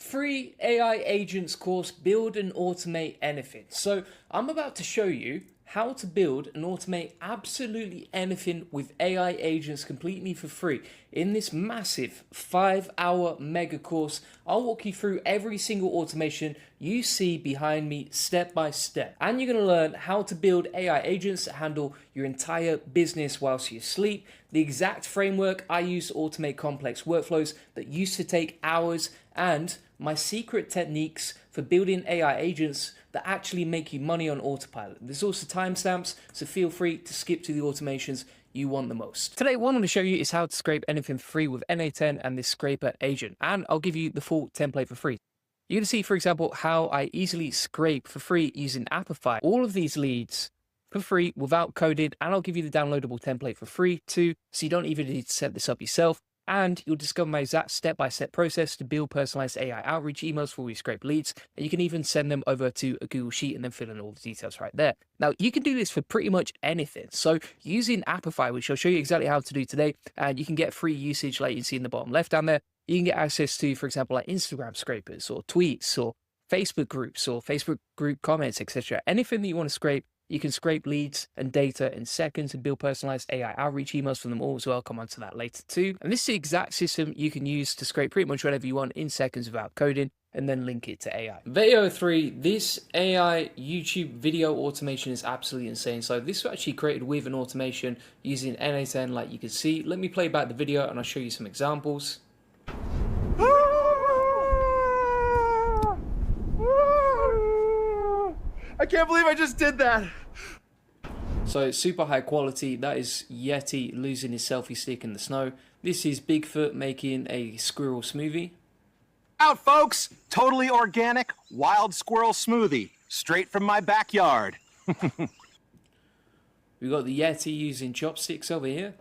free AI agents course, Build and Automate Anything. So I'm about to show you how to build and automate absolutely anything with AI agents completely for free. In this massive 5-hour mega course, I'll walk you through every single automation you see behind me step by step. And you're going to learn how to build AI agents that handle your entire business whilst you sleep, the exact framework I use to automate complex workflows that used to take hours, and my secret techniques for building AI agents that actually make you money on autopilot. There's also timestamps, so feel free to skip to the automations you want the most. Today, what I'm going to show you is how to scrape anything free with n8n and this scraper agent, and I'll give you the full template for free. You're going to see, for example, how I easily scrape for free using Apify all of these leads for free without coding, and I'll give you the downloadable template for free too, so you don't even need to set this up yourself. And you'll discover my exact step-by-step process to build personalized AI outreach emails for all your scrape leads. And you can even send them over to a Google Sheet and then fill in all the details right there. Now, you can do this for pretty much anything. So using Apify, which I'll show you exactly how to do today, and you can get free usage like you see in the bottom left down there. You can get access to, for example, like Instagram scrapers or tweets or Facebook groups or Facebook group comments, etc. Anything that you want to scrape, you can scrape leads and data in seconds and build personalized AI outreach emails for them all as well. I'll come on to that later too. And this is the exact system you can use to scrape pretty much whatever you want in seconds without coding, and then link it to AI. Video 3, this AI YouTube video automation is absolutely insane. So this was actually created with an automation using n8n like you can see. Let me play back the video and I'll show you some examples. I can't believe I just did that. So it's super high quality. That is Yeti losing his selfie stick in the snow. This is Bigfoot making a squirrel smoothie. Out, folks! Totally organic, wild squirrel smoothie. Straight from my backyard. We've got the Yeti using chopsticks over here.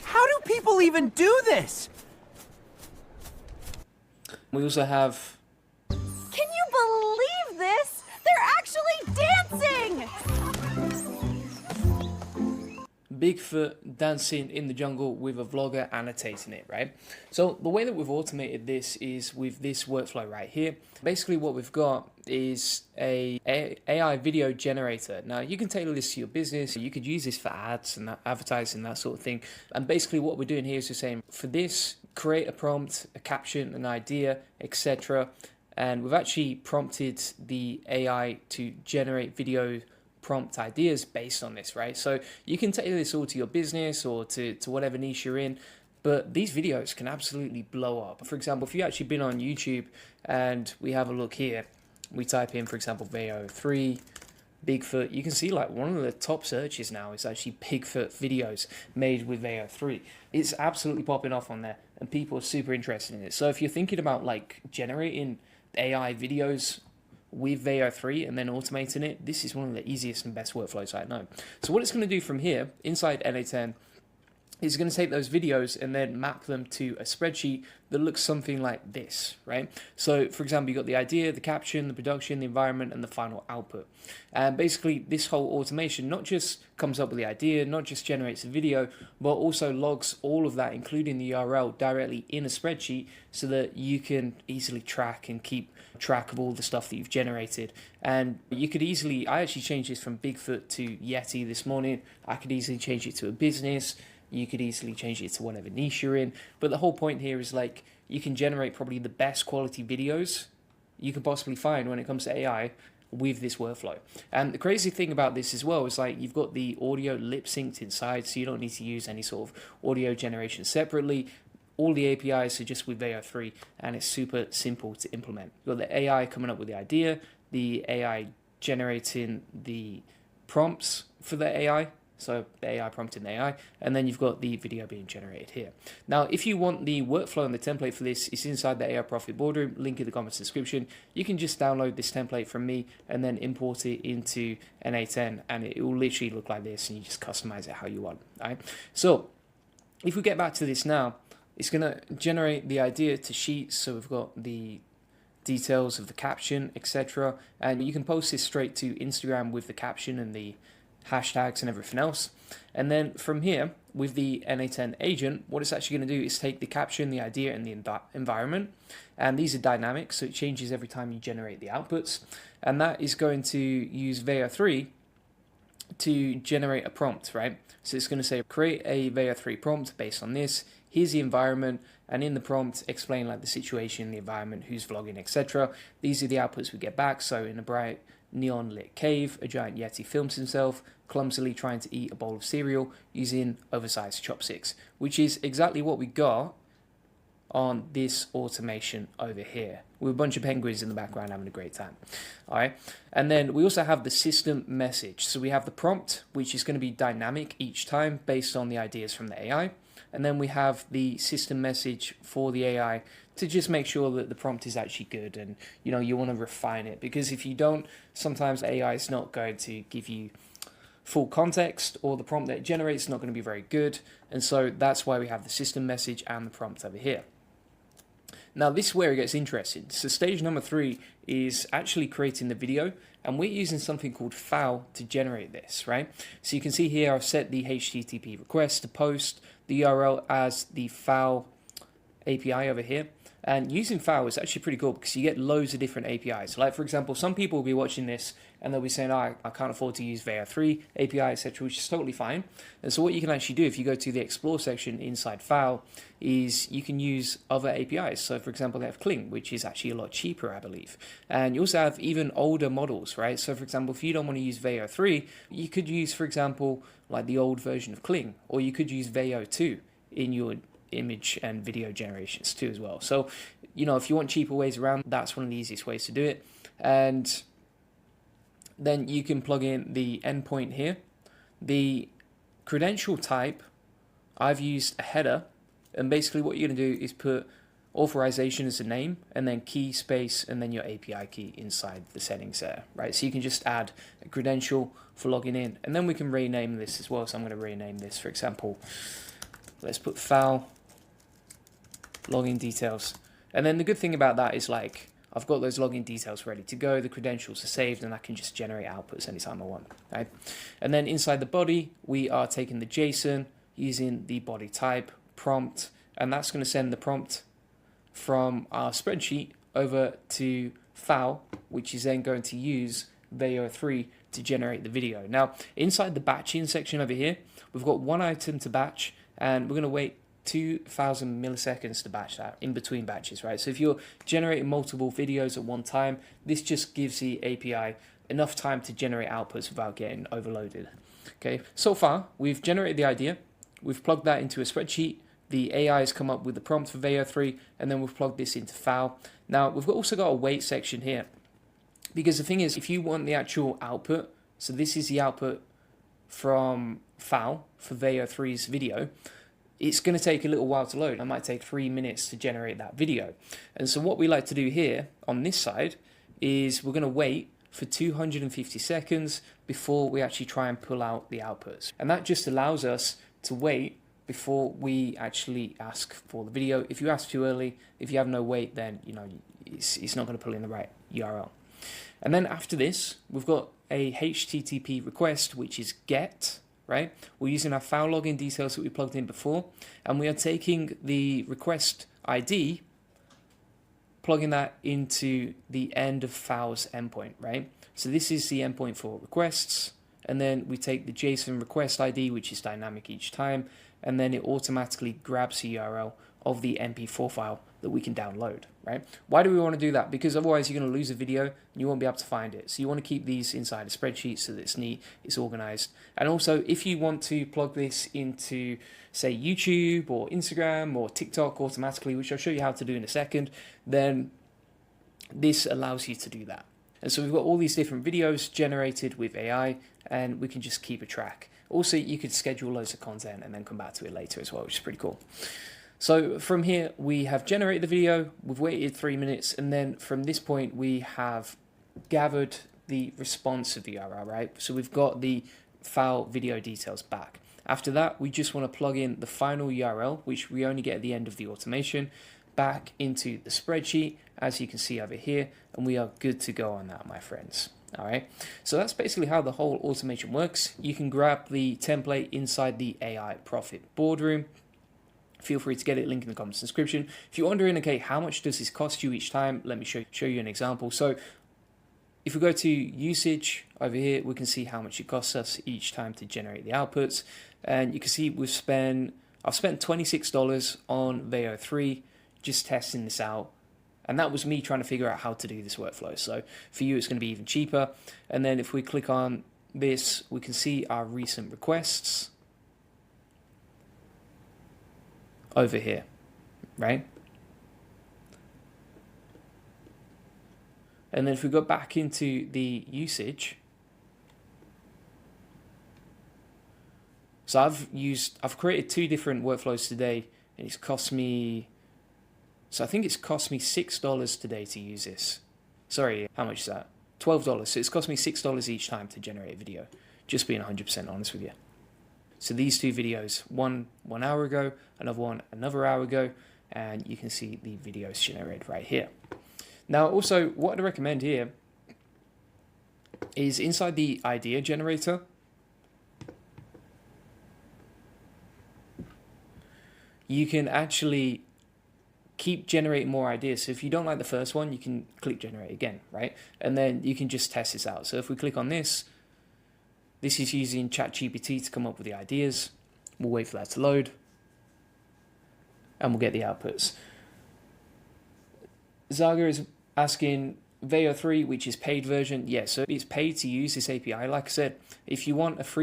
How do people even do this? We also have... Can you believe this? They're actually dancing! Bigfoot dancing in the jungle with a vlogger annotating it, right? So the way that we've automated this is with this workflow right here. Basically what we've got is a AI video generator. Now you can tailor this to your business. You could use this for ads and advertising, that sort of thing. And basically what we're doing here is just saying, for this, create a prompt, a caption, an idea, etc. And we've actually prompted the AI to generate video prompt ideas based on this, right? So you can tailor this all to your business or to whatever niche you're in, but these videos can absolutely blow up. For example, if you've actually been on YouTube and we have a look here, we type in, for example, Veo 3, Bigfoot, you can see like one of the top searches now is actually Bigfoot videos made with Veo 3. It's absolutely popping off on there and people are super interested in it. So if you're thinking about like generating AI videos with Veo 3 and then automating it, this is one of the easiest and best workflows I know. So what it's going to do from here, inside n8n, is going to take those videos and then map them to a spreadsheet that looks something like this, right? So, for example, you've got the idea, the caption, the production, the environment, and the final output. And basically, this whole automation not just comes up with the idea, not just generates a video, but also logs all of that, including the URL, directly in a spreadsheet so that you can easily track and keep track of all the stuff that you've generated. And you could easily, I actually changed this from Bigfoot to Yeti this morning. I could easily change it to a business. You could easily change it to whatever niche you're in. But the whole point here is like, you can generate probably the best quality videos you can possibly find when it comes to AI with this workflow. And the crazy thing about this as well is like, you've got the audio lip synced inside, so you don't need to use any sort of audio generation separately. All the APIs are just with Veo 3 and it's super simple to implement. You've got the AI coming up with the idea, the AI generating the prompts for the AI, so the AI prompting the AI, and then you've got the video being generated here. Now, if you want the workflow and the template for this, it's inside the AI Profit Boardroom, link in the comments description. You can just download this template from me and then import it into n8n, and it will literally look like this, and you just customize it how you want, right? So, if we get back to this now, it's going to generate the idea to sheets, so we've got the details of the caption, etc. And you can post this straight to Instagram with the caption and the hashtags and everything else. And then from here, with the Na10 agent, what it's actually going to do is take the caption, the idea, and the environment. And these are dynamic, so it changes every time you generate the outputs. And that is going to use Veo 3 to generate a prompt, right? So it's going to say, create a Veo 3 prompt based on this. Here's the environment, and in the prompt, explain like the situation, the environment, who's vlogging, etc. These are the outputs we get back. So in a bright neon lit cave, a giant yeti films himself clumsily trying to eat a bowl of cereal using oversized chopsticks, which is exactly what we got on this automation over here, with a bunch of penguins in the background having a great time. All right, and then we also have the system message. So we have the prompt, which is going to be dynamic each time based on the ideas from the AI, and then we have the system message for the AI to just make sure that the prompt is actually good, and you want to refine it, because if you don't, sometimes AI is not going to give you full context, or the prompt that it generates is not going to be very good. And so that's why we have the system message and the prompt over here. Now this is where it gets interesting. So stage number 3 is actually creating the video, and we're using something called 4ut to generate this, right? So you can see here I've set the HTTP request to post the URL as the 4ut API over here. And using 4ut is actually pretty cool because you get loads of different APIs. Like for example, some people will be watching this and they'll be saying, oh, I can't afford to use Veo 3 API, etc., which is totally fine. And so what you can actually do if you go to the explore section inside 4ut is you can use other APIs. So for example, they have Kling, which is actually a lot cheaper, I believe. And you also have even older models, right? So for example, if you don't want to use Veo 3, you could use, for example, like the old version of Kling, or you could use Veo 2 in your image and video generations too as well. So if you want cheaper ways around, that's one of the easiest ways to do it. And then you can plug in the endpoint here. The credential type, I've used a header, and basically what you're going to do is put authorization as a name, and then key space, and then your API key inside the settings there, right? So you can just add a credential for logging in, and then we can rename this as well. So I'm going to rename this, for example, let's put 4ut login details. And then the good thing about that is, like, I've got those login details ready to go, the credentials are saved, and I can just generate outputs anytime I want, right? And then inside the body, we are taking the JSON using the body type prompt, and that's going to send the prompt from our spreadsheet over to 4ut, which is then going to use Veo 3 to generate the video. Now, inside the batching section over here, we've got one item to batch, and we're going to wait 2,000 milliseconds to batch that in between batches, right? So if you're generating multiple videos at one time, this just gives the API enough time to generate outputs without getting overloaded. Okay, so far we've generated the idea, we've plugged that into a spreadsheet, the AI has come up with the prompt for Veo 3, and then we've plugged this into 4ut. Now we've also got a wait section here, because the thing is, if you want the actual output, so this is the output from 4ut for Veo 3's video, it's going to take a little while to load. It might take 3 minutes to generate that video. And so what we like to do here on this side is we're going to wait for 250 seconds before we actually try and pull out the outputs. And that just allows us to wait before we actually ask for the video. If you ask too early, if you have no wait, then it's not going to pull in the right URL. And then after this, we've got a HTTP request, which is get, right? We're using our 4ut login details that we plugged in before, and we are taking the request ID, plugging that into the end of 4ut's endpoint, right? So this is the endpoint for requests, and then we take the JSON request ID, which is dynamic each time, and then it automatically grabs the URL of the MP4 file that we can download, right? Why do we want to do that? Because otherwise you're going to lose a video and you won't be able to find it. So you want to keep these inside a spreadsheet so that it's neat, it's organized. And also, if you want to plug this into, say, YouTube or Instagram or TikTok automatically, which I'll show you how to do in a second, then this allows you to do that. And so we've got all these different videos generated with AI, and we can just keep a track. Also, you could schedule loads of content and then come back to it later as well, which is pretty cool. So from here, we have generated the video, we've waited 3 minutes, and then from this point, we have gathered the response of the URL, right? So we've got the 4ut video details back. After that, we just want to plug in the final URL, which we only get at the end of the automation, back into the spreadsheet, as you can see over here, and we are good to go on that, my friends. All right, so that's basically how the whole automation works. You can grab the template inside the AI Profit Boardroom. Feel free to get it, link in the comments description. If you're wondering, okay, how much does this cost you each time? Let me show you an example. So if we go to usage over here, we can see how much it costs us each time to generate the outputs. And you can see I've spent $26 on Veo 3 just testing this out. And that was me trying to figure out how to do this workflow. So for you, it's going to be even cheaper. And then if we click on this, we can see our recent requests over here, right? And then if we go back into the usage, so I've created 2 different workflows today, and it's cost me, so I think it's cost me $6 today to use this. Sorry, how much is that? $12. So it's cost me $6 each time to generate a video, just being 100% honest with you. So these 2 videos, one hour ago, another one another hour ago, and you can see the videos generated right here. Now, also, what I'd recommend here is inside the idea generator, you can actually keep generating more ideas. So if you don't like the first one, you can click generate again, right? And then you can just test this out. So if we click on this, this is using ChatGPT to come up with the ideas. We'll wait for that to load, and we'll get the outputs. Zaga is asking Veo 3, which is paid version. Yeah, so it's paid to use this API. Like I said, if you want a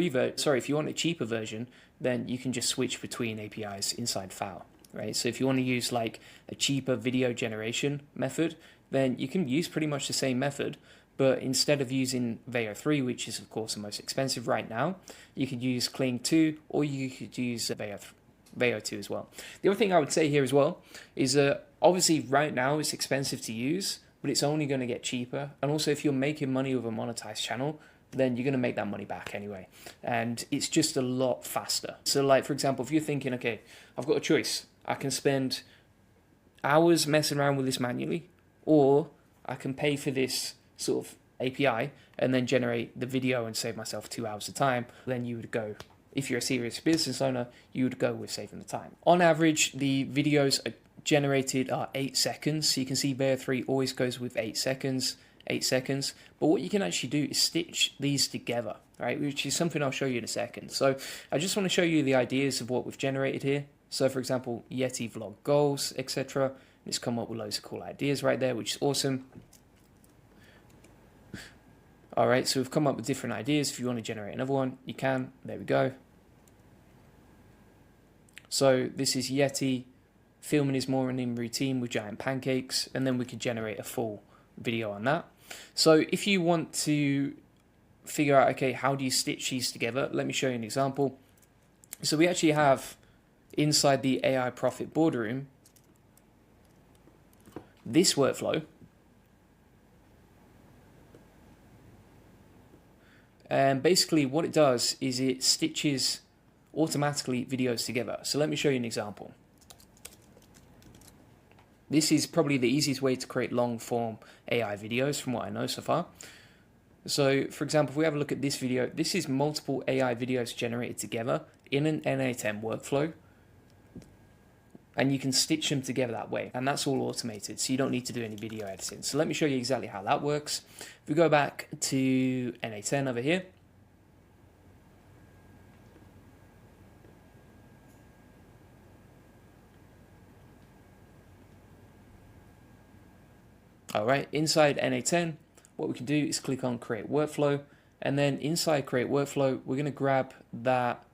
if you want a cheaper version, then you can just switch between APIs inside FAO, right? So if you want to use like a cheaper video generation method, then you can use pretty much the same method, but instead of using Veo 3, which is of course the most expensive right now, you could use Kling 2, or you could use Veo 2 as well. The other thing I would say here as well is that obviously right now it's expensive to use, but it's only going to get cheaper. And also if you're making money with a monetized channel, then you're going to make that money back anyway. And it's just a lot faster. So like, for example, if you're thinking, okay, I've got a choice. I can spend hours messing around with this manually, or I can pay for this sort of API and then generate the video and save myself 2 hours of time. Then you would go, if you're a serious business owner, you would go with saving the time. On average, the videos generated are 8 seconds. So you can see Veo 3 always goes with 8 seconds. But what you can actually do is stitch these together, right? Which is something I'll show you in a second. So I just want to show you the ideas of what we've generated here. So for example, Yeti vlog goals, etc. It's come up with loads of cool ideas right there, which is awesome. All right, so we've come up with different ideas. If you want to generate another one, you can. There we go. So this is Yeti filming his morning routine with giant pancakes, and then we could generate a full video on that. So if you want to figure out, okay, how do you stitch these together? Let me show you an example. So we actually have inside the AI Profit Boardroom this workflow. And basically what it does is it stitches automatically videos together. So let me show you an example. This is probably the easiest way to create long form AI videos from what I know so far. So for example, if we have a look at this video, this is multiple AI videos generated together in an N8N workflow. And you can stitch them together that way. And that's all automated, so you don't need to do any video editing. So let me show you exactly how that works. If we go back to N8N over here. All right, inside N8N, what we can do is click on Create Workflow. And then inside Create Workflow, we're going to grab that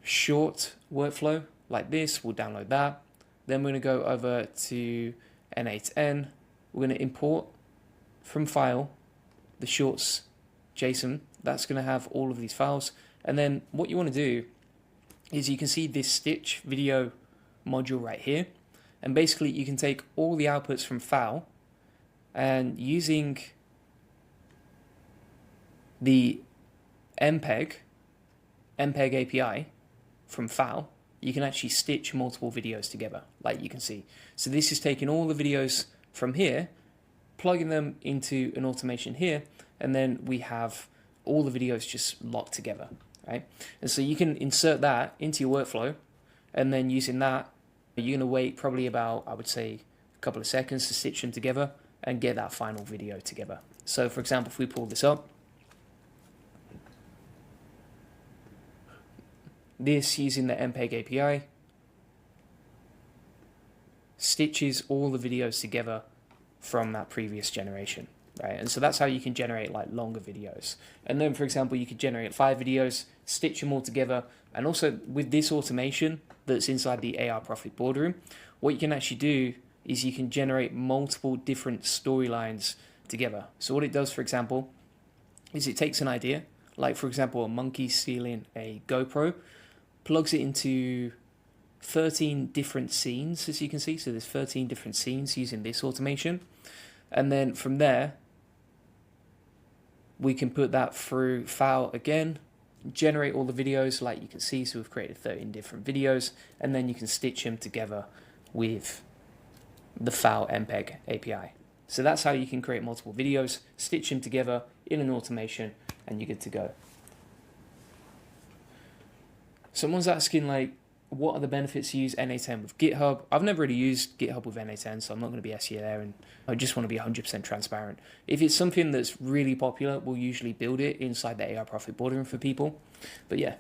short workflow like this. We'll download that. Then we're going to go over to N8N. We're going to import from file the shorts JSON. That's going to have all of these files. And then what you want to do is you can see this stitch video module right here. And basically you can take all the outputs from FAO, and using the MPEG API from FAO, you can actually stitch multiple videos together, like you can see. So this is taking all the videos from here plugging them into an automation here, and then we have all the videos just locked together, right? And so you can insert that into your workflow, and then using that, you're going to wait probably about, I would say, a couple of seconds to stitch them together and get that final video together. So for example, if we pull this up, this using the MPEG API stitches all the videos together from that previous generation, right? And so that's how you can generate like longer videos. And then for example, you could generate 5 videos, stitch them all together. And also with this automation that's inside the AI Profit Boardroom, what you can actually do is you can generate multiple different storylines together. So what it does, for example, is it takes an idea, like for example, a monkey stealing a GoPro, plugs it into 13 different scenes, as you can see. So there's 13 different scenes using this automation. And then from there, we can put that through file again, generate all the videos like you can see. So we've created 13 different videos, and then you can stitch them together with the file MPEG API. So that's how you can create multiple videos, stitch them together in an automation, and you're good to go. Someone's asking like, what are the benefits to use N8N with GitHub? I've never really used GitHub with N8N, so I'm not going to be SEO there, and I just want to be 100% transparent. If it's something that's really popular, we'll usually build it inside the AI Profit Boardroom for people. But yeah,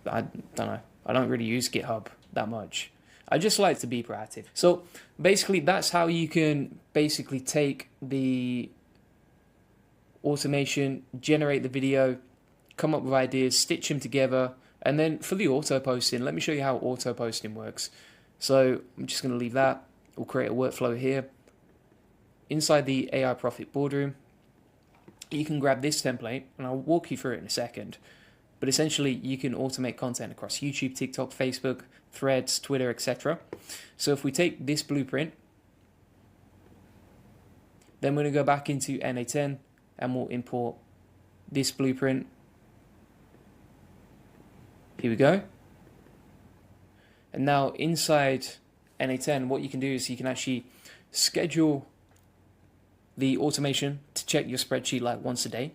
I don't know. I don't really use GitHub that much. I just like to be proactive. So basically, that's how you can basically take the automation, generate the video, come up with ideas, stitch them together. And then for the auto posting, let me show you how auto posting works. So I'm just going to leave that. We'll create a workflow here. Inside the AI Profit Boardroom, you can grab this template, and I'll walk you through it in a second. But essentially, you can automate content across YouTube, TikTok, Facebook, Threads, Twitter, etc. So if we take this blueprint, then we're going to go back into N8N, and we'll import this blueprint. Here we go. And now inside N8N, what you can do is you can actually schedule the automation to check your spreadsheet like once a day.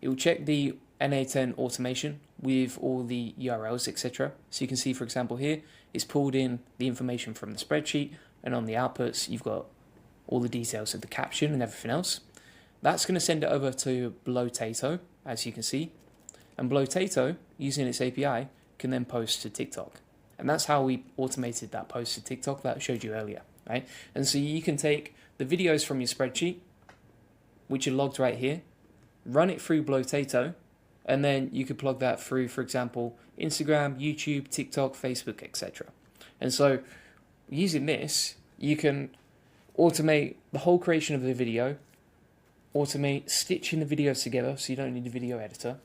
It will check the N8N automation with all the URLs, etc. So you can see, for example, here, it's pulled in the information from the spreadsheet, and on the outputs, you've got all the details of the caption and everything else. That's going to send it over to Blotato, as you can see. And Blotato, using its API, can then post to TikTok. And that's how we automated that post to TikTok that I showed you earlier, right? And so you can take the videos from your spreadsheet, which are logged right here, run it through Blotato, and then you could plug that through, for example, Instagram, YouTube, TikTok, Facebook, etc. And so using this, you can automate the whole creation of the video, automate stitching the videos together so you don't need a video editor.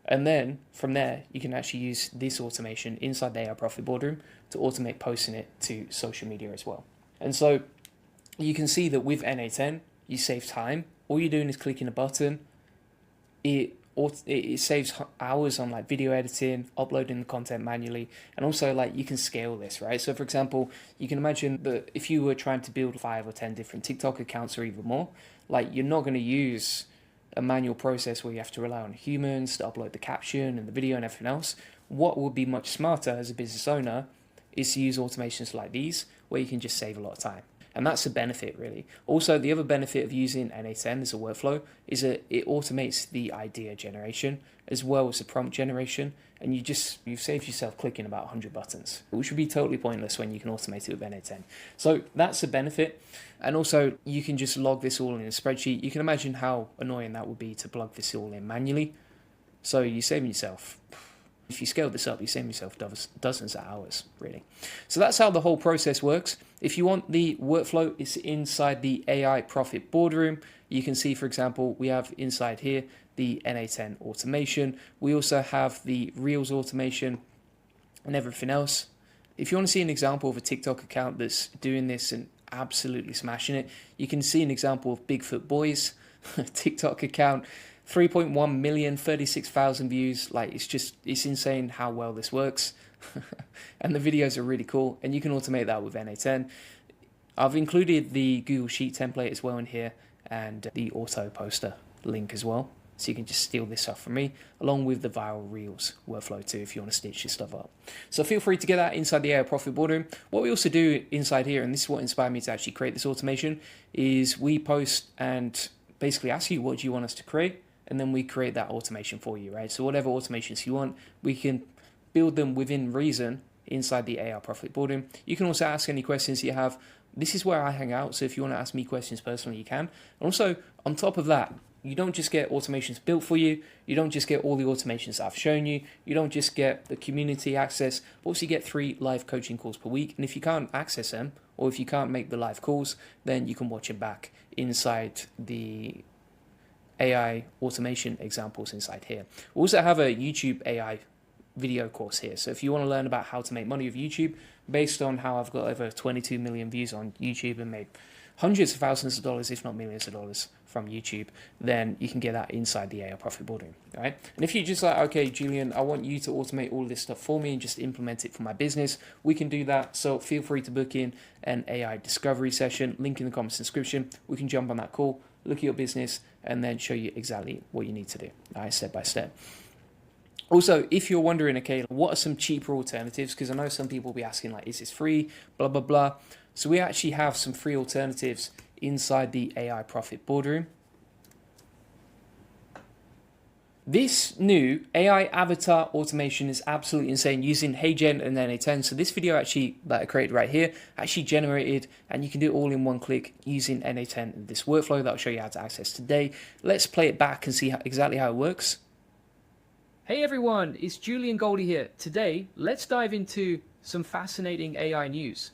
And then from there, you can actually use this automation inside the AI Profit Boardroom to automate posting it to social media as well. And so you can see that with N8N, you save time. All you're doing is clicking a button. It saves hours on like video editing, uploading the content manually, and also like you can scale this, right? So for example, you can imagine that if you were trying to build 5 or 10 different TikTok accounts or even more, like you're not going to use a manual process where you have to rely on humans to upload the caption and the video and everything else. What would be much smarter as a business owner is to use automations like these where you can just save a lot of time. And that's a benefit, really. Also, the other benefit of using N8N as a workflow is that it automates the idea generation as well as the prompt generation, and you've saved yourself clicking about 100 buttons, which would be totally pointless when you can automate it with N8N. So that's a benefit. And also, you can just log this all in a spreadsheet. You can imagine how annoying that would be to plug this all in manually. So you're saving yourself, if you scale this up, you save yourself dozens of hours, really. So that's how the whole process works. If you want the workflow, it's inside the AI Profit Boardroom. You can see, for example, we have inside here the N8N automation. We also have the Reels automation and everything else. If you want to see an example of a TikTok account that's doing this and absolutely smashing it, you can see an example of Bigfoot Boys TikTok account. 3.1 million, 36,000 views. Like, it's insane how well this works. And the videos are really cool, and you can automate that with N8N. I've included the Google Sheet template as well in here, and the auto poster link as well. So you can just steal this stuff from me, along with the viral reels workflow too, if you want to stitch your stuff up. So feel free to get that inside the AI Profit Boardroom. What we also do inside here, and this is what inspired me to actually create this automation, is we post and basically ask you what do you want us to create, and then we create that automation for you, right? So whatever automations you want, we can build them within reason inside the AI Profit Boardroom. You can also ask any questions you have. This is where I hang out, so if you want to ask me questions personally, you can. And also, on top of that, you don't just get automations built for you. You don't just get all the automations that I've shown you. You don't just get the community access, but also you get 3 live coaching calls per week. And if you can't access them, or if you can't make the live calls, then you can watch it back inside the AI automation examples inside here. We also have a YouTube AI video course here. So if you want to learn about how to make money with YouTube, based on how I've got over 22 million views on YouTube and made hundreds of thousands of dollars, if not millions of dollars from YouTube, then you can get that inside the AI Profit Boardroom, right? And if you're just like, okay, Julian, I want you to automate all this stuff for me and just implement it for my business, we can do that. So feel free to book in an AI discovery session, link in the comments description. We can jump on that call, look at your business, and then show you exactly what you need to do, right, step by step. Also, if you're wondering, okay, what are some cheaper alternatives? Because I know some people will be asking, like, is this free? Blah, blah, blah. So we actually have some free alternatives inside the AI Profit Boardroom. This new AI avatar automation is absolutely insane using HeyGen and NA10. So this video actually that I created right here actually generated, and you can do it all in one click using NA10 and this workflow that I'll show you how to access today. Let's play it back and see exactly how it works. Hey everyone, it's Julian Goldie here. Today, let's dive into some fascinating AI news.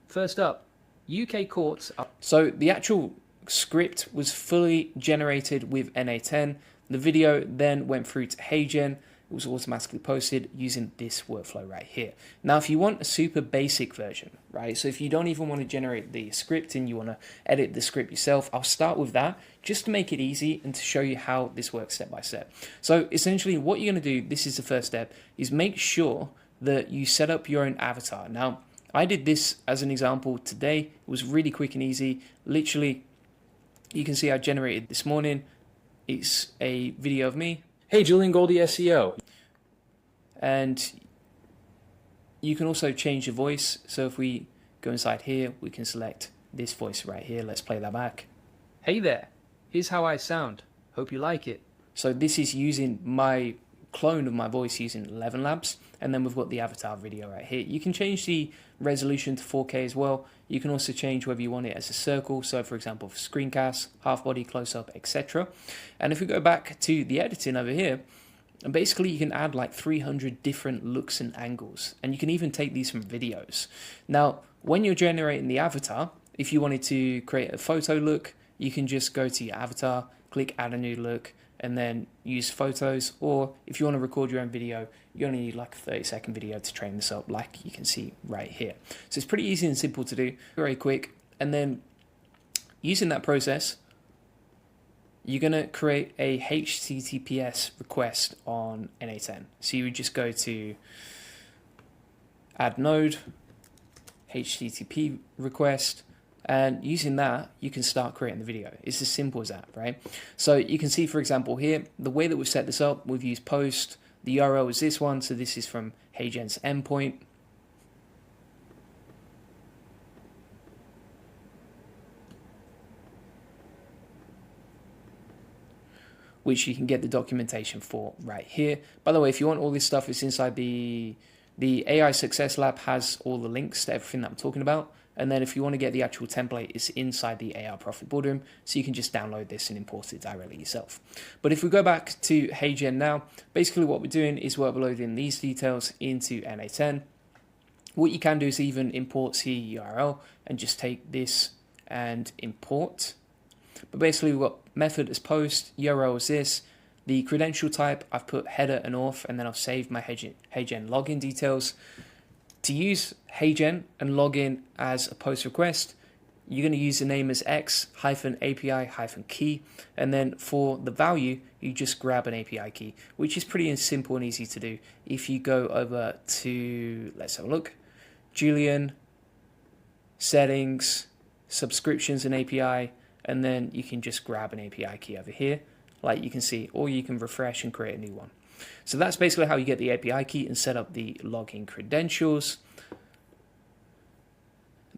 First up, UK courts are... So the actual script was fully generated with NA10. The video then went through to HeyGen. It was automatically posted using this workflow right here. Now, if you want a super basic version, right? So if you don't even want to generate the script and you want to edit the script yourself, I'll start with that just to make it easy and to show you how this works step by step. So essentially what you're going to do, this is the first step, is make sure that you set up your own avatar. Now, I did this as an example today. It was really quick and easy. Literally, you can see I generated this morning. It's a video of me. Hey, Julian Goldie SEO. And you can also change your voice. So if we go inside here, we can select this voice right here. Let's play that back. Hey there, here's how I sound. Hope you like it. So this is using my clone of my voice using 11 Labs. And then we've got the avatar video right here. You can change the resolution to 4K as well. You can also change whether you want it as a circle. So for example, for screencast, half body, close up, etc. And if we go back to the editing over here, and basically you can add like 300 different looks and angles. And you can even take these from videos. Now, when you're generating the avatar, if you wanted to create a photo look, you can just go to your avatar, click add a new look, and then use photos. Or if you want to record your own video, you only need like a 30-second video to train this up, like you can see right here. So it's pretty easy and simple to do, very quick. And then using that process, you're going to create a HTTPS request on NA10. So you would just go to add node, HTTP request, and using that, you can start creating the video. It's as simple as that, right? So you can see, for example, here, the way that we've set this up, we've used post. The URL is this one, so this is from HeyGen's endpoint. Which you can get the documentation for right here. By the way, if you want all this stuff, it's inside the AI Success Lab has all the links to everything that I'm talking about. And then if you want to get the actual template, it's inside the AI Profit Boardroom, so you can just download this and import it directly yourself. But if we go back to HeyGen now, basically what we're doing is we're uploading these details into NA10. What you can do is even import CURL and just take this and import. But basically we've got method as post, URL is this, the credential type, I've put header and auth, and then I've saved my HeyGen login details. To use HeyGen and log in as a post request, you're going to use the name as x-api-key, and then for the value, you just grab an API key, which is pretty simple and easy to do. If you go over to, let's have a look, Julian, settings, subscriptions and API, and then you can just grab an API key over here, like you can see, or you can refresh and create a new one. So that's basically how you get the API key and set up the login credentials.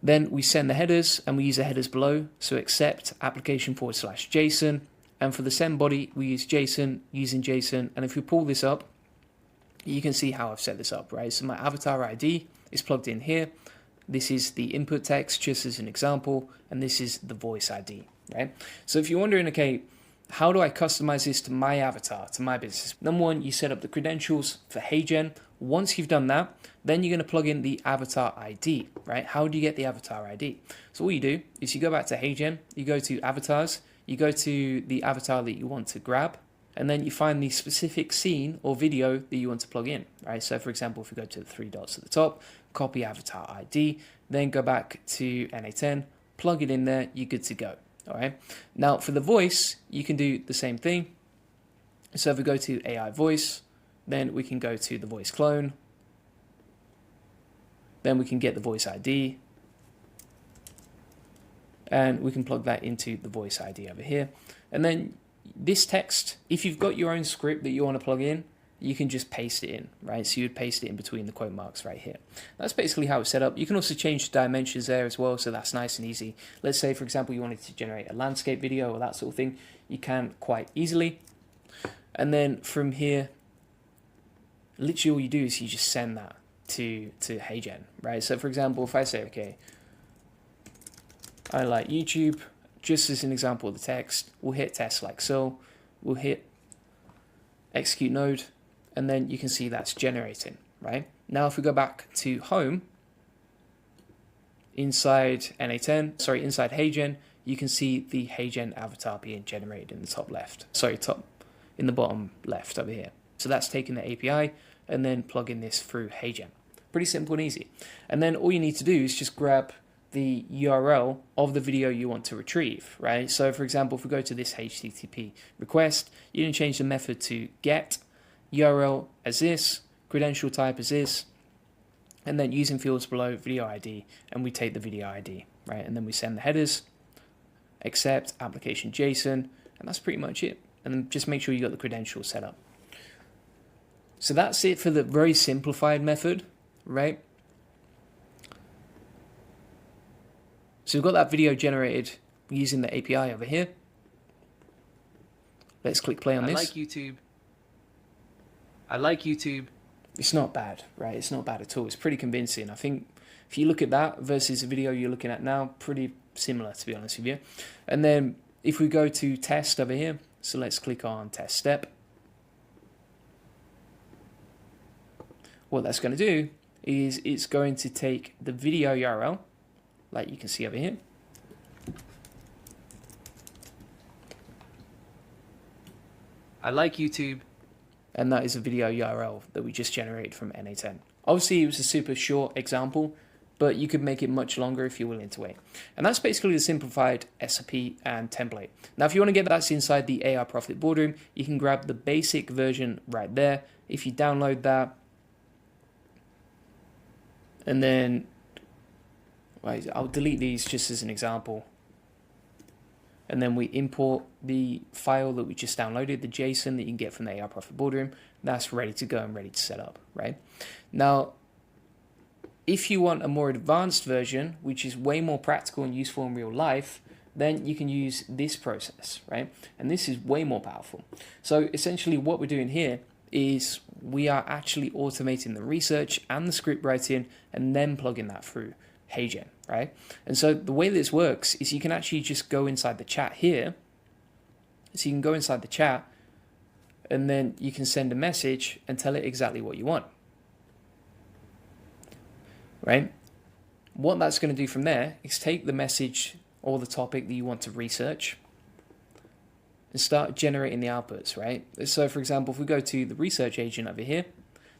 Then we send the headers, and we use the headers below. So accept application/JSON. And for the send body, we use JSON, using JSON. And if we pull this up, you can see how I've set this up, right? So my avatar ID is plugged in here. This is the input text, just as an example. And this is the voice ID, right? So if you're wondering, okay, how do I customize this to my avatar, to my business? Number one, you set up the credentials for HeyGen. Once you've done that, then you're going to plug in the avatar ID, right? How do you get the avatar ID? So all you do is you go back to HeyGen, you go to avatars, you go to the avatar that you want to grab, and then you find the specific scene or video that you want to plug in, right? So for example, if we go to the three dots at the top, copy avatar ID, then go back to NA10, plug it in there, you're good to go. All right. Now for the voice, you can do the same thing. So if we go to AI voice, then we can go to the voice clone. Then we can get the voice ID. And we can plug that into the voice ID over here. And then this text, if you've got your own script that you want to plug in, you can just paste it in, right? So you'd paste it in between the quote marks right here. That's basically how it's set up. You can also change the dimensions there as well, so that's nice and easy. Let's say, for example, you wanted to generate a landscape video or that sort of thing. You can quite easily. And then from here, literally all you do is you just send that to HeyGen, right? So for example, if I say, okay, I like YouTube, just as an example of the text, we'll hit test like so. We'll hit execute node. And then you can see that's generating, right? Now, if we go back to home, inside inside HeyGen, you can see the HeyGen avatar being generated in the top left. Sorry, in the bottom left over here. So that's taking the API and then plugging this through HeyGen. Pretty simple and easy. And then all you need to do is just grab the URL of the video you want to retrieve, right? So for example, if we go to this HTTP request, you can change the method to get URL as this, credential type as this, and then using fields below video ID, and we take the video ID, right? And then we send the headers, accept application JSON, and that's pretty much it. And then just make sure you got the credentials set up. So that's it for the very simplified method, right? So we've got that video generated using the API over here. Let's click play on this. I like YouTube. It's not bad, right? It's not bad at all. It's pretty convincing. I think if you look at that versus the video you're looking at now, pretty similar, to be honest with you. And then if we go to test over here, so let's click on test step. What that's going to do is it's going to take the video URL, like you can see over here. I like YouTube. And that is a video URL that we just generated from NA10. Obviously, it was a super short example, but you could make it much longer if you're willing to wait. And that's basically the simplified SOP and template. Now, if you want to get that's inside the AI Profit Boardroom, you can grab the basic version right there. If you download that, and then I'll delete these just as an example. And then we import the file that we just downloaded, the JSON that you can get from the AI Profit Boardroom. That's ready to go and ready to set up, right? Now, if you want a more advanced version, which is way more practical and useful in real life, then you can use this process, right? And this is way more powerful. So essentially what we're doing here is we are actually automating the research and the script writing and then plugging that through HeyGen, right? And so the way this works is you can actually just go inside the chat here. So you can go inside the chat and then you can send a message and tell it exactly what you want, right? What that's going to do from there is take the message or the topic that you want to research and start generating the outputs, right? So for example, if we go to the research agent over here,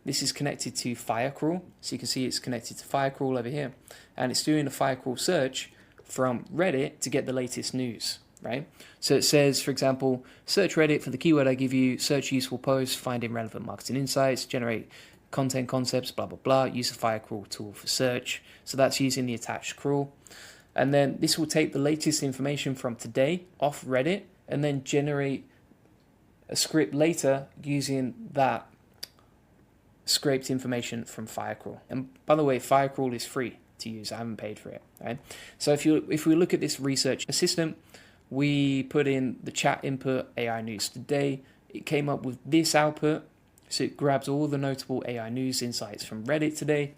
this is connected to Firecrawl. So you can see it's connected to Firecrawl over here. And it's doing a Firecrawl search from Reddit to get the latest news, right? So it says, for example, search Reddit for the keyword I give you, search useful posts, finding relevant marketing insights, generate content concepts, blah, blah, blah. Use the Firecrawl tool for search. So that's using the attached crawl. And then this will take the latest information from today off Reddit and then generate a script later using that scraped information from Firecrawl. And by the way, Firecrawl is free to use. I haven't paid for it. Right? So if we look at this research assistant, we put in the chat input AI news today. It came up with this output. So it grabs all the notable AI news insights from Reddit today.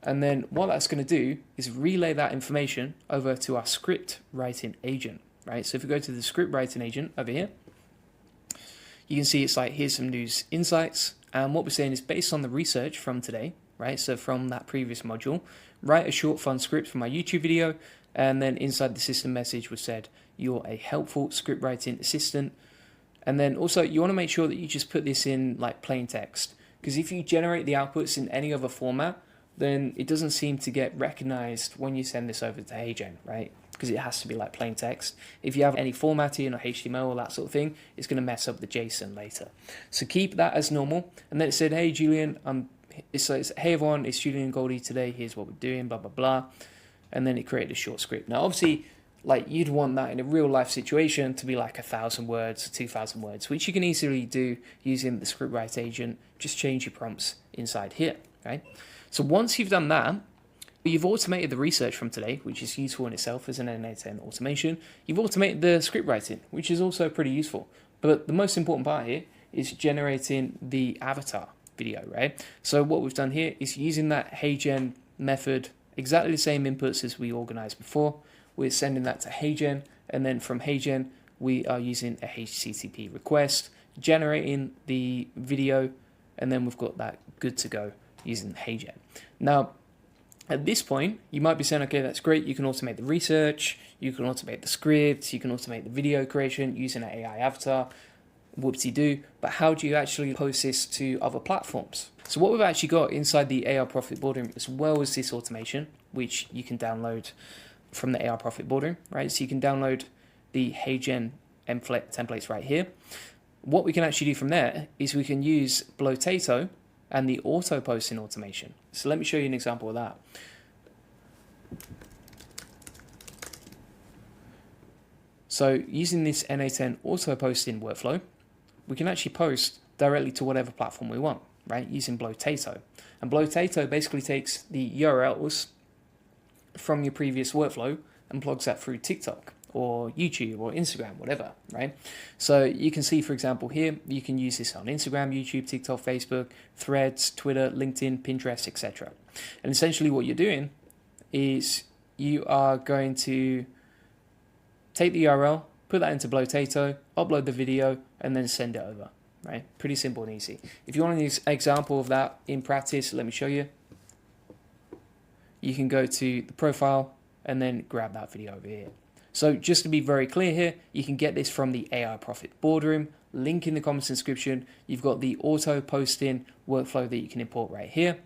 And then what that's going to do is relay that information over to our script writing agent, right? So if we go to the script writing agent over here, you can see it's like, here's some news insights. And what we're saying is based on the research from today, right? So from that previous module, write a short fun script for my YouTube video. And then inside the system message was said, you're a helpful script writing assistant. And then also you want to make sure that you just put this in like plain text, because if you generate the outputs in any other format, then it doesn't seem to get recognized when you send this over to HeyGen, right? Because it has to be like plain text. If you have any formatting or HTML or that sort of thing, it's going to mess up the JSON later. So keep that as normal. And then it said, hey Julian, it's hey everyone, it's Julian and Goldie today. Here's what we're doing, blah, blah, blah. And then it created a short script. Now, obviously, like you'd want that in a real life situation to be like 1,000 words, 2,000 words, which you can easily do using the scriptwriter agent. Just change your prompts inside here, right? So once you've done that, you've automated the research from today, which is useful in itself as an N8N automation. You've automated the script writing, which is also pretty useful. But the most important part here is generating the avatar video, right? So what we've done here is using that HeyGen method, exactly the same inputs as we organized before. We're sending that to HeyGen, and then from HeyGen, we are using a HTTP request, generating the video, and then we've got that good to go using HeyGen. Now, at this point, you might be saying, okay, that's great. You can automate the research, you can automate the scripts, you can automate the video creation using an AI avatar, whoopsie-doo, but how do you actually post this to other platforms? So what we've actually got inside the AI Profit Boardroom, as well as this automation, which you can download from the AI Profit Boardroom, right? So you can download the HeyGen templates right here. What we can actually do from there is we can use Blotato and the auto posting automation. So let me show you an example of that. So using this N8N auto posting workflow, we can actually post directly to whatever platform we want, right? Using Blotato. And Blotato basically takes the URLs from your previous workflow and plugs that through TikTok or YouTube or Instagram, whatever, right? So you can see, for example, here, you can use this on Instagram, YouTube, TikTok, Facebook, Threads, Twitter, LinkedIn, Pinterest, etc. And essentially what you're doing is you are going to take the URL, put that into Blotato, upload the video, and then send it over, right? Pretty simple and easy. If you want an example of that in practice, let me show you. You can go to the profile and then grab that video over here. So just to be very clear here, you can get this from the AI Profit Boardroom, link in the comments description. You've got the auto posting workflow that you can import right here.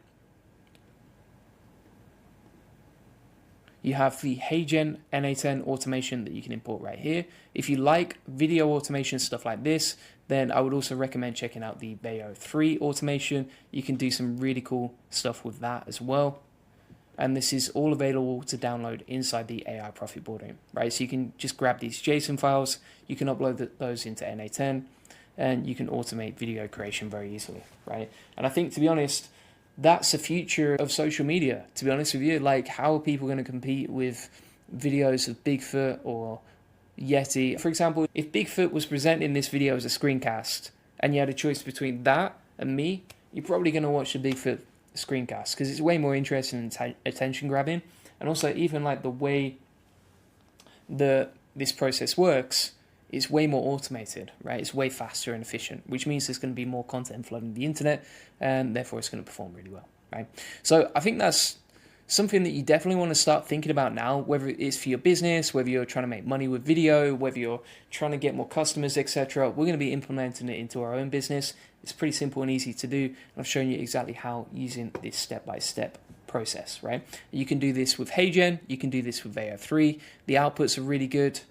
You have the HeyGen N8N automation that you can import right here. If you like video automation, stuff like this, then I would also recommend checking out the Veo 3 automation. You can do some really cool stuff with that as well. And this is all available to download inside the AI Profit Boardroom, right? So you can just grab these JSON files, you can upload those into N8N, and you can automate video creation very easily, right? And I think, to be honest, that's the future of social media, to be honest with you. Like, how are people going to compete with videos of Bigfoot or Yeti? For example, if Bigfoot was presenting this video as a screencast and you had a choice between that and me, you're probably going to watch the Bigfoot screencast because it's way more interesting and attention grabbing. And also, even like the way this process works, it's way more automated, right? It's way faster and efficient, which means there's going to be more content flooding the internet, and therefore it's going to perform really well, right? So I think that's something that you definitely want to start thinking about now, whether it is for your business, whether you're trying to make money with video, whether you're trying to get more customers, etc. We're going to be implementing it into our own business. It's pretty simple and easy to do, and I've shown you exactly how using this step-by-step process, right? You can do this with HeyGen, you can do this with Veo 3. The outputs are really good.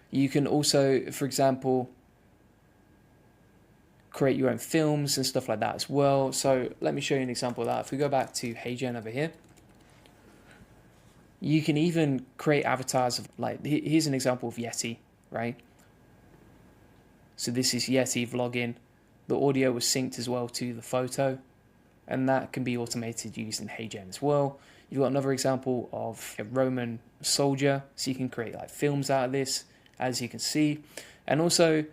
You can also, for example, create your own films and stuff like that as well. So let me show you an example of that. If we go back to HeyGen over here, You can even create avatars of, like, here's an example of Yeti, right? So this is Yeti vlogging. The audio was synced as well to the photo, and that can be automated using HeyGen as well. You've got another example of a Roman soldier, so you can create like films out of this, as you can see. And also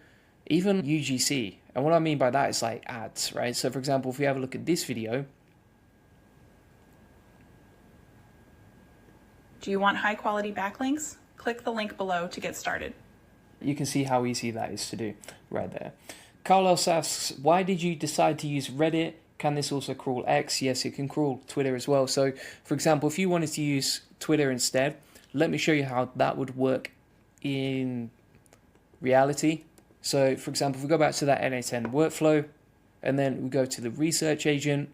even UGC, and what I mean by that is like ads, right? So for example, if we have a look at this video. Do you want high quality backlinks? Click the link below to get started. You can see how easy that is to do right there. Carlos asks, why did you decide to use Reddit? Can this also crawl X? Yes, it can crawl Twitter as well. So for example, if you wanted to use Twitter instead, let me show you how that would work in reality. So for example, if we go back to that NA10 workflow, and then we go to the research agent,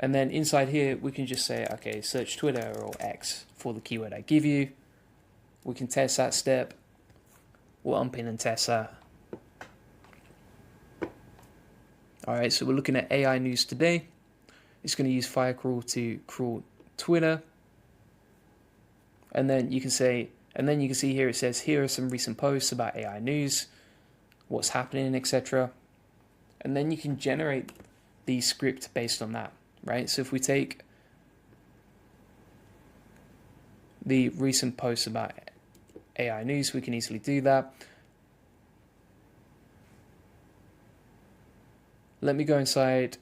and then inside here, we can just say, okay, search Twitter or X for the keyword I give you. We can test that step. We'll unpin and test that. All right, so we're looking at AI news today. It's going to use Firecrawl to crawl Twitter. And then you can say, and then you can see here it says, here are some recent posts about AI news, what's happening, etc. And then you can generate the script based on that, right? So if we take the recent posts about AI news, we can easily do that. Let me go inside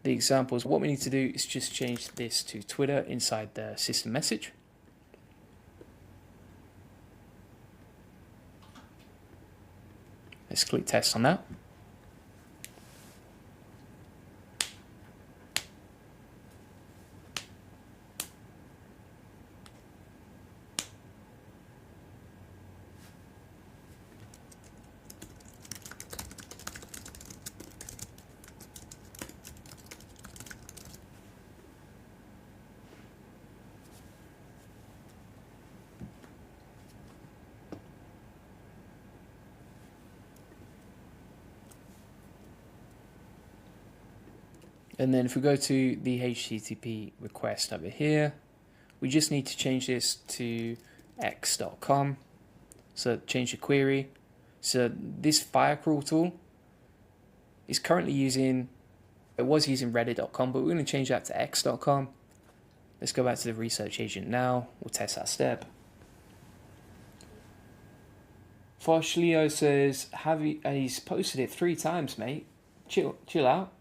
the examples. What we need to do is just change this to Twitter inside the system message. Let's click test on that. And then if we go to the HTTP request over here, we just need to change this to x.com. So change the query. So this Firecrawl tool is currently using, it was using reddit.com, but we're going to change that to x.com. Let's go back to the research agent now. We'll test that step. Leo says, he's posted it 3 times, mate. Chill out.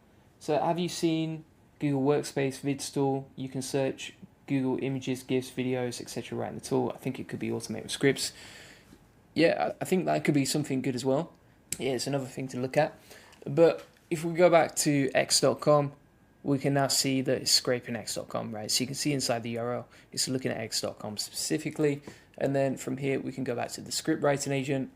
So have you seen Google Workspace VidStore? You can search Google Images, GIFs, videos, etc. right in the tool. I think it could be automated with scripts. Yeah, I think that could be something good as well. Yeah, it's another thing to look at. But if we go back to x.com, we can now see that it's scraping x.com, right? So you can see inside the URL, it's looking at x.com specifically. And then from here, we can go back to the script writing agent.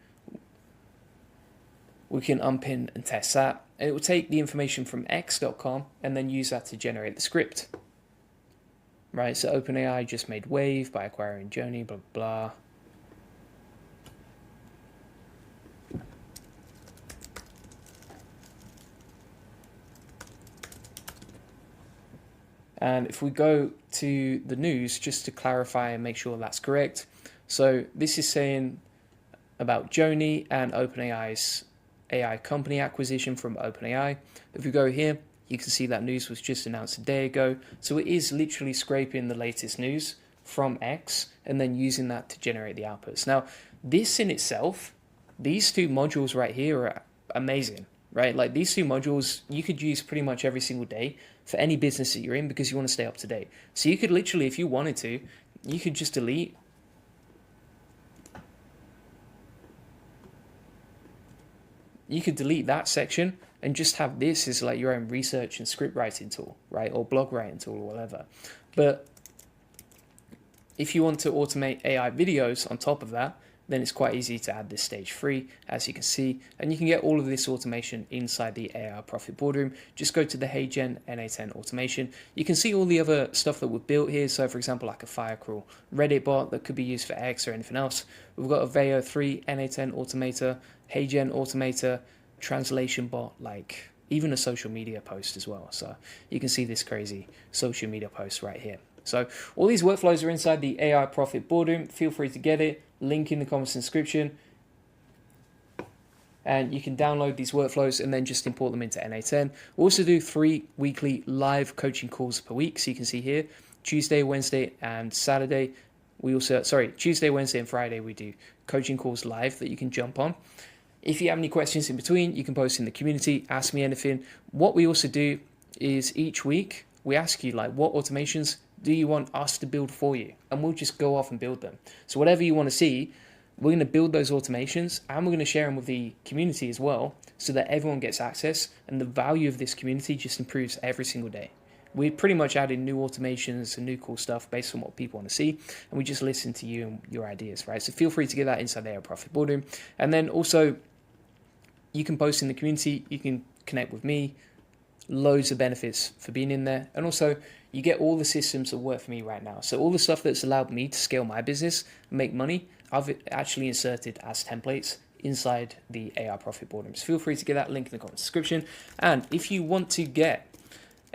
We can unpin and test that. And it will take the information from x.com and then use that to generate the script. Right, so OpenAI just made Wave by acquiring Journey, blah, blah. And if we go to the news, just to clarify and make sure that's correct. So this is saying about Joni and OpenAI's AI company acquisition from OpenAI. If we go here, you can see that news was just announced a day ago. So it is literally scraping the latest news from X and then using that to generate the outputs. Now, this in itself, these 2 modules right here are amazing, right? Like these 2 modules you could use pretty much every single day for any business that you're in because you want to stay up to date. So you could literally, if you wanted to, you could just delete that section and just have this as like your own research and script writing tool, right? Or blog writing tool or whatever. But if you want to automate AI videos on top of that, then it's quite easy to add this stage 3, as you can see, and you can get all of this automation inside the AI Profit Boardroom. Just go to the HeyGen NA10 automation. You can see all the other stuff that we've built here. So for example, like a Firecrawl Reddit bot that could be used for X or anything else. We've got a Veo 3 NA10 automator, HeyGen automator, translation bot, like even a social media post as well. So you can see this crazy social media post right here. So all these workflows are inside the AI Profit Boardroom. Feel free to get it. Link in the comments description. And you can download these workflows and then just import them into NA10. We also do 3 weekly live coaching calls per week. So you can see here, Tuesday, Wednesday, and Saturday. We also, Tuesday, Wednesday, and Friday, we do coaching calls live that you can jump on. If you have any questions in between, you can post in the community, ask me anything. What we also do is each week, we ask you, like, what automations do you want us to build for you? And we'll just go off and build them. So whatever you want to see, we're going to build those automations and we're going to share them with the community as well so that everyone gets access, and the value of this community just improves every single day. We pretty much add in new automations and new cool stuff based on what people want to see, and we just listen to you and your ideas, right? So feel free to get that inside the AI Profit Boardroom. And then also, you can post in the community, you can connect with me, loads of benefits for being in there. And also, you get all the systems that work for me right now. So all the stuff that's allowed me to scale my business and make money, I've actually inserted as templates inside the AI Profit Boardroom. So feel free to get that link in the comment description. And if you want to get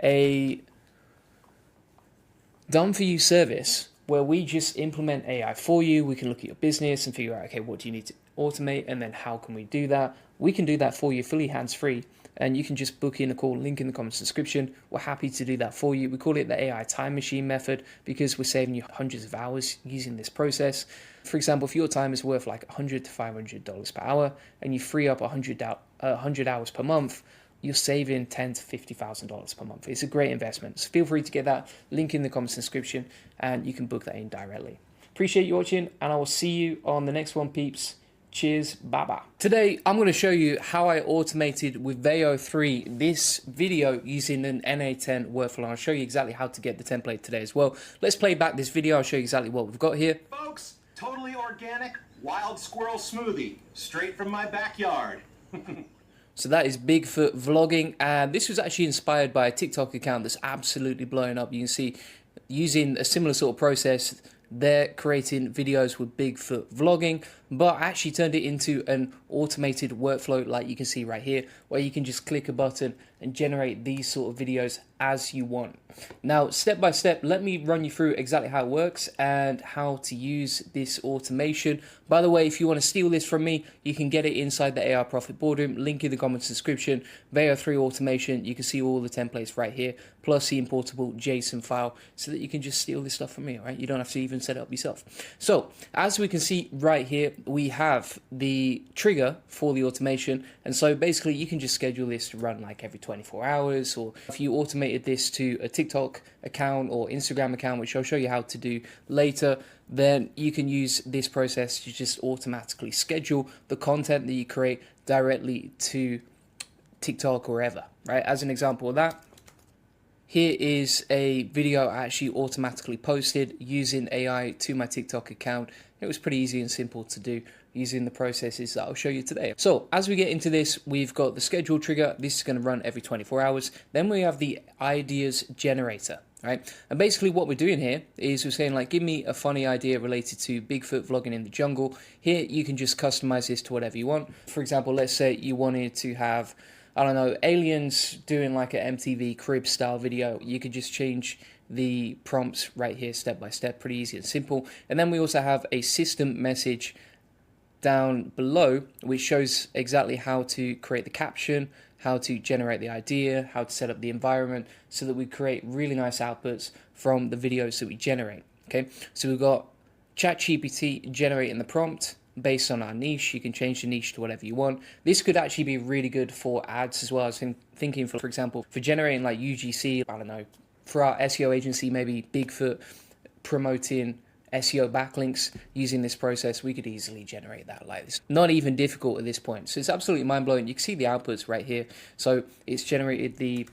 a done for you service where we just implement AI for you, we can look at your business and figure out, okay, what do you need to automate, and then how can we do that? We can do that for you fully hands-free, and you can just book in a call, link in the comments description. We're happy to do that for you. We call it the AI time machine method because we're saving you hundreds of hours using this process. For example, if your time is worth like $100 to $500 per hour and you free up 100 hours per month, you're saving $10,000 to $50,000 per month. It's a great investment. So feel free to get that link in the comments description and you can book that in directly. Appreciate you watching, and I will see you on the next one, peeps. Cheers, bye-bye. Today, I'm going to show you how I automated with Veo 3 this video using an NA10 workflow. I'll show you exactly how to get the template today as well. Let's play back this video. I'll show you exactly what we've got here. Folks, totally organic, wild squirrel smoothie, straight from my backyard. So that is Bigfoot vlogging, and this was actually inspired by a TikTok account that's absolutely blowing up. You can see using a similar sort of process, they're creating videos with Bigfoot vlogging, but I actually turned it into an automated workflow like you can see right here, where you can just click a button and generate these sort of videos as you want. Now, step by step, let me run you through exactly how it works and how to use this automation. By the way, if you want to steal this from me, you can get it inside the AI Profit Boardroom. Link in the comments description. Veo 3 automation. You can see all the templates right here, plus the importable JSON file, so that you can just steal this stuff from me, all right? You don't have to even set it up yourself. So, as we can see right here, we have the trigger for the automation, and so basically you can just schedule this to run like every 24 hours, or if you automated this to a TikTok account or Instagram account, which I'll show you how to do later, then you can use this process to just automatically schedule the content that you create directly to TikTok or wherever, right? As an example of that, here is a video I actually automatically posted using AI to my TikTok account. It was pretty easy and simple to do using the processes that I'll show you today. So as we get into this, we've got the schedule trigger. This is going to run every 24 hours. Then we have the ideas generator, right? And basically what we're doing here is we're saying, like, give me a funny idea related to Bigfoot vlogging in the jungle. Here you can just customize this to whatever you want. For example, let's say you wanted to have, I don't know, aliens doing like an MTV crib style video. You could just change the prompts right here step by step, pretty easy and simple. And then we also have a system message down below which shows exactly how to create the caption, how to generate the idea, how to set up the environment, so that we create really nice outputs from the videos that we generate. Okay, so we've got ChatGPT generating the prompt based on our niche. You can change the niche to whatever you want. This could actually be really good for ads as well. I was thinking, for example, for generating like UGC, I don't know, for our SEO agency, maybe Bigfoot promoting SEO backlinks. Using this process, we could easily generate that like this. Not even difficult at this point. So it's absolutely mind-blowing. You can see the outputs right here. So it's generated the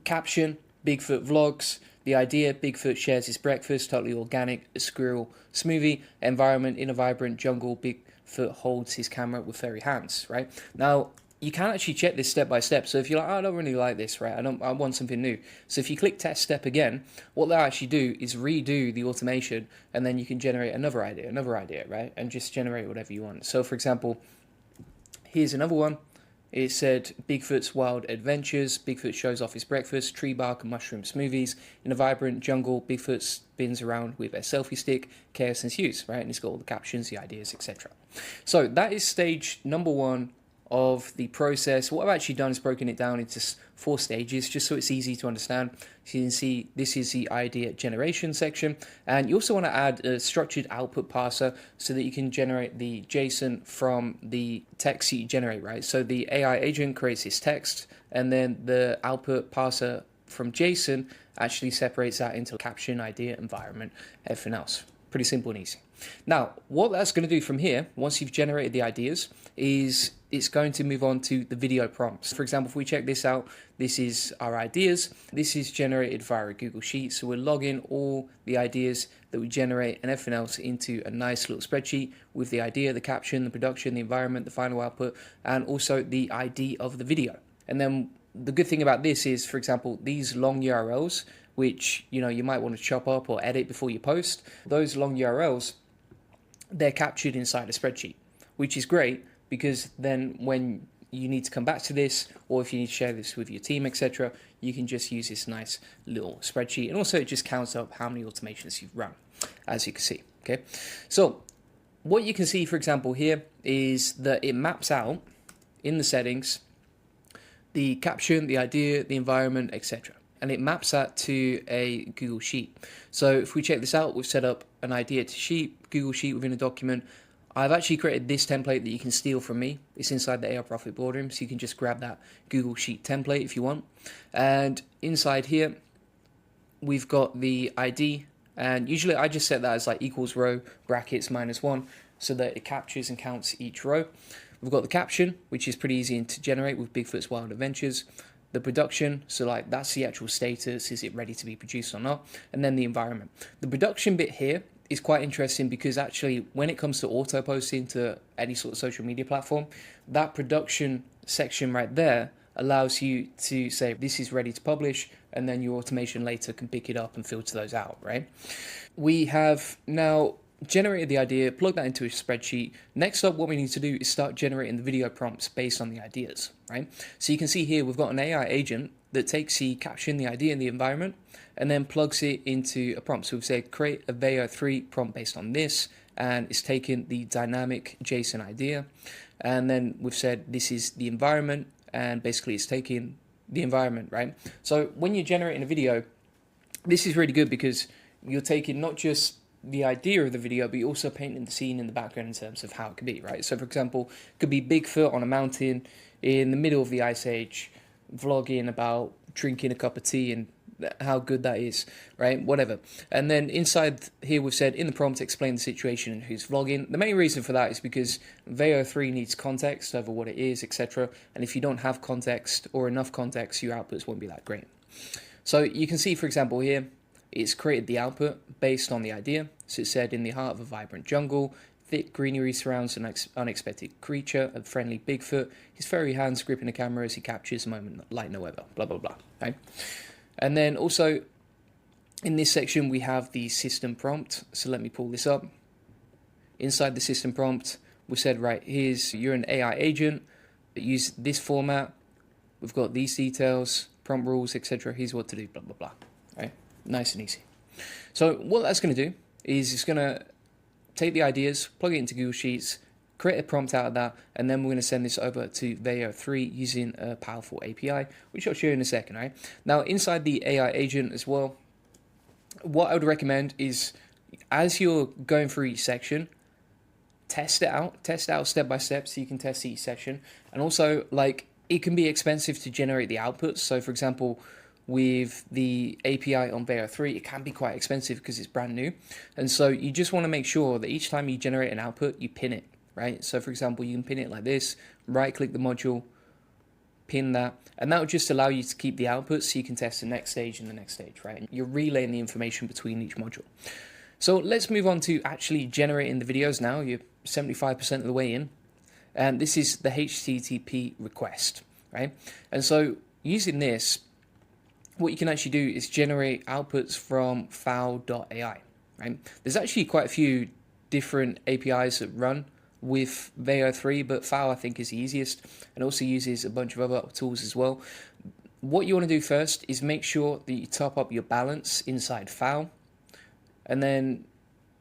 caption, Bigfoot vlogs, the idea, Bigfoot shares his breakfast, totally organic, a squirrel smoothie, environment in a vibrant jungle, Bigfoot holds his camera with furry hands, right? Now, you can actually check this step by step. So if you're like, oh, I don't really like this, right? I want something new. So if you click test step again, what they'll actually do is redo the automation, and then you can generate another idea, right? And just generate whatever you want. So for example, here's another one. It said Bigfoot's wild adventures. Bigfoot shows off his breakfast, tree bark and mushroom smoothies. In a vibrant jungle, Bigfoot spins around with a selfie stick, chaos ensues, right? And it's got all the captions, the ideas, etc. So that is stage number 1 of the process. What I've actually done is broken it down into 4 stages, just so it's easy to understand. So you can see this is the idea generation section, and you also want to add a structured output parser so that you can generate the JSON from the text that you generate, right? So the AI agent creates this text, and then the output parser from JSON actually separates that into caption, idea, environment, everything else. Pretty simple and easy. Now, what that's going to do from here, once you've generated the ideas, is it's going to move on to the video prompts. For example, if we check this out, this is our ideas. This is generated via a Google Sheet. So we'll log in all the ideas that we generate and everything else into a nice little spreadsheet with the idea, the caption, the production, the environment, the final output, and also the ID of the video. And then the good thing about this is, for example, these long URLs, which you might want to chop up or edit before you post, those long URLs, they're captured inside a spreadsheet, which is great because then when you need to come back to this, or if you need to share this with your team, etc., you can just use this nice little spreadsheet. And also it just counts up how many automations you've run, as you can see. Okay, so what you can see, for example, here is that it maps out in the settings the caption, the idea, the environment, etc. And it maps that to a Google Sheet. So if we check this out, we've set up an idea to sheet, Google Sheet within a document. I've actually created this template that you can steal from me. It's inside the AI Profit Boardroom, so you can just grab that Google Sheet template if you want. And inside here, we've got the ID, and usually I just set that as like equals row, brackets, -1, so that it captures and counts each row. We've got the caption, which is pretty easy to generate with Bigfoot's Wild Adventures. The production, so like that's the actual status, is it ready to be produced or not? And then the environment. The production bit here is quite interesting because actually when it comes to auto posting to any sort of social media platform, that production section right there allows you to say this is ready to publish, and then your automation later can pick it up and filter those out, right? We have now generated the idea, plug that into a spreadsheet. Next up, what we need to do is start generating the video prompts based on the ideas, right? So you can see here we've got an AI agent that takes the caption, the idea, and the environment, and then plugs it into a prompt. So we've said create a Veo 3 prompt based on this, and it's taken the dynamic JSON idea, and then we've said this is the environment, and basically it's taking the environment, right? So when you're generating a video, this is really good because you're taking not just the idea of the video, but you're also painting the scene in the background in terms of how it could be, right? So for example, it could be Bigfoot on a mountain in the middle of the Ice Age, vlogging about drinking a cup of tea and how good that is, right? Whatever. And then inside here we've said in the prompt explain the situation and who's vlogging. The main reason for that is because Veo 3 needs context over what it is, etc. And if you don't have context or enough context, your outputs won't be that great. So you can see, for example, here it's created the output based on the idea. So it said in the heart of a vibrant jungle, thick greenery surrounds an unexpected creature, a friendly Bigfoot, his furry hands gripping the camera as he captures a moment like no other, blah, blah, blah, right? And then also in this section, we have the system prompt. So let me pull this up. Inside the system prompt, we said, right, you're an AI agent, use this format. We've got these details, prompt rules, etc. Here's what to do, blah, blah, blah, right? Nice and easy. So what that's going to do is it's going to take the ideas, plug it into Google Sheets, create a prompt out of that, and then we're going to send this over to Veo 3 using a powerful API, which I'll show you in a second, right? Now, inside the AI agent as well, what I would recommend is as you're going through each section, test it out step by step so you can test each section. And also, like, it can be expensive to generate the outputs. So, for example, with the API on Veo 3, it can be quite expensive because it's brand new. And so you just want to make sure that each time you generate an output, you pin it, right? So for example, you can pin it like this, right click the module, pin that, and that will just allow you to keep the output so you can test the next stage and the next stage, right? And you're relaying the information between each module. So let's move on to actually generating the videos now. You're 75% of the way in. And this is the HTTP request, right? And so using this, what you can actually do is generate outputs from foul.ai, right? There's actually quite a few different APIs that run with Veo 3, but FAL I think is the easiest, and also uses a bunch of other tools as well. What you want to do first is make sure that you top up your balance inside FAL, and then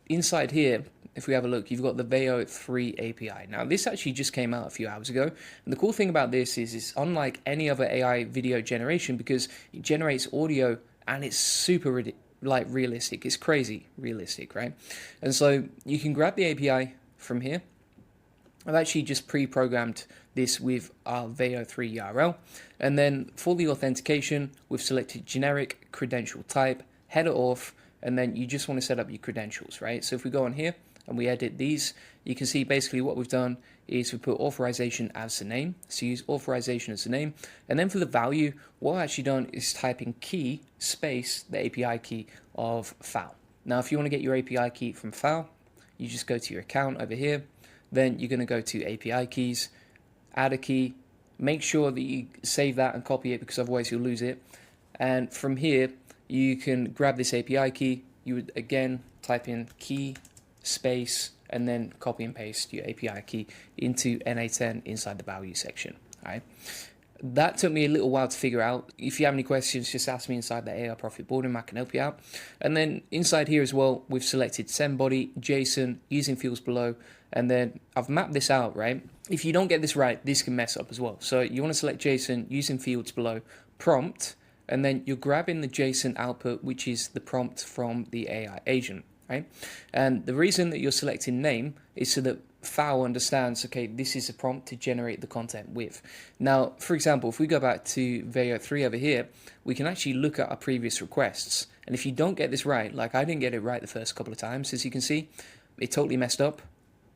inside here, if we have a look, you've got the Veo 3 API. Now, this actually just came out a few hours ago, and the cool thing about this is it's unlike any other AI video generation because it generates audio and it's super realistic. It's crazy realistic, right? And so you can grab the API from here. I've actually just pre-programmed this with our Veo 3 URL, and then for the authentication, we've selected generic credential type, header auth, and then you just want to set up your credentials, right? So if we go on here and we edit these, you can see basically what we've done is we put authorization as the name. So use authorization as the name. And then for the value, what I've actually done is type in key space, the API key of FAL. Now, if you want to get your API key from FAL, you just go to your account over here. Then you're going to go to API keys, add a key, make sure that you save that and copy it because otherwise you'll lose it. And from here, you can grab this API key. You would again type in key space and then copy and paste your API key into NA10 inside the value section. All right. That took me a little while to figure out. If you have any questions, just ask me inside the AI Profit Boardroom. I can help you out. And then inside here as well, we've selected send body, JSON, using fields below, and then I've mapped this out, right? If you don't get this right, this can mess up as well. So you want to select JSON, using fields below, prompt, and then you're grabbing the JSON output, which is the prompt from the AI agent, right? And the reason that you're selecting name is so that FAL understands, okay, this is a prompt to generate the content with. Now, for example, if we go back to Veo 3 over here, we can actually look at our previous requests. And if you don't get this right, like I didn't get it right the first couple of times, as you can see, it totally messed up.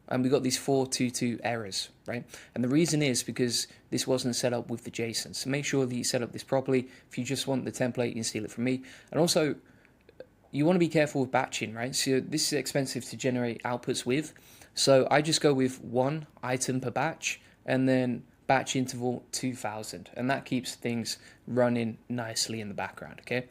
And we got these 422 errors, right? And the reason is because this wasn't set up with the JSON. So make sure that you set up this properly. If you just want the template, you can steal it from me. And also, you want to be careful with batching, right? So this is expensive to generate outputs with. So I just go with 1 item per batch and then batch interval 2000. And that keeps things running nicely in the background, okay?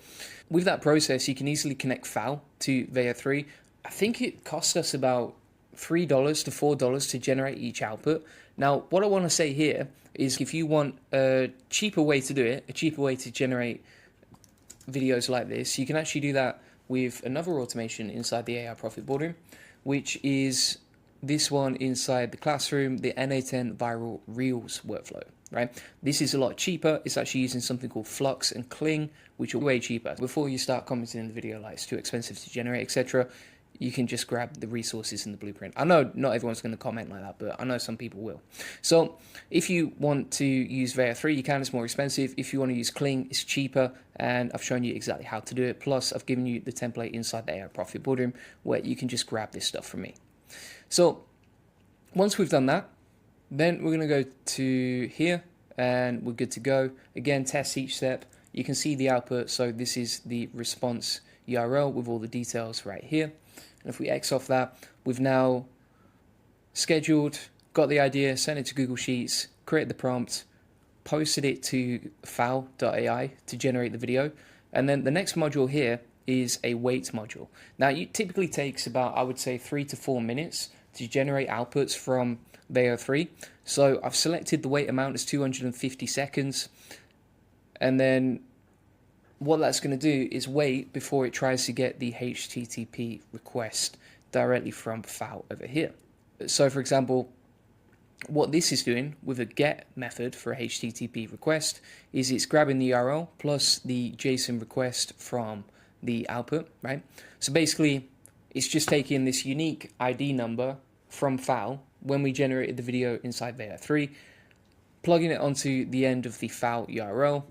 With that process, you can easily connect FAL to Veo 3. I think it cost us about $3 to $4 to generate each output. Now, what I want to say here is if you want a cheaper way to do it, a cheaper way to generate videos like this, you can actually do that with another automation inside the AI Profit Boardroom, which is this one inside the classroom, the NA10 Viral Reels workflow, right? This is a lot cheaper. It's actually using something called Flux and Cling, which are way cheaper. Before you start commenting in the video like it's too expensive to generate, etc., you can just grab the resources in the blueprint. I know not everyone's going to comment like that, but I know some people will. So if you want to use Veo 3, you can. It's more expensive. If you want to use Cling, it's cheaper. And I've shown you exactly how to do it. Plus, I've given you the template inside the AI Profit Boardroom where you can just grab this stuff from me. So once we've done that, then we're going to go to here and we're good to go. Again, test each step. You can see the output. So this is the response URL with all the details right here. And if we X off that, we've now scheduled, got the idea, sent it to Google Sheets, created the prompt, posted it to fal.ai to generate the video. And then the next module here is a wait module. Now, it typically takes about, I would say, 3 to 4 minutes to generate outputs from Veo 3. So I've selected the wait amount as 250 seconds. And then what that's going to do is wait before it tries to get the HTTP request directly from FAL over here. So for example, what this is doing with a get method for a HTTP request is it's grabbing the URL plus the JSON request from the output, right? So basically, it's just taking this unique ID number from FAL when we generated the video inside Veo 3, plugging it onto the end of the FAL URL,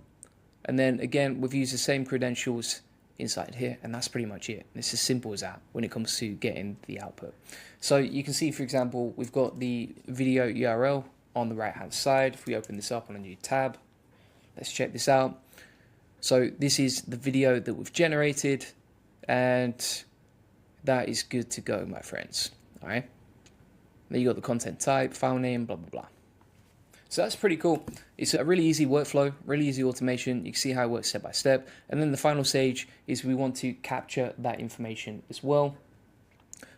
and then again, we've used the same credentials inside here, and that's pretty much it. It's as simple as that when it comes to getting the output. So you can see, for example, we've got the video URL on the right-hand side. If we open this up on a new tab, let's check this out. So this is the video that we've generated, and that is good to go, my friends. All right. Then you got the content type, file name, blah, blah, blah. So that's pretty cool. It's a really easy workflow, really easy automation. You can see how it works step by step. And then the final stage is we want to capture that information as well.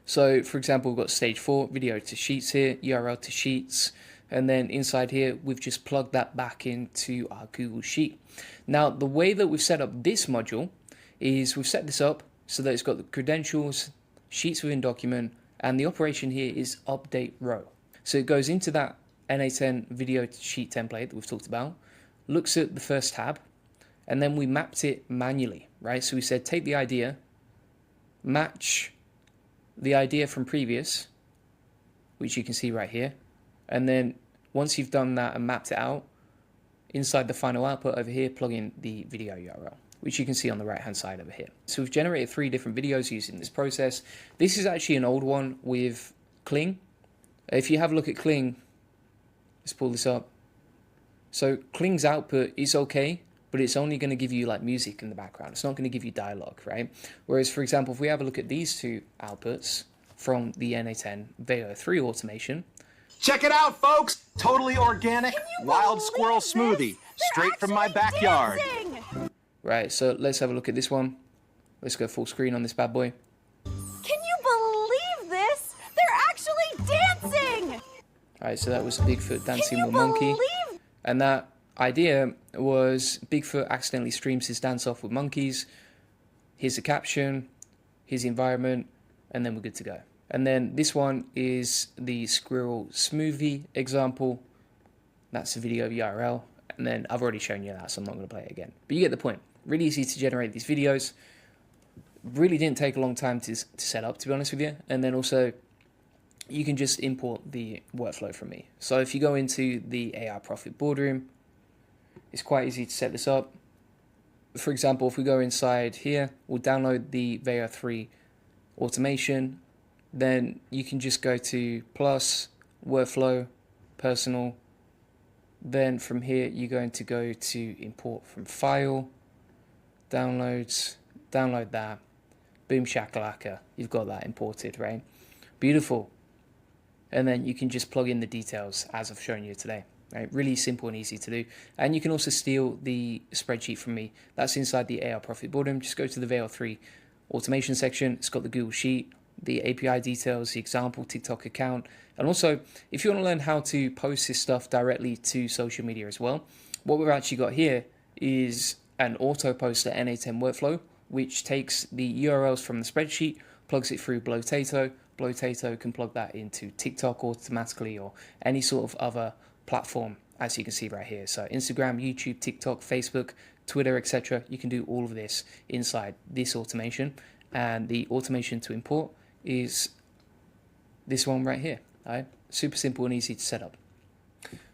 So for example, we've got stage 4, video to sheets here, URL to sheets, and then inside here, we've just plugged that back into our Google Sheet. Now, the way that we've set up this module is we've set this up so that it's got the credentials, sheets within document, and the operation here is update row. So it goes into that NA10 video to sheet template that we've talked about, looks at the first tab, and then we mapped it manually, right? So we said take the idea, match the idea from previous, which you can see right here, and then once you've done that and mapped it out, inside the final output over here, plug in the video URL, which you can see on the right hand side over here. So we've generated 3 different videos using this process. This is actually an old one with Kling. If you have a look at Kling, let's pull this up. So Kling's output is okay, but it's only going to give you like music in the background. It's not going to give you dialogue, right? Whereas, for example, if we have a look at these 2 outputs from the NA10 Veo 3 automation. Check it out, folks! Totally organic, wild squirrel this? smoothie, straight from my backyard. Dancing! Right, so let's have a look at this one. Let's go full screen on this bad boy. Can you believe this? They're actually dancing! Alright, so that was Bigfoot dancing with monkey. And that idea was Bigfoot accidentally streams his dance off with monkeys. Here's the caption, here's the environment, and then we're good to go. And then this one is the squirrel smoothie example. That's the video URL. And then I've already shown you that, so I'm not going to play it again. But you get the point. Really easy to generate these videos. Really didn't take a long time to set up, to be honest with you. And then also, you can just import the workflow from me. So if you go into the AI Profit Boardroom, it's quite easy to set this up. For example, if we go inside here, we'll download the Veo 3 automation. Then you can just go to plus, workflow, personal. Then from here, you're going to go to import from file, downloads, download that, boom shakalaka, you've got that imported, right? Beautiful. And then you can just plug in the details as I've shown you today. Right? Really simple and easy to do. And you can also steal the spreadsheet from me. That's inside the AI Profit Boardroom. Just go to the Veo 3 automation section. It's got the Google Sheet, the API details, the example TikTok account. And also, if you want to learn how to post this stuff directly to social media as well, what we've actually got here is an auto poster NA10 workflow, which takes the URLs from the spreadsheet, plugs it through Blotato. Blotato can plug that into TikTok automatically or any sort of other platform, as you can see right here. So Instagram, YouTube, TikTok, Facebook, Twitter, etc. You can do all of this inside this automation. And the automation to import is this one right here. Right? Super simple and easy to set up.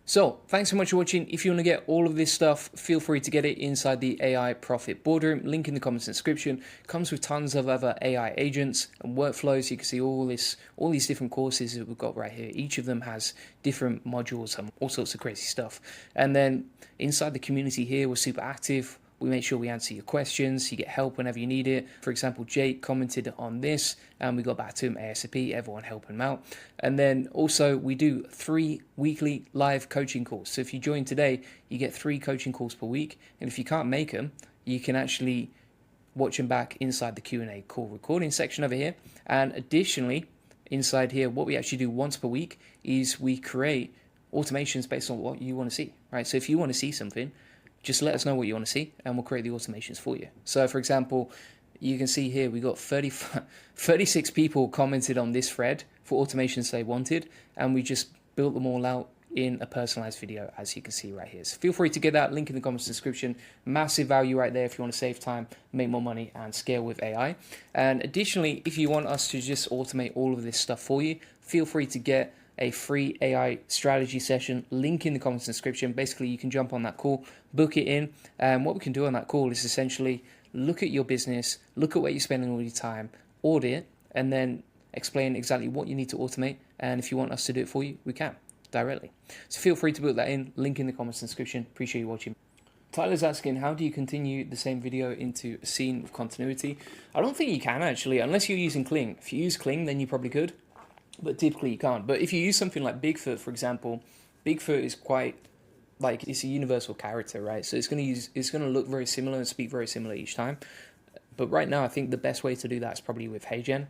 So thanks so much for watching. If you want to get all of this stuff, feel free to get it inside the AI Profit Boardroom. Link in the comments and description. Comes with tons of other AI agents and workflows. You can see all these different courses that we've got right here. Each of them has different modules and all sorts of crazy stuff. And then inside the community here, we're super active. We make sure we answer your questions. You get help whenever you need it. For example, Jake commented on this and we got back to him ASAP, everyone helping him out. And then also we do 3 weekly live coaching calls. So if you join today, you get 3 coaching calls per week. And if you can't make them, you can actually watch them back inside the Q&A call recording section over here. And additionally, inside here, what we actually do once per week is we create automations based on what you want to see, right? So if you want to see something, just let us know what you want to see and we'll create the automations for you. So for example, you can see here we got 36 people commented on this thread for automations they wanted, and we just built them all out in a personalized video, as you can see right here. So feel free to get that link in the comments description. Massive value right there if you want to save time, make more money and scale with AI. And additionally, if you want us to just automate all of this stuff for you, feel free to get a free AI strategy session, link in the comments description. Basically, you can jump on that call, book it in, and what we can do on that call is essentially look at your business, look at where you're spending all your time, audit, and then explain exactly what you need to automate. And if you want us to do it for you, we can directly. So feel free to book that in, link in the comments description. Appreciate you watching. Tyler's asking, how do you continue the same video into a scene with continuity? I don't think you can actually, unless you're using Kling. If you use Kling, then you probably could, but typically you can't. But if you use something like Bigfoot, for example, Bigfoot is quite, like, it's a universal character, right? So it's going to look very similar and speak very similar each time. But right now, I think the best way to do that is probably with HeyGen.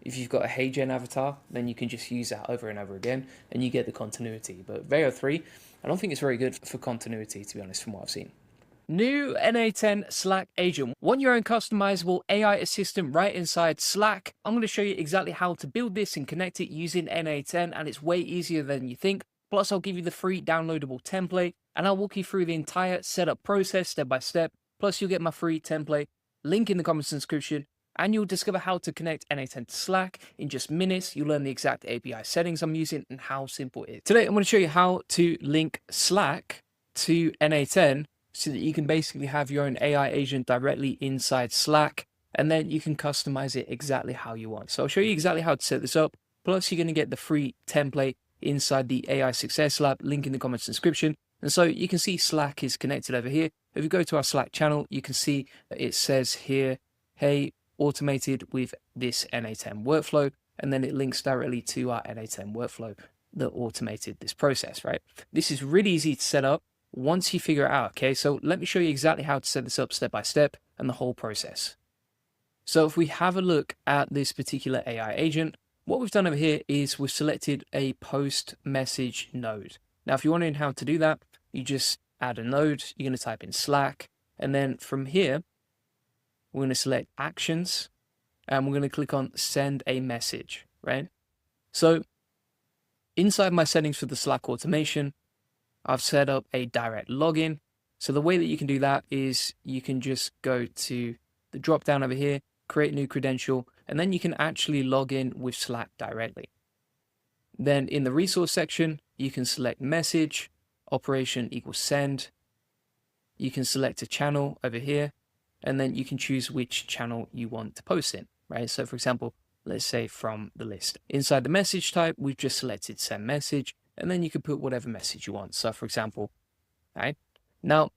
if you've got a HeyGen avatar, then you can just use that over and over again and you get the continuity. But Veo 3, I don't think it's very good for continuity, to be honest, from what I've seen. New NA10 Slack agent. Want your own customizable AI assistant right inside Slack? I'm going to show you exactly how to build this and connect it using NA10, and it's way easier than you think. Plus, I'll give you the free downloadable template, and I'll walk you through the entire setup process step by step. Plus, you'll get my free template, link in the comments description, and you'll discover how to connect NA10 to Slack in just minutes. You'll learn the exact API settings I'm using and how simple it is. Today, I'm going to show you how to link Slack to NA10 so that you can basically have your own AI agent directly inside Slack, and then you can customize it exactly how you want. So I'll show you exactly how to set this up. Plus, you're going to get the free template inside the AI Success Lab, link in the comments description. And so you can see Slack is connected over here. If you go to our Slack channel, you can see that it says here, hey, automated with this NA10 workflow, and then it links directly to our NA10 workflow that automated this process, right? This is really easy to set up once you figure it out, okay? So let me show you exactly how to set this up step by step and the whole process. So if we have a look at this particular AI agent, what we've done over here is we've selected a post message node. Now, if you're wondering how to do that, you just add a node, you're going to type in Slack, and then from here, we're going to select actions, and we're going to click on send a message, right? So inside my settings for the Slack automation, I've set up a direct login. So the way that you can do that is you can just go to the drop down over here, create new credential, and then you can actually log in with Slack directly. Then in the resource section, you can select message, operation equals send. You can select a channel over here, and then you can choose which channel you want to post in, right? So for example, let's say from the list. Inside the message type, we've just selected send message, and then you can put whatever message you want. So for example, right now,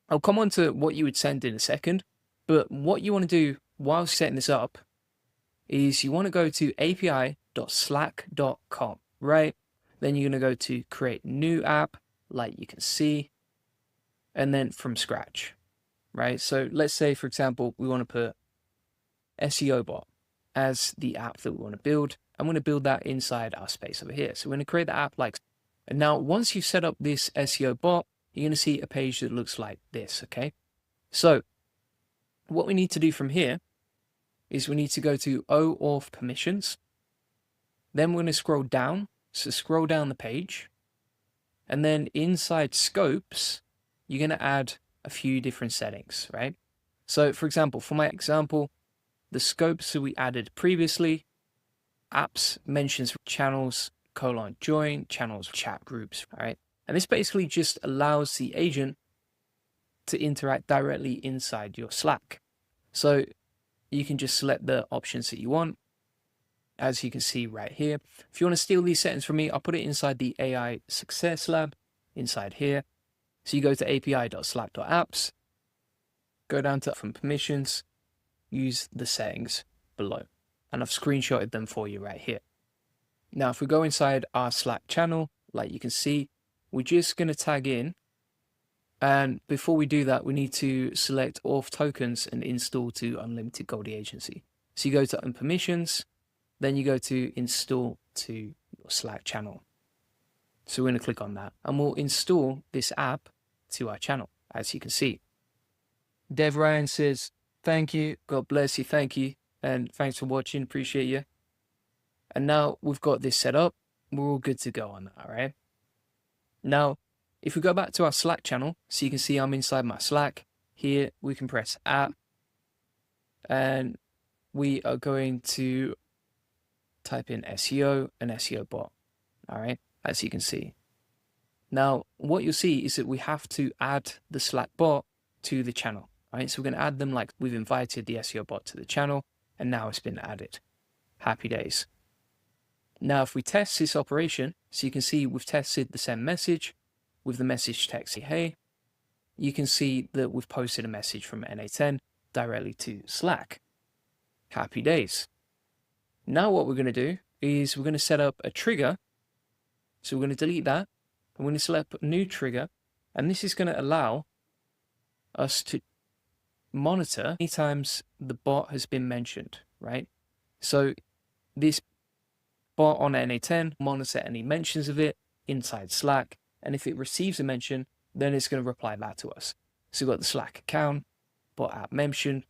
I'll come on to what you would send in a second, but what you want to do while setting this up is you want to go to api.slack.com, right? Then you're going to go to create new app, like you can see, and then from scratch, right? So let's say, for example, we want to put SEO bot as the app that we want to build. I'm going to build that inside our space over here. So we're going to create the app like, and now once you've set up this SEO bot, you're going to see a page that looks like this, okay? So what we need to do from here is we need to go to OAuth permissions. Then we're going to scroll down. So scroll down the page. And then inside scopes, you're going to add a few different settings, right? So for example, for my example, the scopes that we added previously, apps mentions channels, join, channels, chat groups, right? And this basically just allows the agent to interact directly inside your Slack. So you can just select the options that you want, as you can see right here. If you want to steal these settings from me, I'll put it inside the AI Success Lab, inside here. So you go to api.slack.apps, go down to from permissions, use the settings below. And I've screenshotted them for you right here. Now, if we go inside our Slack channel, like you can see, we're just going to tag in. And before we do that, we need to select auth tokens and install to unlimited Goldie agency. So you go to permissions, then you go to install to your Slack channel. So we're going to click on that and we'll install this app to our channel, as you can see. Dev Ryan says, thank you, God bless you, thank you. And thanks for watching, appreciate you. And now we've got this set up, we're all good to go on that, all right? Now, if we go back to our Slack channel, so you can see I'm inside my Slack. Here we can press app, and we are going to type in SEO and SEO bot, all right, as you can see. Now, what you'll see is that we have to add the Slack bot to the channel, all right? So we're going to add them like we've invited the SEO bot to the channel, and now it's been added. Happy days. Now, if we test this operation, so you can see we've tested the send message with the message text, hey, you can see that we've posted a message from NA10 directly to Slack. Happy days. Now what we're going to do is we're going to set up a trigger. So we're going to delete that. I'm going to select a new trigger, and this is going to allow us to monitor any times the bot has been mentioned, right? So this bot on NA10, monitor any mentions of it inside Slack, and if it receives a mention, then it's going to reply back to us. So we've got the Slack account, bot app mention.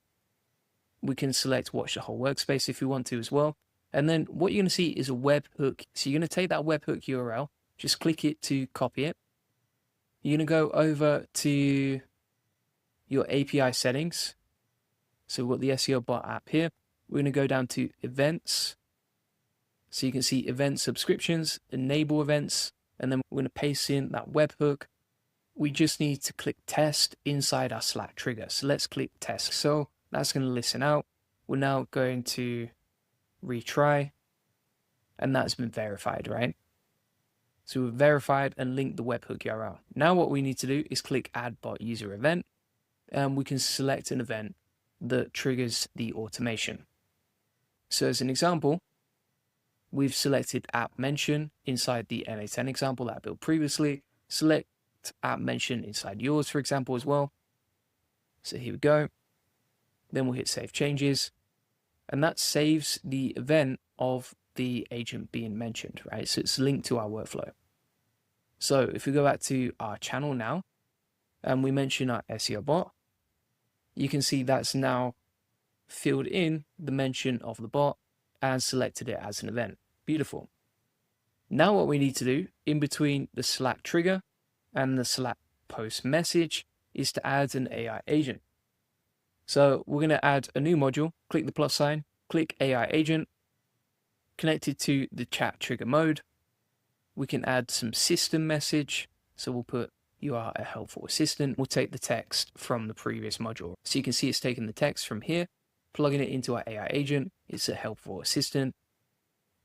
We can select watch the whole workspace if we want to as well. And then what you're going to see is a webhook. So you're going to take that webhook URL, just click it to copy it. You're going to go over to your API settings. So we've got the SEO bot app here. We're going to go down to events. So you can see event subscriptions, enable events, and then we're going to paste in that webhook. We just need to click test inside our Slack trigger. So let's click test. So that's going to listen out. We're now going to retry, and that's been verified, right? So we've verified and linked the webhook URL. Now what we need to do is click add bot user event, and we can select an event that triggers the automation. So as an example, we've selected app mention inside the NA10 example that I built previously. Select app mention inside yours, for example, as well. So here we go. Then we'll hit save changes, and that saves the event of the agent being mentioned, right? So it's linked to our workflow. So if we go back to our channel now, and we mention our SEO bot, you can see that's now filled in the mention of the bot and selected it as an event. Beautiful. Now what we need to do in between the Slack trigger and the Slack post message is to add an AI agent. So we're going to add a new module, click the plus sign, click AI agent, connect it to the chat trigger mode. We can add some system message. So we'll put, you are a helpful assistant. We'll take the text from the previous module. So you can see it's taking the text from here, plugging it into our AI agent. It's a helpful assistant.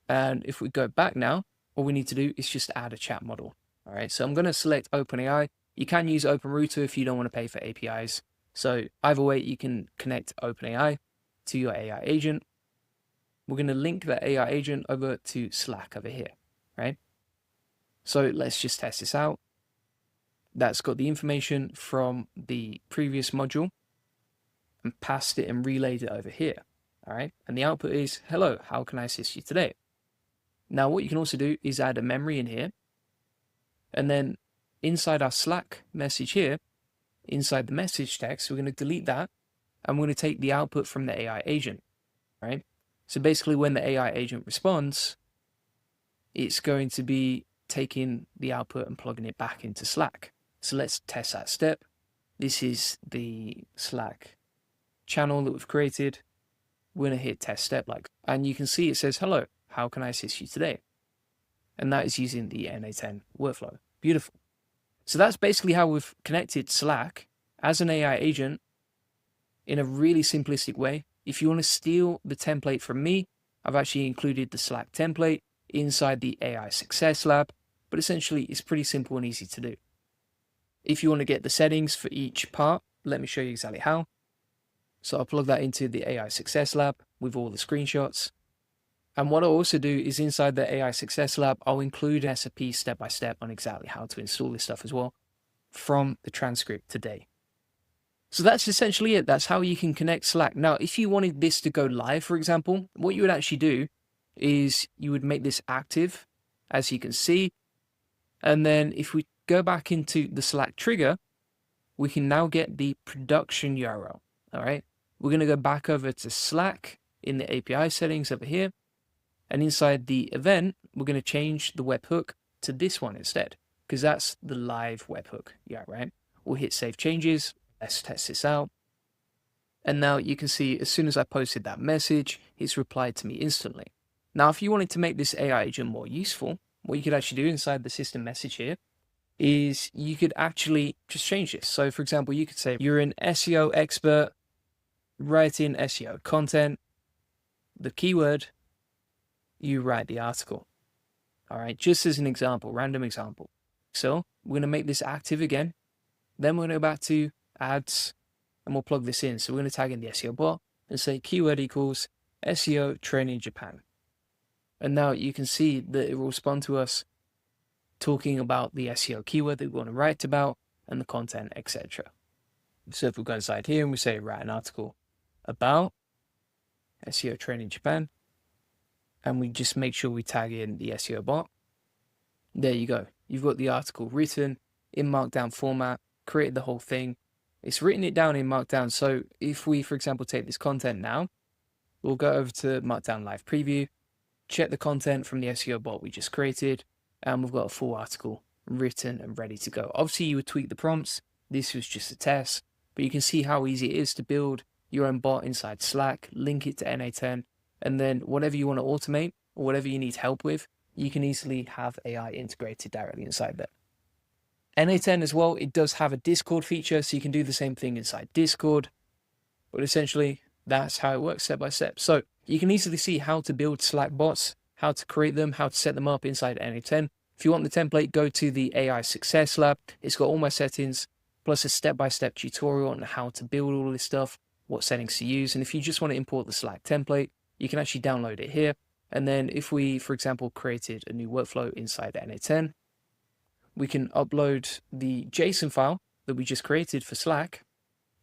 And if we go back now, all we need to do is just add a chat model. All right, so I'm going to select OpenAI. You can use OpenRouter if you don't want to pay for APIs. So either way, you can connect OpenAI to your AI agent. We're going to link that AI agent over to Slack over here, right? So let's just test this out. That's got the information from the previous module and passed it and relayed it over here, all right? And the output is, hello, how can I assist you today? Now, what you can also do is add a memory in here. And then inside our Slack message here, inside the message text, we're going to delete that. And we're going to take the output from the AI agent, right? So basically when the AI agent responds, it's going to be taking the output and plugging it back into Slack. So let's test that step. This is the Slack channel that we've created. We're going to hit test step and you can see it says, hello, how can I assist you today? And that is using the NA10 workflow. Beautiful. So that's basically how we've connected Slack as an AI agent in a really simplistic way. If you want to steal the template from me, I've actually included the Slack template inside the AI Success Lab, but essentially it's pretty simple and easy to do. If you want to get the settings for each part, let me show you exactly how. So I'll plug that into the AI Success Lab with all the screenshots. And what I'll also do is inside the AI Success Lab, I'll include an SOP step-by-step on exactly how to install this stuff as well from the transcript today. So that's essentially it. That's how you can connect Slack. Now, if you wanted this to go live, for example, what you would actually do is you would make this active, as you can see. And then if we go back into the Slack trigger, we can now get the production URL. All right. We're going to go back over to Slack in the API settings over here. And inside the event, we're going to change the webhook to this one instead, because that's the live webhook. Yeah, right. We'll hit save changes. Let's test this out. And now you can see as soon as I posted that message, it's replied to me instantly. Now, if you wanted to make this AI agent more useful, what you could actually do inside the system message here is you could actually just change this. So for example, you could say you're an SEO expert writing SEO content, the keyword, you write the article. All right, just as an example, random example. So we're going to make this active again. Then we're going to go back to ads and we'll plug this in. So we're going to tag in the SEO bot and say keyword equals SEO training Japan. And now you can see that it will respond to us talking about the SEO keyword that we want to write about and the content, etc. So if we go inside here and we say write an article about SEO training Japan, and we just make sure we tag in the SEO bot. There you go. You've got the article written in Markdown format, created the whole thing. It's written it down in Markdown. So if we, for example, take this content now, we'll go over to Markdown Live Preview, check the content from the SEO bot we just created, and we've got a full article written and ready to go. Obviously, you would tweak the prompts. This was just a test, but you can see how easy it is to build your own bot inside Slack, link it to NA10, and then whatever you want to automate or whatever you need help with, you can easily have AI integrated directly inside there. NA10 as well, it does have a Discord feature, so you can do the same thing inside Discord, but essentially that's how it works step by step. So you can easily see how to build Slack bots, how to create them, how to set them up inside NA10. If you want the template, go to the AI Success Lab. It's got all my settings, plus a step-by-step tutorial on how to build all this stuff, what settings to use. And if you just want to import the Slack template, you can actually download it here. And then if we, for example, created a new workflow inside NA10, we can upload the JSON file that we just created for Slack,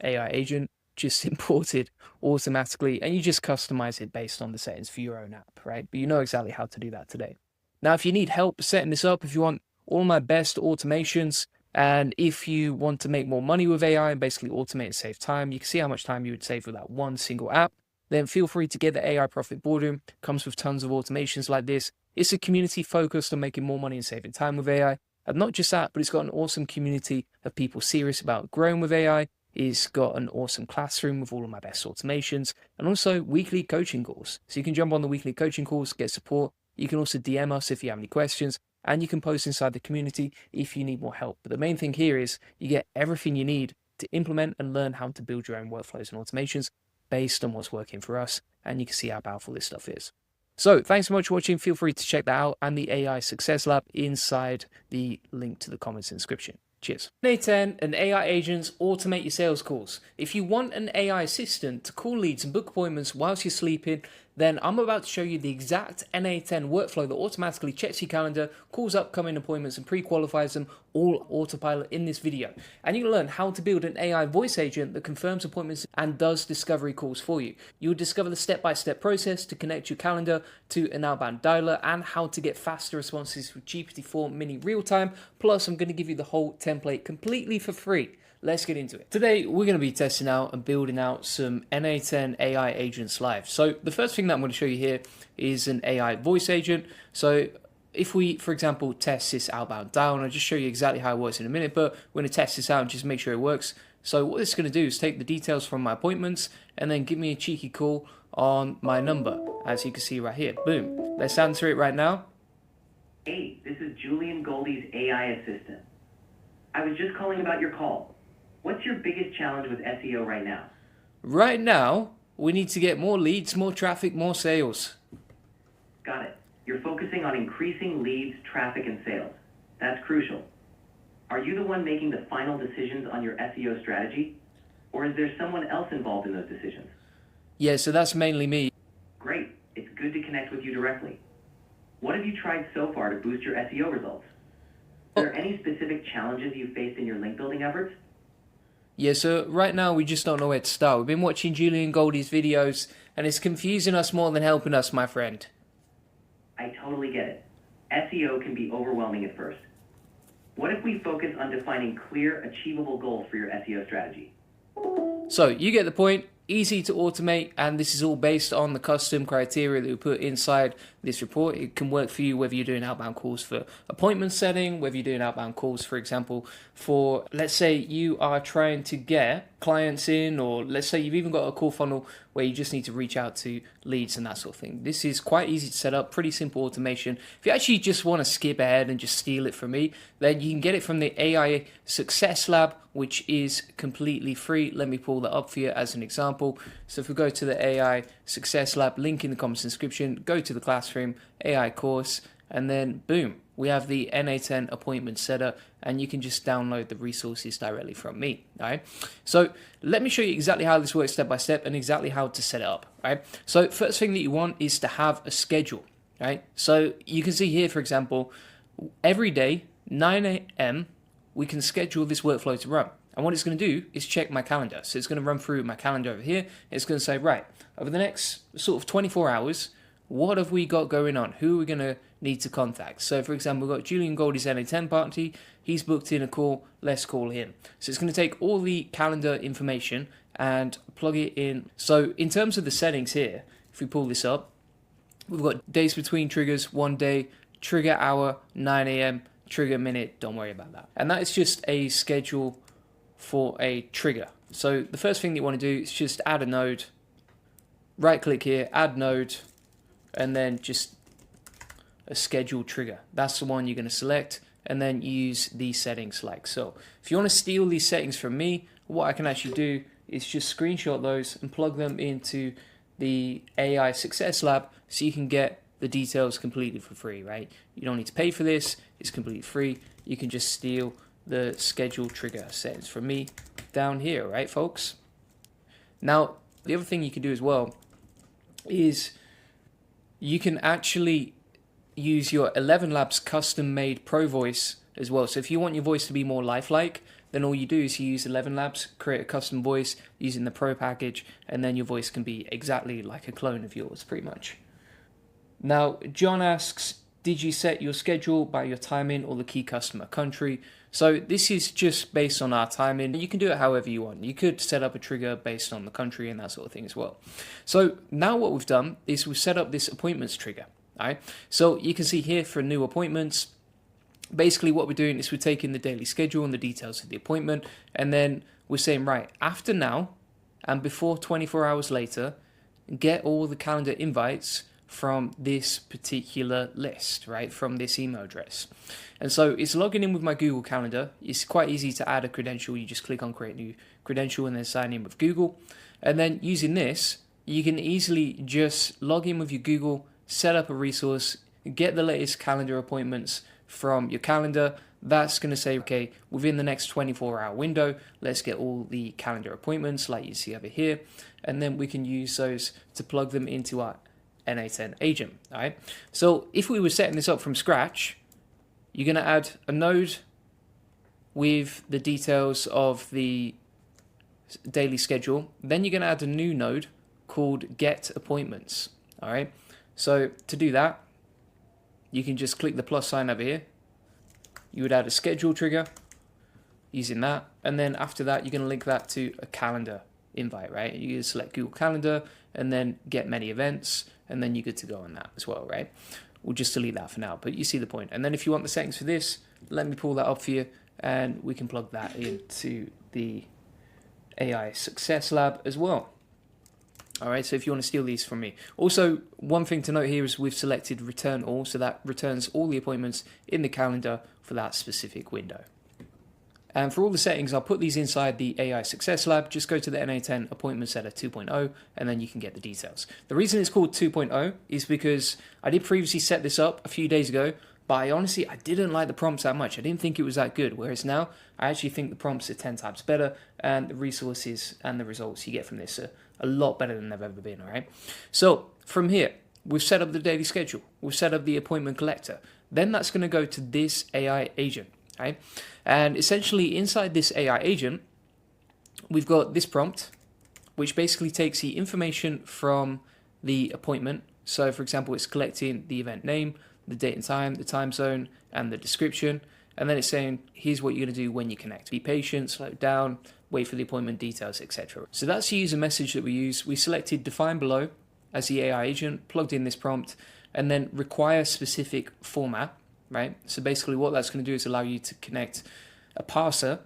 AI agent, just imported automatically, and you just customize it based on the settings for your own app, right? But you know exactly how to do that today. Now, if you need help setting this up, if you want all my best automations, and if you want to make more money with AI and basically automate and save time, you can see how much time you would save with that one single app, then feel free to get the AI Profit Boardroom. It comes with tons of automations like this. It's a community focused on making more money and saving time with AI. And not just that, but it's got an awesome community of people serious about growing with AI. It's got an awesome classroom with all of my best automations, and also weekly coaching calls. So you can jump on the weekly coaching calls, get support. You can also DM us if you have any questions, and you can post inside the community if you need more help. But the main thing here is you get everything you need to implement and learn how to build your own workflows and automations based on what's working for us, and you can see how powerful this stuff is. So thanks so much for watching. Feel free to check that out and the AI Success Lab inside the link to the comments and description. Cheers. NA10 and AI agents automate your sales calls. If you want an AI assistant to call leads and book appointments whilst you're sleeping, then I'm about to show you the exact NA10 workflow that automatically checks your calendar, calls upcoming appointments and pre-qualifies them all autopilot in this video. And you can learn how to build an AI voice agent that confirms appointments and does discovery calls for you. You'll discover the step-by-step process to connect your calendar to an outbound dialer and how to get faster responses with GPT-4 Mini real-time. Plus, I'm going to give you the whole template completely for free. Let's get into it. Today, we're going to be testing out and building out some NA10 AI agents live. So the first thing that I'm going to show you here is an AI voice agent. So if we, for example, test this outbound dial, and I'll just show you exactly how it works in a minute, but we're going to test this out and just make sure it works. So what this is going to do is take the details from my appointments and then give me a cheeky call on my number, as you can see right here. Boom. Let's answer it right now. Hey, this is Julian Goldie's AI assistant. I was just calling about your call. What's your biggest challenge with SEO right now? Right now, we need to get more leads, more traffic, more sales. Got it. You're focusing on increasing leads, traffic, and sales. That's crucial. Are you the one making the final decisions on your SEO strategy? Or is there someone else involved in those decisions? Yeah, so that's mainly me. Great. It's good to connect with you directly. What have you tried so far to boost your SEO results? Are there any specific challenges you faced in your link building efforts? Yeah, so right now we just don't know where to start. We've been watching Julian Goldie's videos, and it's confusing us more than helping us, my friend. I totally get it. SEO can be overwhelming at first. What if we focus on defining clear, achievable goals for your SEO strategy? So you get the point. Easy to automate, and this is all based on the custom criteria that we put inside this report. It can work for you whether you're doing outbound calls for appointment setting, whether you're doing outbound calls, for example, for, let's say you are trying to get clients in, or let's say you've even got a call funnel where you just need to reach out to leads and that sort of thing. This is quite easy to set up, pretty simple automation. If you actually just want to skip ahead and just steal it from me, then you can get it from the AI Success Lab, which is completely free. Let me pull that up for you as an example. So if we go to the AI Success Lab, link in the comments description, go to the classroom, AI course, and then boom, we have the NA10 appointment setter, and you can just download the resources directly from me. All right. So let me show you exactly how this works step by step and exactly how to set it up. Right. So first thing that you want is to have a schedule. Right. So you can see here, for example, every day, 9 a.m., we can schedule this workflow to run. And what it's going to do is check my calendar. So it's going to run through my calendar over here. It's going to say, right, over the next sort of 24 hours, what have we got going on? Who are we going to need to contact? So for example, we've got Julian Goldie's NA10 party. He's booked in a call. Let's call him. So it's going to take all the calendar information and plug it in. So in terms of the settings here, if we pull this up, we've got days between triggers, 1 day, trigger hour, 9 a.m., trigger minute, don't worry about that. And that is just a schedule for a trigger. So the first thing that you want to do is just add a node, right click here, add node, and then just a scheduled trigger. That's the one you're going to select, and then use these settings like so. If you want to steal these settings from me, what I can actually do is just screenshot those and plug them into the AI Success Lab so you can get the details completely for free, right? You don't need to pay for this, it's completely free. You can just steal the schedule trigger settings from me down here, right, folks? Now, the other thing you can do as well is you can actually use your 11 Labs custom made Pro Voice as well. So if you want your voice to be more lifelike, then all you do is you use 11 Labs, create a custom voice using the Pro package, and then your voice can be exactly like a clone of yours, pretty much. Now, John asks, did you set your schedule by your timing or the key customer country? So this is just based on our timing. You can do it however you want. You could set up a trigger based on the country and that sort of thing as well. So now what we've done is we've set up this appointments trigger. All right. So you can see here for new appointments, basically what we're doing is we're taking the daily schedule and the details of the appointment, and then we're saying, right, after now and before 24 hours later, get all the calendar invites from this particular list, right, from this email address. And so it's logging in with my Google Calendar. It's quite easy to add a credential. You just click on create new credential and then sign in with Google. And then using this, you can easily just log in with your Google, set up a resource, get the latest calendar appointments from your calendar. That's going to say, okay, within the next 24-hour window, let's get all the calendar appointments like you see over here. And then we can use those to plug them into our NA10 agent. All right. So if we were setting this up from scratch, you're going to add a node with the details of the daily schedule. Then you're going to add a new node called Get Appointments. All right. So to do that, you can just click the plus sign over here. You would add a schedule trigger using that. And then after that, you're going to link that to a calendar invite, right? You select Google Calendar and then get many events, and then you're good to go on that as well, right? We'll just delete that for now, but you see the point. And then if you want the settings for this, let me pull that up for you, and we can plug that into the AI Success Lab as well. All right, so if you want to steal these from me. Also, one thing to note here is we've selected return all, so that returns all the appointments in the calendar for that specific window. And for all the settings, I'll put these inside the AI Success Lab. Just go to the NA10 Appointment Setter 2.0, and then you can get the details. The reason it's called 2.0 is because I did previously set this up a few days ago, but I didn't like the prompts that much. I didn't think it was that good, whereas now I actually think the prompts are 10 times better, and the resources and the results you get from this are a lot better than they've ever been, all right? So from here, we've set up the daily schedule. We've set up the appointment collector. Then that's going to go to this AI agent. Okay? And essentially inside this AI agent, we've got this prompt, which basically takes the information from the appointment. So for example, it's collecting the event name, the date and time, the time zone, and the description. And then it's saying, here's what you're going to do when you connect. Be patient, slow down, wait for the appointment details, etc. So that's the user message that we use. We selected define below as the AI agent, plugged in this prompt, and then require specific format. Right? So basically what that's going to do is allow you to connect a parser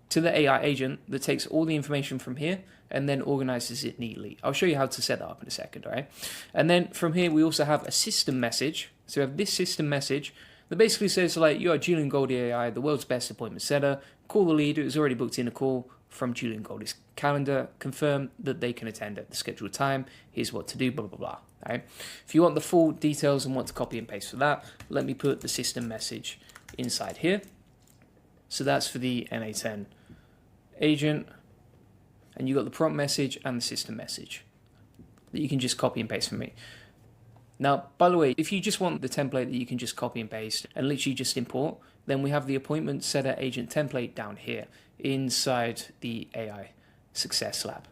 to the AI agent that takes all the information from here and then organizes it neatly. I'll show you how to set that up in a second, all right? And then from here, we also have a system message. So we have this system message that basically says, like, you are Julian Goldie AI, the world's best appointment setter. Call the lead who has already booked in a call from Julian Goldie's calendar. Confirm that they can attend at the scheduled time. Here's what to do, blah, blah, blah. Right? If you want the full details and want to copy and paste for that, let me put the system message inside here. So that's for the NA10 agent. And you got the prompt message and the system message that you can just copy and paste from me. Now, by the way, if you just want the template that you can just copy and paste and literally just import, then we have the appointment setter agent template down here inside the AI Success Lab.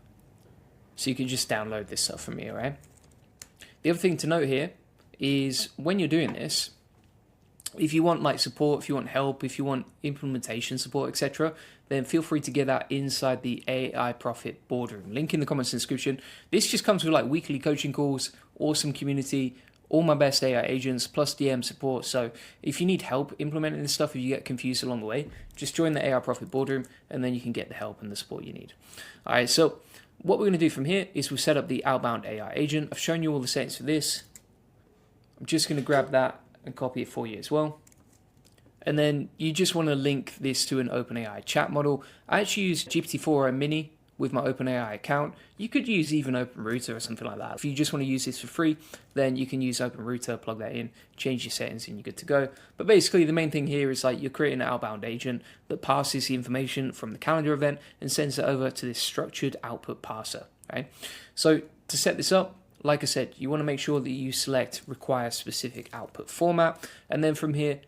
So you can just download this stuff from me, all right? The other thing to note here is when you're doing this, if you want like support, if you want help, if you want implementation support, etc., then feel free to get that inside the AI Profit Boardroom. Link in the comments and description. This just comes with like weekly coaching calls, awesome community, all my best AI agents, plus DM support. So if you need help implementing this stuff, if you get confused along the way, just join the AI Profit Boardroom and then you can get the help and the support you need. All right, so what we're going to do from here is we'll set up the outbound AI agent. I've shown you all the settings for this. I'm just going to grab that and copy it for you as well. And then you just want to link this to an OpenAI chat model. I actually use GPT-4o Mini with my OpenAI account. You could use even OpenRouter or something like that. If you just want to use this for free, then you can use OpenRouter, plug that in, change your settings, and you're good to go. But basically, the main thing here is like you're creating an outbound agent that passes the information from the calendar event and sends it over to this structured output parser, right? So to set this up, like I said, you want to make sure that you select require specific output format, and then from here,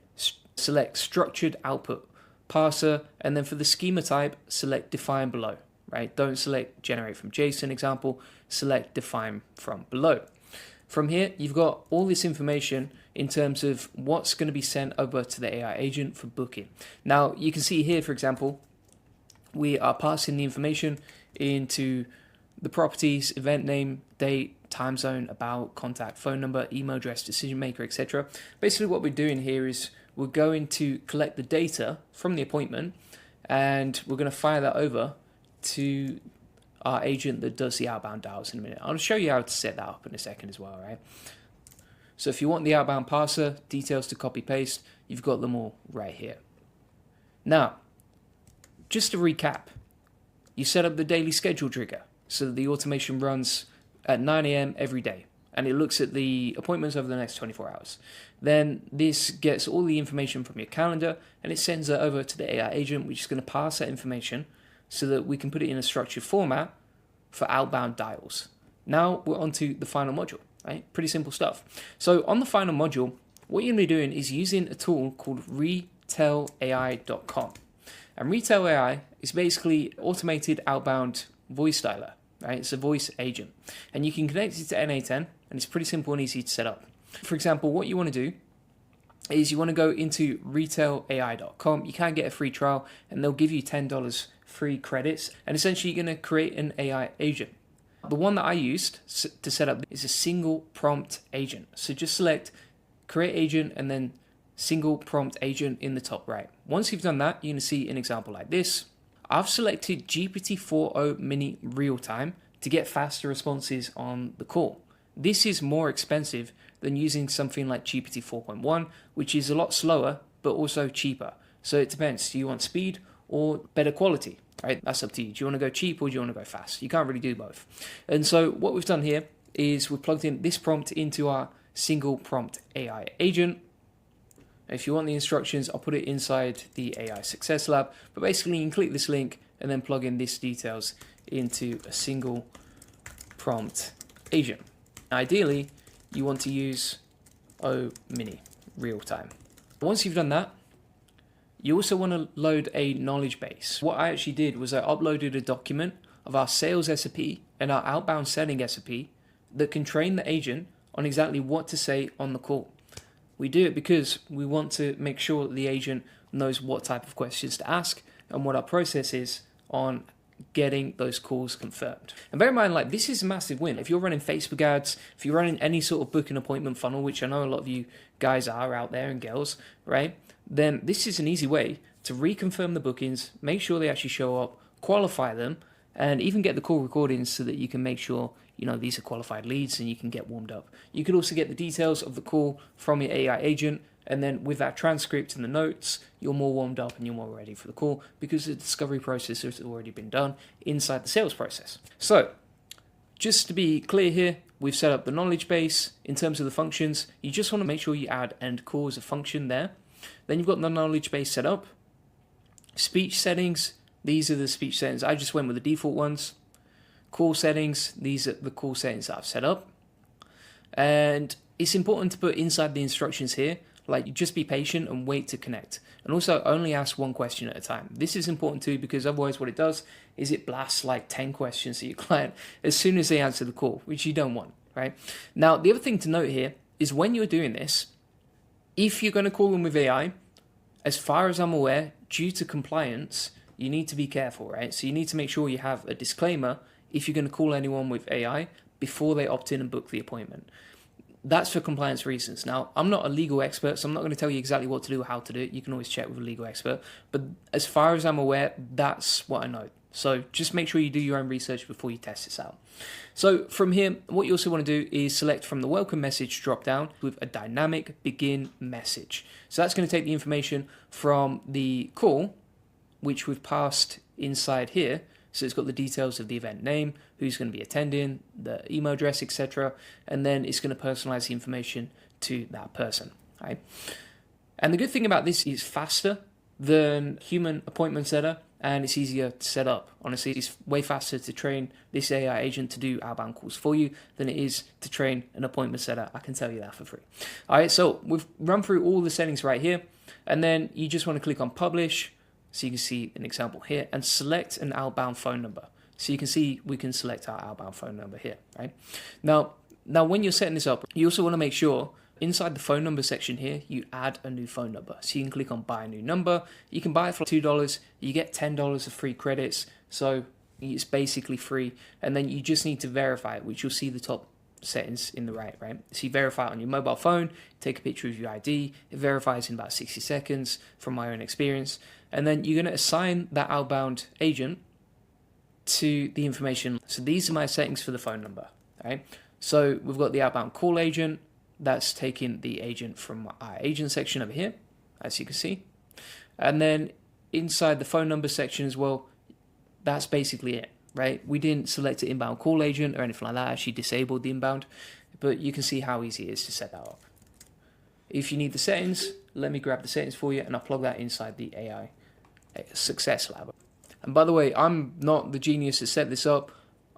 select structured output parser, and then for the schema type, select define below, right? Don't select generate from JSON example, select define from below. From here, you've got all this information in terms of what's going to be sent over to the AI agent for booking. Now, you can see here, for example, we are passing the information into the properties, event name, date, time zone, about, contact, phone number, email address, decision maker, etc. Basically what we're doing here is we're going to collect the data from the appointment and we're going to fire that over to our agent that does the outbound dials in a minute. I'll show you how to set that up in a second as well, right? So if you want the outbound parser, details to copy paste, you've got them all right here. Now, just to recap, you set up the daily schedule trigger so that the automation runs at 9 a.m. every day, and it looks at the appointments over the next 24 hours. Then this gets all the information from your calendar, and it sends it over to the AI agent, which is going to pass that information so that we can put it in a structured format for outbound dials. Now we're on to the final module, right? Pretty simple stuff. So on the final module, what you're going to be doing is using a tool called retailai.com. And Retail AI is basically automated outbound voice dialer, right? It's a voice agent. And you can connect it to NA10, and it's pretty simple and easy to set up. For example, what you want to do is you want to go into retailai.com. You can get a free trial, and they'll give you $10 free credits. And essentially, you're going to create an AI agent. The one that I used to set up is a single prompt agent. So just select create agent and then single prompt agent in the top right. Once you've done that, you're going to see an example like this. I've selected GPT-4o Mini real time to get faster responses on the call. This is more expensive than using something like GPT 4.1, which is a lot slower, but also cheaper. So it depends. Do you want speed or better quality? Right? That's up to you. Do you want to go cheap or do you want to go fast? You can't really do both. And so what we've done here is we've plugged in this prompt into our single prompt AI agent. If you want the instructions, I'll put it inside the AI Success Lab. But basically, you can click this link and then plug in these details into a single prompt agent. Ideally, you want to use O Mini real time. Once you've done that, you also want to load a knowledge base. What I actually did was I uploaded a document of our sales SOP and our outbound selling SOP that can train the agent on exactly what to say on the call. We do it because we want to make sure that the agent knows what type of questions to ask and what our process is on getting those calls confirmed. And bear in mind, like, this is a massive win. If you're running Facebook ads, if you're running any sort of booking appointment funnel, which I know a lot of you guys are out there and girls, right? Then this is an easy way to reconfirm the bookings, make sure they actually show up, qualify them, and even get the call recordings so that you can make sure, you know, these are qualified leads and you can get warmed up. You could also get the details of the call from your AI agent, and then with that transcript and the notes, you're more warmed up and you're more ready for the call because the discovery process has already been done inside the sales process. So just to be clear here, we've set up the knowledge base. In terms of the functions, you just want to make sure you add end call as a function there. Then you've got the knowledge base set up. Speech settings, these are the speech settings. I just went with the default ones. Call settings, these are the call settings that I've set up. And it's important to put inside the instructions here, like, just be patient and wait to connect. And also only ask one question at a time. This is important too, because otherwise what it does is it blasts like 10 questions to your client as soon as they answer the call, which you don't want, right? Now, the other thing to note here is when you're doing this, if you're going to call them with AI, as far as I'm aware, due to compliance, you need to be careful, right? So you need to make sure you have a disclaimer if you're going to call anyone with AI before they opt in and book the appointment. That's for compliance reasons. Now, I'm not a legal expert, so I'm not going to tell you exactly what to do or how to do it. You can always check with a legal expert. But as far as I'm aware, that's what I know. So just make sure you do your own research before you test this out. So from here, what you also want to do is select from the welcome message drop down with a dynamic begin message. So that's going to take the information from the call, which we've passed inside here. So it's got the details of the event name, who's going to be attending, the email address, etc. And then it's going to personalize the information to that person. Right? And the good thing about this is faster than human appointment setter, and it's easier to set up. Honestly, it's way faster to train this AI agent to do outbound calls for you than it is to train an appointment setter. I can tell you that for free. All right, so we've run through all the settings right here, and then you just want to click on publish, so you can see an example here, and select an outbound phone number. So you can see we can select our outbound phone number here, right? Now when you're setting this up, you also want to make sure inside the phone number section here, you add a new phone number. So you can click on buy a new number. You can buy it for $2. You get $10 of free credits. So it's basically free. And then you just need to verify it, which you'll see the top settings in the right? So you verify it on your mobile phone, take a picture of your ID. It verifies in about 60 seconds from my own experience. And then you're going to assign that outbound agent to the information. So these are my settings for the phone number, right? So we've got the outbound call agent. That's taking the agent from our agent section over here, as you can see. And then inside the phone number section as well, that's basically it, right? We didn't select an inbound call agent or anything like that. I actually disabled the inbound, but you can see how easy it is to set that up. If you need the settings, let me grab the settings for you and I'll plug that inside the AI Success Lab. And by the way, I'm not the genius to set this up.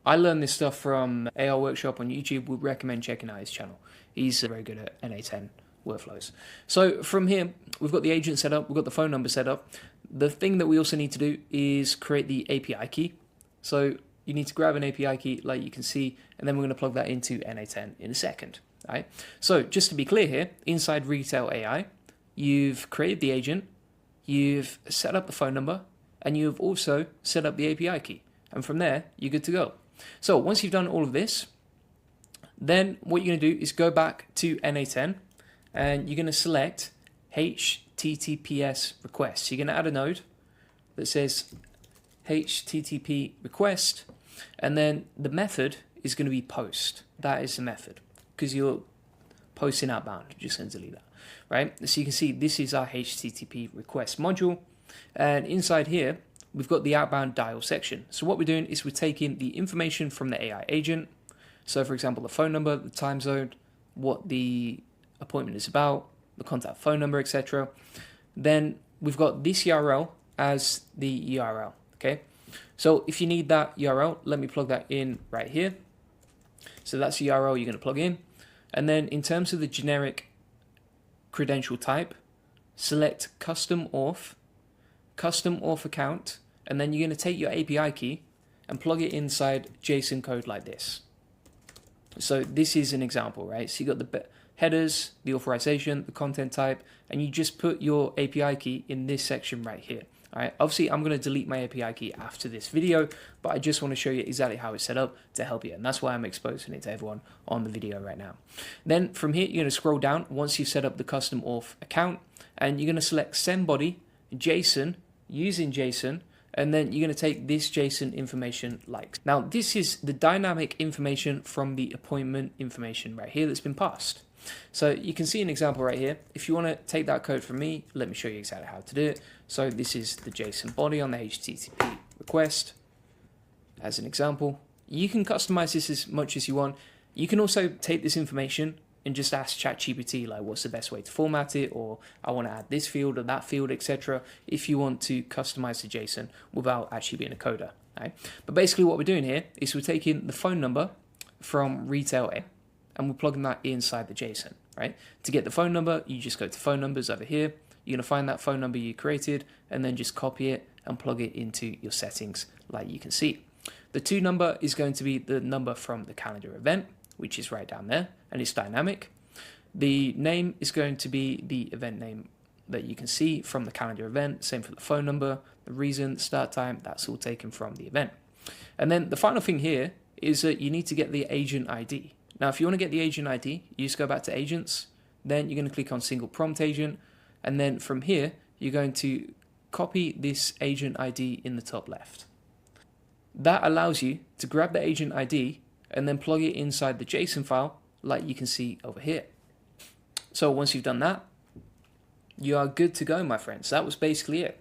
I learned this stuff from AI Workshop on YouTube. Would recommend checking out his channel. He's very good at NA10 workflows. So from here, we've got the agent set up. We've got the phone number set up. The thing that we also need to do is create the API key. So you need to grab an API key like you can see, and then we're going to plug that into NA10 in a second. All right. So just to be clear here, inside Retail AI, you've created the agent, you've set up the phone number, and you've also set up the API key. And from there, you're good to go. So once you've done all of this, then what you're going to do is go back to NA10 and you're going to select HTTPS request. So you're going to add a node that says HTTP request, and then the method is going to be post. That is the method because you're posting outbound. I'm just going to delete that, right? So you can see this is our HTTP request module, and inside here we've got the outbound dial section. So what we're doing is we're taking the information from the AI agent. So for example, the phone number, the time zone, what the appointment is about, the contact phone number, etc. Then we've got this URL as the URL, okay? So if you need that URL, let me plug that in right here. So that's the URL you're going to plug in. And then in terms of the generic credential type, select custom auth account, and then you're going to take your API key and plug it inside JSON code like this. So this is an example, right? So you got the headers, the authorization, the content type, and you just put your API key in this section right here. All right. Obviously, I'm going to delete my API key after this video, but I just want to show you exactly how it's set up to help you. And that's why I'm exposing it to everyone on the video right now. Then from here, you're going to scroll down once you've set up the custom auth account, and you're going to select send body, JSON, using JSON, and then you're going to take this JSON information like. Now, this is the dynamic information from the appointment information right here that's been passed. So you can see an example right here. If you want to take that code from me, let me show you exactly how to do it. So this is the JSON body on the HTTP request as an example. You can customize this as much as you want. You can also take this information and just ask ChatGPT like what's the best way to format it, or I want to add this field or that field, etc. if you want to customize the JSON without actually being a coder. Right? But basically what we're doing here is we're taking the phone number from Retail A and we're plugging that inside the JSON. Right? To get the phone number, you just go to phone numbers over here. You're going to find that phone number you created and then just copy it and plug it into your settings like you can see. The to number is going to be the number from the calendar event, which is right down there, and it's dynamic. The name is going to be the event name that you can see from the calendar event. Same for the phone number, the reason, the start time, that's all taken from the event. And then the final thing here is that you need to get the agent ID. Now, if you want to get the agent ID, you just go back to agents, then you're going to click on single prompt agent. And then from here, you're going to copy this agent ID in the top left. That allows you to grab the agent ID and then plug it inside the JSON file like you can see over here. So once you've done that, you are good to go, my friends. That was basically it.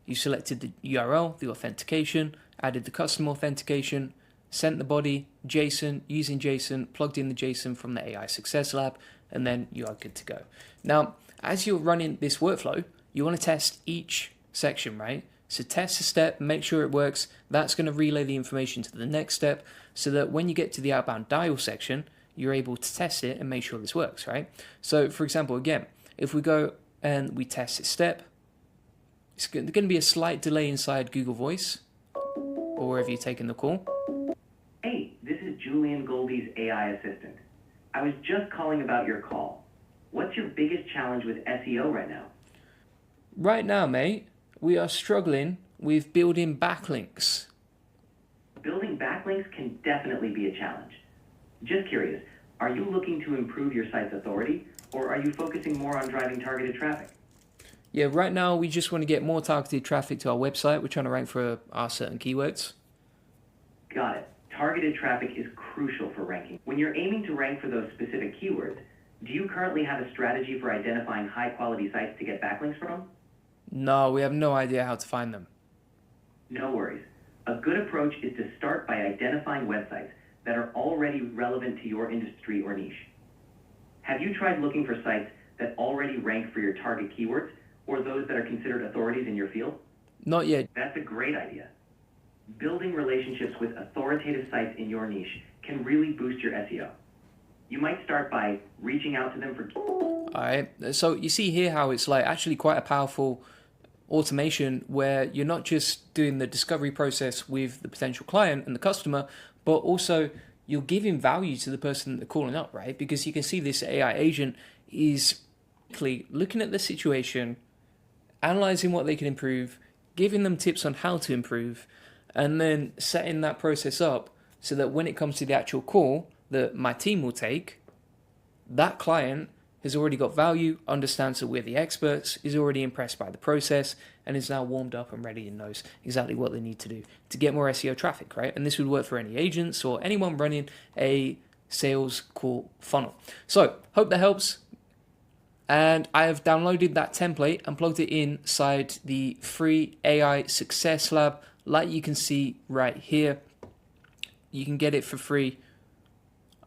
You selected the URL, the authentication, added the custom authentication, sent the body, JSON, using JSON, plugged in the JSON from the AI Success Lab, and then you are good to go. Now, as you're running this workflow, you want to test each section, right? So test a step, make sure it works. That's going to relay the information to the next step so that when you get to the outbound dial section, you're able to test it and make sure this works, right? So for example, again, if we go and we test this step, it's going to be a slight delay inside Google Voice or wherever you're taking the call. Hey, this is Julian Goldie's AI assistant. I was just calling about your call. What's your biggest challenge with SEO right now? Right now, mate, we are struggling with building backlinks. Building backlinks can definitely be a challenge. Just curious, are you looking to improve your site's authority, or are you focusing more on driving targeted traffic? Yeah, right now we just want to get more targeted traffic to our website. We're trying to rank for our certain keywords. Got it. Targeted traffic is crucial for ranking. When you're aiming to rank for those specific keywords, do you currently have a strategy for identifying high-quality sites to get backlinks from? No, we have no idea how to find them. No worries. A good approach is to start by identifying websites that are already relevant to your industry or niche. Have you tried looking for sites that already rank for your target keywords, or those that are considered authorities in your field? Not yet. That's a great idea. Building relationships with authoritative sites in your niche can really boost your SEO. You might start by reaching out to them for... Alright, so you see here how it's like actually quite a powerful automation where you're not just doing the discovery process with the potential client and the customer, but also you're giving value to the person that they're calling up, right? Because you can see this AI agent is looking at the situation, analyzing what they can improve, giving them tips on how to improve, and then setting that process up so that when it comes to the actual call that my team will take, that client has already got value, understands that we're the experts, is already impressed by the process, and is now warmed up and ready and knows exactly what they need to do to get more SEO traffic, right? And this would work for any agents or anyone running a sales call funnel. So, hope that helps. And I have downloaded that template and plugged it inside the free AI Success Lab, like you can see right here. You can get it for free.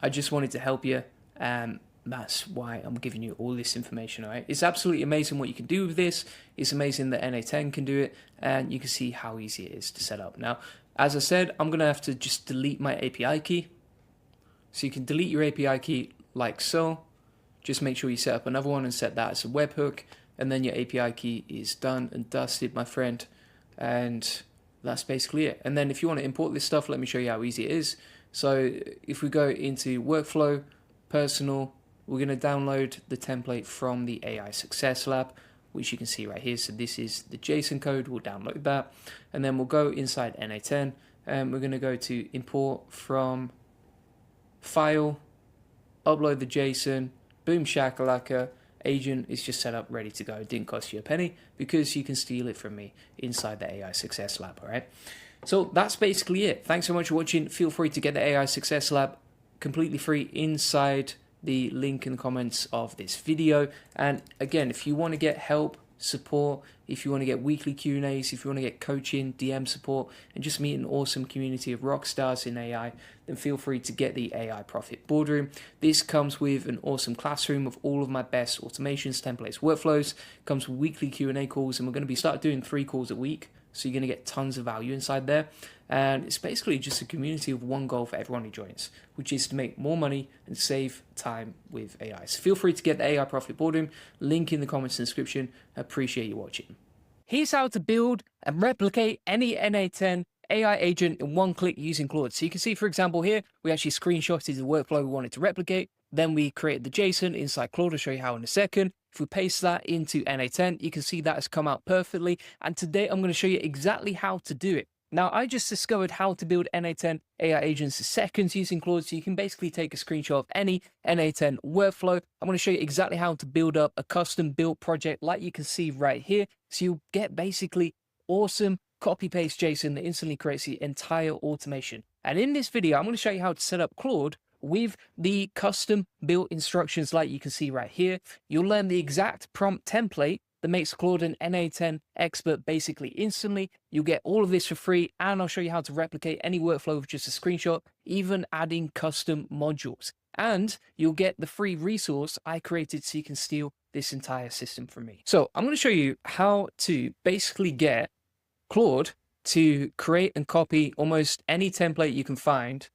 I just wanted to help you, and that's why I'm giving you all this information, all right? It's absolutely amazing what you can do with this. It's amazing that NA10 can do it, and you can see how easy it is to set up. Now, as I said, I'm going to have to just delete my API key. So you can delete your API key like so. Just make sure you set up another one and set that as a webhook, and then your API key is done and dusted, my friend. And that's basically it. And then if you want to import this stuff, let me show you how easy it is. So if we go into workflow, personal, we're going to download the template from the AI Success Lab, which you can see right here. So this is the JSON code. We'll download that. And then we'll go inside NA10 and we're going to go to import from file, upload the JSON, boom shakalaka, agent is just set up, ready to go. It didn't cost you a penny because you can steal it from me inside the AI Success Lab, all right? So that's basically it. Thanks so much for watching. Feel free to get the AI Success Lab completely free inside the link in the comments of this video. And again, if you want to get help, support, if you want to get weekly Q&As, if you want to get coaching, DM support, and just meet an awesome community of rock stars in AI, then feel free to get the AI Profit Boardroom. This comes with an awesome classroom of all of my best automations, templates, workflows. Comes with weekly Q&A calls, and we're going to start doing 3 calls a week. So you're going to get tons of value inside there. And it's basically just a community of one goal for everyone who joins, which is to make more money and save time with AI. So feel free to get the AI Profit Boardroom. Link in the comments and description. I appreciate you watching. Here's how to build and replicate any NA10 AI agent in one click using Claude. So you can see, for example, here, we actually screenshotted the workflow we wanted to replicate. Then we created the JSON inside Claude. I'll show you how in a second. If we paste that into NA10, you can see that has come out perfectly. And today I'm going to show you exactly how to do it. Now, I just discovered how to build NA10 AI agents in seconds using Claude, so you can basically take a screenshot of any NA10 workflow. I'm going to show you exactly how to build up a custom built project like you can see right here. So you'll get basically awesome copy-paste JSON that instantly creates the entire automation. And in this video, I'm going to show you how to set up Claude with the custom built instructions like you can see right here. You'll learn the exact prompt template that makes Claude an NA10 expert basically instantly. You'll get all of this for free, and I'll show you how to replicate any workflow with just a screenshot, even adding custom modules. And you'll get the free resource I created so you can steal this entire system from me. So I'm going to show you how to basically get Claude to create and copy almost any template you can find.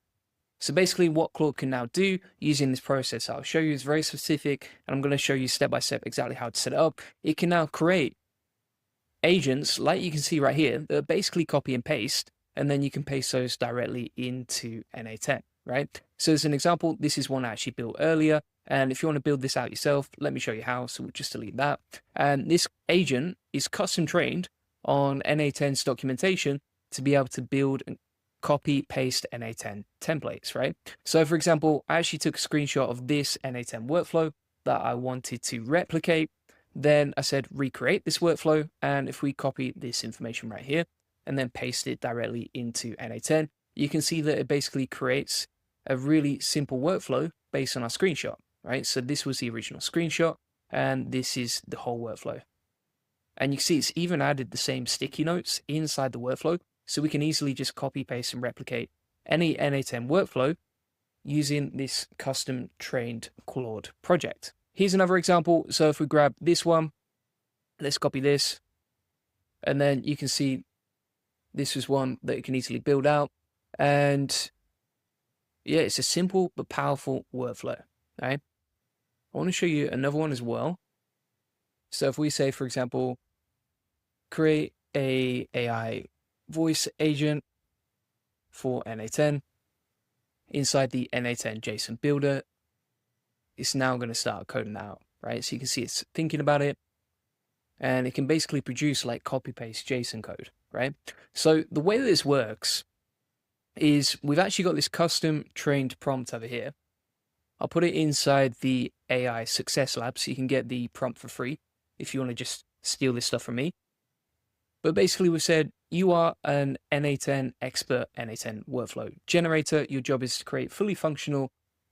So basically what Claude can now do using this process I'll show you is very specific, and I'm going to show you step by step exactly how to set it up. It can now create agents like you can see right here that are basically copy and paste, and then you can paste those directly into NA10, right? So as an example, this is one I actually built earlier, and if you want to build this out yourself, let me show you how. So we'll just delete that. And this agent is custom trained on NA10's documentation to be able to build and copy paste NA10 templates, right? So for example, I actually took a screenshot of this NA10 workflow that I wanted to replicate. Then I said recreate this workflow, and if we copy this information right here and then paste it directly into NA10, you can see that it basically creates a really simple workflow based on our screenshot, right? So this was the original screenshot, and this is the whole workflow. And you can see it's even added the same sticky notes inside the workflow, so we can easily just copy, paste, and replicate any NA10 workflow using this custom trained Claude project. Here's another example. So if we grab this one, let's copy this, and then you can see this is one that you can easily build out. And yeah, it's a simple but powerful workflow, right? I want to show you another one as well. So if we say, for example, create a AI voice agent for NA10 inside the NA10 JSON builder, it's now going to start coding that out, right? So you can see it's thinking about it, and it can basically produce like copy paste JSON code, right? So the way that this works is we've actually got this custom trained prompt over here. I'll put it inside the AI Success Lab so you can get the prompt for free if you want to just steal this stuff from me. But basically we've said you are an NA10 expert NA10 workflow generator. Your job is to create fully functional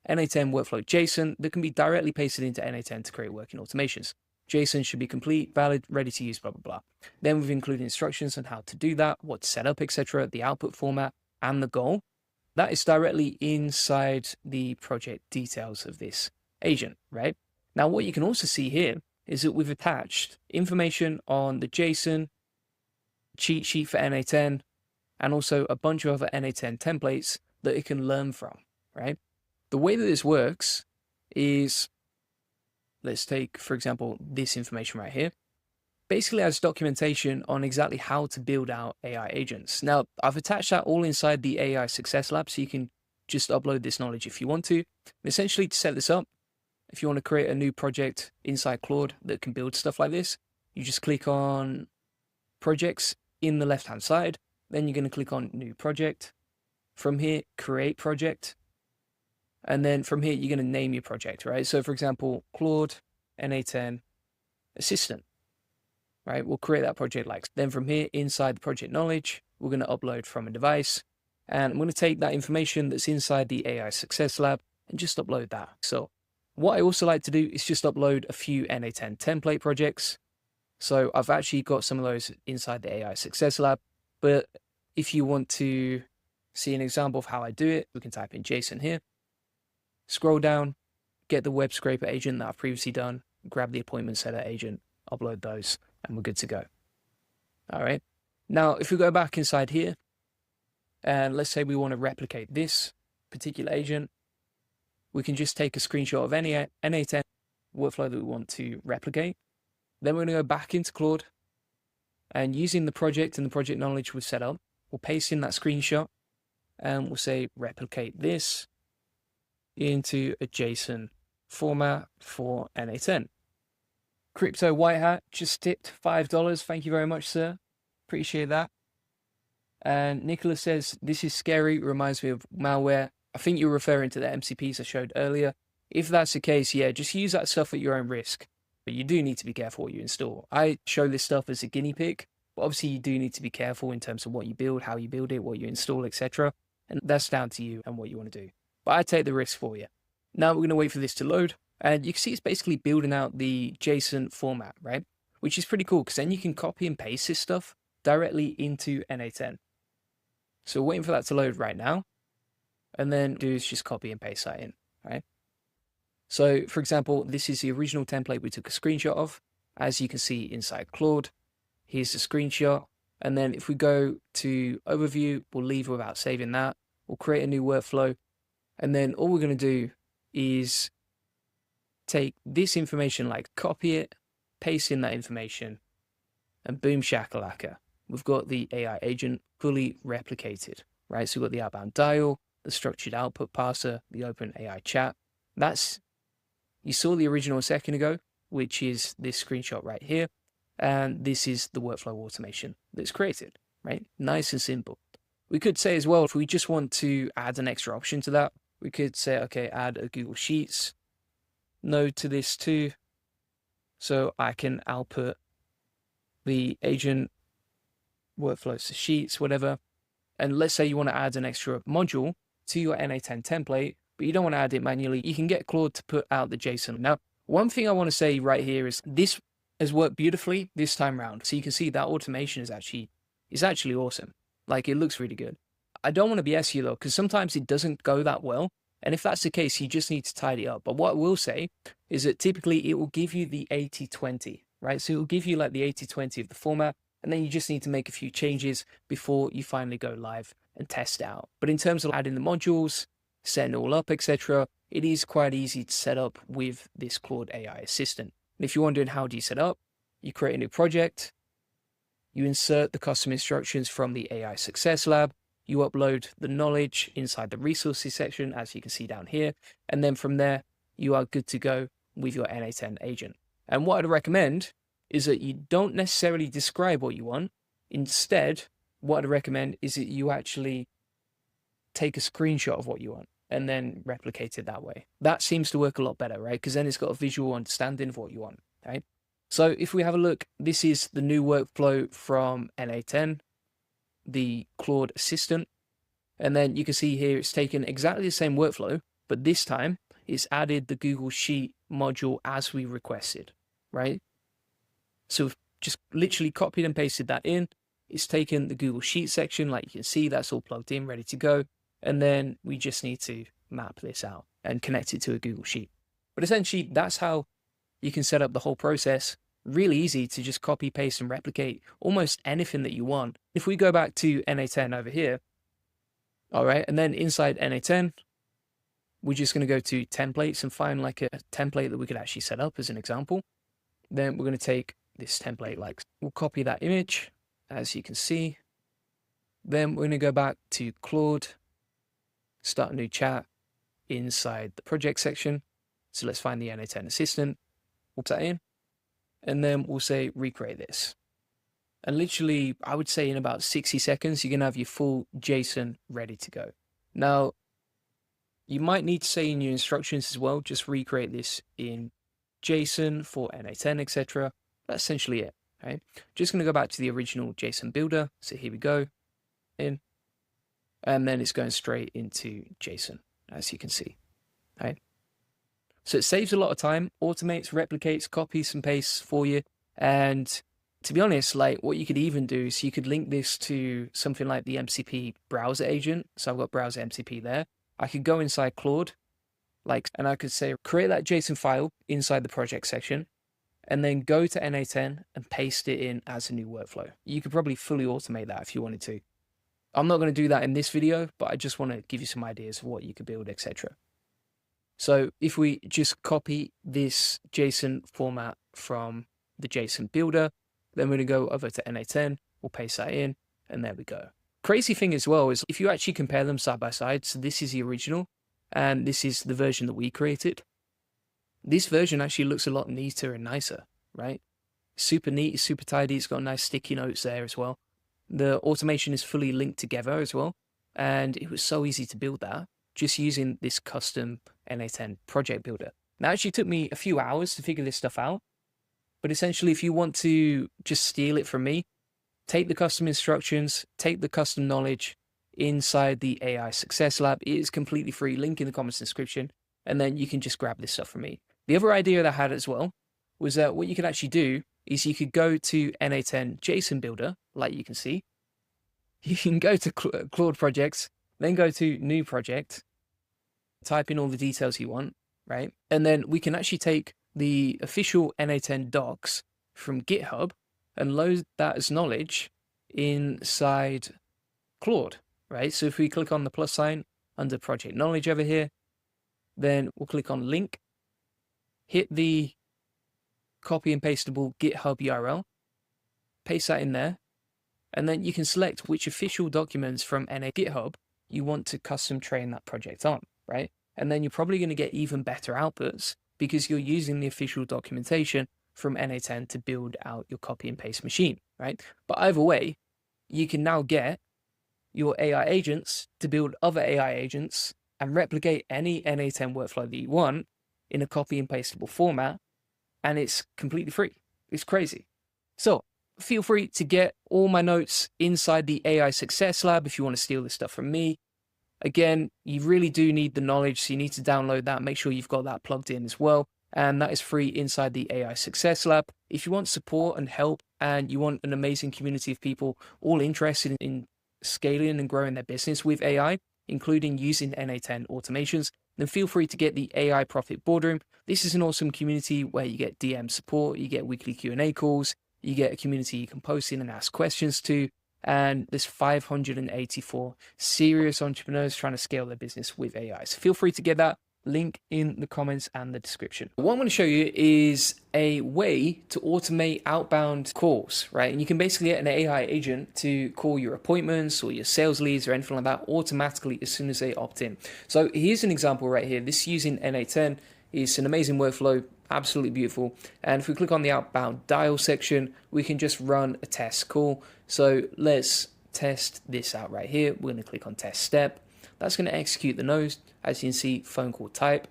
NA10 workflow JSON that can be directly pasted into NA10 to create working automations. JSON should be complete, valid, ready to use, blah, blah, blah. Then we've included instructions on how to do that, what to set up, etc., the output format, and the goal. That is directly inside the project details of this agent, right? Now, what you can also see here is that we've attached information on the JSON, cheat sheet for NA10, and also a bunch of other NA10 templates that it can learn from, right? The way that this works is, let's take, for example, this information right here. Basically has documentation on exactly how to build out AI agents. Now, I've attached that all inside the AI Success Lab, so you can just upload this knowledge if you want to. Essentially, to set this up, if you want to create a new project inside Claude that can build stuff like this, you just click on projects in the left-hand side. Then you're going to click on new project. From here, create project. And then from here, you're going to name your project, right? So for example, Claude NA10 assistant, right? We'll create that project like. Then from here, inside the project knowledge, we're going to upload from a device. And I'm going to take that information that's inside the AI Success Lab and just upload that. So what I also like to do is just upload a few NA10 template projects. So I've actually got some of those inside the AI Success Lab. But if you want to see an example of how I do it, we can type in JSON here. Scroll down, get the web scraper agent that I've previously done, grab the appointment setter agent, upload those, and we're good to go. All right. Now, if we go back inside here, and let's say we want to replicate this particular agent, we can just take a screenshot of any NA10 workflow that we want to replicate. Then we're going to go back into Claude, and using the project and the project knowledge we've set up, we'll paste in that screenshot, and we'll say replicate this. into a JSON format for NA10. Crypto White Hat just tipped $5. Thank you very much, sir. Appreciate that. And Nicholas says, this is scary, reminds me of malware. I think you're referring to the MCPs I showed earlier. If that's the case, yeah, just use that stuff at your own risk. But you do need to be careful what you install. I show this stuff as a guinea pig, but obviously you do need to be careful in terms of what you build, how you build it, what you install, etc. And that's down to you and what you want to do. But I take the risk for you. Now we're going to wait for this to load. And you can see it's basically building out the JSON format, right? Which is pretty cool because then you can copy and paste this stuff directly into NA10. So we're waiting for that to load right now. And then do is just copy and paste that in, right? So for example, this is the original template we took a screenshot of. As you can see inside Claude, here's the screenshot. And then if we go to overview, we'll leave without saving that. We'll create a new workflow. And then all we're going to do is take this information, like copy it, paste in that information, and boom shakalaka. We've got the AI agent fully replicated, right? So we've got the outbound dial, the structured output parser, the open AI chat. You saw the original a second ago, which is this screenshot right here. And this is the workflow automation that's created, right? Nice and simple. We could say as well, if we just want to add an extra option to that, we could say, okay, add a Google Sheets node to this too. So I can output the agent workflows to Sheets, whatever. And let's say you want to add an extra module to your NA10 template, but you don't want to add it manually. You can get Claude to put out the JSON. Now, one thing I want to say right here is this has worked beautifully this time around. So you can see that automation is actually awesome. Like, it looks really good. I don't want to BS you though, because sometimes it doesn't go that well. And if that's the case, you just need to tidy up. But what I will say is that typically it will give you the 80-20, right? So it will give you like the 80-20 of the format, and then you just need to make a few changes before you finally go live and test out. But in terms of adding the modules, setting it all up, etc., it is quite easy to set up with this Claude AI assistant. And if you're wondering how do you set up, you create a new project, you insert the custom instructions from the AI Success Lab, you upload the knowledge inside the resources section, as you can see down here. And then from there, you are good to go with your NA10 agent. And what I'd recommend is that you don't necessarily describe what you want. Instead, what I'd recommend is that you actually take a screenshot of what you want and then replicate it that way. That seems to work a lot better, right? Because then it's got a visual understanding of what you want, right? So if we have a look, this is the new workflow from NA10. The Claude assistant, and then you can see here it's taken exactly the same workflow, but this time it's added the Google Sheet module as we requested, right? So we've just literally copied and pasted that in. It's taken the Google Sheet section, like you can see, that's all plugged in, ready to go, and then we just need to map this out and connect it to a Google Sheet. But essentially, that's how you can set up the whole process. Really easy to just copy, paste, and replicate almost anything that you want. If we go back to NA10 over here, all right, and then inside NA10, we're just going to go to templates and find like a template that we could actually set up as an example. Then we're going to take this template, like we'll copy that image, as you can see. Then we're going to go back to Claude, start a new chat inside the project section. So let's find the NA10 assistant, we'll put that in. And then we'll say recreate this. And literally, I would say in about 60 seconds, you're going to have your full JSON ready to go. Now, you might need to say in your instructions as well, just recreate this in JSON for NA10, etc. That's essentially it, right? Just going to go back to the original JSON builder. So here we go, in. And then it's going straight into JSON, as you can see, right? So it saves a lot of time, automates, replicates, copies and pastes for you. And to be honest, like what you could even do is you could link this to something like the MCP browser agent. So I've got browser MCP there. I could go inside Claude, and I could say, create that JSON file inside the project section, and then go to NA10 and paste it in as a new workflow. You could probably fully automate that if you wanted to. I'm not going to do that in this video, but I just want to give you some ideas of what you could build, etc. So if we just copy this JSON format from the JSON builder, then we're going to go over to NA10, we'll paste that in, and there we go. Crazy thing as well is if you actually compare them side by side, so this is the original, and this is the version that we created. This version actually looks a lot neater and nicer, right? Super neat, super tidy. It's got nice sticky notes there as well. The automation is fully linked together as well. And it was so easy to build that just using this custom NA10 project builder. Now, it actually took me a few hours to figure this stuff out. But essentially, if you want to just steal it from me, take the custom instructions, take the custom knowledge inside the AI Success Lab. It is completely free, link in the comments description, and then you can just grab this stuff from me. The other idea that I had as well was that what you could actually do is you could go to NA10 JSON Builder, like you can see. You can go to Claude Projects, then go to New Project, type in all the details you want, right? And then we can actually take the official NA10 docs from GitHub and load that as knowledge inside Claude, right? So if we click on the plus sign under Project Knowledge over here, then we'll click on Link, hit the copy and pastable GitHub URL, paste that in there, and then you can select which official documents from NA GitHub you want to custom train that project on, right? And then you're probably going to get even better outputs because you're using the official documentation from NA10 to build out your copy and paste machine, right? But either way, you can now get your AI agents to build other AI agents and replicate any NA10 workflow that you want in a copy and pastable format, and it's completely free. It's crazy. So feel free to get all my notes inside the AI Success Lab if you want to steal this stuff from me. Again, you really do need the knowledge, so you need to download that. Make sure you've got that plugged in as well. And that is free inside the AI Success Lab. If you want support and help, and you want an amazing community of people all interested in scaling and growing their business with AI, including using NA10 automations, then feel free to get the AI Profit Boardroom. This is an awesome community where you get DM support, you get weekly Q&A calls, you get a community you can post in and ask questions to, and there's 584 serious entrepreneurs trying to scale their business with AI. So feel free to get that link in the comments and the description. What I'm going to show you is a way to automate outbound calls, right? And you can basically get an AI agent to call your appointments or your sales leads or anything like that automatically as soon as they opt in. So here's an example right here. This using NA10 is an amazing workflow, absolutely beautiful. And if we click on the outbound dial section, we can just run a test call. So let's test this out right here. We're going to click on test step. That's going to execute the node. As you can see, phone call type.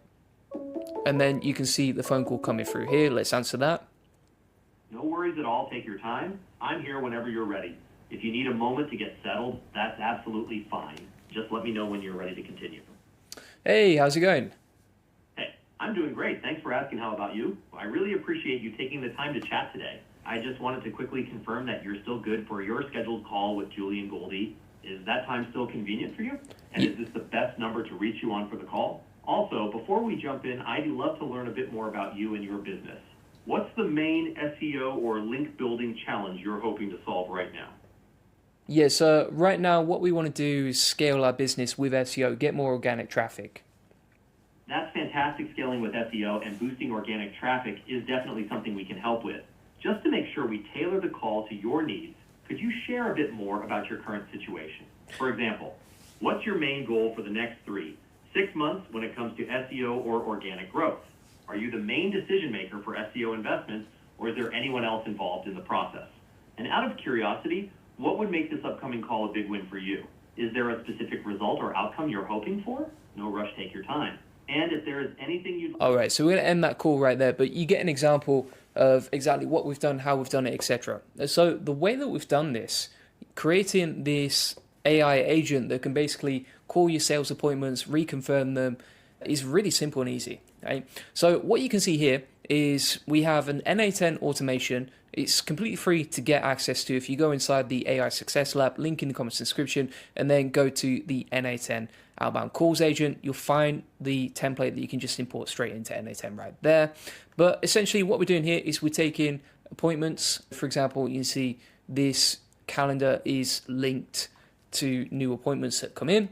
And then you can see the phone call coming through here. Let's answer that. No worries at all. Take your time. I'm here whenever you're ready. If you need a moment to get settled, that's absolutely fine. Just let me know when you're ready to continue. Hey, how's it going? Hey, I'm doing great. Thanks for asking. How about you? I really appreciate you taking the time to chat today. I just wanted to quickly confirm that you're still good for your scheduled call with Julie and Goldie. Is that time still convenient for you? And is this the best number to reach you on for the call? Also, before we jump in, I'd love to learn a bit more about you and your business. What's the main SEO or link building challenge you're hoping to solve right now? Yeah, so right now what we want to do is scale our business with SEO, get more organic traffic. That's fantastic. Scaling with SEO and boosting organic traffic is definitely something we can help with. Just to make sure we tailor the call to your needs, could you share a bit more about your current situation? For example, what's your main goal for the next 6 months when it comes to SEO or organic growth? Are you the main decision maker for SEO investments, or is there anyone else involved in the process? And out of curiosity, what would make this upcoming call a big win for you? Is there a specific result or outcome you're hoping for? No rush, take your time. And if there is anything you'd... All right, so we're going to end that call right there, but you get an example of exactly what we've done, how we've done it, etc. So the way that we've done this, creating this AI agent that can basically call your sales appointments, reconfirm them, is really simple and easy, right? So what you can see here is we have an NA10 automation. It's completely free to get access to if you go inside the AI Success Lab, link in the comments description, and then go to the NA10 outbound calls agent. You'll find the template that you can just import straight into NA10 right there. But essentially what we're doing here is we're taking appointments. For example, you can see this calendar is linked to new appointments that come in.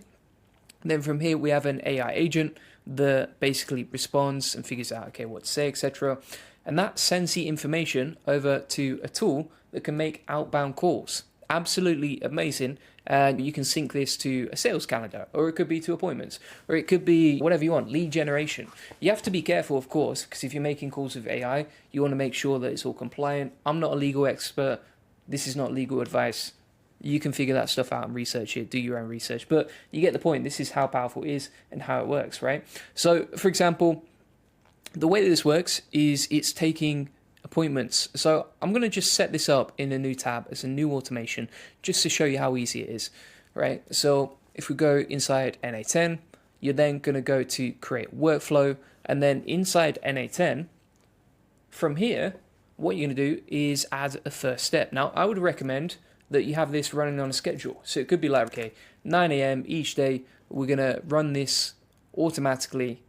And then from here, we have an AI agent that basically responds and figures out, okay, what to say, etc. And that sends the information over to a tool that can make outbound calls absolutely amazing. And you can sync this to a sales calendar, or it could be to appointments, or it could be whatever you want, lead generation. You have to be careful, of course, because if you're making calls with AI, you want to make sure that it's all compliant. I'm not a legal expert. This is not legal advice. You can figure that stuff out and research it, do your own research. But you get the point. This is how powerful it is and how it works, right? So, for example, the way that this works is it's taking appointments. So I'm going to just set this up in a new tab as a new automation just to show you how easy it is, right? So if we go inside NA10, you're then going to go to create workflow, and then inside NA10, from here, what you're going to do is add a first step. Now, I would recommend that you have this running on a schedule. So it could be like, okay, 9 a.m. each day, we're going to run this automatically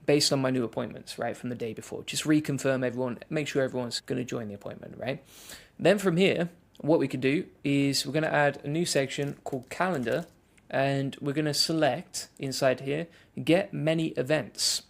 based on my new appointments, right, from the day before. Just reconfirm everyone, make sure everyone's going to join the appointment, right? Then from here, what we could do is we're going to add a new section called calendar, and we're going to select inside here, get many events.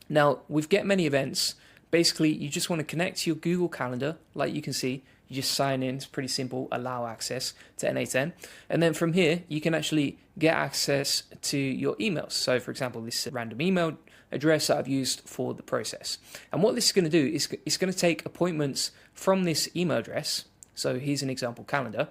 Now, with get many events, basically you just want to connect to your Google Calendar, like you can see. You just sign in, it's pretty simple, allow access to NA10. And then from here, you can actually get access to your emails. So for example, this random email address that I've used for the process. And what this is going to do is it's going to take appointments from this email address. So here's an example calendar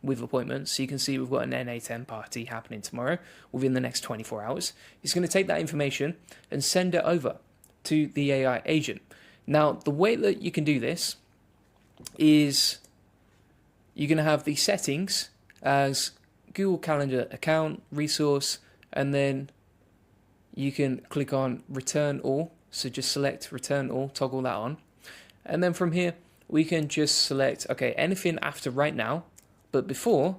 with appointments. So you can see we've got an NA10 party happening tomorrow within the next 24 hours. It's going to take that information and send it over to the AI agent. Now, the way that you can do this is you're going to have the settings as Google Calendar account, resource, and then you can click on return all. So just select return all, toggle that on. And then from here, we can just select, okay, anything after right now, but before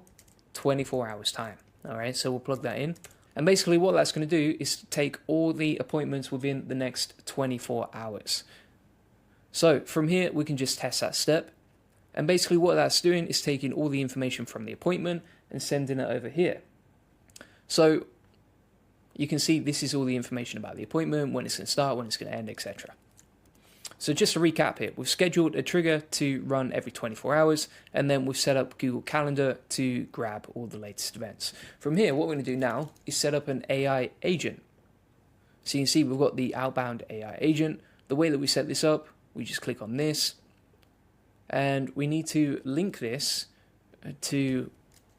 24 hours time. All right, so we'll plug that in. And basically what that's going to do is take all the appointments within the next 24 hours. So from here, we can just test that step. And basically what that's doing is taking all the information from the appointment and sending it over here. So you can see this is all the information about the appointment, when it's going to start, when it's going to end, etc. So just to recap here, we've scheduled a trigger to run every 24 hours, and then we've set up Google Calendar to grab all the latest events. From here, what we're going to do now is set up an AI agent. So you can see we've got the outbound AI agent. The way that we set this up, we just click on this, and we need to link this to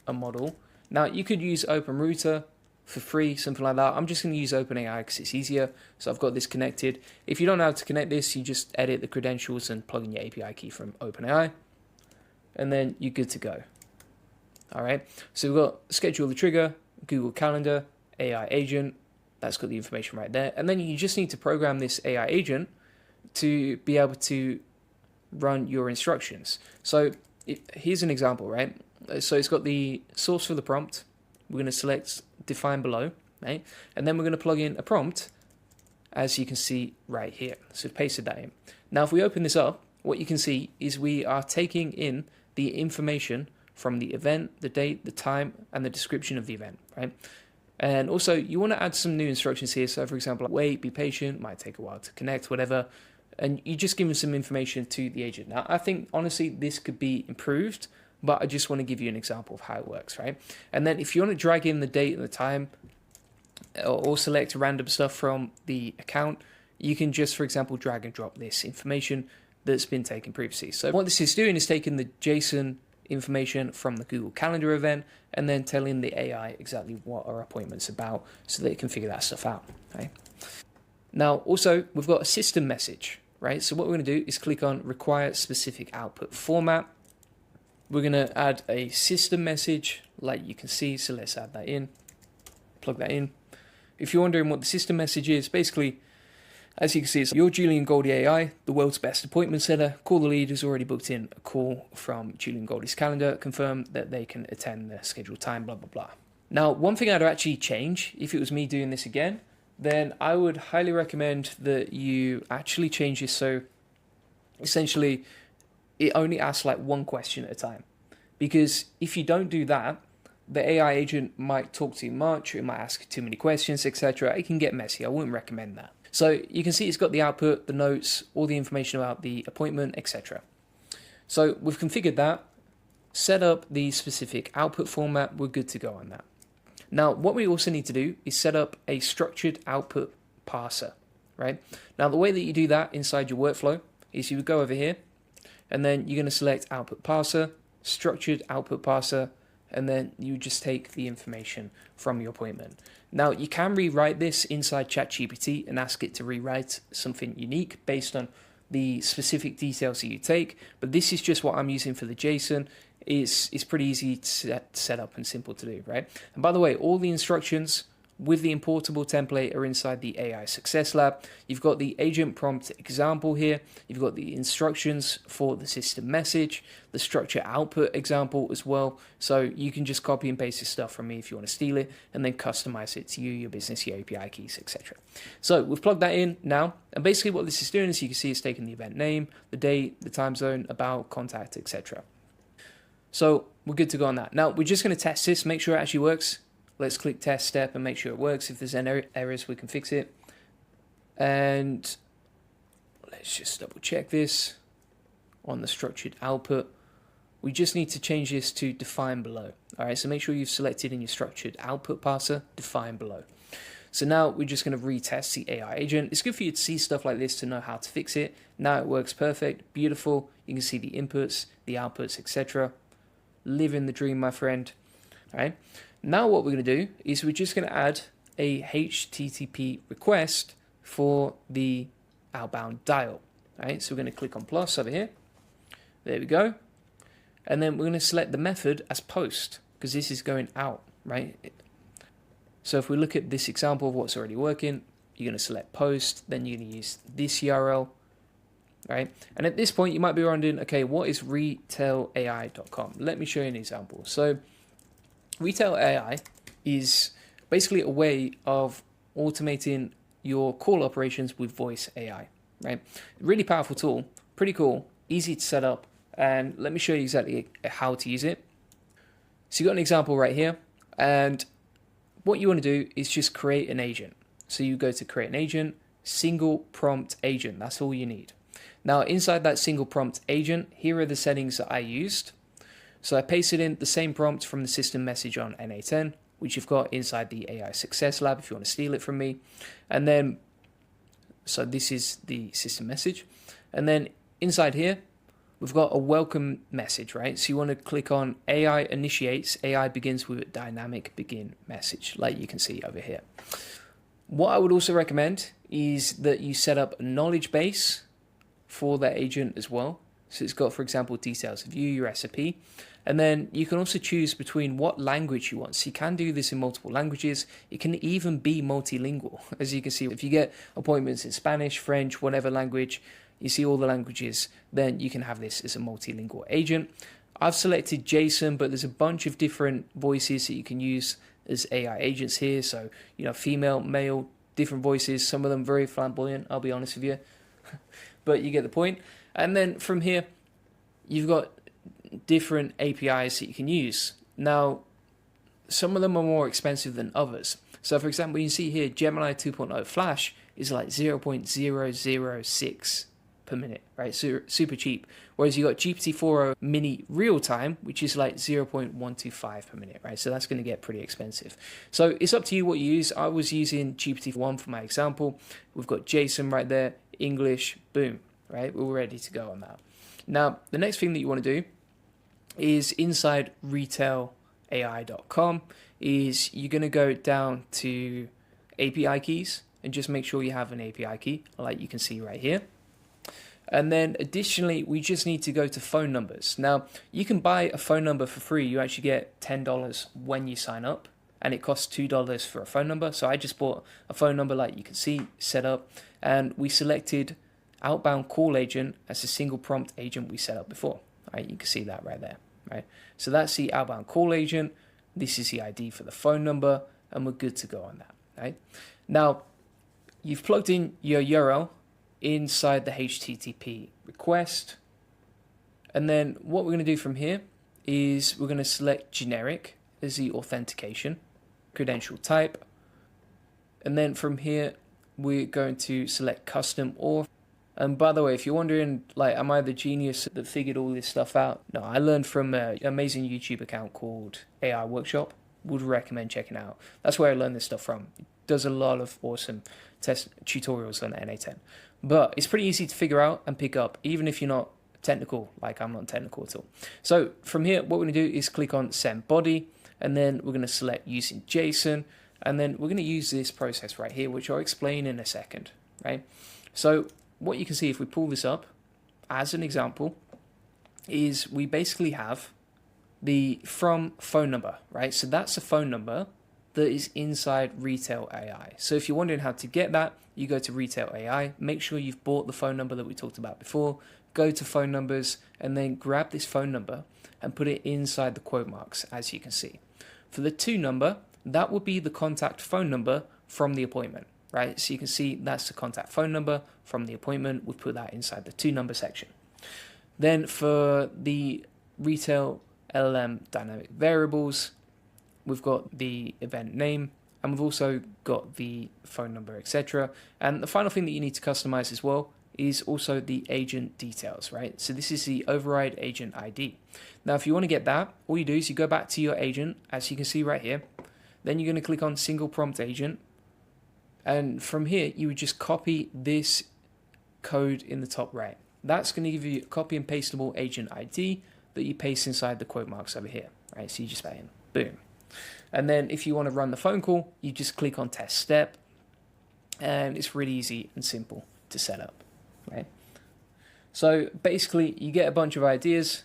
a model. Now, you could use OpenRouter for free, something like that. I'm just going to use OpenAI because it's easier. So I've got this connected. If you don't know how to connect this, you just edit the credentials and plug in your API key from OpenAI, and then you're good to go. All right. So we've got schedule the trigger, Google Calendar, AI agent. That's got the information right there. And then you just need to program this AI agent to be able to run your instructions. So here's an example, right? So it's got the source for the prompt. We're going to select define below, right? And then we're going to plug in a prompt, as you can see right here. So we've pasted that in. Now, if we open this up, what you can see is we are taking in the information from the event, the date, the time, and the description of the event, right? And also, you want to add some new instructions here. So, for example, wait, be patient, might take a while to connect, whatever. And you just give them some information to the agent. Now, I think, honestly, this could be improved, but I just want to give you an example of how it works, right? And then if you want to drag in the date and the time, or select random stuff from the account, you can just, for example, drag and drop this information that's been taken previously. So what this is doing is taking the JSON information from the Google Calendar event and then telling the AI exactly what our appointment's about so that it can figure that stuff out, right? Now, also, we've got a system message, right? So what we're going to do is click on require specific output format. We're going to add a system message like you can see. So let's add that in, plug that in. If you're wondering what the system message is, basically, as you can see, it's your Julian Goldie AI, the world's best appointment setter. Call the lead who's already booked in a call from Julian Goldie's calendar, confirm that they can attend the scheduled time, blah, blah, blah. Now, one thing I'd actually change, if it was me doing this again, then I would highly recommend that you actually change this so essentially it only asks like one question at a time. Because if you don't do that, the AI agent might talk too much, it might ask too many questions, etc. It can get messy. I wouldn't recommend that. So you can see it's got the output, the notes, all the information about the appointment, etc. So we've configured that. set up the specific output format, we're good to go on that. Now, what we also need to do is set up a structured output parser, right? Now, the way that you do that inside your workflow is you would go over here, and then you're going to select output parser, structured output parser, and then you just take the information from your appointment. Now, you can rewrite this inside ChatGPT and ask it to rewrite something unique based on the specific details that you take, but this is just what I'm using for the JSON. It's pretty easy to set up and simple to do, right? And by the way, all the instructions with the importable template are inside the AI Success Lab. You've got the agent prompt example here. You've got the instructions for the system message, the structure output example as well. So you can just copy and paste this stuff from me if you want to steal it, and then customize it to you, your business, your API keys, etc. So we've plugged that in now. And basically what this is doing is you can see it's taking the event name, the date, the time zone, about, contact, etc. So we're good to go on that. Now we're just going to test this, make sure it actually works. Let's click test step and make sure it works. If there's any errors, we can fix it. And let's just double check this on the structured output. We just need to change this to define below. All right, so make sure you've selected in your structured output parser, define below. So now we're just going to retest the AI agent. It's good for you to see stuff like this to know how to fix it. Now it works perfect, beautiful. You can see the inputs, the outputs, etc. Living the dream, my friend. All right. Now what we're going to do is we're just going to add a HTTP request for the outbound dial. Right, so we're going to click on plus over here. There we go. And then we're going to select the method as post because this is going out, right? So if we look at this example of what's already working, you're going to select post, then you're going to use this URL, right? And at this point, you might be wondering, okay, what is retailai.com? Let me show you an example. So Retail AI is basically a way of automating your call operations with voice AI, right? Really powerful tool, pretty cool, easy to set up, and let me show you exactly how to use it. So you've got an example right here, and what you want to do is just create an agent. So you go to create an agent, single prompt agent, that's all you need. Now inside that single prompt agent, here are the settings that I used. So I pasted in the same prompt from the system message on NA10, which you've got inside the AI Success Lab if you want to steal it from me. And then, so this is the system message. And then inside here, we've got a welcome message, right? So you want to click on AI initiates, AI begins with a dynamic begin message, like you can see over here. What I would also recommend is that you set up a knowledge base for that agent as well. So it's got, for example, details of you, your recipe. And then you can also choose between what language you want. So you can do this in multiple languages. It can even be multilingual. As you can see, if you get appointments in Spanish, French, whatever language, you see all the languages, then you can have this as a multilingual agent. I've selected JSON, but there's a bunch of different voices that you can use as AI agents here. So, you know, female, male, different voices, some of them very flamboyant, I'll be honest with you. But you get the point. And then from here, you've got different APIs that you can use. Now, some of them are more expensive than others. So for example, you can see here, Gemini 2.0 Flash is like 0.006 per minute, right? So super cheap. Whereas you got GPT-4o Mini Real Time, which is like 0.125 per minute, right? So that's going to get pretty expensive. So it's up to you what you use. I was using GPT-1 for my example. We've got JSON right there, English, boom, right? We're ready to go on that. Now, the next thing that you want to do is inside retailai.com is you're going to go down to API keys and just make sure you have an API key, like you can see right here. And then additionally, we just need to go to phone numbers. Now, you can buy a phone number for free. You actually get $10 when you sign up, and it costs $2 for a phone number. So I just bought a phone number like you can see set up, and we selected outbound call agent as a single prompt agent we set up before. Right, you can see that right there, right? So that's the outbound call agent. This is the ID for the phone number, and we're good to go on that, right? Now, you've plugged in your URL inside the HTTP request. And then what we're going to do from here is we're going to select generic as the authentication, credential type. And then from here, we're going to select custom auth. And by the way, if you're wondering, like, am I the genius that figured all this stuff out? No, I learned from an amazing YouTube account called AI Workshop. Would recommend checking out. That's where I learned this stuff from. It does a lot of awesome test tutorials on NA10. But it's pretty easy to figure out and pick up, even if you're not technical, like I'm not technical at all. So from here, what we're going to do is click on Send Body, and then we're going to select Using JSON, and then we're going to use this process right here, which I'll explain in a second, right? So what you can see if we pull this up, as an example, is we basically have the from phone number, right? So that's a phone number that is inside Retail AI. So if you're wondering how to get that, you go to Retail AI, make sure you've bought the phone number that we talked about before, go to phone numbers, and then grab this phone number and put it inside the quote marks, as you can see. For the to number, that would be the contact phone number from the appointment, right? So you can see that's the contact phone number from the appointment. We'll put that inside the to number section. Then for the Retail LLM dynamic variables, we've got the event name, and we've also got the phone number, etc. And the final thing that you need to customize as well is also the agent details, right? So this is the override agent ID. Now, if you want to get that, all you do is you go back to your agent, as you can see right here. Then you're going to click on single prompt agent. And from here, you would just copy this code in the top right. That's going to give you a copy and pastable agent ID that you paste inside the quote marks over here, right? So you just put in, boom. And then if you want to run the phone call, you just click on test step, and it's really easy and simple to set up, right? So basically you get a bunch of ideas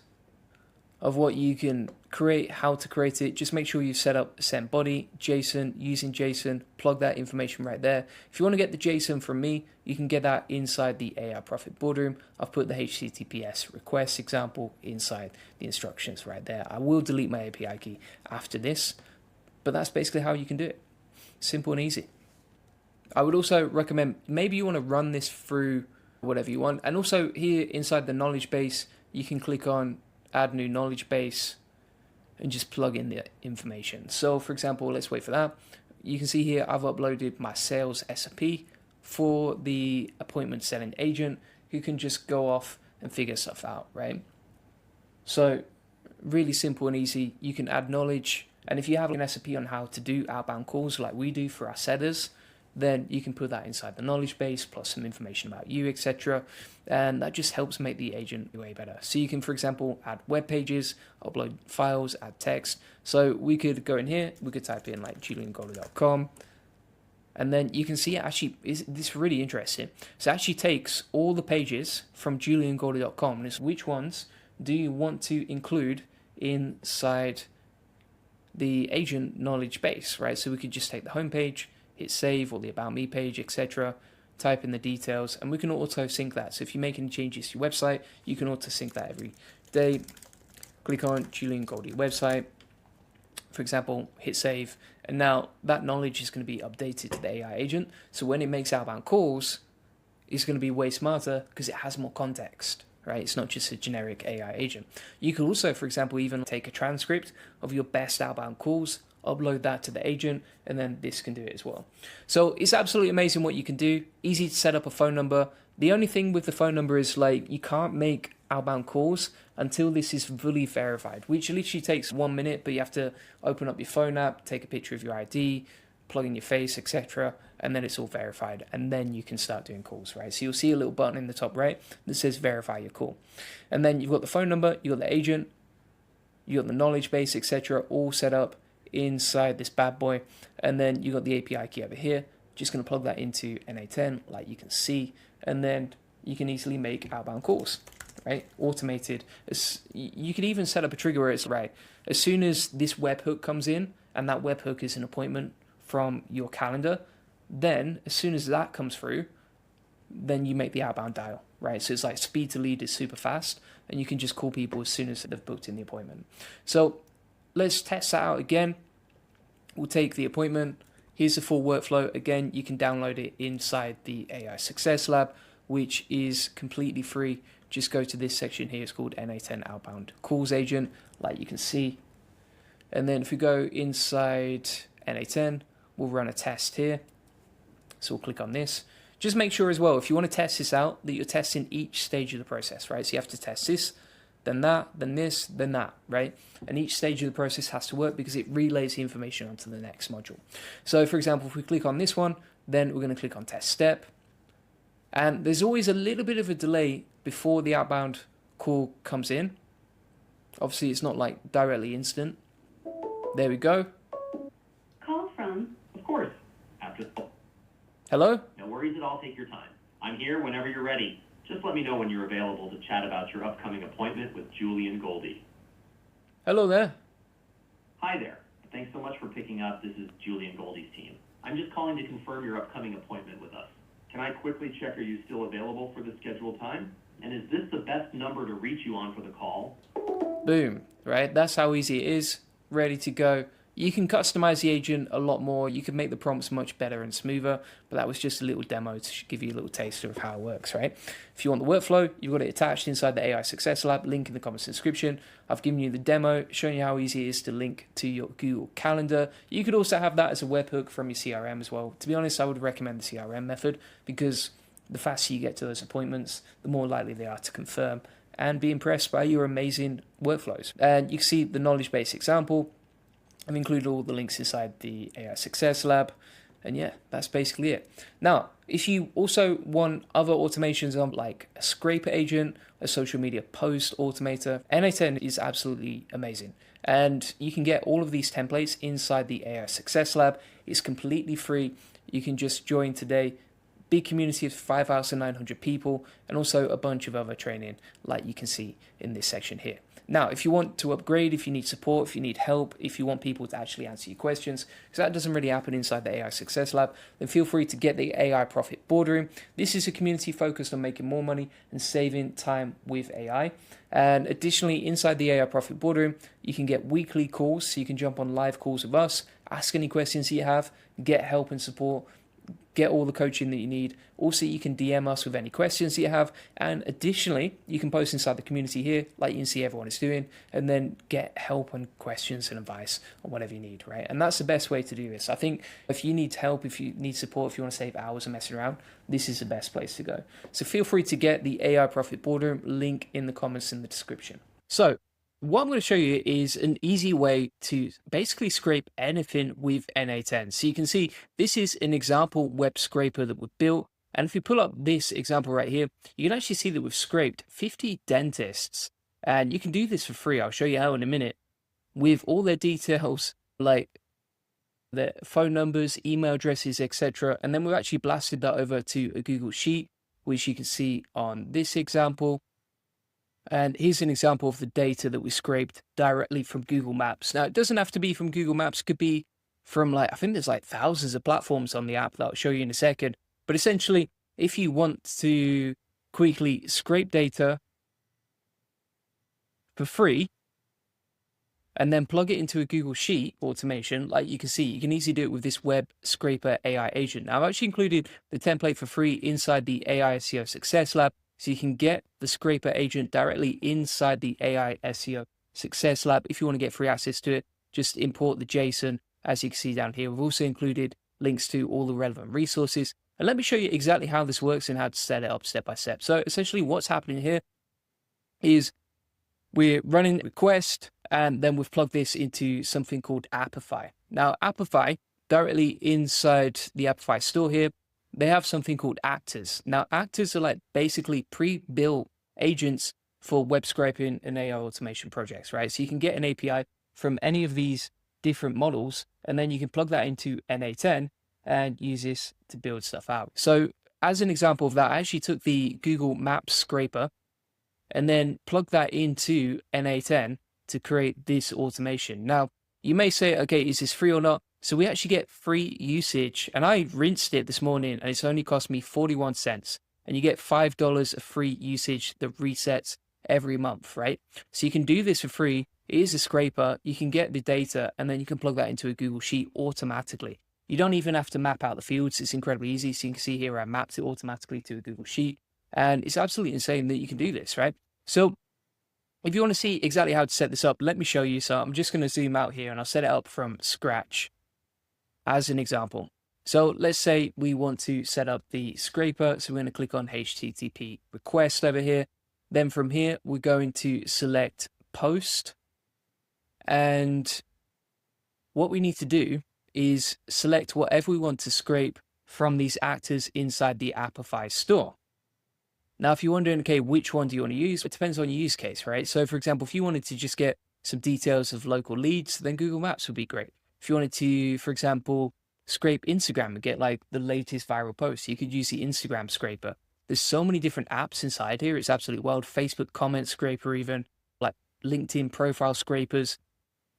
of what you can create, how to create it. Just make sure you set up send body, JSON, using JSON, plug that information right there. If you want to get the JSON from me, you can get that inside the AI Profit Boardroom. I've put the HTTPS request example inside the instructions right there. I will delete my API key after this, but that's basically how you can do it. Simple and easy. I would also recommend maybe you want to run this through whatever you want. And also here inside the knowledge base, you can click on add new knowledge base and just plug in the information. So for example, let's wait for that. You can see here I've uploaded my sales SOP for the appointment setting agent who can just go off and figure stuff out, right? So really simple and easy. You can add knowledge, and if you have an SOP on how to do outbound calls like we do for our setters, then you can put that inside the knowledge base plus some information about you, etc. And that just helps make the agent way better. So you can, for example, add web pages, upload files, add text. So we could go in here, we could type in like juliangolder.com, and then you can see it actually, this is really interesting. So it actually takes all the pages from juliangolder.com and it's which ones do you want to include inside the agent knowledge base, right? So we could just take the home page, hit save, or the about me page, etc., type in the details, and we can auto sync that. So if you make any changes to your website, you can auto sync that every day. Click on Julian Goldie website, for example, hit save, and now that knowledge is going to be updated to the AI agent. So when it makes outbound calls, it's going to be way smarter because it has more context, right? It's not just a generic AI agent. You could also, for example, even take a transcript of your best outbound calls, upload that to the agent, and then this can do it as well. So it's absolutely amazing what you can do. Easy to set up a phone number. The only thing with the phone number is like you can't make outbound calls until this is fully verified, which literally takes 1 minute, but you have to open up your phone app, take a picture of your ID, plug in your face, etc., and then it's all verified, and then you can start doing calls, right? So you'll see a little button in the top right that says verify your call, and then you've got the phone number, you've got the agent, you've got the knowledge base, etc., all set up inside this bad boy, and then you got the API key over here. Just going to plug that into NA10 like you can see, and then you can easily make outbound calls, right? Automated. You could even set up a trigger where it's right as soon as this webhook comes in, and that webhook is an appointment from your calendar, then as soon as that comes through, then you make the outbound dial, right? So it's like speed to lead is super fast, and you can just call people as soon as they've booked in the appointment. So let's test that out again. We'll take the appointment. Here's the full workflow. Again, you can download it inside the AI Success Lab, which is completely free. Just go to this section here. It's called NA10 Outbound Calls Agent, like you can see. And then if we go inside NA10, we'll run a test here. So we'll click on this. Just make sure as well, if you want to test this out, that you're testing each stage of the process, right? So you have to test this, then that, then this, then that, right? And each stage of the process has to work because it relays the information onto the next module. So for example, if we click on this one, then we're going to click on test step. And there's always a little bit of a delay before the outbound call comes in. Obviously, it's not like directly instant. There we go. Call from? Of course. After. Hello? No worries at all. Take your time. I'm here whenever you're ready. Just let me know when you're available to chat about your upcoming appointment with Julian Goldie. Hello there. Hi there. Thanks so much for picking up. This is Julian Goldie's team. I'm just calling to confirm your upcoming appointment with us. Can I quickly check, are you still available for the scheduled time? And is this the best number to reach you on for the call? Boom, right? That's how easy it is. Ready to go. You can customize the agent a lot more. You can make the prompts much better and smoother, but that was just a little demo to give you a little taster of how it works, right? If you want the workflow, you've got it attached inside the AI Success Lab, link in the comments description. I've given you the demo, showing you how easy it is to link to your Google Calendar. You could also have that as a webhook from your CRM as well. To be honest, I would recommend the CRM method because the faster you get to those appointments, the more likely they are to confirm and be impressed by your amazing workflows. And you can see the knowledge base example. I've included all the links inside the AI Success Lab. And yeah, that's basically it. Now, if you also want other automations on like a scraper agent, a social media post automator, NA10 is absolutely amazing. And you can get all of these templates inside the AI Success Lab. It's completely free. You can just join today. Big community of 5,900 people, and also a bunch of other training like you can see in this section here. Now, if you want to upgrade, if you need support, if you need help, if you want people to actually answer your questions, because that doesn't really happen inside the AI Success Lab, then feel free to get the AI Profit Boardroom. This is a community focused on making more money and saving time with AI. And additionally, inside the AI Profit Boardroom, you can get weekly calls, so you can jump on live calls with us, ask any questions you have, get help and support, get all the coaching that you need. Also, you can DM us with any questions that you have. And additionally, you can post inside the community here, like you can see everyone is doing, and then get help and questions and advice on whatever you need, right? And that's the best way to do this. I think if you need help, if you need support, if you want to save hours of messing around, this is the best place to go. So feel free to get the AI Profit Boardroom, link in the comments in the description. So what I'm going to show you is an easy way to basically scrape anything with NA10. So you can see this is an example web scraper that we've built. And if you pull up this example right here, you can actually see that we've scraped 50 dentists. And you can do this for free. I'll show you how in a minute with all their details, like their phone numbers, email addresses, etc. And then we've actually blasted that over to a Google Sheet, which you can see on this example. And here's an example of the data that we scraped directly from Google Maps. Now, it doesn't have to be from Google Maps. It could be from I think there's like thousands of platforms on the app that I'll show you in a second. But essentially, if you want to quickly scrape data for free and then plug it into a Google Sheet automation, like you can see, you can easily do it with this web scraper AI agent. Now, I've actually included the template for free inside the AI SEO Success Lab. So you can get the scraper agent directly inside the AI SEO Success Lab. If you want to get free access to it, just import the JSON, as you can see down here. We've also included links to all the relevant resources. And let me show you exactly how this works and how to set it up step by step. So essentially what's happening here is we're running a request, and then we've plugged this into something called Appify. Now, Appify, directly inside the Appify store here, they have something called actors. Now, actors are like basically pre-built agents for web scraping and AI automation projects, right? So you can get an API from any of these different models, and then you can plug that into NA10 and use this to build stuff out. So as an example of that, I actually took the Google Maps scraper and then plugged that into NA10 to create this automation. Now, you may say, okay, is this free or not? So we actually get free usage, and I rinsed it this morning and it's only cost me 41 cents, and you get $5 of free usage that resets every month, right? So you can do this for free. It is a scraper. You can get the data and then you can plug that into a Google Sheet automatically. You don't even have to map out the fields. It's incredibly easy. So you can see here, I mapped it automatically to a Google Sheet, and it's absolutely insane that you can do this, right? So if you want to see exactly how to set this up, let me show you. So I'm just going to zoom out here and I'll set it up from scratch as an example. So let's say we want to set up the scraper. So we're going to click on HTTP request over here. Then from here, we're going to select post. And what we need to do is select whatever we want to scrape from these actors inside the Appify store. Now, if you're wondering, okay, which one do you want to use? It depends on your use case, right? So for example, if you wanted to just get some details of local leads, then Google Maps would be great. If you wanted to, for example, scrape Instagram and get like the latest viral posts, you could use the Instagram scraper. There's so many different apps inside here. It's absolutely wild. Facebook comment scraper, even like LinkedIn profile scrapers.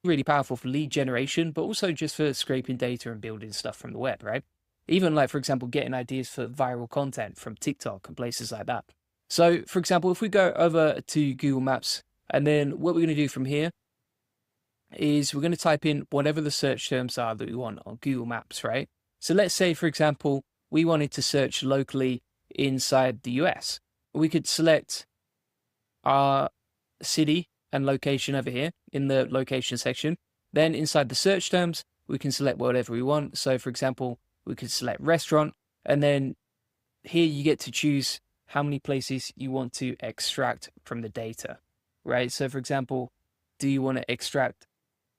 Really powerful for lead generation, but also just for scraping data and building stuff from the web, right? Even like, for example, getting ideas for viral content from TikTok and places like that. So for example, if we go over to Google Maps, and then what we're going to do from here is we're going to type in whatever the search terms are that we want on Google Maps, right? So let's say, for example, we wanted to search locally inside the US. We could select our city and location over here in the location section. Then inside the search terms, we can select whatever we want. So for example, we could select restaurant, and then here you get to choose how many places you want to extract from the data, right? So for example, do you want to extract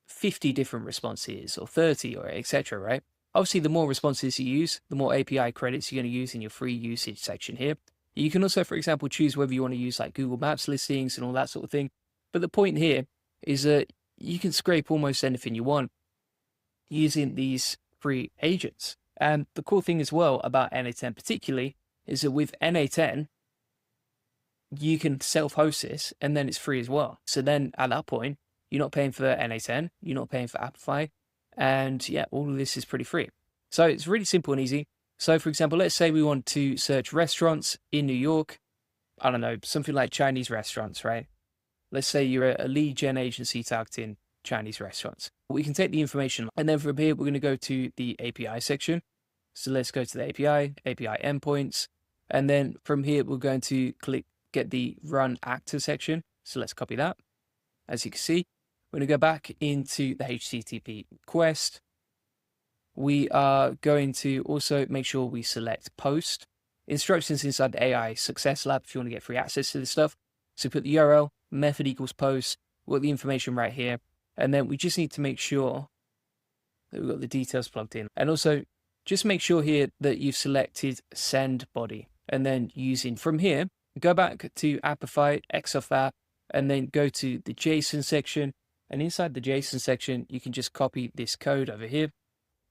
50 different responses or 30 or etc., right? Obviously, the more responses you use, the more API credits you're going to use in your free usage section here. You can also, for example, choose whether you want to use like Google Maps listings and all that sort of thing. But the point here is that you can scrape almost anything you want using these free agents. And the cool thing as well about NA10 particularly is that with NA10, you can self-host this and then it's free as well. So then at that point, you're not paying for NA10, you're not paying for Appify, and yeah, all of this is pretty free. So it's really simple and easy. So for example, let's say we want to search restaurants in New York. I don't know, something like Chinese restaurants, right? Let's say you're a lead gen agency targeting Chinese restaurants. We can take the information, and then from here, we're going to go to the API section. So let's go to the API endpoints. And then from here, we're going to get the run actor section. So let's copy that. As you can see, we're going to go back into the HTTP request. We are going to also make sure we select post. Instructions inside the AI Success Lab if you want to get free access to this stuff. So put the URL, method equals post, we've got the information right here. And then we just need to make sure that we've got the details plugged in. And also just make sure here that you've selected send body. And then using from here, go back to Appify, X off that, and then go to the JSON section. And inside the JSON section, you can just copy this code over here.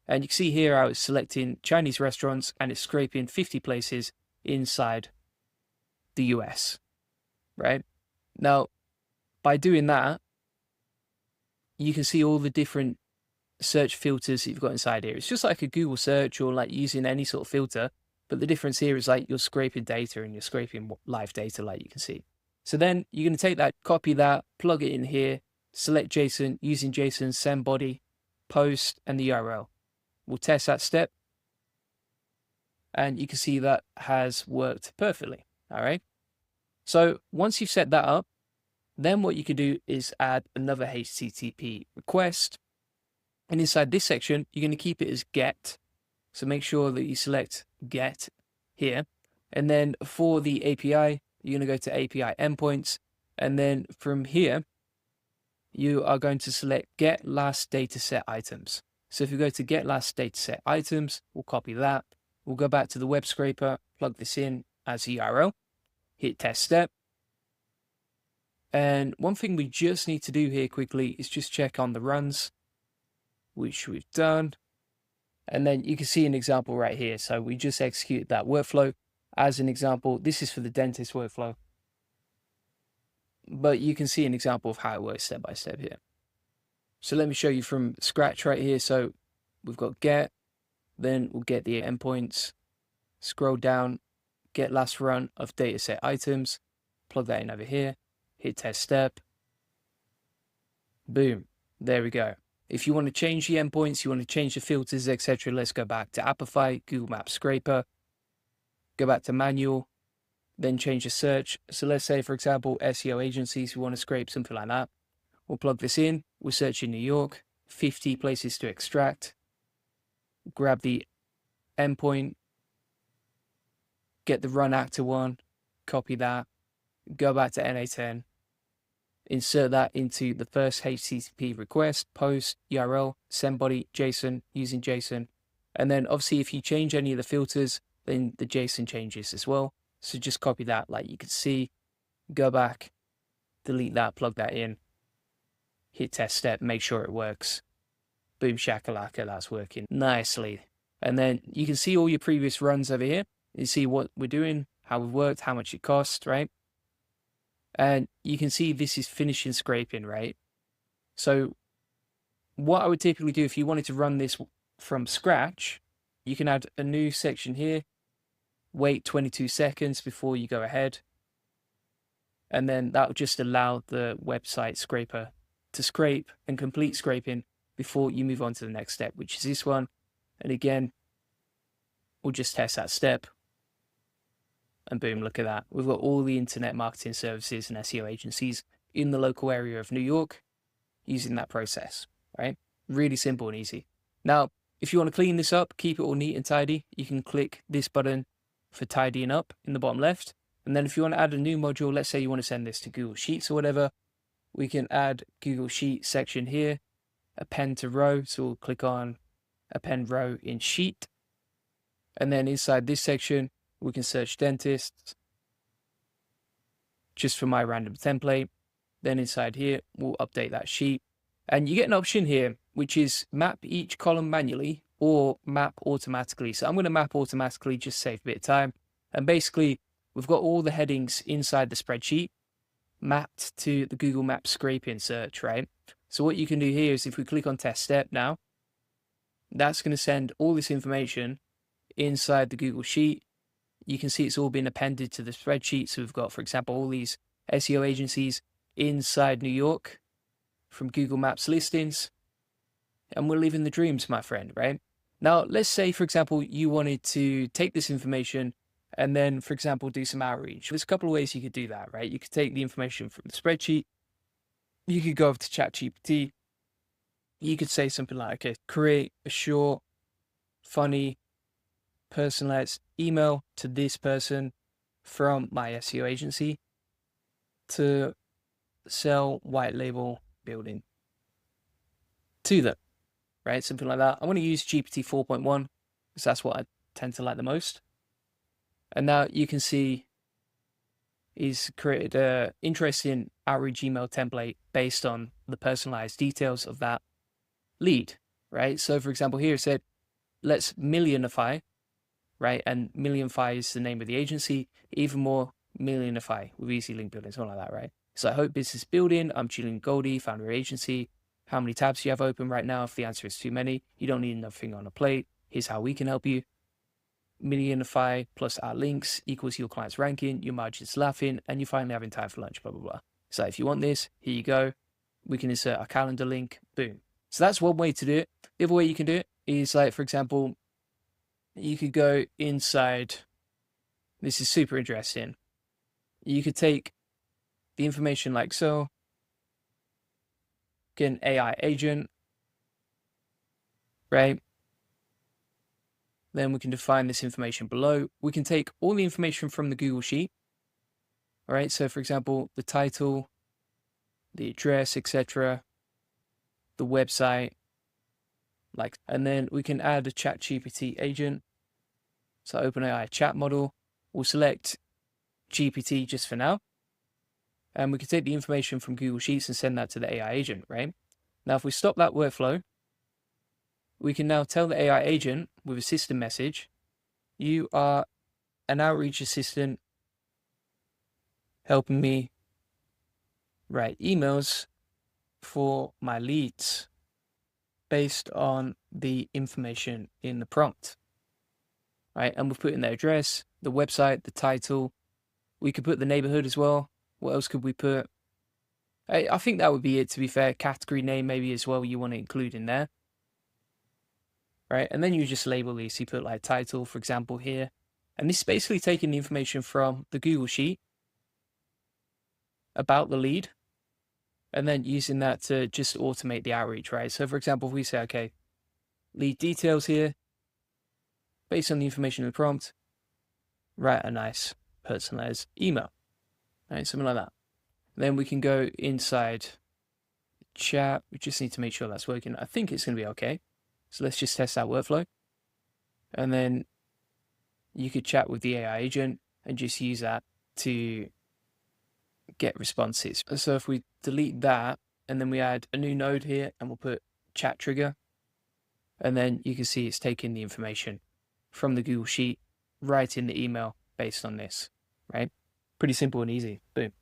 And you can see here I was selecting Chinese restaurants and it's scraping 50 places inside the US, right? Now, by doing that, you can see all the different search filters that you've got inside here. It's just like a Google search or like using any sort of filter. But the difference here is like you're scraping data and you're scraping live data like you can see. So then you're going to take that, copy that, plug it in here, select JSON, using JSON, send body, post, and the URL. We'll test that step. And you can see that has worked perfectly. All right. So once you've set that up, then what you can do is add another HTTP request. And inside this section, you're going to keep it as get. So make sure that you select get here. And then for the API, you're going to go to API endpoints. And then from here, you are going to select get last dataset items. So if you go to get last dataset items, we'll copy that. We'll go back to the web scraper, plug this in as a URL, hit test step. And one thing we just need to do here quickly is just check on the runs, which we've done. And then you can see an example right here. So we just executed that workflow as an example. This is for the dentist workflow. But you can see an example of how it works step by step here. So let me show you from scratch right here. So we've got get, then we'll get the endpoints, scroll down, get last run of dataset items, plug that in over here, hit test step, boom, there we go. If you want to change the endpoints, you want to change the filters, etc., let's go back to Appify, Google Maps Scraper, go back to manual, then change the search. So let's say, for example, SEO agencies, we want to scrape something like that. We'll plug this in. We're searching New York, 50 places to extract. Grab the endpoint, get the run actor one, copy that, go back to NA10, insert that into the first HTTP request, post, URL, send body, JSON, using JSON. And then obviously if you change any of the filters, then the JSON changes as well. So just copy that like you can see, go back, delete that, plug that in, hit test step, make sure it works. Boom shakalaka, that's working nicely. And then you can see all your previous runs over here. You see what we're doing, how we've worked, how much it cost, right? And you can see this is finishing scraping, right? So what I would typically do if you wanted to run this from scratch, you can add a new section here, wait 22 seconds before you go ahead. And then that will just allow the website scraper to scrape and complete scraping before you move on to the next step, which is this one. And again, we'll just test that step. And boom, look at that. We've got all the internet marketing services and SEO agencies in the local area of New York using that process, right? Really simple and easy. Now, if you want to clean this up, keep it all neat and tidy, you can click this button for tidying up in the bottom left. And then if you want to add a new module, let's say you want to send this to Google Sheets or whatever, we can add Google Sheet section here, append to row. So we'll click on append row in Sheet. And then inside this section, we can search dentists just for my random template. Then inside here, we'll update that sheet. And you get an option here, which is map each column manually or map automatically. So I'm going to map automatically, just save a bit of time. And basically, we've got all the headings inside the spreadsheet mapped to the Google Maps scraping search, right? So what you can do here is if we click on test step now, that's going to send all this information inside the Google Sheet. You can see it's all been appended to the spreadsheet. So we've got, for example, all these SEO agencies inside New York from Google Maps listings. And we're living the dreams, my friend, right? Now, let's say, for example, you wanted to take this information and then, for example, do some outreach. There's a couple of ways you could do that, right? You could take the information from the spreadsheet. You could go over to ChatGPT. You could say something like, okay, create a short, funny, personalized email to this person from my SEO agency to sell white label building to them, right? Something like that. I want to use GPT 4.1 because that's what I tend to like the most. And now you can see he's created an interesting outreach email template based on the personalized details of that lead, right? So for example, here it said, let's millionify, right? And Millionify is the name of the agency. Even more, Millionify with easy link building, something like that, right? So I hope business building. I'm Julian Goldie, founder of agency. How many tabs do you have open right now? If the answer is too many, you don't need another thing on a plate. Here's how we can help you. Millionify plus our links equals your client's ranking, your margins laughing, and you're finally having time for lunch, blah, blah, blah. So if you want this, here you go. We can insert our calendar link, boom. So that's one way to do it. The other way you can do it is like, for example, you could go inside. This is super interesting. You could take the information like so, get an AI agent, right? Then we can define this information below. We can take all the information from the Google Sheet. All right, so for example, the title, the address, etc., the website, and then we can add a ChatGPT agent. So OpenAI chat model. We'll select GPT just for now. And we can take the information from Google Sheets and send that to the AI agent, right? Now, if we stop that workflow, we can now tell the AI agent with a system message, you are an outreach assistant helping me write emails for my leads based on the information in the prompt, right? And we'll put in the address, the website, the title. We could put the neighborhood as well. What else could we put? I think that would be it, to be fair. Category name maybe as well you want to include in there. Right, and then you just label these. You put like title, for example, here. And this is basically taking the information from the Google Sheet about the lead and then using that to just automate the outreach, right? So for example, if we say, okay, lead details here, based on the information in the prompt, write a nice personalized email, right? Something like that. Then we can go inside chat. We just need to make sure that's working. I think it's going to be okay. So let's just test that workflow. And then you could chat with the AI agent and just use that to get responses. So if we delete that and then we add a new node here and we'll put chat trigger, and then you can see it's taking the information from the Google Sheet, writing the email based on this, right? Pretty simple and easy. Boom.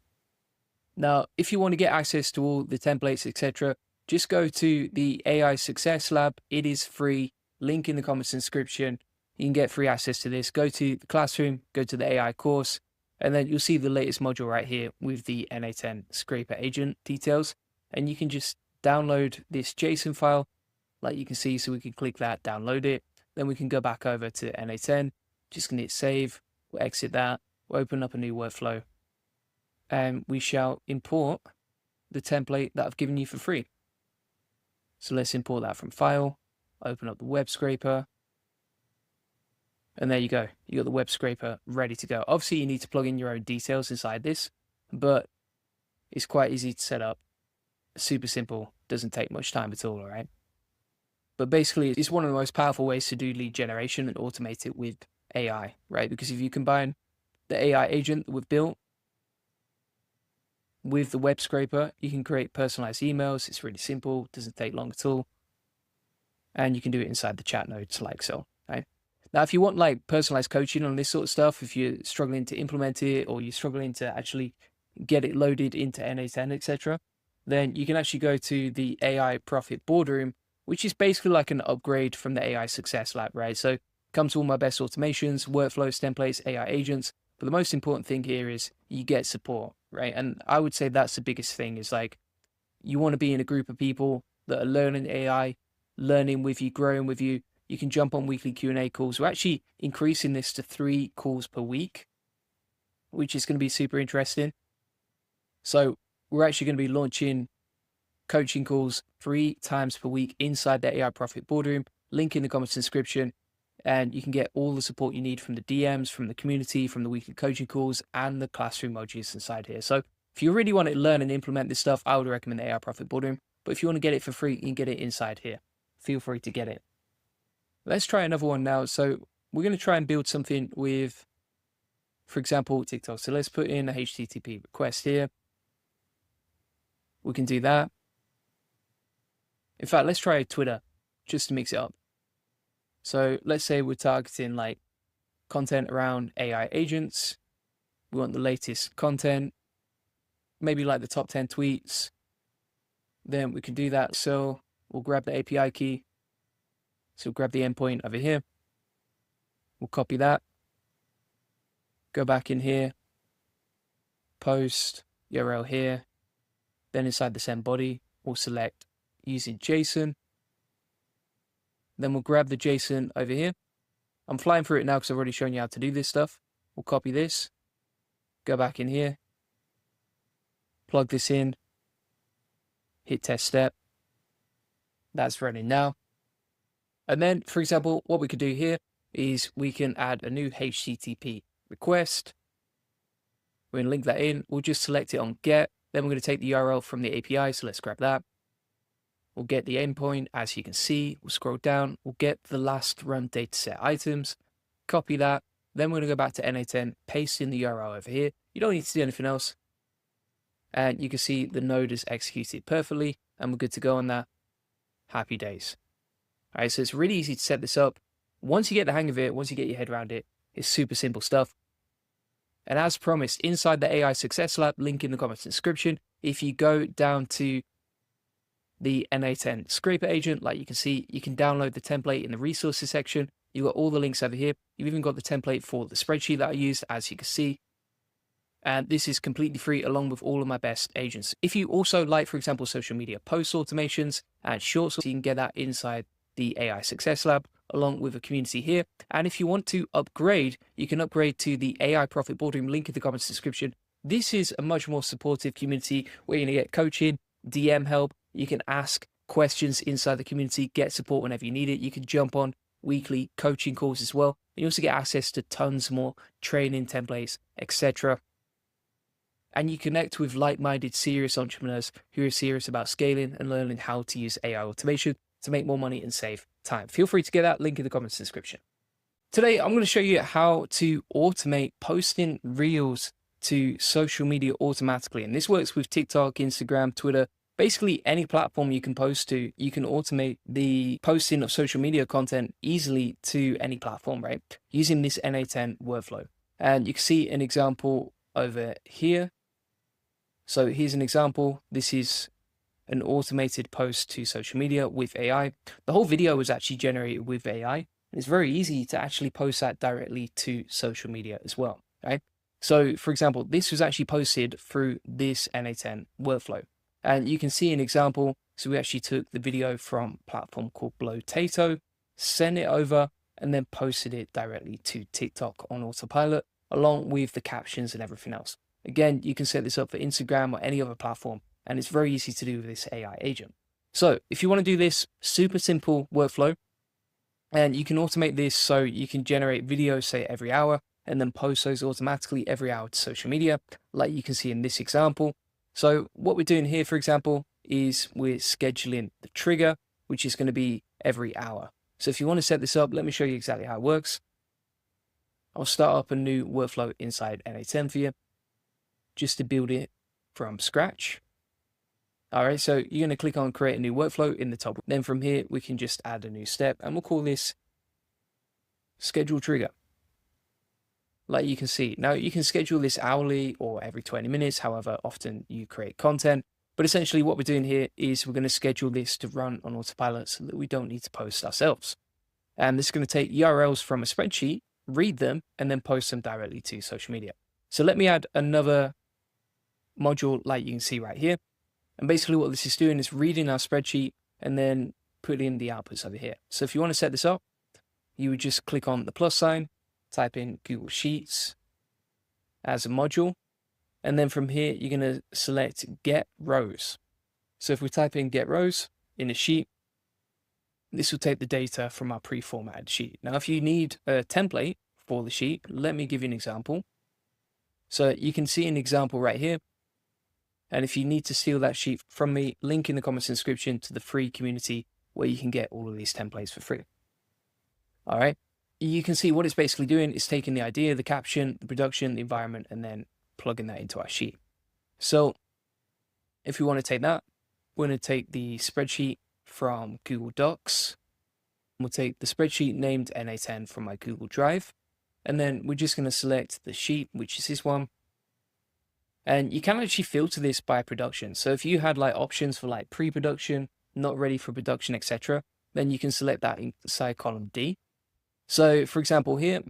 Now, if you want to get access to all the templates, etc., just go to the AI Success Lab. It is free. Link in the comments description. You can get free access to this. Go to the classroom, go to the AI course, and then you'll see the latest module right here with the Na10 scraper agent details. And you can just download this JSON file, like you can see. So we can click that, download it. Then we can go back over to Na10. Just gonna hit save. We'll exit that. We'll open up a new workflow. And we shall import the template that I've given you for free. So let's import that from file, open up the web scraper, and there you go. You got the web scraper ready to go. Obviously, you need to plug in your own details inside this, but it's quite easy to set up. Super simple, doesn't take much time at all, all right? But basically, it's one of the most powerful ways to do lead generation and automate it with AI, right? Because if you combine the AI agent that we've built with the web scraper, you can create personalized emails. It's really simple, doesn't take long at all. And you can do it inside the chat nodes like so, right? Now, if you want like personalized coaching on this sort of stuff, if you're struggling to implement it or you're struggling to actually get it loaded into Na10, etc., then you can actually go to the AI Profit Boardroom, which is basically like an upgrade from the AI Success Lab, right? So it comes to all my best automations, workflows, templates, AI agents. But the most important thing here is you get support, right? And I would say that's the biggest thing is like, you want to be in a group of people that are learning AI, learning with you, growing with you. You can jump on weekly Q&A calls. We're actually increasing this to 3 calls per week, which is going to be super interesting. So we're actually going to be launching coaching calls 3 times per week inside the AI Profit Boardroom. Link in the comments description. And you can get all the support you need from the DMs, from the community, from the weekly coaching calls, and the classroom modules inside here. So if you really want to learn and implement this stuff, I would recommend the AI Profit Boardroom. But if you want to get it for free, you can get it inside here. Feel free to get it. Let's try another one now. So we're going to try and build something with, for example, TikTok. So let's put in a HTTP request here. We can do that. In fact, let's try Twitter just to mix it up. So let's say we're targeting like content around AI agents. We want the latest content, maybe like the top 10 tweets. Then we can do that. So we'll grab the API key. So grab the endpoint over here. We'll copy that. Go back in here. Post URL here. Then inside the send body, we'll select using JSON. Then we'll grab the JSON over here. I'm flying through it now because I've already shown you how to do this stuff. We'll copy this. Go back in here. Plug this in. Hit test step. That's running now. And then, for example, what we could do here is we can add a new HTTP request. We're going to link that in. We'll just select it on get. Then we're going to take the URL from the API. So let's grab that. We'll get the endpoint. As you can see, we'll scroll down. We'll get the last run dataset items. Copy that. Then we're going to go back to Na10, paste in the URL over here. You don't need to do anything else. And you can see the node is executed perfectly. And we're good to go on that. Happy days. All right, so it's really easy to set this up. Once you get the hang of it, once you get your head around it, it's super simple stuff. And as promised, inside the AI Success Lab, link in the comments description, if you go down to the Na10 scraper agent, like you can see, you can download the template in the resources section. You've got all the links over here. You've even got the template for the spreadsheet that I used, as you can see. And this is completely free along with all of my best agents. If you also like, for example, social media post automations and shorts, you can get that inside the AI Success Lab, along with a community here. And if you want to upgrade, you can upgrade to the AI Profit Boardroom, link in the comments description. This is a much more supportive community where you're going to get coaching, DM help. You can ask questions inside the community, get support whenever you need it. You can jump on weekly coaching calls as well. You also get access to tons more training templates, etc. And you connect with like-minded serious entrepreneurs who are serious about scaling and learning how to use AI automation to make more money and save time. Feel free to get that link in the comments description. Today, I'm going to show you how to automate posting reels to social media automatically. And this works with TikTok, Instagram, Twitter, basically any platform you can post to. You can automate the posting of social media content easily to any platform, right? Using this NA10 workflow. And you can see an example over here. So here's an example. This is an automated post to social media with AI. The whole video was actually generated with AI. And it's very easy to actually post that directly to social media as well, right? So for example, this was actually posted through this NA10 workflow. And you can see an example. So we actually took the video from a platform called Blotato, sent it over, and then posted it directly to TikTok on autopilot, along with the captions and everything else. Again, you can set this up for Instagram or any other platform, and it's very easy to do with this AI agent. So if you want to do this super simple workflow, and you can automate this so you can generate videos, say every hour, and then post those automatically every hour to social media, like you can see in this example. So what we're doing here, for example, is we're scheduling the trigger, which is going to be every hour. So if you want to set this up, let me show you exactly how it works. I'll start up a new workflow inside NA10 for you, just to build it from scratch. All right, so you're going to click on create a new workflow in the top. Then from here, we can just add a new step, and we'll call this schedule trigger. Like you can see, now you can schedule this hourly or every 20 minutes, however often you create content. But essentially what we're doing here is we're going to schedule this to run on autopilot so that we don't need to post ourselves. And this is going to take URLs from a spreadsheet, read them, and then post them directly to social media. So let me add another module like you can see right here. And basically what this is doing is reading our spreadsheet and then putting the outputs over here. So if you want to set this up, you would just click on the plus sign, type in Google Sheets as a module. And then from here, you're going to select Get Rows. So if we type in Get Rows in a sheet, this will take the data from our pre-formatted sheet. Now, if you need a template for the sheet, let me give you an example. So you can see an example right here. And if you need to steal that sheet from me, link in the comments description to the free community where you can get all of these templates for free. All right. You can see what it's basically doing is taking the idea, the caption, the production, the environment, and then plugging that into our sheet. So if we want to take that, we're going to take the spreadsheet from Google Docs. We'll take the spreadsheet named NA10 from my Google Drive. And then we're just going to select the sheet, which is this one. And you can actually filter this by production. So if you had like options for like pre-production, not ready for production, etc., then you can select that inside column D. So for example, here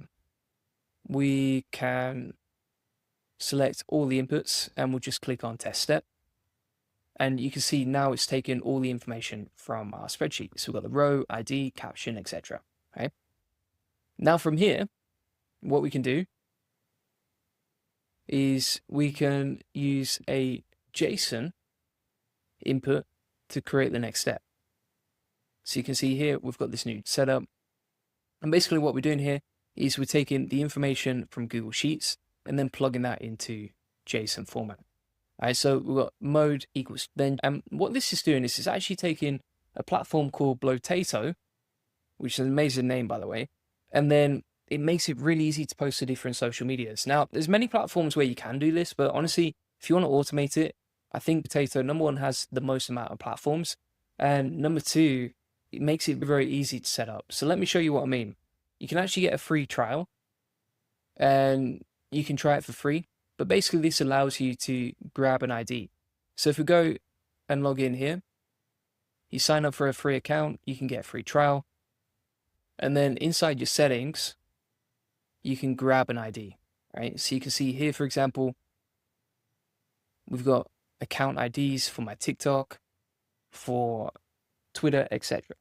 we can select all the inputs and we'll just click on test step. And you can see now it's taken all the information from our spreadsheet. So we've got the row, ID, caption, etc. Okay. Now from here, what we can do is we can use a JSON input to create the next step. So you can see here, we've got this new setup. And basically what we're doing here is we're taking the information from Google Sheets and then plugging that into JSON format. All right, so we've got mode equals then. And what this is doing is it's actually taking a platform called Blotato, which is an amazing name, by the way. And then it makes it really easy to post to different social medias. Now, there's many platforms where you can do this, but honestly, if you want to automate it, I think Potato, number one, has the most amount of platforms. And number two, it makes it very easy to set up. So let me show you what I mean. You can actually get a free trial and you can try it for free. But basically, this allows you to grab an ID. So if we go and log in here, you sign up for a free account, you can get a free trial. And then inside your settings, you can grab an ID, right? So you can see here, for example, we've got account IDs for my TikTok, for Twitter, etc.,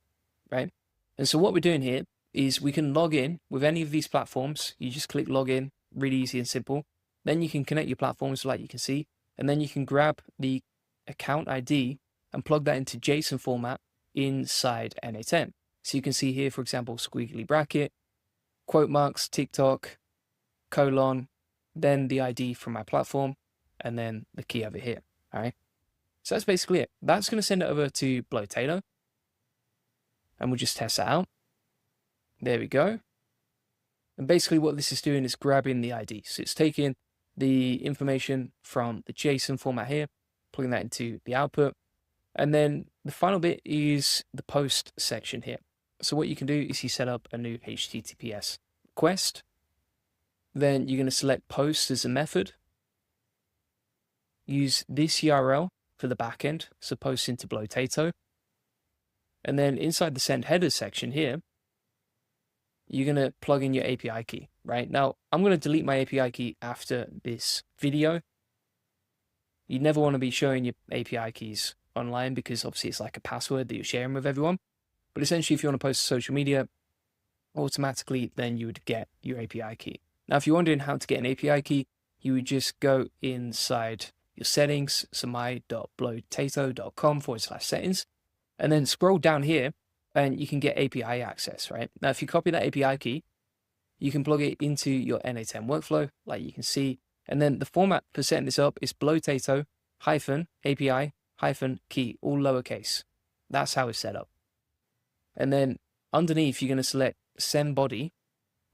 right? And so what we're doing here is we can log in with any of these platforms. You just click login, really easy and simple. Then you can connect your platforms like you can see, and then you can grab the account ID and plug that into JSON format inside NA10. So you can see here, for example, squiggly bracket, quote marks, TikTok, colon, then the ID from my platform, and then the key over here. All right. So that's basically it. That's going to send it over to Blotato. And we'll just test that out. There we go. And basically what this is doing is grabbing the ID. So it's taking the information from the JSON format here, plugging that into the output. And then the final bit is the post section here. So what you can do is you set up a new HTTPS request. Then you're going to select post as a method. Use this URL for the backend, so post into Blotato. And then inside the send headers section here, you're going to plug in your API key, right? Now, I'm going to delete my API key after this video. You never want to be showing your API keys online because obviously it's like a password that you're sharing with everyone. But essentially, if you want to post to social media, automatically, then you would get your API key. Now, if you're wondering how to get an API key, you would just go inside your settings, so my.blotato.com/settings, and then scroll down here and you can get API access, right? Now, if you copy that API key, you can plug it into your N8N workflow, like you can see. And then the format for setting this up is Blotato-API-key, all lowercase. That's how it's set up. And then underneath, you're going to select send body.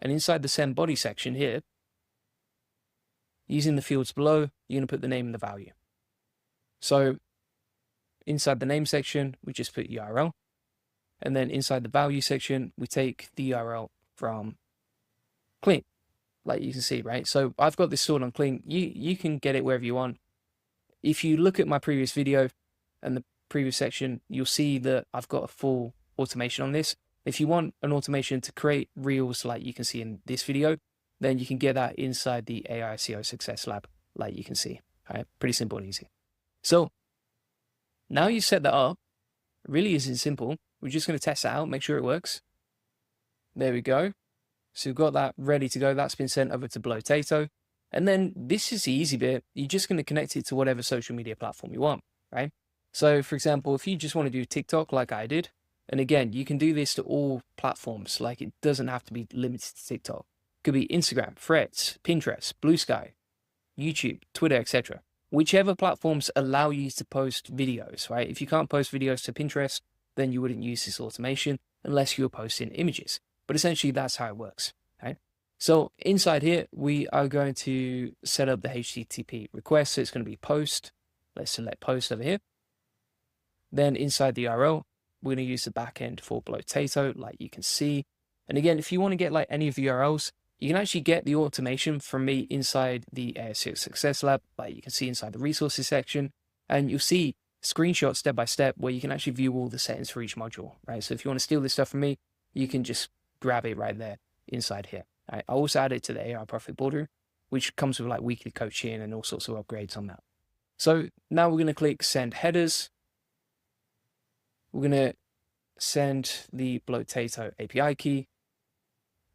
And inside the send body section here, using the fields below, you're going to put the name and the value. So inside the name section, we just put URL. And then inside the value section, we take the URL from Clean, like you can see, right? So I've got this stored on Clean. You can get it wherever you want. If you look at my previous video and the previous section, you'll see that I've got a full automation on this. If you want an automation to create reels like you can see in this video, then you can get that inside the AI SEO Success Lab, like you can see. All right, pretty simple and easy. So now you set that up, it really isn't simple. We're just going to test it out, make sure it works. There we go. So we've got that ready to go. That's been sent over to Blotato. And then this is the easy bit. You're just going to connect it to whatever social media platform you want, right? So for example, if you just want to do TikTok like I did, and again, you can do this to all platforms. Like it doesn't have to be limited to TikTok. It could be Instagram, Threads, Pinterest, Blue Sky, YouTube, Twitter, etc. Whichever platforms allow you to post videos, right? If you can't post videos to Pinterest, then you wouldn't use this automation unless you're posting images. But essentially, that's how it works, right? So inside here, we are going to set up the HTTP request. So it's going to be post. Let's select post over here. Then inside the URL, we're going to use the backend for Blotato, like you can see. And again, if you want to get like any of the URLs, you can actually get the automation from me inside the SEO Success Lab, like you can see inside the resources section. And you'll see screenshots step by step where you can actually view all the settings for each module, right? So if you want to steal this stuff from me, you can just grab it right there inside here. Right? I also added to the AI Profit Boardroom, which comes with like weekly coaching and all sorts of upgrades on that. So now we're going to click send headers. We're going to send the Blotato API key,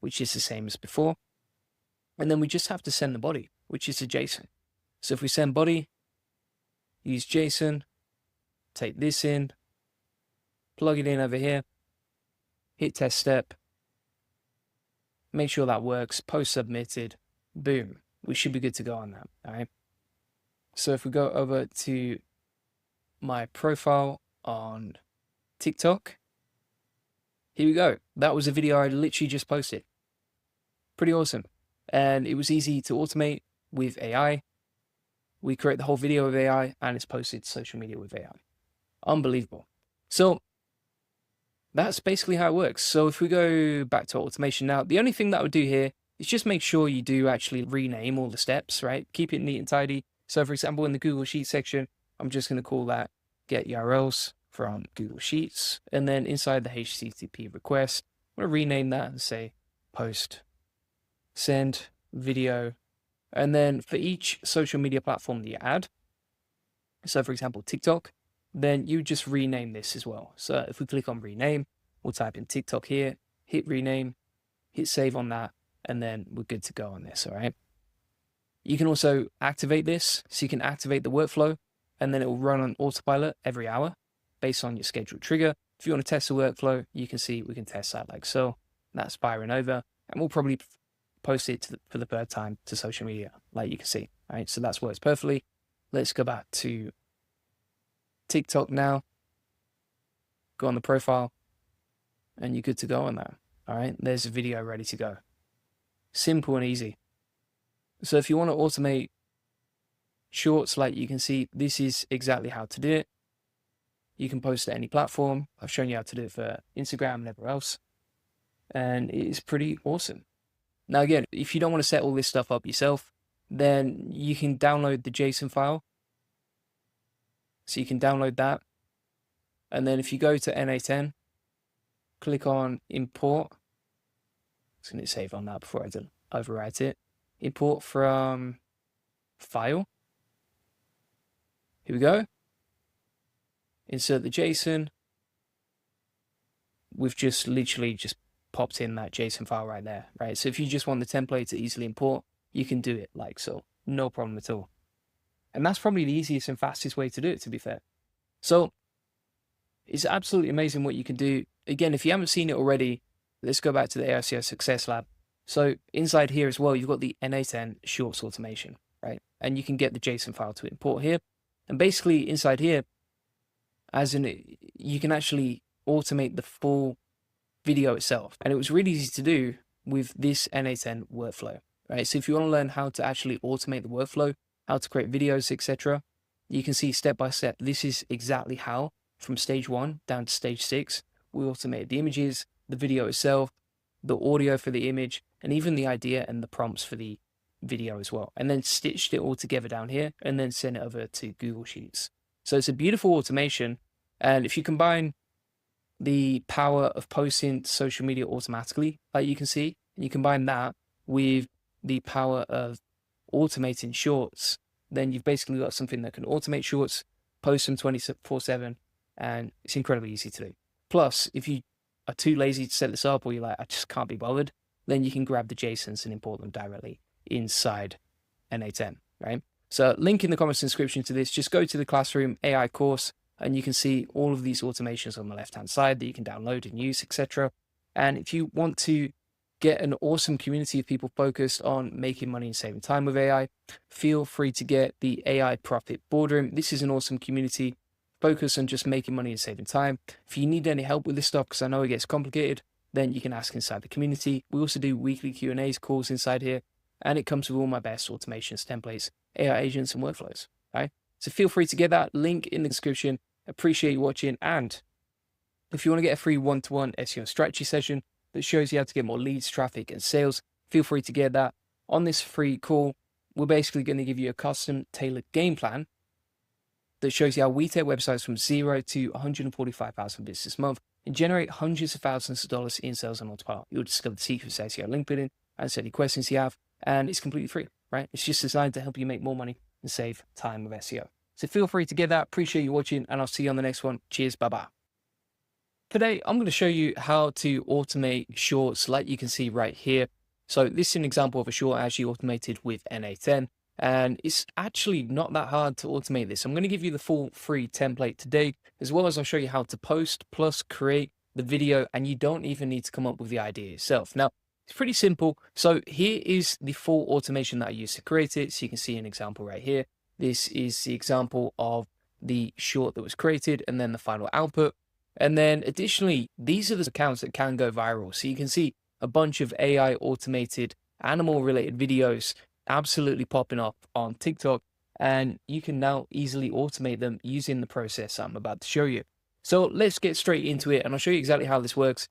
which is the same as before. And then we just have to send the body, which is a JSON. So if we send body, use JSON, take this in, plug it in over here, hit test step, make sure that works, post submitted, boom. We should be good to go on that, all right? So if we go over to my profile on TikTok, here we go. That was a video I literally just posted. Pretty awesome. And it was easy to automate with AI. We create the whole video with AI and it's posted to social media with AI. Unbelievable. So that's basically how it works. So if we go back to automation now, the only thing that I would do here is just make sure you do actually rename all the steps, right? Keep it neat and tidy. So for example, in the Google Sheets section, I'm just going to call that get URLs from Google Sheets. And then inside the HTTP request, I'm going to rename that and say post, send, video. And then for each social media platform that you add, so for example, TikTok, then you just rename this as well. So if we click on rename, we'll type in TikTok here, hit rename, hit save on that, and then we're good to go on this, all right? You can also activate this. So you can activate the workflow and then it will run on autopilot every hour based on your scheduled trigger. If you want to test the workflow, you can see we can test that like so. That's firing over, and we'll probably post it for the third time to social media, like you can see. All right, so that's works perfectly. Let's go back to TikTok now. Go on the profile, and you're good to go on that. All right, there's a video ready to go. Simple and easy. So if you want to automate shorts, like you can see, this is exactly how to do it. You can post to any platform. I've shown you how to do it for Instagram and everywhere else. And it is pretty awesome. Now, again, if you don't want to set all this stuff up yourself, then you can download the JSON file. So you can download that. And then if you go to N8N, click on import. I'm just going to save on that before I overwrite it. Import from file. Here we go. Insert the JSON. We've just literally just popped in that JSON file right there, right? So if you just want the template to easily import, you can do it like so. No problem at all. And that's probably the easiest and fastest way to do it, to be fair. So it's absolutely amazing what you can do. Again, if you haven't seen it already, let's go back to the AICO Success Lab. So inside here as well, you've got the N8N Shorts automation, right? And you can get the JSON file to import here. And basically inside here, you can actually automate the full video itself. And it was really easy to do with this N8N workflow, right? So if you want to learn how to actually automate the workflow, how to create videos, etc., you can see step by step, this is exactly how, from stage 1 down to stage 6, we automated the images, the video itself, the audio for the image, and even the idea and the prompts for the video as well. And then stitched it all together down here and then sent it over to Google Sheets. So it's a beautiful automation. And if you combine the power of posting to social media automatically, like you can see, and you combine that with the power of automating shorts, then you've basically got something that can automate shorts, post them 24/7, and it's incredibly easy to do. Plus, if you are too lazy to set this up, or you're like, I just can't be bothered, then you can grab the JSONs and import them directly inside N8N, right? So link in the comments and description to this. Just go to the Classroom AI course, and you can see all of these automations on the left-hand side that you can download and use, etc. And if you want to get an awesome community of people focused on making money and saving time with AI, feel free to get the AI Profit Boardroom. This is an awesome community focused on just making money and saving time. If you need any help with this stuff, because I know it gets complicated, then you can ask inside the community. We also do weekly Q&As calls inside here, and it comes with all my best automations, templates, AI agents, and workflows. Right? So feel free to get that link in the description. Appreciate you watching. And if you want to get a free one-to-one SEO strategy session that shows you how to get more leads, traffic, and sales, feel free to get that. On this free call, we're basically going to give you a custom tailored game plan that shows you how we take websites from 0 to 145,000 visitors this month and generate hundreds of thousands of dollars in sales on autopilot. You'll discover the secrets to SEO link building, answer any questions you have, and it's completely free, right? It's just designed to help you make more money and save time with SEO. So feel free to get that. Appreciate you watching, and I'll see you on the next one. Cheers. Bye-bye. Today, I'm going to show you how to automate shorts like you can see right here. So this is an example of a short actually automated with N8N, and it's actually not that hard to automate this. I'm going to give you the full free template today, as well as I'll show you how to post plus create the video, and you don't even need to come up with the idea yourself. Now, it's pretty simple. So here is the full automation that I used to create it. So you can see an example right here. This is the example of the short that was created and then the final output. And then additionally, these are the accounts that can go viral. So you can see a bunch of AI automated animal related videos absolutely popping up on TikTok. And you can now easily automate them using the process I'm about to show you. So let's get straight into it, and I'll show you exactly how this works.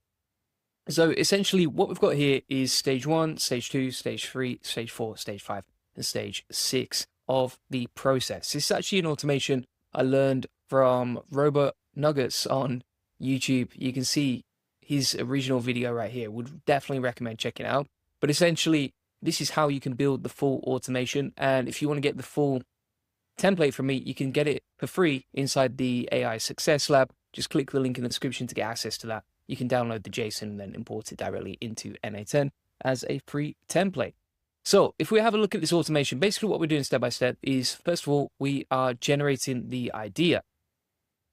So essentially what we've got here is stage 1, stage 2, stage 3, stage 4, stage 5, and stage 6 of the process. This is actually an automation I learned from Robert Nuggets on YouTube. You can see his original video right here. Would definitely recommend checking it out. But essentially, this is how you can build the full automation. And if you want to get the full template from me, you can get it for free inside the AI Success Lab. Just click the link in the description to get access to that. You can download the JSON and then import it directly into N8N as a free template. So if we have a look at this automation, basically what we're doing step by step is, first of all, we are generating the idea.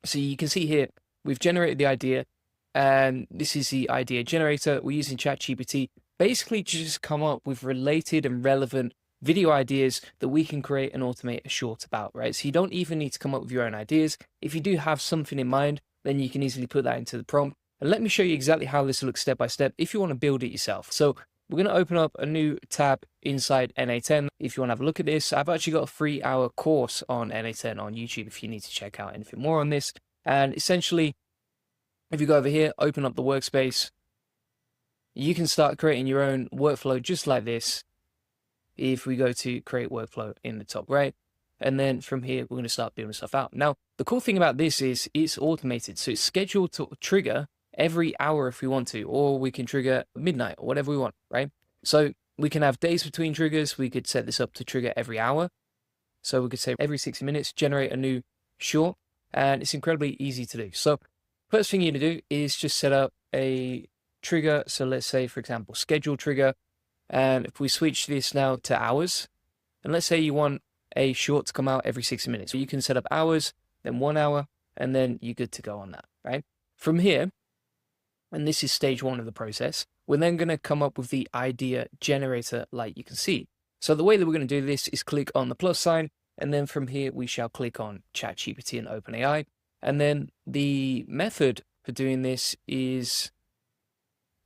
So you can see here, we've generated the idea, and this is the idea generator. We're using ChatGPT basically to just come up with related and relevant video ideas that we can create and automate a short about, right? So you don't even need to come up with your own ideas. If you do have something in mind, then you can easily put that into the prompt. And let me show you exactly how this looks step by step if you want to build it yourself. So we're going to open up a new tab inside NA10. If you want to have a look at this, I've actually got a 3-hour course on NA10 on YouTube if you need to check out anything more on this. And essentially, if you go over here, open up the workspace, you can start creating your own workflow just like this. If we go to create workflow in the top right, and then from here, we're going to start building stuff out. Now, the cool thing about this is it's automated. So it's scheduled to trigger every hour if we want to, or we can trigger midnight or whatever we want, right? So we can have days between triggers. We could set this up to trigger every hour. So we could say every 60 minutes, generate a new short, and it's incredibly easy to do. So first thing you're going to do is just set up a trigger. So let's say, for example, schedule trigger. And if we switch this now to hours, and let's say you want a short to come out every 60 minutes, so you can set up hours, then 1 hour, and then you're good to go on that, right? From here, and this is stage 1 of the process, we're then going to come up with the idea generator like you can see. So the way that we're going to do this is click on the plus sign, and then from here we shall click on ChatGPT and OpenAI. And then the method for doing this is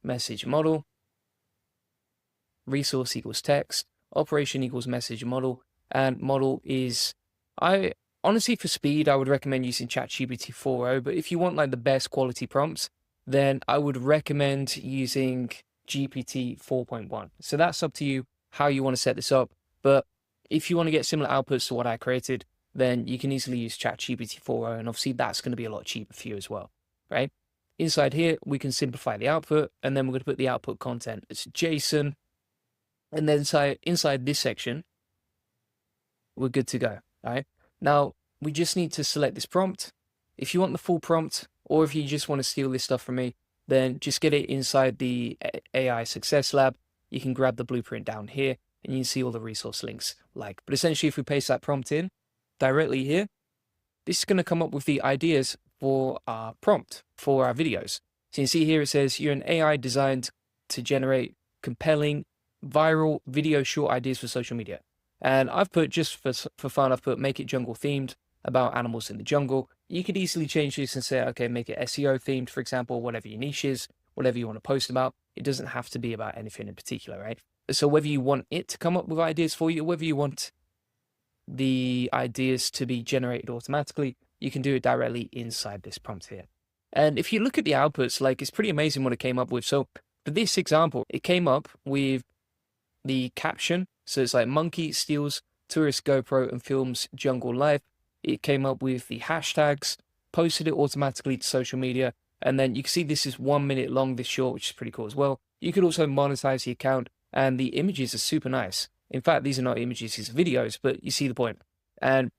message model, resource equals text, operation equals message model, and model is, I honestly, for speed, I would recommend using ChatGPT 4.0, but if you want like the best quality prompts, then I would recommend using GPT 4.1. So that's up to you how you want to set this up. But if you want to get similar outputs to what I created, then you can easily use ChatGPT 4.0, and obviously that's going to be a lot cheaper for you as well, right? Inside here, we can simplify the output, and then we're going to put the output content as JSON. And then inside this section, we're good to go, all right? Now, we just need to select this prompt. If you want the full prompt, or if you just want to steal this stuff from me, then just get it inside the AI Success Lab. You can grab the blueprint down here, and you can see all the resource links. But essentially, if we paste that prompt in directly here, this is going to come up with the ideas for our prompt for our videos. So you can see here, it says you're an AI designed to generate compelling, viral video short ideas for social media. And I've put, just for fun, I've put make it jungle themed, about animals in the jungle. You could easily change this and say, okay, make it SEO themed, for example, whatever your niche is, whatever you want to post about. It doesn't have to be about anything in particular, right? So whether you want it to come up with ideas for you, or whether you want the ideas to be generated automatically, you can do it directly inside this prompt here. And if you look at the outputs, it's pretty amazing what it came up with. So for this example, it came up with the caption. So it's like monkey steals tourist GoPro and films jungle life. It came up with the hashtags, posted it automatically to social media. And then you can see this is 1 minute long, this short, which is pretty cool as well. You could also monetize the account, and the images are super nice. In fact, these are not images, these are videos, but you see the point. And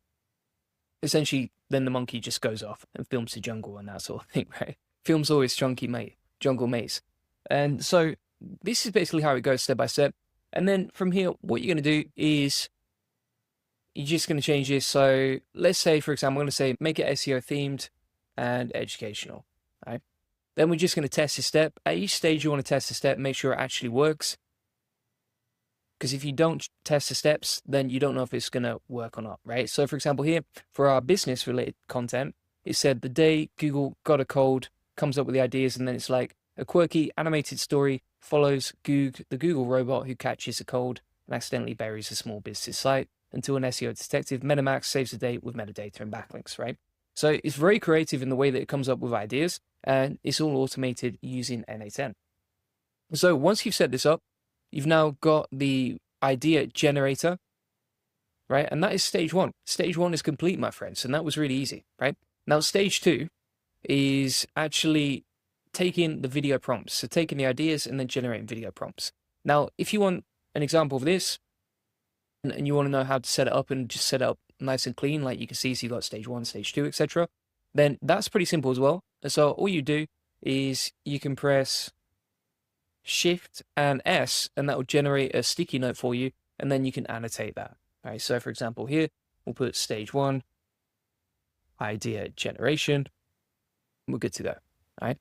essentially, then the monkey just goes off and films the jungle and that sort of thing, right? Films all his jungle maze. And so this is basically how it goes step by step. And then from here, what you're going to do is you're just going to change this. So let's say, for example, I'm going to say make it SEO themed and educational, right? Then we're just going to test this step. At each stage, you want to test the step, make sure it actually works. Because if you don't test the steps, then you don't know if it's going to work or not, right? So for example, here, for our business related content, it said the day Google got a cold, comes up with the ideas, and then it's like a quirky animated story follows the Google robot who catches a cold and accidentally buries a small business site until an SEO detective, MetaMax, saves the day with metadata and backlinks, right? So it's very creative in the way that it comes up with ideas, and it's all automated using NA10. So once you've set this up, you've now got the idea generator, right? And that is stage 1. Stage 1 is complete, my friends, and that was really easy, right? Now, stage 2 is actually taking the video prompts. So taking the ideas and then generating video prompts. Now, if you want an example of this, and you want to know how to set it up and just set it up nice and clean, like you can see, so you've got stage 1, stage 2, etc., then that's pretty simple as well. So all you do is you can press Shift and S, and that will generate a sticky note for you, and then you can annotate that. All right, so for example, here we'll put stage 1, idea generation, we're good to go. All right.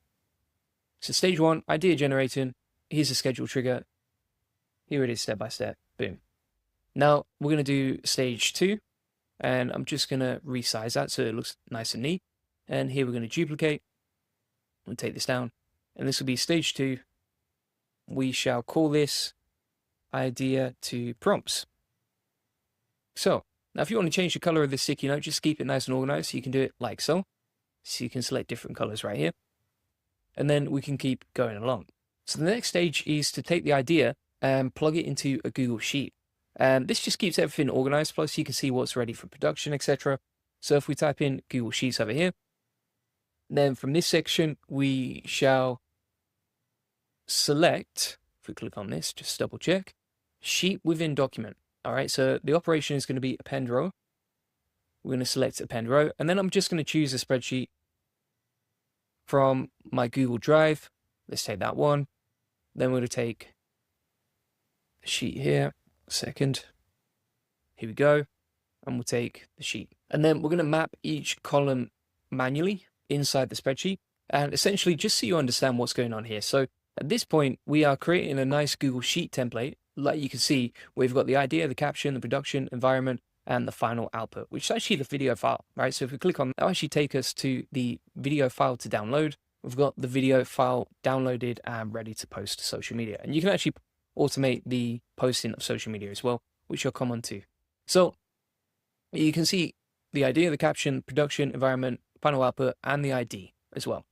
So stage 1, idea generating. Here's a schedule trigger. Here it is step by step. Boom. Now we're going to do stage 2, and I'm just going to resize that so it looks nice and neat. And here we're going to duplicate and take this down. And this will be stage 2. We shall call this idea to prompts. So now if you want to change the color of the sticky note, just keep it nice and organized. So you can do it like so. So you can select different colors right here. And then we can keep going along. So the next stage is to take the idea and plug it into a Google Sheet. And this just keeps everything organized, plus you can see what's ready for production, etc. So if we type in Google Sheets over here, then from this section, we shall select, if we click on this, just double check, sheet within document. All right, so the operation is going to be append row. We're going to select append row, and then I'm just going to choose a spreadsheet from my Google Drive. Let's take that one. Then we're going to take the sheet here. Second. Here we go. And we'll take the sheet. And then we're going to map each column manually inside the spreadsheet. And essentially, just so you understand what's going on here. So at this point, we are creating a nice Google Sheet template. Like you can see, we've got the idea, the caption, the production environment, and the final output, which is actually the video file, right? So if we click on, that'll actually take us to the video file to download. We've got the video file downloaded and ready to post to social media. And you can actually automate the posting of social media as well, which I'll come on to. So you can see the idea, the caption, production, environment, final output, and the ID as well.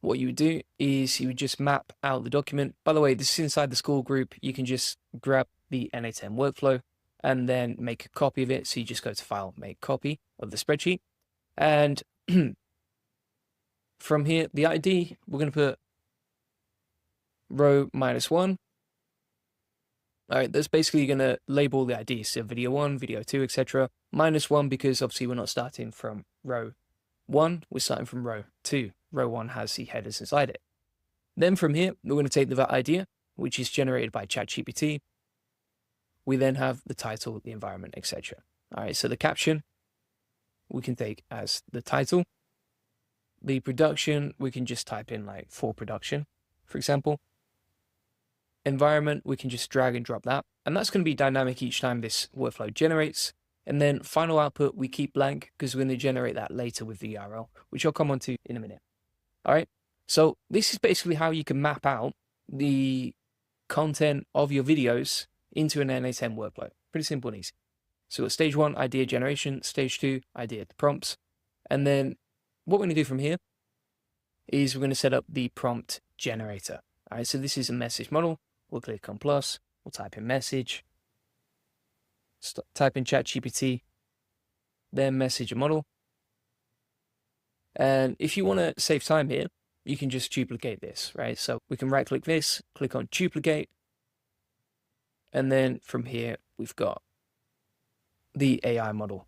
What you would do is you would just map out the document. By the way, this is inside the school group. You can just grab the N8N workflow and then make a copy of it. So you just go to File, Make Copy of the spreadsheet. And from here, the ID, we're going to put row -1. All right, that's basically going to label the IDs. So video 1, video 2, etc. -1 because obviously we're not starting from row 1, we're starting from row 2. Row 1 has the headers inside it. Then from here, we're going to take the idea, which is generated by ChatGPT. We then have the title, the environment, etc. All right, so the caption we can take as the title. The production, we can just type in like for production, for example. Environment, we can just drag and drop that. And that's going to be dynamic each time this workflow generates. And then final output, we keep blank because we're going to generate that later with the URL, which I'll come on to in a minute. All right. So this is basically how you can map out the content of your videos into an N8N workflow. Pretty simple and easy. So we've got stage 1, idea generation, stage 2, idea prompts. And then what we're going to do from here is we're going to set up the prompt generator. All right. So this is a message model. We'll click on plus, we'll type in message, type in ChatGPT, then message a model. And if you want to save time here, you can just duplicate this, right? So we can right click this, click on duplicate. And then from here, we've got the AI model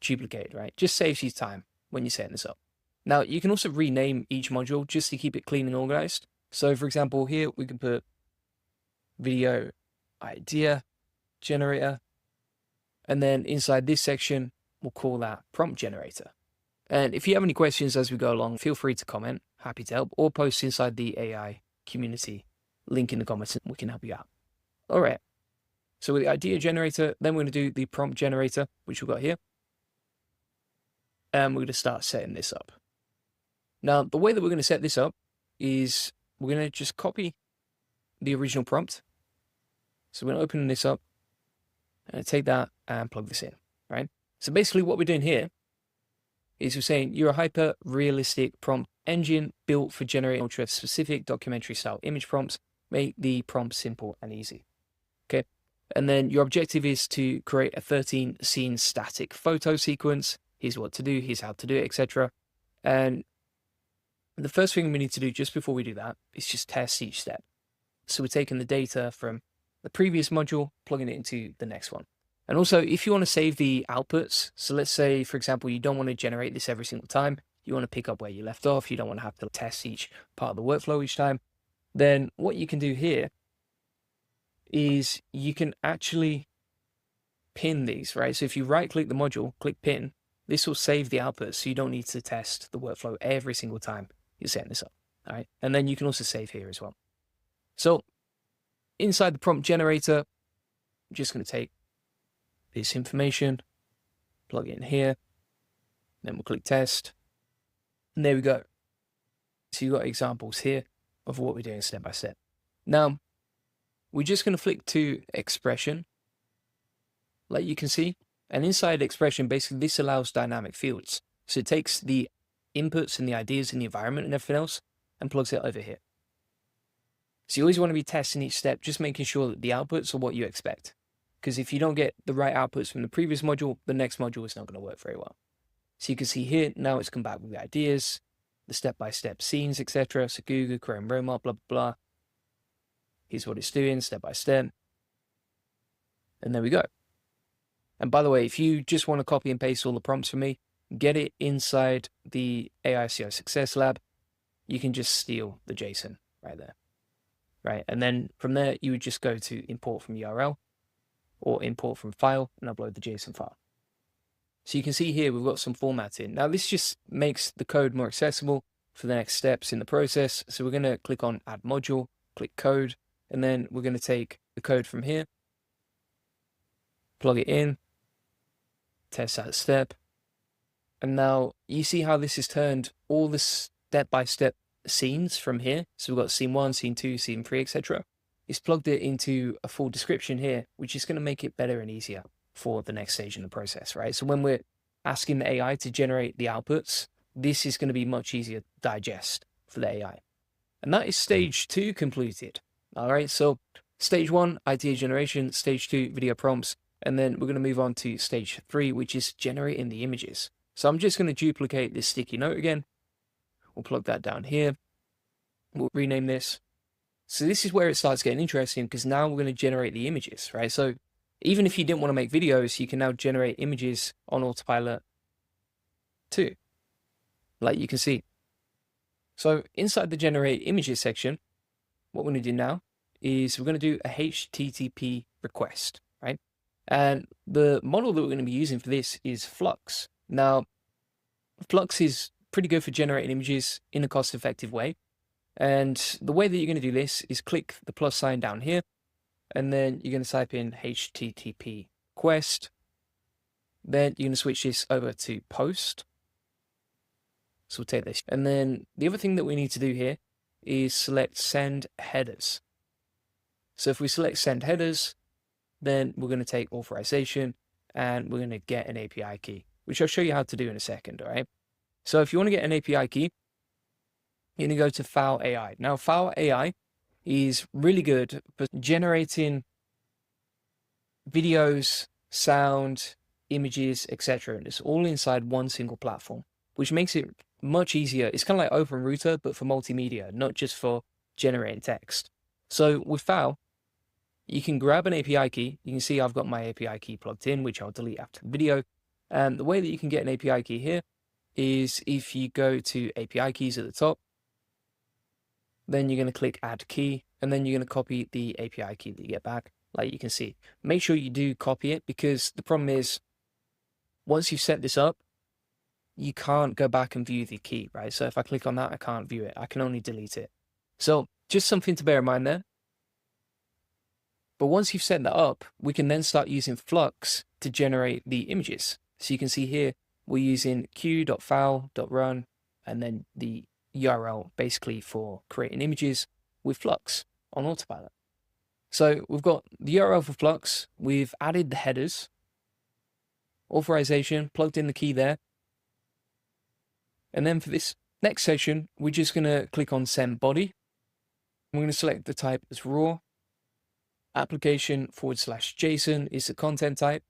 duplicate, right? Just saves you time when you're setting this up. Now you can also rename each module just to keep it clean and organized. So for example, here we can put video idea generator, and then inside this section we'll call that prompt generator. And if you have any questions as we go along, feel free to comment, happy to help, or post inside the AI community link in the comments and we can help you out. All right, so with the idea generator, then we're going to do the prompt generator, which we've got here, and we're going to start setting this up. Now the way that we're going to set this up is we're going to just copy the original prompt. So we're going to open this up and take that and plug this in, right? So basically what we're doing here is we're saying you're a hyper-realistic prompt engine built for generating ultra-specific documentary-style image prompts. Make the prompt simple and easy, okay? And then your objective is to create a 13-scene static photo sequence. Here's what to do, here's how to do it, etc. And the first thing we need to do just before we do that is just test each step. So we're taking the data from the previous module, plugging it into the next one. And also, if you want to save the outputs, so let's say, for example, you don't want to generate this every single time, you want to pick up where you left off, you don't want to have to test each part of the workflow each time, then what you can do here is you can actually pin these, right? So if you right-click the module, click pin, this will save the output, so you don't need to test the workflow every single time you're setting this up. All right, and then you can also save here as well. So inside the prompt generator, I'm just going to take this information, plug it in here, then we'll click test, and there we go. So you've got examples here of what we're doing step by step. Now, we're just going to flick to expression, like you can see. And inside expression, basically this allows dynamic fields. So it takes the inputs and the ideas in the environment and everything else and plugs it over here. So you always want to be testing each step, just making sure that the outputs are what you expect. Because if you don't get the right outputs from the previous module, the next module is not going to work very well. So you can see here, now it's come back with the ideas, the step-by-step scenes, etc. So Google, Chrome, Roma, blah, blah, blah. Here's what it's doing, step by step. And there we go. And by the way, if you just want to copy and paste all the prompts for me, get it inside the AI SEO Success Lab. You can just steal the JSON right there. Right, and then from there, you would just go to import from URL or import from file and upload the JSON file. So you can see here, we've got some formatting. Now this just makes the code more accessible for the next steps in the process. So we're going to click on add module, click code, and then we're going to take the code from here, plug it in, test that step. And now you see how this has turned all the step-by-step scenes from here. So we've got scene 1, scene 2, scene 3, etc. It's plugged it into a full description here, which is going to make it better and easier for the next stage in the process, right? So when we're asking the AI to generate the outputs, this is going to be much easier to digest for the AI. And that is stage 2 completed. All right, so stage 1, idea generation, stage 2, video prompts, and then we're going to move on to stage 3, which is generating the images. So I'm just going to duplicate this sticky note again. We'll plug that down here. We'll rename this. So this is where it starts getting interesting, because now we're going to generate the images, right? So even if you didn't want to make videos, you can now generate images on autopilot too, like you can see. So inside the generate images section, what we're going to do now is we're going to do a HTTP request, right? And the model that we're going to be using for this is Flux. Now, Flux is pretty good for generating images in a cost-effective way. And the way that you're going to do this is click the plus sign down here, and then you're going to type in HTTP request. Then you're going to switch this over to post. So we'll take this. And then the other thing that we need to do here is select send headers. So if we select send headers, then we're going to take authorization and we're going to get an API key, which I'll show you how to do in a second, all right? So if you want to get an API key, you're going to go to Foul AI. Now, Foul AI is really good for generating videos, sound, images, etc. And it's all inside one single platform, which makes it much easier. It's kind of like OpenRouter, but for multimedia, not just for generating text. So with Foul, you can grab an API key. You can see I've got my API key plugged in, which I'll delete after the video. And the way that you can get an API key here is if you go to API keys at the top, then you're going to click add key, and then you're going to copy the API key that you get back, like you can see. Make sure you do copy it, because the problem is once you've set this up, you can't go back and view the key, right? So if I click on that, I can't view it. I can only delete it. So just something to bear in mind there. But once you've set that up, we can then start using Flux to generate the images. So you can see here, we're using q.foul.run and then the URL basically for creating images with Flux on autopilot. So we've got the URL for Flux, we've added the headers, authorization, plugged in the key there. And then for this next section, we're just going to click on send body. We're going to select the type as raw. Application/JSON is the content type.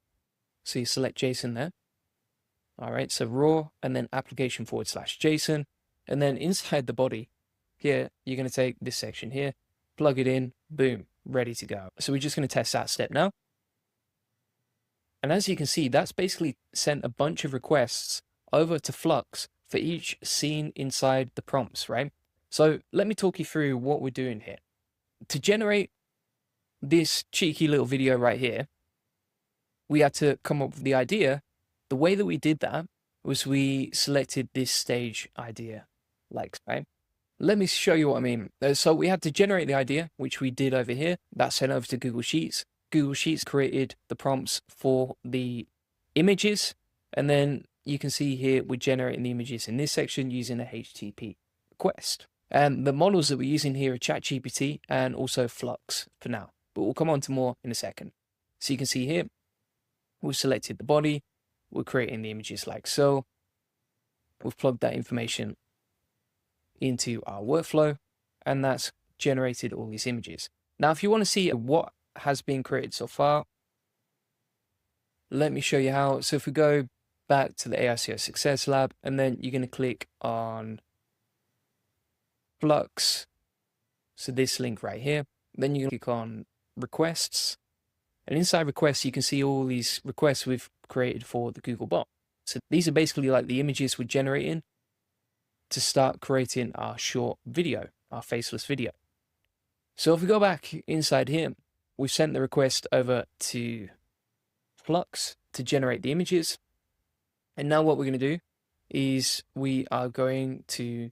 So you select JSON there. All right, so raw and then application/JSON. And then inside the body here, you're going to take this section here, plug it in, boom, ready to go. So we're just going to test that step now. And as you can see, that's basically sent a bunch of requests over to Flux for each scene inside the prompts, right? So let me talk you through what we're doing here. To generate this cheeky little video right here, we had to come up with the idea. The way that we did that was we selected this stage idea, like, right? Let me show you what I mean. So we had to generate the idea, which we did over here. That's sent over to Google Sheets. Google Sheets created the prompts for the images. And then you can see here, we're generating the images in this section using a HTTP request. And the models that we're using here are ChatGPT and also Flux for now. But we'll come on to more in a second. So you can see here, we've selected the body. We're creating the images like so. We've plugged that information into our workflow, and that's generated all these images. Now, if you want to see what has been created so far, let me show you how. So if we go back to the AICO Success Lab, and then you're going to click on Flux. So this link right here, then you're going to click on Requests. And inside Requests, you can see all these requests we've created for the Google bot. So these are basically like the images we're generating to start creating our short video, our faceless video. So if we go back inside here, we've sent the request over to Flux to generate the images. And now what we're going to do is we are going to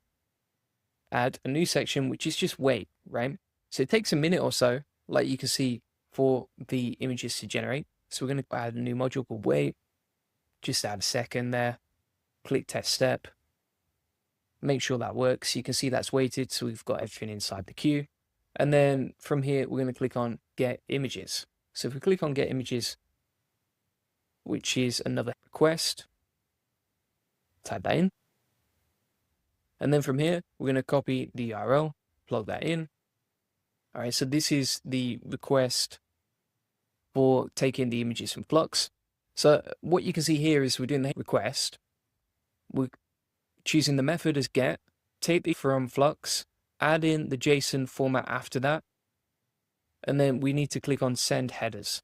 add a new section, which is just wait, right? So it takes a minute or so, like you can see, for the images to generate. So we're going to add a new module called wait. Just add a second there. Click test step. Make sure that works. You can see that's weighted, so we've got everything inside the queue. And then from here, we're going to click on Get Images. So if we click on Get Images, which is another request, type that in. And then from here, we're going to copy the URL, plug that in. All right, so this is the request for taking the images from Flux. So what you can see here is we're doing the request. We're choosing the method as get, take it from Flux, add in the JSON format after that, and then we need to click on Send Headers.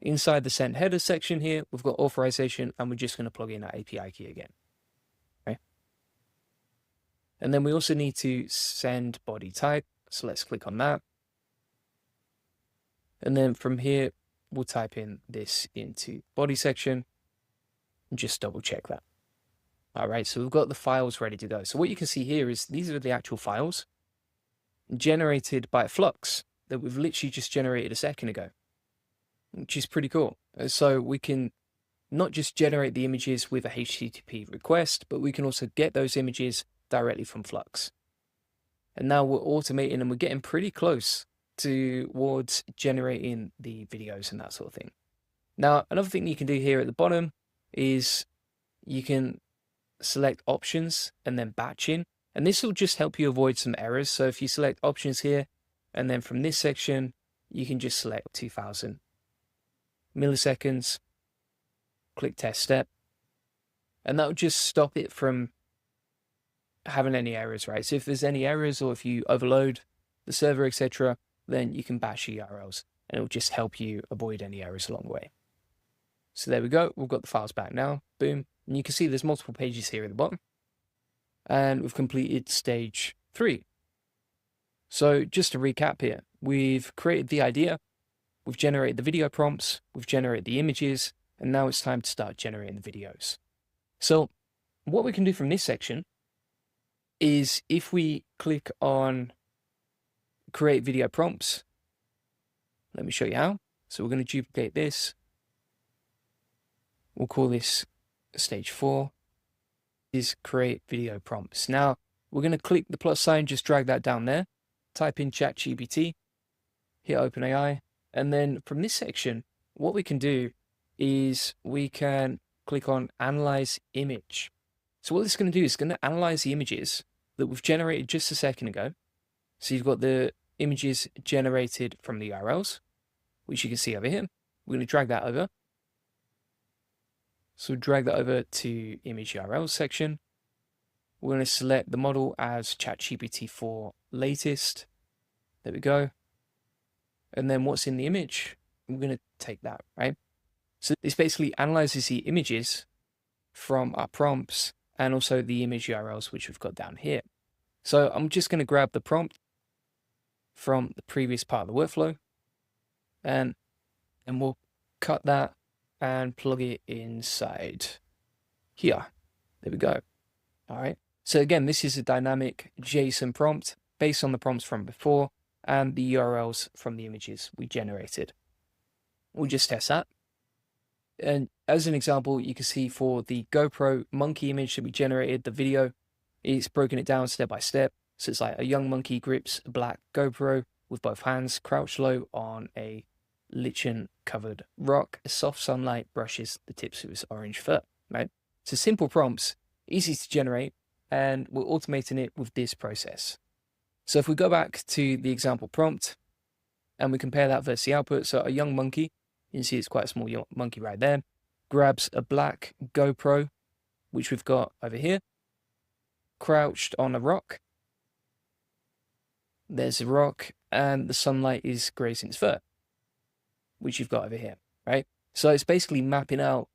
Inside the Send Headers section here, we've got authorization, and we're just going to plug in our API key again. Okay. And then we also need to send body type, so let's click on that. And then from here, we'll type in this into body section and just double check that. All right, so we've got the files ready to go. So what you can see here is these are the actual files generated by Flux that we've literally just generated a second ago, which is pretty cool. So we can not just generate the images with a HTTP request, but we can also get those images directly from Flux. And now we're automating and we're getting pretty close towards generating the videos and that sort of thing. Now, another thing you can do here at the bottom is you can select options and then batching, and this will just help you avoid some errors. So if you select options here, and then from this section, you can just select 2000 milliseconds, click test step, and that will just stop it from having any errors, right? So if there's any errors or if you overload the server, etc., then you can batch the URLs and it will just help you avoid any errors along the way. So there we go. We've got the files back now. Boom. And you can see there's multiple pages here at the bottom. And we've completed stage 3. So just to recap here, we've created the idea, we've generated the video prompts, we've generated the images, and now it's time to start generating the videos. So what we can do from this section is if we click on create video prompts, let me show you how. So we're going to duplicate this. We'll call this stage 4 is create video prompts. Now we're going to click the plus sign, just drag that down there, type in ChatGPT, hit OpenAI, and then from this section, what we can do is we can click on analyze image. So what this is going to do is going to analyze the images that we've generated just a second ago. So you've got the images generated from the URLs, which you can see over here. We're going to drag that over. So drag that over to image URL section. We're going to select the model as ChatGPT 4 latest. There we go. And then what's in the image, we're going to take that, right? So this basically analyzes the images from our prompts and also the image URLs, which we've got down here. So I'm just going to grab the prompt from the previous part of the workflow and we'll cut that and plug it inside here. There we go. All right. So again, this is a dynamic JSON prompt based on the prompts from before and the URLs from the images we generated. We'll just test that. And as an example, you can see for the GoPro monkey image that we generated, the video, it's broken it down step by step. So it's like a young monkey grips a black GoPro with both hands, crouched low on a lichen-covered rock. A soft sunlight brushes the tips of his orange fur, right? So simple prompts, easy to generate, and we're automating it with this process. So if we go back to the example prompt and we compare that versus the output, so a young monkey, you can see it's quite a small monkey right there, grabs a black GoPro, which we've got over here, crouched on a rock. There's a rock, and the sunlight is grazing its fur, which you've got over here, right? So it's basically mapping out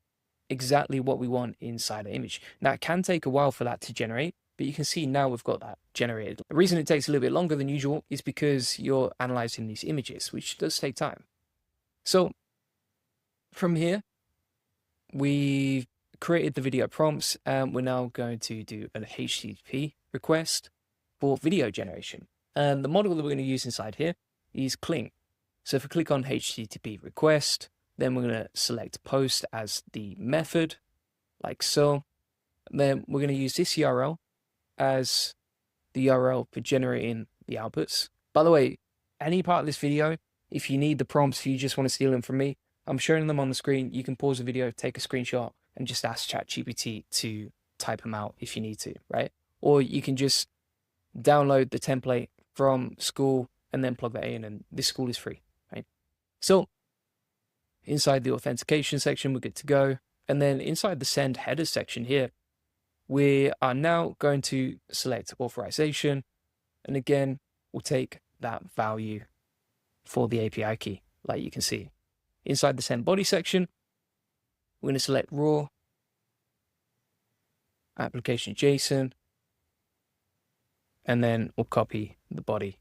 exactly what we want inside the image. Now, it can take a while for that to generate, but you can see now we've got that generated. The reason it takes a little bit longer than usual is because you're analyzing these images, which does take time. So from here, we've created the video prompts, and we're now going to do an HTTP request for video generation. And the model that we're going to use inside here is Cling. So if we click on HTTP request, then we're going to select post as the method, like so. Then we're going to use this URL as the URL for generating the outputs. By the way, any part of this video, if you need the prompts, if you just want to steal them from me, I'm showing them on the screen. You can pause the video, take a screenshot, and just ask ChatGPT to type them out if you need to, right? Or you can just download the template from school and then plug that in, and this school is free, right? So inside the authentication section, we're good to go. And then inside the send header section here, we are now going to select authorization. And again, we'll take that value for the API key, like you can see. Inside the send body section, we're going to select raw, application JSON, and then we'll copy the body.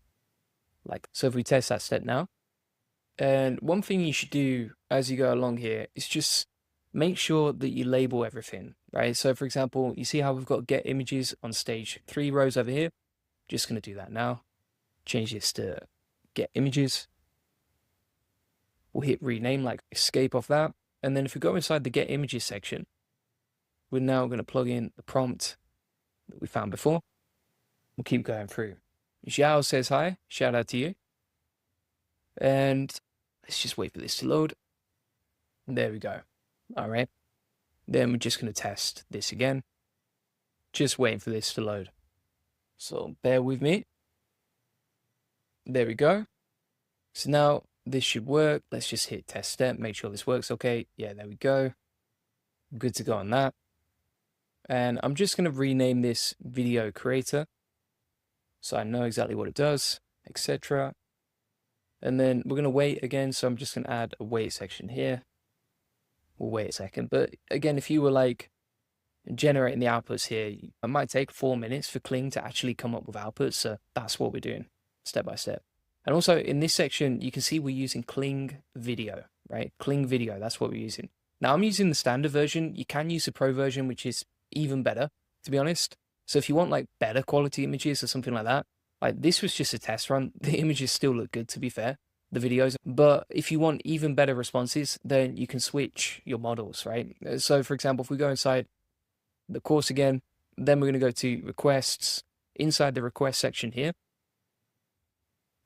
Like so. If we test that step now, and one thing you should do as you go along here is just make sure that you label everything, right? So for example, you see how we've got get images on stage 3 rows over here. Just going to do that now. Change this to get images. We'll hit rename, like escape off that. And then if we go inside the get images section, we're now going to plug in the prompt that we found before. We'll keep going through. Xiao says hi, shout out to you. And let's just wait for this to load. There we go. All right. Then we're just going to test this again. Just waiting for this to load. So bear with me. There we go. So now this should work. Let's just hit test step, make sure this works okay. Yeah, there we go. Good to go on that. And I'm just going to rename this video creator, so I know exactly what it does, etc. And then we're going to wait again. So I'm just going to add a wait section here. We'll wait a second. But again, if you were like generating the outputs here, it might take 4 minutes for Cling to actually come up with outputs. So that's what we're doing step by step. And also in this section, you can see we're using Cling video, right? Cling video, that's what we're using. Now I'm using the standard version. You can use the pro version, which is even better, to be honest. So if you want like better quality images or something like that, like this was just a test run. The images still look good, to be fair, the videos. But if you want even better responses, then you can switch your models, right? So for example, if we go inside the course again, then we're going to go to requests. Inside the request section here,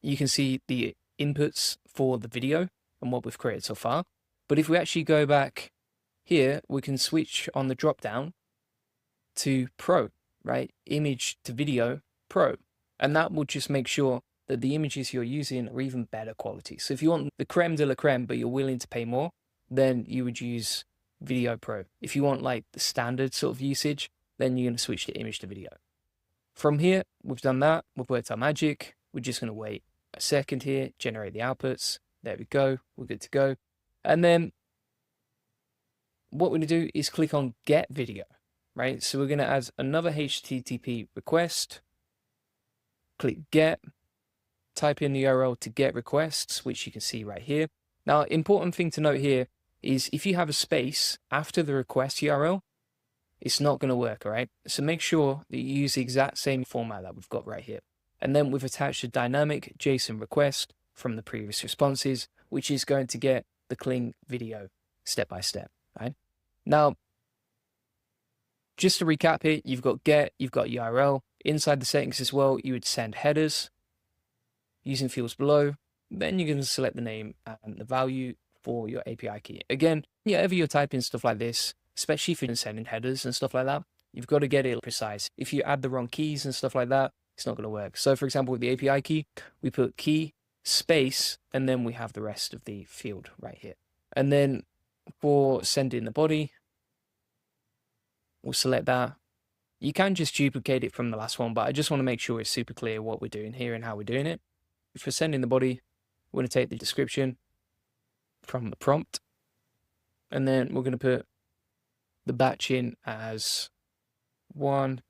you can see the inputs for the video and what we've created so far. But if we actually go back here, we can switch on the drop down to Pro, right? Image to video Pro. And that will just make sure that the images you're using are even better quality. So if you want the creme de la creme, but you're willing to pay more, then you would use Video Pro. If you want like the standard sort of usage, then you're going to switch to image to video. From here, we've done that. We've worked our magic. We're just going to wait a second here, generate the outputs. There we go. We're good to go. And then what we're going to do is click on get video, right? So we're going to add another HTTP request. Click get. Type in the URL to get requests, which you can see right here. Now, important thing to note here is if you have a space after the request URL, it's not going to work, all right? So make sure that you use the exact same format that we've got right here. And then we've attached a dynamic JSON request from the previous responses, which is going to get the Kling video step by step, right? Now, just to recap here, you've got get, you've got URL. Inside the settings as well, you would send headers using fields below. Then you're going to select the name and the value for your API key. Again, whenever you're typing stuff like this, especially if you're sending headers and stuff like that, you've got to get it precise. If you add the wrong keys and stuff like that, it's not going to work. So for example, with the API key, we put key, space, and then we have the rest of the field right here. And then for sending the body, we'll select that. You can just duplicate it from the last one, but I just want to make sure it's super clear what we're doing here and how we're doing it. For sending the body, we're going to take the description from the prompt, and then we're going to put the batch in as 1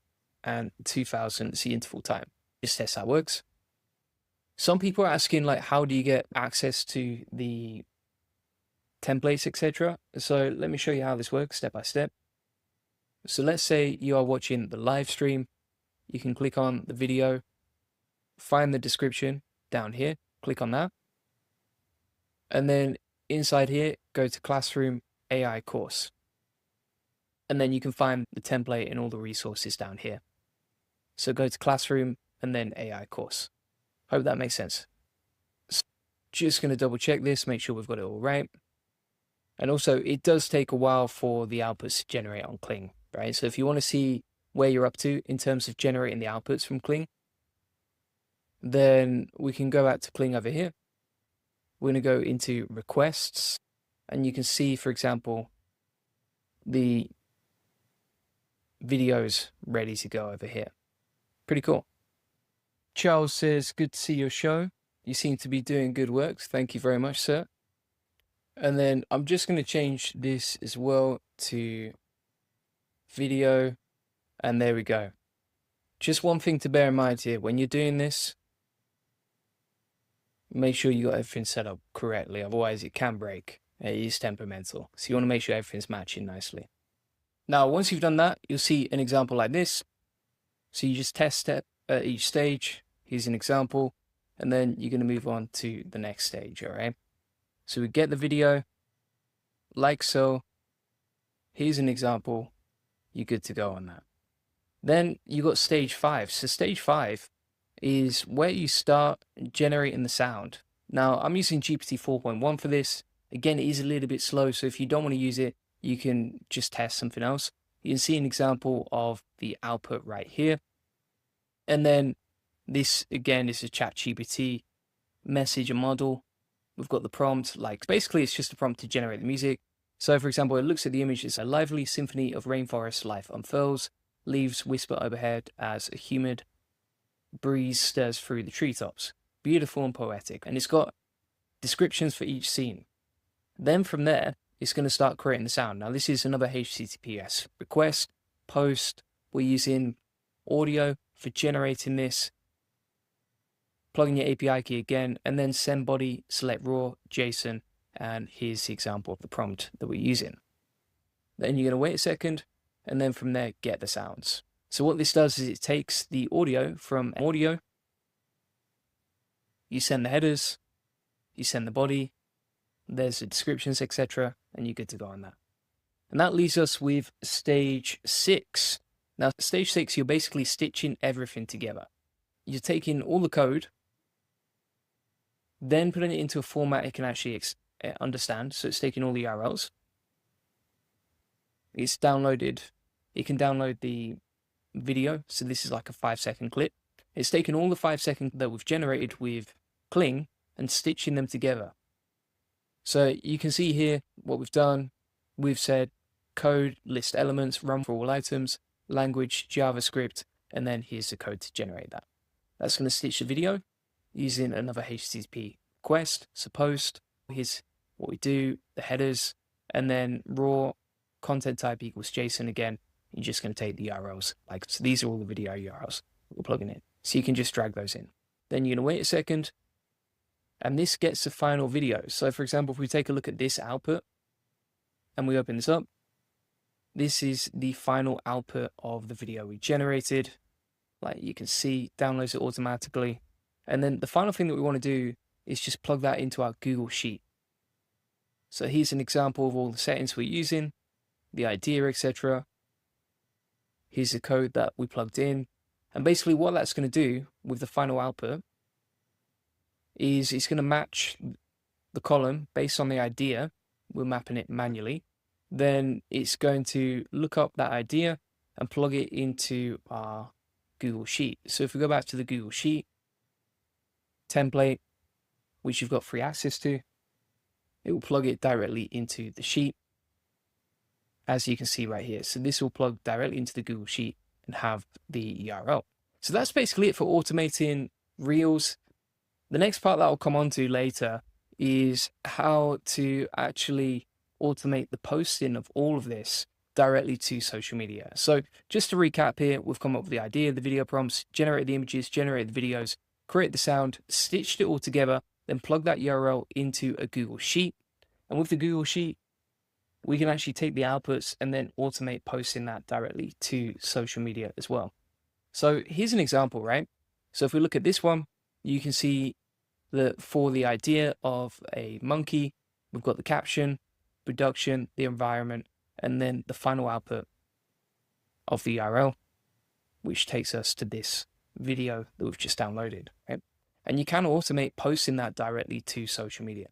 and 2000 is the interval time. Just test how it works. Some people are asking, like, how do you get access to the templates, etc. So let me show you how this works step by step. So let's say you are watching the live stream. You can click on the video, find the description down here, click on that. And then inside here, go to Classroom AI course. And then you can find the template and all the resources down here. So go to Classroom and then AI course. Hope that makes sense. So just going to double check this, make sure we've got it all right. And also, it does take a while for the outputs to generate on Kling, right? So if you want to see where you're up to in terms of generating the outputs from Kling, then we can go out to Kling over here. We're going to go into requests, and you can see, for example, the videos ready to go over here. Pretty cool. Charles says, good to see your show. You seem to be doing good work. Thank you very much, sir. And then I'm just going to change this as well to video. And there we go. Just one thing to bear in mind here. When you're doing this, make sure you got everything set up correctly. Otherwise, it can break. It is temperamental. So you want to make sure everything's matching nicely. Now, once you've done that, you'll see an example like this. So you just test step at each stage. Here's an example. And then you're going to move on to the next stage, all right? So we get the video, like so. Here's an example. You're good to go on that. Then you got stage 5. So stage 5 is where you start generating the sound. Now, I'm using GPT 4.1 for this. Again, it is a little bit slow, so if you don't want to use it, you can just test something else. You can see an example of the output right here. And then this, again, is a ChatGPT message model. We've got the prompt, like basically it's just a prompt to generate the music. So for example, it looks at the image, it's a lively symphony of rainforest life unfurls, leaves whisper overhead as a humid breeze stirs through the treetops. Beautiful and poetic. And it's got descriptions for each scene. Then from there, it's going to start creating the sound. Now this is another HTTPS request, post. We're using audio for generating this. Plug in your API key again, and then send body, select raw, JSON, and here's the example of the prompt that we're using. Then you're going to wait a second, and then from there, get the sounds. So what this does is it takes the audio from audio, you send the headers, you send the body, there's the descriptions, etc., and you're good to go on that. And that leaves us with stage 6. Now, stage 6, you're basically stitching everything together. You're taking all the code, then putting it into a format it can actually understand. So it's taking all the URLs. It's downloaded. It can download the video. So this is like a 5-second clip. It's taken all the 5 seconds that we've generated with Kling and stitching them together. So you can see here what we've done. We've said code, list elements, run for all items, language, JavaScript, and then here's the code to generate that. That's going to stitch the video using another HTTP request, post. Here's what we do, the headers, and then raw content type equals JSON again. You're just going to take the URLs. So these are all the video URLs we're plugging in. So you can just drag those in. Then you're going to wait a second, and this gets the final video. So for example, if we take a look at this output, and we open this up, this is the final output of the video we generated. Like you can see, downloads it automatically. And then the final thing that we want to do is just plug that into our Google Sheet. So here's an example of all the settings we're using, the idea, etc. Here's the code that we plugged in. And basically what that's going to do with the final output is it's going to match the column based on the idea. We're mapping it manually. Then it's going to look up that idea and plug it into our Google Sheet. So if we go back to the Google Sheet template, which you've got free access to, it will plug it directly into the sheet, as you can see right here. So this will plug directly into the Google Sheet and have the URL. So that's basically it for automating Reels. The next part that I'll come on to later is how to actually automate the posting of all of this directly to social media. So just to recap here, we've come up with the idea, the video prompts, generated the images, generated the videos, create the sound, stitched it all together, then plug that URL into a Google Sheet. And with the Google Sheet, we can actually take the outputs and then automate posting that directly to social media as well. So here's an example, right? So if we look at this one, you can see that for the idea of a monkey, we've got the caption, production, the environment, and then the final output of the URL, which takes us to this video that we've just downloaded, right? And you can automate posting that directly to social media,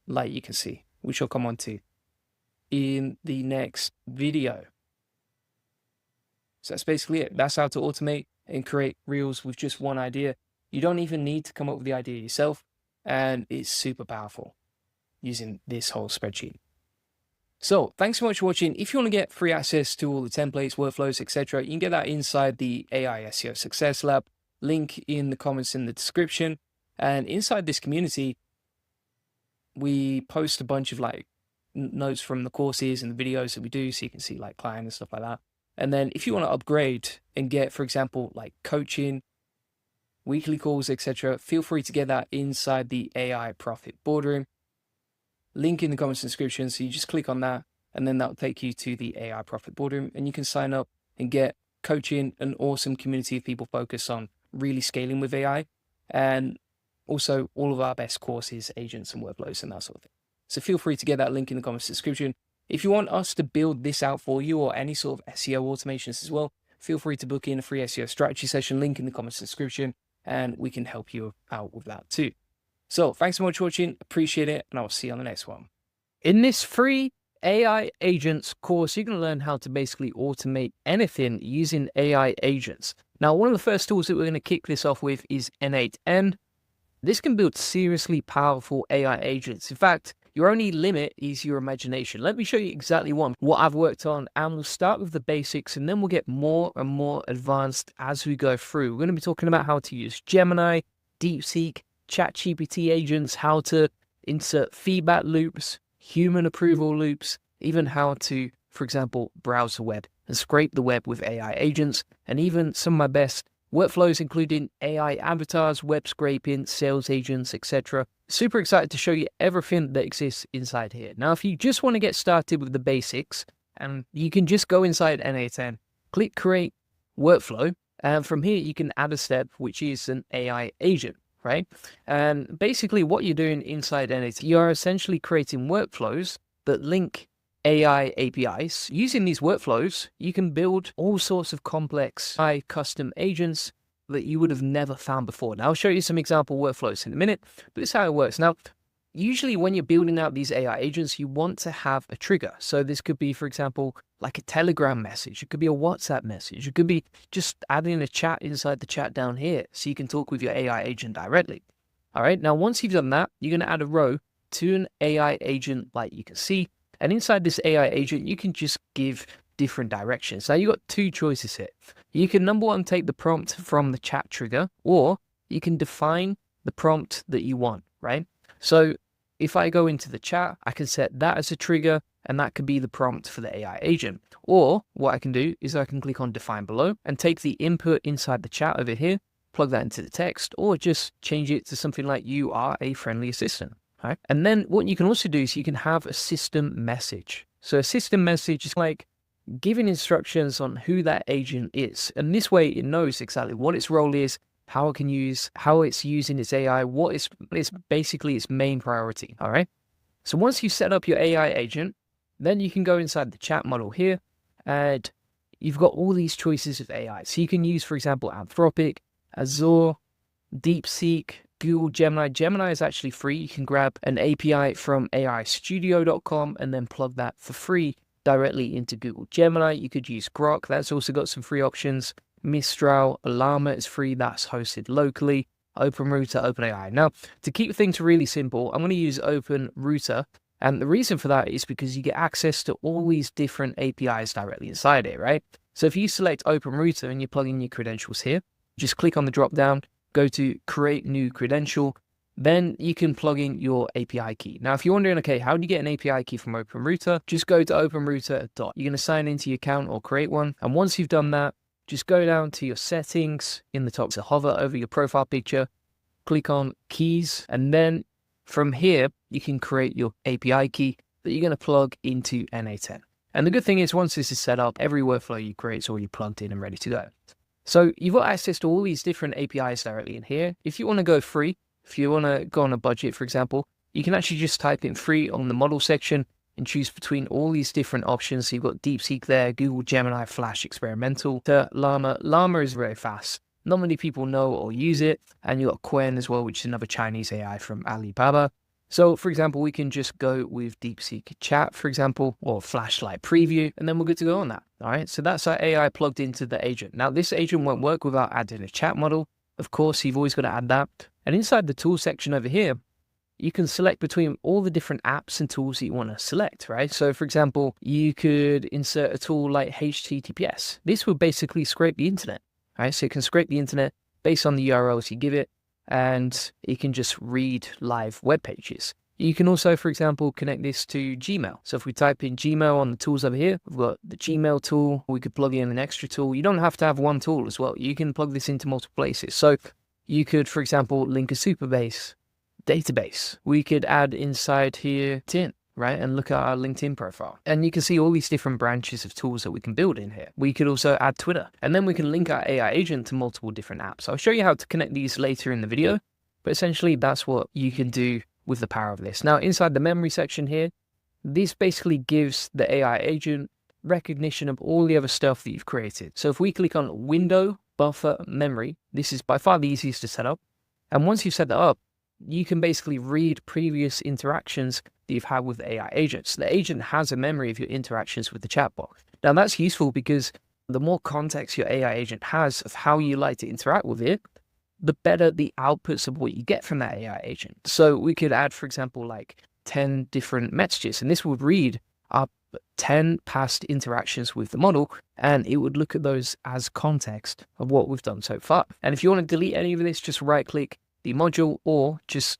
like you can see, which I'll come on to in the next video. So that's basically it. That's how to automate and create Reels with just one idea. You don't even need to come up with the idea yourself, and it's super powerful using this whole spreadsheet. So thanks so much for watching. If you want to get free access to all the templates, workflows, etc., you can get that inside the AI SEO Success Lab. Link in the comments in the description. And inside this community, we post a bunch of like notes from the courses and the videos that we do, so you can see like client and stuff like that. And then if you want to upgrade and get, for example, like coaching, weekly calls, etc., feel free to get that inside the AI Profit Boardroom. Link in the comments and description. So you just click on that, and then that'll take you to the AI Profit Boardroom, and you can sign up and get coaching, an awesome community of people focused on really scaling with AI, and also all of our best courses, agents and workflows and that sort of thing. So feel free to get that link in the comments description. If you want us to build this out for you or any sort of SEO automations as well, feel free to book in a free SEO strategy session, link in the comments description, and we can help you out with that too. So thanks so much for watching, appreciate it, and I'll see you on the next one. In this free AI agents course, you're going to learn how to basically automate anything using AI agents. Now, one of the first tools that we're going to kick this off with is N8N. This can build seriously powerful AI agents. In fact, your only limit is your imagination. Let me show you exactly what I've worked on, and we'll start with the basics, and then we'll get more and more advanced as we go through. We're going to be talking about how to use Gemini, DeepSeek, ChatGPT agents, how to insert feedback loops, human approval loops, even how to, for example, browse the web and scrape the web with AI agents, and even some of my best workflows, including AI avatars, web scraping, sales agents, etc. Super excited to show you everything that exists inside here. Now, if you just want to get started with the basics, and you can just go inside N8N, click Create Workflow, and from here you can add a step, which is an AI agent, right? And basically what you're doing inside N8N, you are essentially creating workflows that link AI APIs. Using these workflows, you can build all sorts of complex AI custom agents that you would have never found before. Now, I'll show you some example workflows in a minute, but this is how it works. Now, usually when you're building out these AI agents, you want to have a trigger. So this could be, for example, like a Telegram message. It could be a WhatsApp message. It could be just adding a chat inside the chat down here so you can talk with your AI agent directly. All right. Now, once you've done that, you're going to add a row to an AI agent like you can see. And inside this AI agent, you can just give different directions. Now, you've got two choices here. You can, number one, take the prompt from the chat trigger, or you can define the prompt that you want, right? So if I go into the chat, I can set that as a trigger, and that could be the prompt for the AI agent. Or what I can do is I can click on define below and take the input inside the chat over here, plug that into the text, or just change it to something like you are a friendly assistant. Right? And then what you can also do is you can have a system message. So a system message is like giving instructions on who that agent is. And this way it knows exactly what its role is, how it's using its AI, what is basically its main priority. All right. So once you set up your AI agent, then you can go inside the chat model here, and you've got all these choices of AI. So you can use, for example, Anthropic, Azure, DeepSeek, Google Gemini. Gemini is actually free. You can grab an API from aistudio.com and then plug that for free directly into Google Gemini. You could use Grok. That's also got some free options. Mistral, Llama is free. That's hosted locally. OpenRouter, OpenAI. Now, to keep things really simple, I'm going to use OpenRouter. And the reason for that is because you get access to all these different APIs directly inside it, right? So if you select OpenRouter and you plug in your credentials here, just click on the drop down, go to create new credential, then you can plug in your API key. Now, if you're wondering, okay, how do you get an API key from OpenRouter? Just go to openrouter. You're going to sign into your account or create one. And once you've done that, just go down to your settings in the top, to hover over your profile picture, click on keys, and then from here, you can create your API key that you're going to plug into n8n. And the good thing is, once this is set up, every workflow you create is already plugged in and ready to go. So you've got access to all these different APIs directly in here. If you want to go free, if you want to go on a budget, for example, you can actually just type in free on the model section and choose between all these different options. So you've got DeepSeek there, Google Gemini, Flash Experimental, to Llama. Llama is very fast. Not many people know or use it. And you've got Quen as well, which is another Chinese AI from Alibaba. So, for example, we can just go with DeepSeek Chat, for example, or Flashlight Preview, and then we're good to go on that. All right, so that's our AI plugged into the agent. Now, this agent won't work without adding a chat model. Of course, you've always got to add that. And inside the tool section over here, you can select between all the different apps and tools that you want to select, right? So, for example, you could insert a tool like HTTPS. This will basically scrape the internet, right? So it can scrape the internet based on the URLs you give it, and it can just read live web pages. You can also, for example, connect this to Gmail. So if we type in Gmail on the tools over here, we've got the Gmail tool. We could plug in an extra tool. You don't have to have one tool as well. You can plug this into multiple places. So you could, for example, link a Superbase database. We could add inside here LinkedIn, right? And look at our LinkedIn profile. And you can see all these different branches of tools that we can build in here. We could also add Twitter. And then we can link our AI agent to multiple different apps. I'll show you how to connect these later in the video. But essentially, that's what you can do with the power of this. Now, inside the memory section here, this basically gives the AI agent recognition of all the other stuff that you've created. So if we click on Window, Buffer, Memory, this is by far the easiest to set up. And once you've set that up, you can basically read previous interactions that you've had with the AI agents. The agent has a memory of your interactions with the chatbot. Now, that's useful because the more context your AI agent has of how you like to interact with it, the better the outputs of what you get from that AI agent. So we could add, for example, like 10 different messages, and this would read up 10 past interactions with the model, and it would look at those as context of what we've done so far. And if you want to delete any of this, just right click the module or just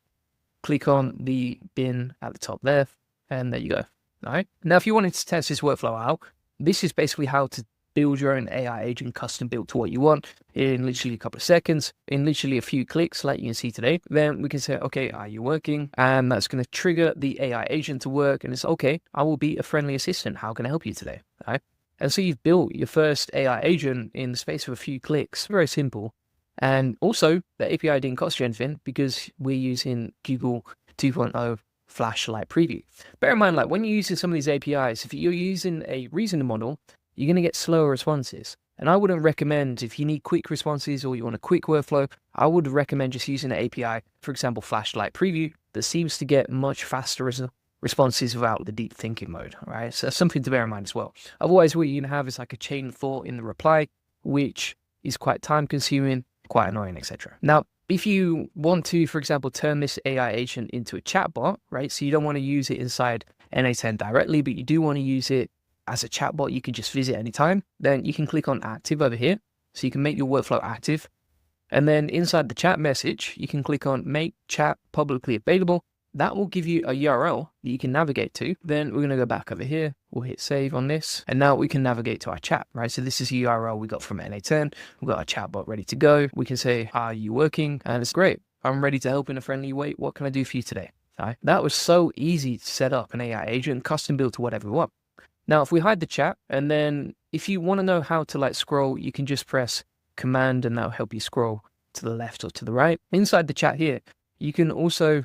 click on the bin at the top there, and there you go. All right. Now, if you wanted to test this workflow out, this is basically how to build your own AI agent custom built to what you want in literally a couple of seconds, in literally a few clicks, like you can see today. Then we can say, okay, are you working? And that's going to trigger the AI agent to work. And it's okay, I will be a friendly assistant. How can I help you today? All right. And so you've built your first AI agent in the space of a few clicks. Very simple. And also, the API didn't cost you anything because we're using Google 2.0 Flashlight Preview. Bear in mind, like when you're using some of these APIs, if you're using a reasoning model, you're going to get slower responses. And I wouldn't recommend, if you need quick responses or you want a quick workflow, I would recommend just using an API, for example, Flashlight Preview, that seems to get much faster responses without the deep thinking mode, all right? So that's something to bear in mind as well. Otherwise, what you're going to have is like a chain of thought in the reply, which is quite time consuming, quite annoying, etc. Now, if you want to, for example, turn this AI agent into a chatbot, right? So you don't want to use it inside n8n directly, but you do want to use it as a chatbot you can just visit anytime, then you can click on active over here. So you can make your workflow active. And then inside the chat message, you can click on make chat publicly available. That will give you a URL that you can navigate to. Then we're going to go back over here. We'll hit save on this. And now we can navigate to our chat, right? So this is a URL we got from n8n. We've got our chatbot ready to go. We can say, are you working? And it's great. I'm ready to help in a friendly way. What can I do for you today? All right. That was so easy to set up an AI agent, custom built to whatever we want. Now, if we hide the chat, and then if you want to know how to like scroll, you can just press Command and that'll help you scroll to the left or to the right. Inside the chat here, you can also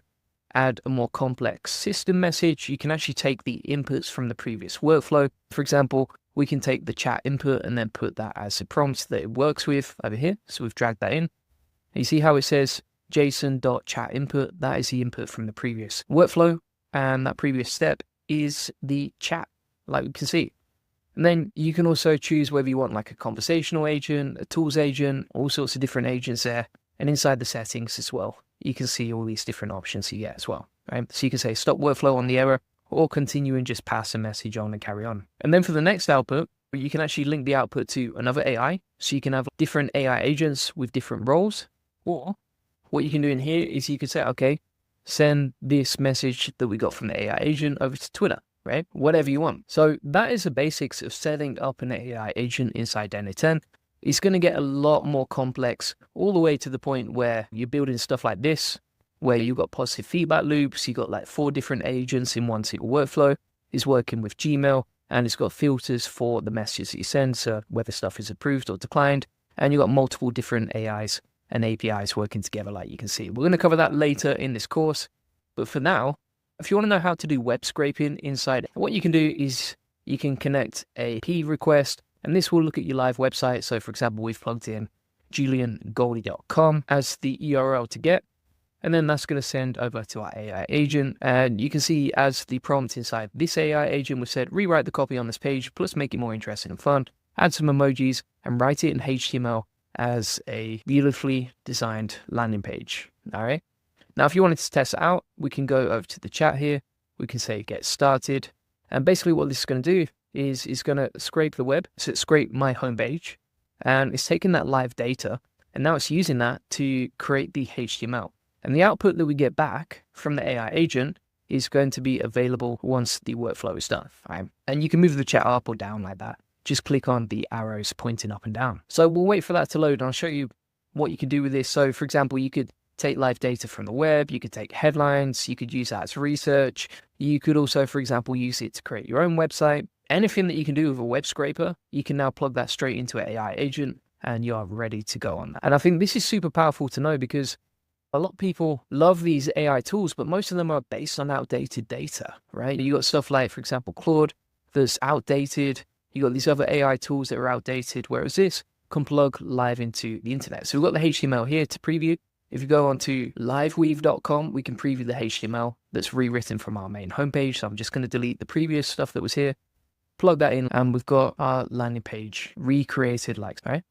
add a more complex system message. You can actually take the inputs from the previous workflow. For example, we can take the chat input and then put that as a prompt that it works with over here. So we've dragged that in. You see how it says JSON.chat input? That is the input from the previous workflow. And that previous step is the chat, like we can see. And then you can also choose whether you want like a conversational agent, a tools agent, all sorts of different agents there. And inside the settings as well, you can see all these different options you get as well, right? So you can say stop workflow on the error or continue and just pass a message on and carry on. And then for the next output, you can actually link the output to another AI. So you can have different AI agents with different roles. Or what you can do in here is you could say, okay, send this message that we got from the AI agent over to Twitter, right? Whatever you want. So that is the basics of setting up an AI agent inside n8n. It's going to get a lot more complex all the way to the point where you're building stuff like this, where you've got positive feedback loops. You've got like 4 different agents in one single workflow. It's working with Gmail and it's got filters for the messages that you send. So whether stuff is approved or declined, and you've got multiple different AIs and APIs working together like you can see. We're going to cover that later in this course. But for now, if you want to know how to do web scraping inside, what you can do is you can connect a P request, and this will look at your live website. So for example, we've plugged in juliangoldie.com as the URL to get, and then that's going to send over to our AI agent. And you can see as the prompt inside this AI agent, we've said, rewrite the copy on this page, plus make it more interesting and fun, add some emojis and write it in HTML as a beautifully designed landing page. All right. Now, if you wanted to test it out, we can go over to the chat here. We can say get started. And basically what this is going to do is it's going to scrape the web. So it's scraped my homepage and it's taking that live data. And now it's using that to create the HTML. And the output that we get back from the AI agent is going to be available once the workflow is done. Right? And you can move the chat up or down like that. Just click on the arrows pointing up and down. So we'll wait for that to load and I'll show you what you can do with this. So for example, you could take live data from the web, you could take headlines, you could use that as research. You could also, for example, use it to create your own website. Anything that you can do with a web scraper, you can now plug that straight into an AI agent and you are ready to go on that. And I think this is super powerful to know because a lot of people love these AI tools, but most of them are based on outdated data, right? You got stuff like, for example, Claude that's outdated. You got these other AI tools that are outdated, whereas this can plug live into the internet. So we've got the HTML here to preview. If you go onto liveweave.com, we can preview the HTML that's rewritten from our main homepage. So I'm just going to delete the previous stuff that was here, plug that in, and we've got our landing page recreated like, right?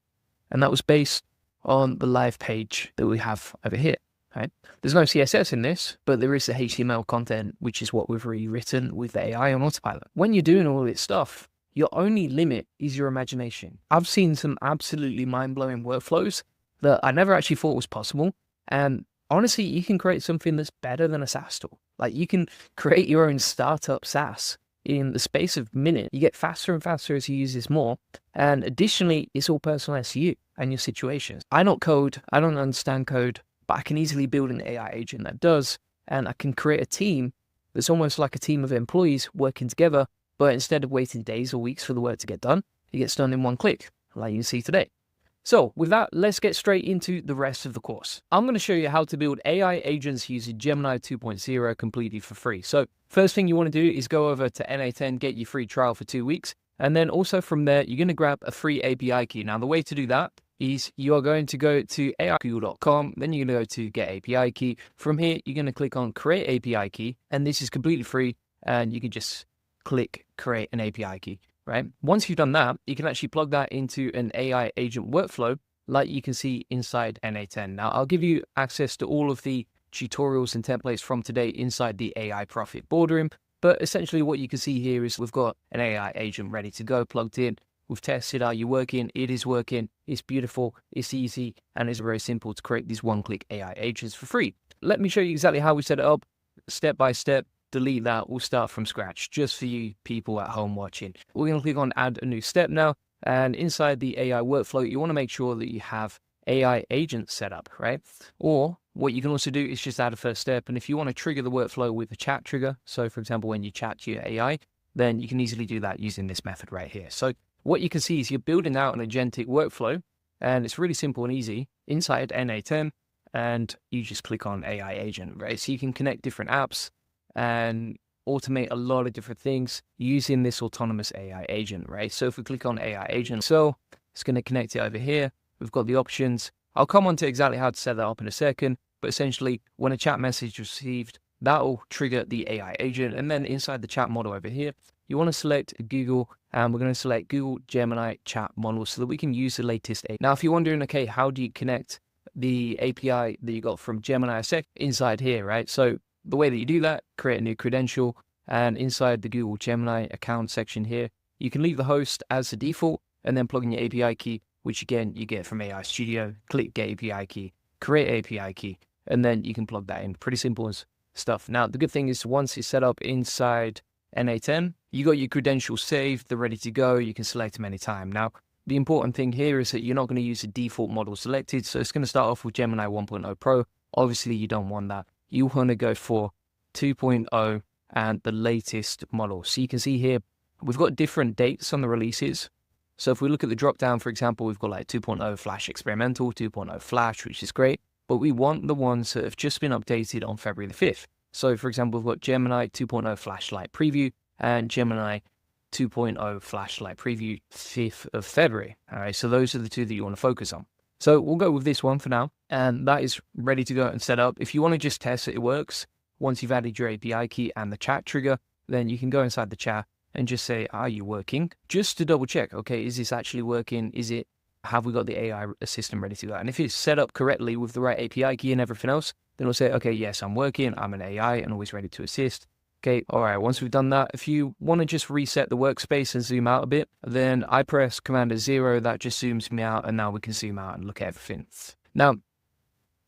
And that was based on the live page that we have over here, right? There's no CSS in this, but there is the HTML content, which is what we've rewritten with the AI on autopilot. When you're doing all this stuff, your only limit is your imagination. I've seen some absolutely mind-blowing workflows that I never actually thought was possible. And honestly, you can create something that's better than a SaaS tool. Like you can create your own startup SaaS in the space of minutes. You get faster and faster as you use this more. And additionally, it's all personalized to you and your situations. I don't code, I don't understand code, but I can easily build an AI agent that does. And I can create a team that's almost like a team of employees working together. But instead of waiting days or weeks for the work to get done, it gets done in one click, like you can see today. So with that, let's get straight into the rest of the course. I'm going to show you how to build AI agents using Gemini 2.0 completely for free. So first thing you want to do is go over to n8n, get your free trial for 2 weeks. And then also from there, you're going to grab a free API key. Now, the way to do that is you are going to go to ai.google.com, then you're going to go to get API key. From here, you're going to click on create API key, and this is completely free. And you can just click create an API key, right? Once you've done that, you can actually plug that into an AI agent workflow like you can see inside n8n. Now, I'll give you access to all of the tutorials and templates from today inside the AI Profit Boardroom. But essentially what you can see here is we've got an AI agent ready to go, plugged in. We've tested, are you working? It is working. It's beautiful. It's easy. And it's very simple to create these one-click AI agents for free. Let me show you exactly how we set it up step by step. Delete that. We'll start from scratch just for you people at home watching. We're going to click on add a new step now. And inside the AI workflow, you want to make sure that you have AI agents set up, right? Or what you can also do is just add a first step. And if you want to trigger the workflow with a chat trigger, so for example, when you chat to your AI, then you can easily do that using this method right here. So what you can see is you're building out an agentic workflow, and it's really simple and easy inside N8N, and you just click on AI agent, right? So you can connect different apps and automate a lot of different things using this autonomous AI agent, right? So if we click on AI agent, so it's going to connect it over here. We've got the options. I'll come on to exactly how to set that up in a second, but essentially when a chat message is received, that will trigger the AI agent. And then inside the chat model over here, you want to select Google, and we're going to select Google Gemini chat model so that we can use the latest AI. Now, if you're wondering, okay, how do you connect the API that you got from Gemini Sec inside here, right? So the way that you do that, create a new credential, and inside the Google Gemini account section here, you can leave the host as the default and then plug in your API key, which again, you get from AI Studio. Click Get API Key, create API key, and then you can plug that in. Pretty simple as stuff. Now, the good thing is once it's set up inside N8N, you got your credentials saved, they're ready to go. You can select them anytime. Now, the important thing here is that you're not going to use the default model selected. So it's going to start off with Gemini 1.0 Pro. Obviously, you don't want that. You want to go for 2.0 and the latest model. So you can see here, we've got different dates on the releases. So if we look at the drop down, for example, we've got like 2.0 Flash Experimental, 2.0 Flash, which is great. But we want the ones that have just been updated on February the 5th. So for example, we've got Gemini 2.0 Flashlight Preview and Gemini 2.0 Flashlight Preview 5th of February. All right, so those are the two that you want to focus on. So we'll go with this one for now, and that is ready to go and set up. If you want to just test that it works, once you've added your API key and the chat trigger, then you can go inside the chat and just say, are you working? Just to double check, okay, is this actually working? Have we got the AI assistant ready to go? And if it's set up correctly with the right API key and everything else, then it'll say, okay, yes, I'm working, I'm an AI and always ready to assist. Okay, all right, once we've done that, if you want to just reset the workspace and zoom out a bit, then I press Command-0, that just zooms me out, and now we can zoom out and look at everything. Now,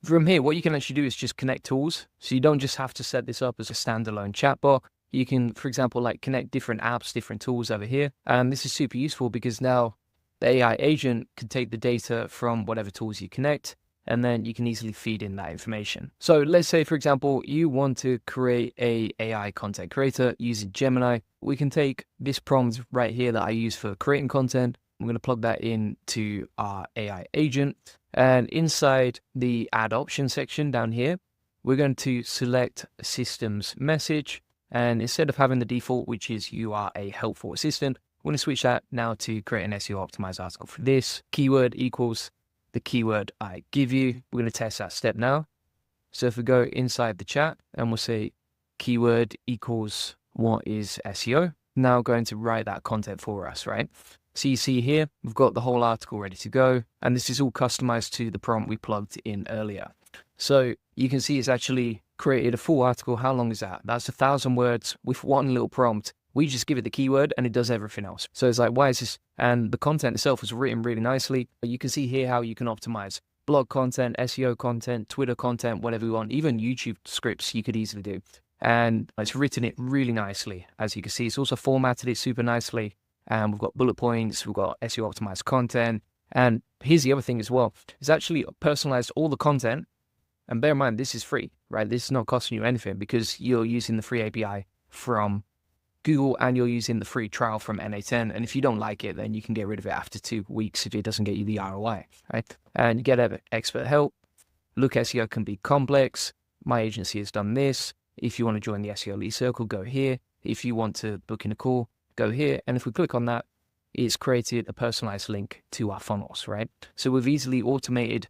from here, what you can actually do is just connect tools. So you don't just have to set this up as a standalone chatbot. You can, for example, like connect different apps, different tools over here. And this is super useful because now the AI agent can take the data from whatever tools you connect, and then you can easily feed in that information. So let's say, for example, you want to create a AI content creator using Gemini. We can take this prompt right here that I use for creating content. I'm going to plug that into our AI agent. And inside the add option section down here, we're going to select systems message. And instead of having the default, which is you are a helpful assistant, we're going to switch that now to create an SEO optimized article for this. Keyword equals the keyword I give you. We're going to test that step now. So if we go inside the chat and we'll say keyword equals what is SEO, now going to write that content for us, right? So you see here, we've got the whole article ready to go. And this is all customized to the prompt we plugged in earlier. So you can see it's actually created a full article. How long is that? That's 1,000 words with one little prompt. We just give it the keyword and it does everything else. So it's like, why is this? And the content itself was written really nicely. You can see here how you can optimize blog content, SEO content, Twitter content, whatever you want, even YouTube scripts you could easily do. And it's written it really nicely. As you can see, it's also formatted it super nicely. And we've got bullet points, we've got SEO optimized content. And here's the other thing as well. It's actually personalized all the content. And bear in mind, this is free, right? This is not costing you anything because you're using the free API from Google and you're using the free trial from N8N. And if you don't like it, then you can get rid of it after 2 weeks if it doesn't get you the ROI, right? And you get expert help. Look, SEO can be complex. My agency has done this. If you want to join the SEO Elite Circle, go here. If you want to book in a call, go here. And if we click on that, it's created a personalized link to our funnels, right? So we've easily automated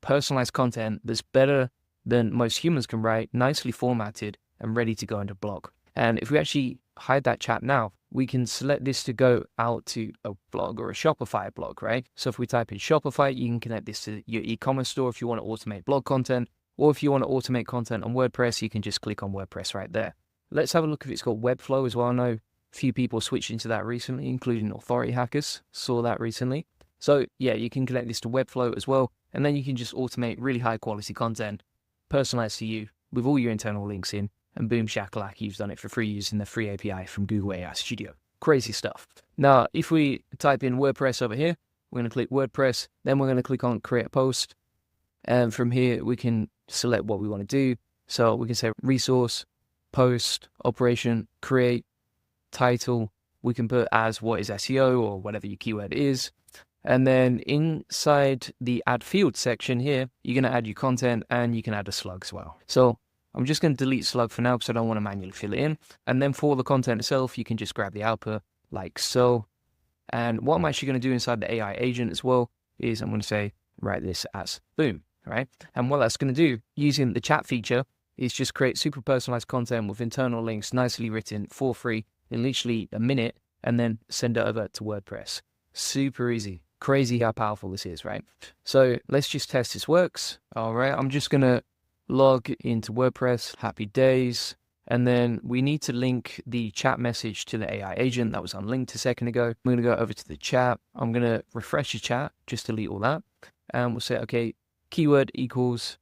personalized content that's better than most humans can write, nicely formatted and ready to go into blog. And if we actually hide that chat now, we can select this to go out to a blog or a Shopify blog, right? So if we type in Shopify, you can connect this to your e-commerce store if you want to automate blog content, or if you want to automate content on WordPress, you can just click on WordPress right there. Let's have a look if it's got Webflow as well. I know a few people switched into that recently, including authority hackers, saw that recently. So yeah, you can connect this to Webflow as well, and then you can just automate really high quality content, personalized to you with all your internal links in, and boom shakalaka, you've done it for free using the free API from Google AI Studio. Crazy stuff. Now, if we type in WordPress over here, we're going to click WordPress, then we're going to click on create a post. And from here, we can select what we want to do. So we can say resource, post, operation, create, title we can put as what is SEO or whatever your keyword is. And then inside the add field section here, you're going to add your content and you can add a slug as well. So I'm just going to delete slug for now because I don't want to manually fill it in. And then for the content itself, you can just grab the output like so. And what I'm actually going to do inside the AI agent as well is I'm going to say, write this as boom, right? And what that's going to do using the chat feature is just create super personalized content with internal links, nicely written for free in literally a minute, and then send it over to WordPress. Super easy. Crazy how powerful this is, right? So let's just test this works. All right, I'm just going to log into WordPress, happy days. And then we need to link the chat message to the AI agent that was unlinked a second ago. I'm going to go over to the chat. I'm going to refresh the chat, just delete all that. And we'll say, okay, keyword equals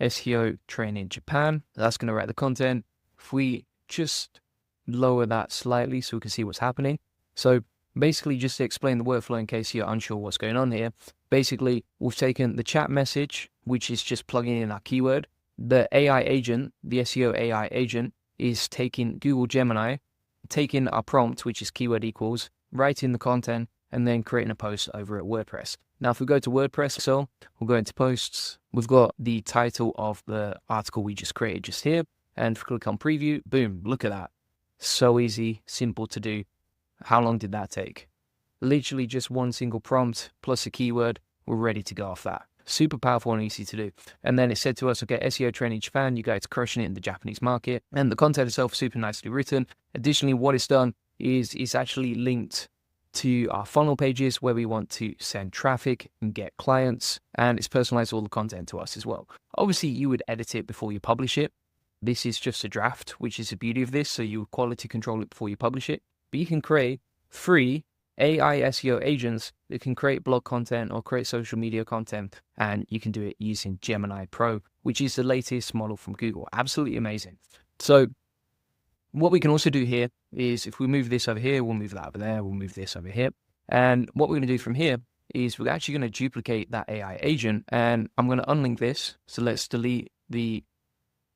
SEO training Japan. That's going to write the content. If we just lower that slightly so we can see what's happening. So basically, just to explain the workflow in case you're unsure what's going on here, basically, we've taken the chat message, which is just plugging in our keyword. The AI agent, the SEO AI agent, is taking Google Gemini, taking our prompt, which is keyword equals, writing the content, and then creating a post over at WordPress. Now, if we go to WordPress, so we'll go into posts. We've got the title of the article we just created just here. And if we click on preview, boom, look at that. So easy, simple to do. How long did that take? Literally just one single prompt plus a keyword. We're ready to go off that. Super powerful and easy to do. And then it said to us, okay, SEO training Japan, you guys crushing it in the Japanese market. And the content itself super nicely written. Additionally, what it's done is it's actually linked to our funnel pages where we want to send traffic and get clients. And it's personalized all the content to us as well. Obviously, you would edit it before you publish it. This is just a draft, which is the beauty of this. So you quality control it before you publish it. But you can create free AI SEO agents that can create blog content or create social media content, and you can do it using Gemini Pro, which is the latest model from Google. Absolutely amazing. So what we can also do here is if we move this over here, we'll move that over there, we'll move this over here. And what we're going to do from here is we're actually going to duplicate that AI agent, and I'm going to unlink this. So let's delete the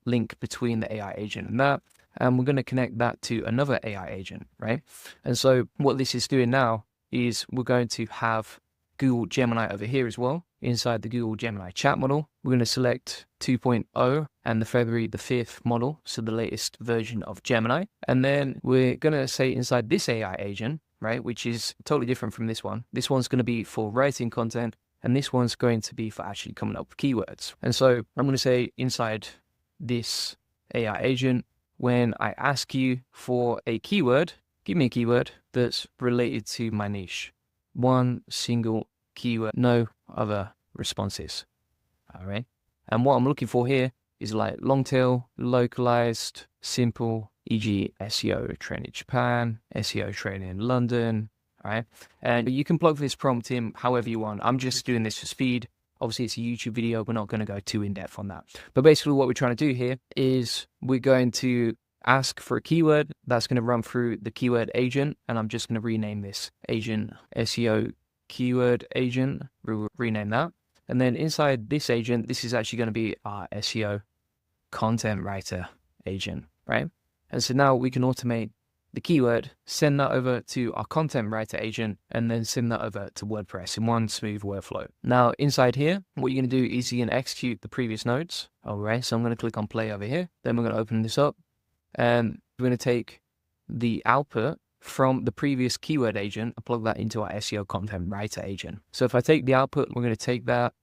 link between the AI agent and that. And we're going to connect that to another AI agent, right? And so what this is doing now is we're going to have Google Gemini over here as well. Inside the Google Gemini chat model, we're going to select 2.0 and the February the 5th model, so the latest version of Gemini. And then we're going to say inside this AI agent, right, which is totally different from this one. This one's going to be for writing content, and this one's going to be for actually coming up with keywords. And so I'm going to say inside this AI agent, when I ask you for a keyword, give me a keyword that's related to my niche. One single keyword, no other responses. All right. And what I'm looking for here is like long tail, localized, simple, e.g. SEO training Japan, SEO training in London. All right. And you can plug this prompt in however you want. I'm just doing this for speed. Obviously, it's a YouTube video. We're not going to go too in-depth on that. But basically, what we're trying to do here is we're going to ask for a keyword that's going to run through the keyword agent. And I'm just going to rename this agent SEO keyword agent. We'll rename that. And then inside this agent, this is actually going to be our SEO content writer agent, right? And so now we can automate the keyword, send that over to our content writer agent, and then send that over to WordPress in one smooth workflow. Now, inside here, what you're going to do is you're going to execute the previous nodes. All right, so I'm going to click on play over here. Then we're going to open this up, and we're going to take the output from the previous keyword agent and plug that into our SEO content writer agent. So if I take the output, we're going to take that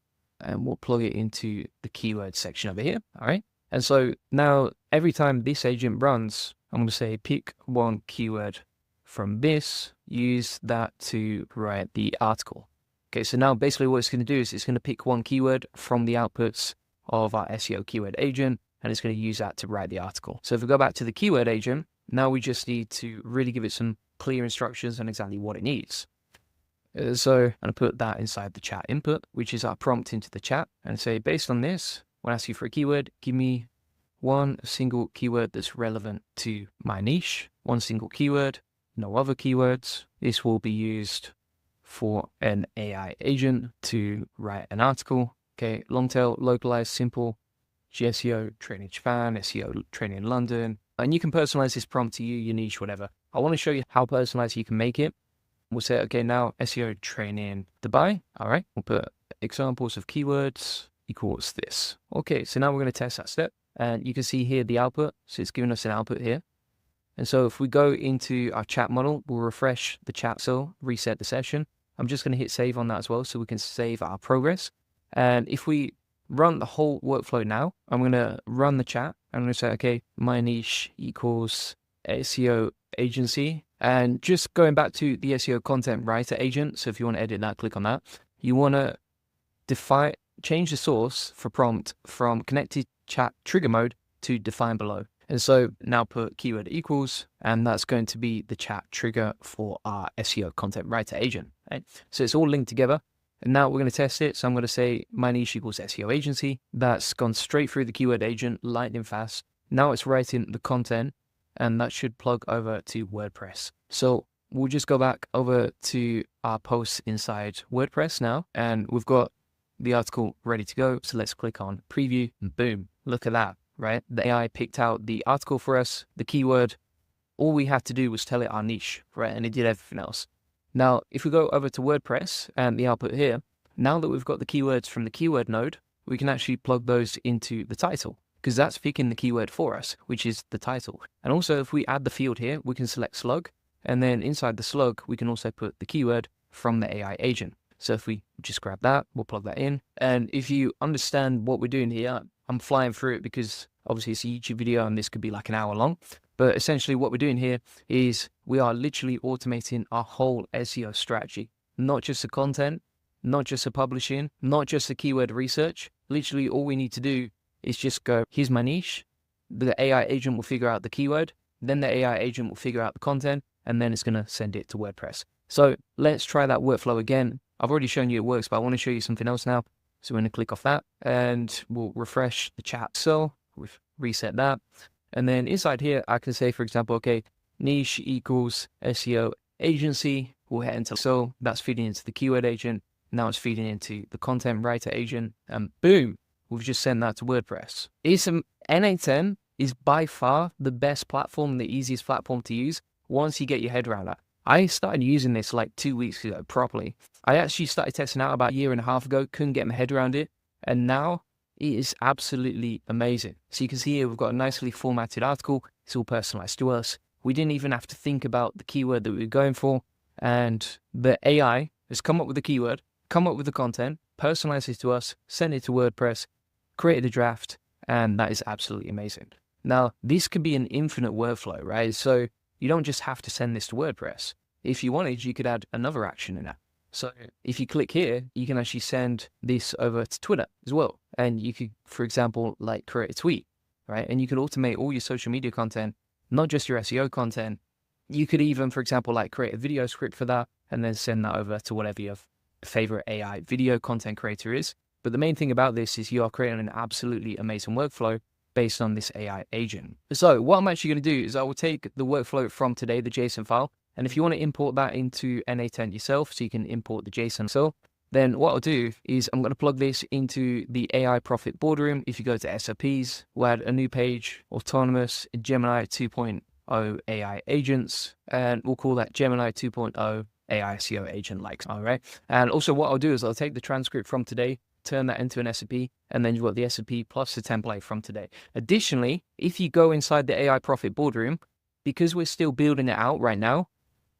and we'll plug it into the keyword section over here. All right. And so now every time this agent runs, I'm going to say pick one keyword from this, use that to write the article. Okay, so now basically what it's going to do is it's going to pick one keyword from the outputs of our SEO keyword agent, and it's going to use that to write the article. So if we go back to the keyword agent, now we just need to really give it some clear instructions on exactly what it needs. So I'm going to put that inside the chat input, which is our prompt into the chat, and say, based on this, when I ask you for a keyword, give me one single keyword that's relevant to my niche, one single keyword, no other keywords. This will be used for an AI agent to write an article. Okay, long tail, localized, simple, SEO training Japan, SEO training in London. And you can personalize this prompt to you, your niche, whatever. I want to show you how personalized you can make it. We'll say, okay, now SEO training Dubai. All right, we'll put examples of keywords equals this. Okay, so now we're going to test that step. And you can see here the output. So it's giving us an output here. And so if we go into our chat model, we'll refresh the chat cell, reset the session. I'm just going to hit save on that as well so we can save our progress. And if we run the whole workflow now, I'm going to run the chat. I'm going to say, okay, my niche equals SEO agency. And just going back to the SEO content writer agent. So if you want to edit that, click on that. You want to change the source for prompt from connected chat trigger mode to define below. And so now put keyword equals, and that's going to be the chat trigger for our SEO content writer agent. Right? So it's all linked together. And now we're going to test it. So I'm going to say my niche equals SEO agency. That's gone straight through the keyword agent, lightning fast. Now it's writing the content, and that should plug over to WordPress. So we'll just go back over to our posts inside WordPress now, and we've got the article ready to go. So let's click on preview, and boom, look at that. Right? The AI picked out the article for us, the keyword. All we had to do was tell it our niche, right? And it did everything else. Now, if we go over to WordPress and the output here, now that we've got the keywords from the keyword node, we can actually plug those into the title because that's picking the keyword for us, which is the title. And also, if we add the field here, we can select slug. And then inside the slug, we can also put the keyword from the AI agent. So if we just grab that, we'll plug that in. And if you understand what we're doing here, I'm flying through it because obviously it's a YouTube video and this could be like an hour long. But essentially what we're doing here is we are literally automating our whole SEO strategy, not just the content, not just the publishing, not just the keyword research. Literally all we need to do is just go, here's my niche. The AI agent will figure out the keyword. Then the AI agent will figure out the content, and then it's going to send it to WordPress. So let's try that workflow again. I've already shown you it works, but I want to show you something else now. So we're going to click off that and we'll refresh the chat cell. We've reset that. And then inside here, I can say, for example, okay, niche equals SEO agency. We'll hit enter. So that's feeding into the keyword agent. Now it's feeding into the content writer agent. And boom, we've just sent that to WordPress. N8N is by far the best platform, the easiest platform to use once you get your head around that. I started using this like 2 weeks ago properly. I actually started testing out about a year and a half ago, couldn't get my head around it. And now it is absolutely amazing. So you can see here, we've got a nicely formatted article. It's all personalized to us. We didn't even have to think about the keyword that we were going for. And the AI has come up with the keyword, come up with the content, personalized it to us, sent it to WordPress, created a draft, and that is absolutely amazing. Now, this could be an infinite workflow, right? So you don't just have to send this to WordPress. If you wanted, you could add another action in that. So if you click here, you can actually send this over to Twitter as well. And you could, for example, like create a tweet, right? And you could automate all your social media content, not just your SEO content. You could even, for example, like create a video script for that and then send that over to whatever your favorite AI video content creator is. But the main thing about this is you are creating an absolutely amazing workflow based on this AI agent. So what I'm actually going to do is I will take the workflow from today, the JSON file, and if you want to import that into N8N yourself, so you can import the JSON file, then what I'll do is I'm going to plug this into the AI Profit Boardroom. If you go to SOPs, we'll add a new page, Autonomous Gemini 2.0 AI Agents, and we'll call that Gemini 2.0 AI SEO Agent likes, all right? And also what I'll do is I'll take the transcript from today, turn that into an SOP, and then you've got the SOP plus the template from today. Additionally, if you go inside the AI Profit Boardroom, because we're still building it out right now,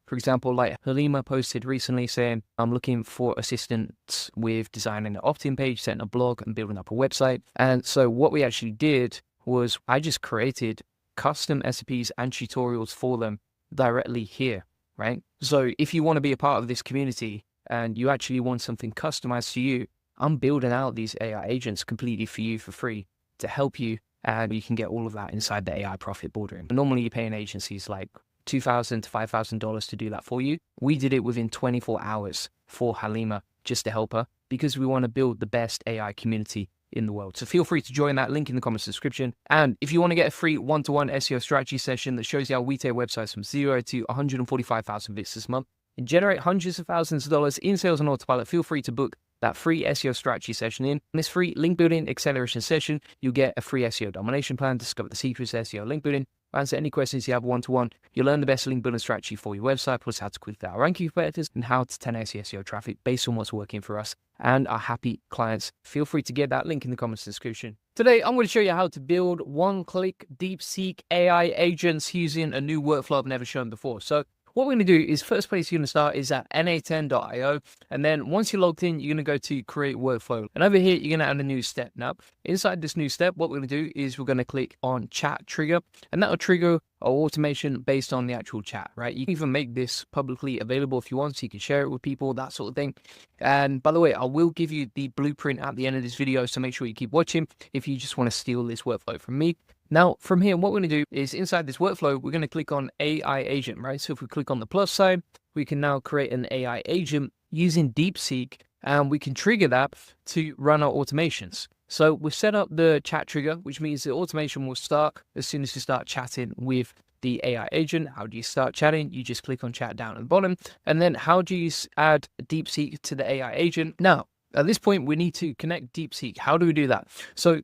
for example, like Halima posted recently saying, I'm looking for assistance with designing an opt-in page, setting a blog, and building up a website. And so what we actually did was I just created custom SOPs and tutorials for them directly here, right? So if you want to be a part of this community and you actually want something customized to you, I'm building out these AI agents completely for you for free to help you, and you can get all of that inside the AI Profit Boardroom. Normally you're paying agencies like $2,000 to $5,000 to do that for you. We did it within 24 hours for Halima just to help her because we want to build the best AI community in the world. So feel free to join that link in the comments description. And if you want to get a free one-to-one SEO strategy session that shows you how we take websites from 0 to 145,000 visits this month and generate hundreds of thousands of dollars in sales on autopilot, feel free to book that free SEO strategy session in this free link building acceleration session. You'll get a free SEO domination plan, discover the secrets of SEO link building, answer any questions you have one-to-one. You'll learn the best link building strategy for your website, plus how to quickly outrank your competitors and how to 10x SEO traffic based on what's working for us and our happy clients. Feel free to get that link in the comments description. Today, I'm going to show you how to build one-click DeepSeek AI agents using a new workflow I've never shown before. So what we're going to do is, first place you're going to start is at na10.io. And then once you're logged in, you're going to go to create workflow. And over here, you're going to add a new step. Now, inside this new step, what we're going to do is we're going to click on chat trigger, and that'll trigger our automation based on the actual chat, right? You can even make this publicly available if you want, so you can share it with people, that sort of thing. And by the way, I will give you the blueprint at the end of this video, so make sure you keep watching if you just want to steal this workflow from me. Now, from here, what we're going to do is inside this workflow, we're going to click on AI agent, right? So if we click on the plus sign, we can now create an AI agent using DeepSeek, and we can trigger that to run our automations. So we've set up the chat trigger, which means the automation will start as soon as you start chatting with the AI agent. How do you start chatting? You just click on chat down at the bottom. And then how do you add DeepSeek to the AI agent? Now, at this point, we need to connect DeepSeek. How do we do that? So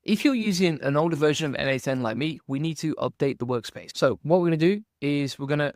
if you're using an older version of NA10 like me, we need to update the workspace. So what we're going to do is we're going to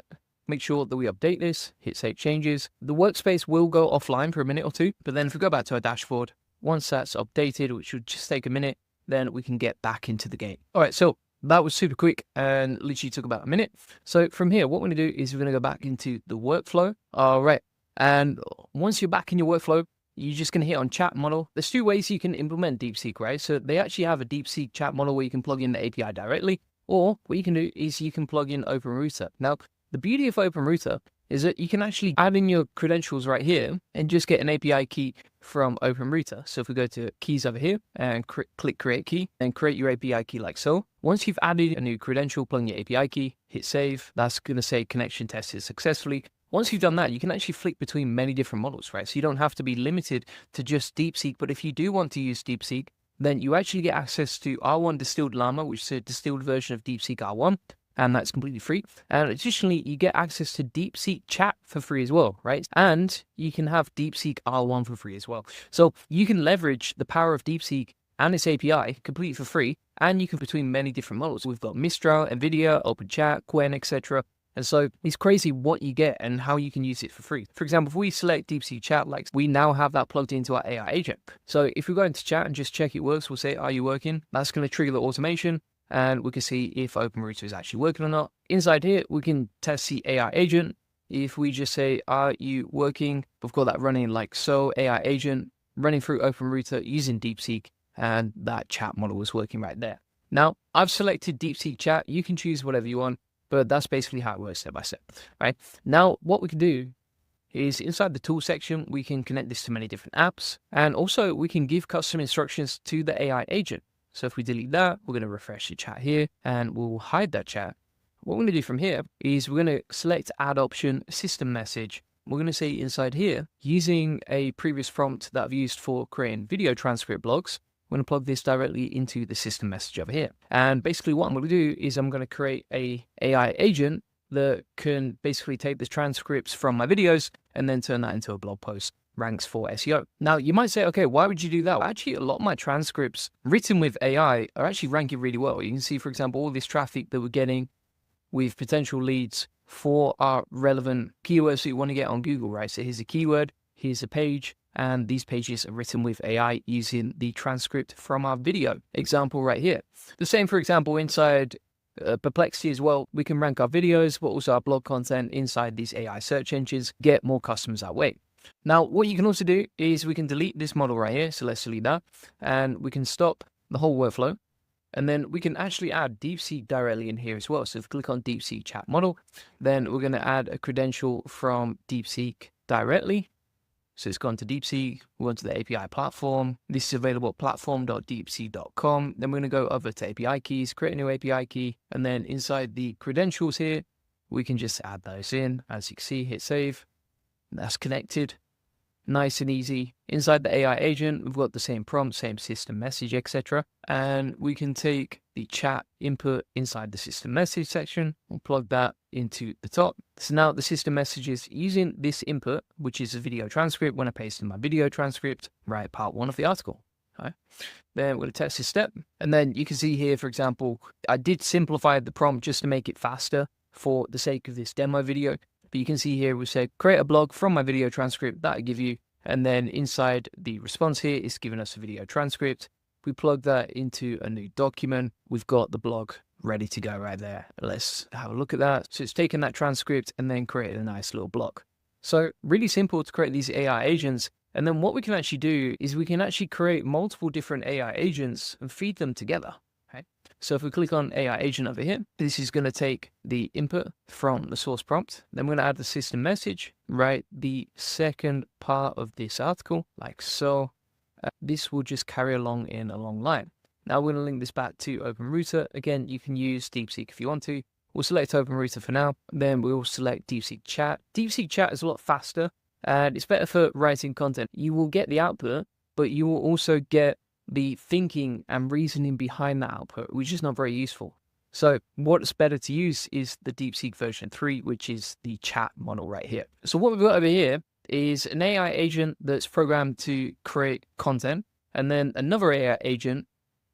make sure that we update this, hit save changes. The workspace will go offline for a minute or two, but then if we go back to our dashboard, once that's updated, which should just take a minute, then we can get back into the game. All right, so that was super quick and literally took about a minute. So from here, what we're going to do is we're going to go back into the workflow. All right, and once you're back in your workflow, you're just going to hit on chat model. There's two ways you can implement DeepSeek, right? So they actually have a DeepSeek chat model where you can plug in the API directly, or what you can do is you can plug in OpenRouter. Now, the beauty of OpenRouter is that you can actually add in your credentials right here and just get an API key from OpenRouter. So if we go to keys over here and click create key and create your API key like so. Once you've added a new credential, plug in your API key, hit save. That's going to say connection tested successfully. Once you've done that, you can actually flick between many different models, right? So you don't have to be limited to just DeepSeek, but if you do want to use DeepSeek, then you actually get access to R1 Distilled Llama, which is a distilled version of DeepSeek R1, and that's completely free. And additionally, you get access to DeepSeek Chat for free as well, right? And you can have DeepSeek R1 for free as well. So you can leverage the power of DeepSeek and its API completely for free, and you can between many different models. We've got Mistral, NVIDIA, OpenChat, Qwen, etc. And so it's crazy what you get and how you can use it for free. For example, if we select DeepSeek Chat, like we now have that plugged into our AI agent. So if we go into chat and just check it works, we'll say, are you working? That's going to trigger the automation and we can see if OpenRouter is actually working or not. Inside here, we can test the AI agent. If we just say, are you working? We've got that running like so, AI agent running through OpenRouter using DeepSeek, and that chat model is working right there. Now, I've selected DeepSeek Chat. You can choose whatever you want, but that's basically how it works step by step, right? Now, what we can do is inside the tool section, we can connect this to many different apps, and also we can give custom instructions to the AI agent. So if we delete that, we're going to refresh the chat here and we'll hide that chat. What we're going to do from here is we're going to select add option system message. We're going to say inside here, using a previous prompt that I've used for creating video transcript blogs, I'm going to plug this directly into the system message over here. And basically what I'm going to do is I'm going to create a AI agent that can basically take the transcripts from my videos and then turn that into a blog post, ranks for SEO. Now, you might say, okay, why would you do that? Well, actually, a lot of my transcripts written with AI are actually ranking really well. You can see, for example, all this traffic that we're getting with potential leads for our relevant keywords that you want to get on Google, right? So here's a keyword, here's a page, and these pages are written with AI using the transcript from our video example right here. The same, for example, inside Perplexity as well. We can rank our videos, but also our blog content inside these AI search engines, get more customers that way. Now, what you can also do is we can delete this model right here. So let's delete that, and we can stop the whole workflow. And then we can actually add DeepSeek directly in here as well. So if we click on DeepSeek Chat Model, then we're going to add a credential from DeepSeek directly. So it's gone to DeepSeek, we went to the API platform. This is available at platform.deepseek.com. Then we're going to go over to API keys, create a new API key, and then inside the credentials here, we can just add those in. As you can see, hit save. That's connected. Nice and easy. Inside the AI agent, we've got the same prompt, same system message, etc. And we can take the chat input inside the system message section and plug that into the top. So now the system message is using this input, which is a video transcript. When I paste in my video transcript, write part 1 of the article. Right? Then we're going to test this step. And then you can see here, for example, I did simplify the prompt just to make it faster for the sake of this demo video. But you can see here, we said, create a blog from my video transcript that I give you. And then inside the response here, it's giving us a video transcript. We plug that into a new document. We've got the blog ready to go right there. Let's have a look at that. So it's taken that transcript and then created a nice little blog. So really simple to create these AI agents. And then what we can actually do is we can actually create multiple different AI agents and feed them together. Okay? So if we click on AI agent over here, this is going to take the input from the source prompt. Then we're going to add the system message, write the second part of this article like so. This will just carry along in a long line. Now we're going to link this back to OpenRouter. Again, you can use DeepSeek if you want to. We'll select OpenRouter for now. Then we'll select DeepSeek Chat. DeepSeek Chat is a lot faster and it's better for writing content. You will get the output, but you will also get the thinking and reasoning behind that output, which is not very useful. So what's better to use is the DeepSeek version 3, which is the chat model right here. So what we've got over here is an AI agent that's programmed to create content, and then another AI agent,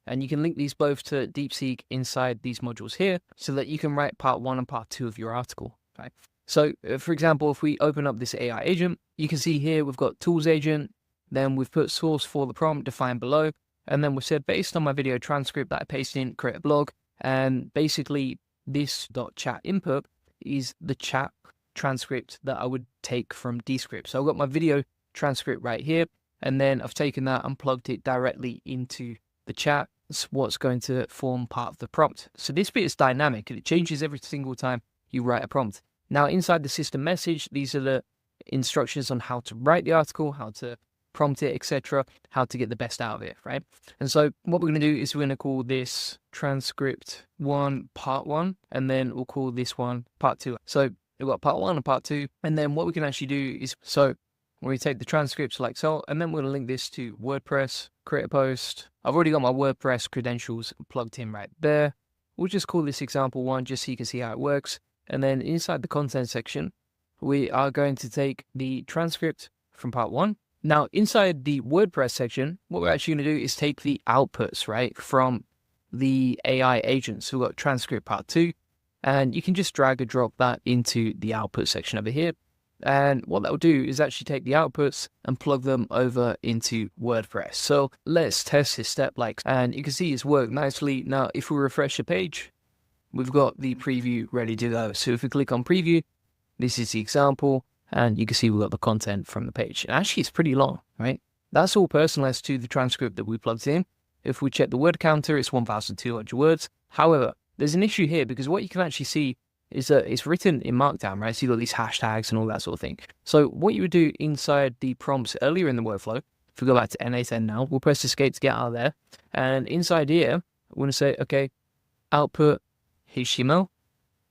and you can link these both to DeepSeek inside these modules here so that you can write part 1 and part 2 of your article. Okay? So for example, if we open up this AI agent, you can see here we've got tools agent, then we've put source for the prompt defined below, and then we said based on my video transcript that I pasted in, create a blog, and basically this .chat input is the chat transcript that I would take from Descript. So I've got my video transcript right here, and then I've taken that and plugged it directly into the chat. It's what's going to form part of the prompt. So this bit is dynamic and it changes every single time you write a prompt. Now inside the system message, these are the instructions on how to write the article, how to prompt it, etc., how to get the best out of it, right? And so what we're going to do is we're going to call this transcript 1 part 1, and then we'll call this one part 2. So we've got part 1 and part 2, and then what we can actually do is, so we take the transcripts like so, and then we're going to link this to WordPress, create a post. I've already got my WordPress credentials plugged in right there. We'll just call this example 1 just so you can see how it works. And then inside the content section, we are going to take the transcript from part 1. Now, inside the WordPress section, what we're actually going to do is take the outputs, right, from the AI agents. So we've got transcript part 2, and you can just drag and drop that into the output section over here. And what that will do is actually take the outputs and plug them over into WordPress. So let's test this step and you can see it's worked nicely. Now, if we refresh the page, we've got the preview ready to go. So if we click on preview, this is the example. And you can see we've got the content from the page. And actually, it's pretty long, right? That's all personalized to the transcript that we plugged in. If we check the word counter, it's 1,200 words. However, there's an issue here because what you can actually see is that it's written in Markdown, right? So you've got these hashtags and all that sort of thing. So what you would do inside the prompts earlier in the workflow, if we go back to N8N now, we'll press escape to get out of there. And inside here, we're going to say, okay, output HTML.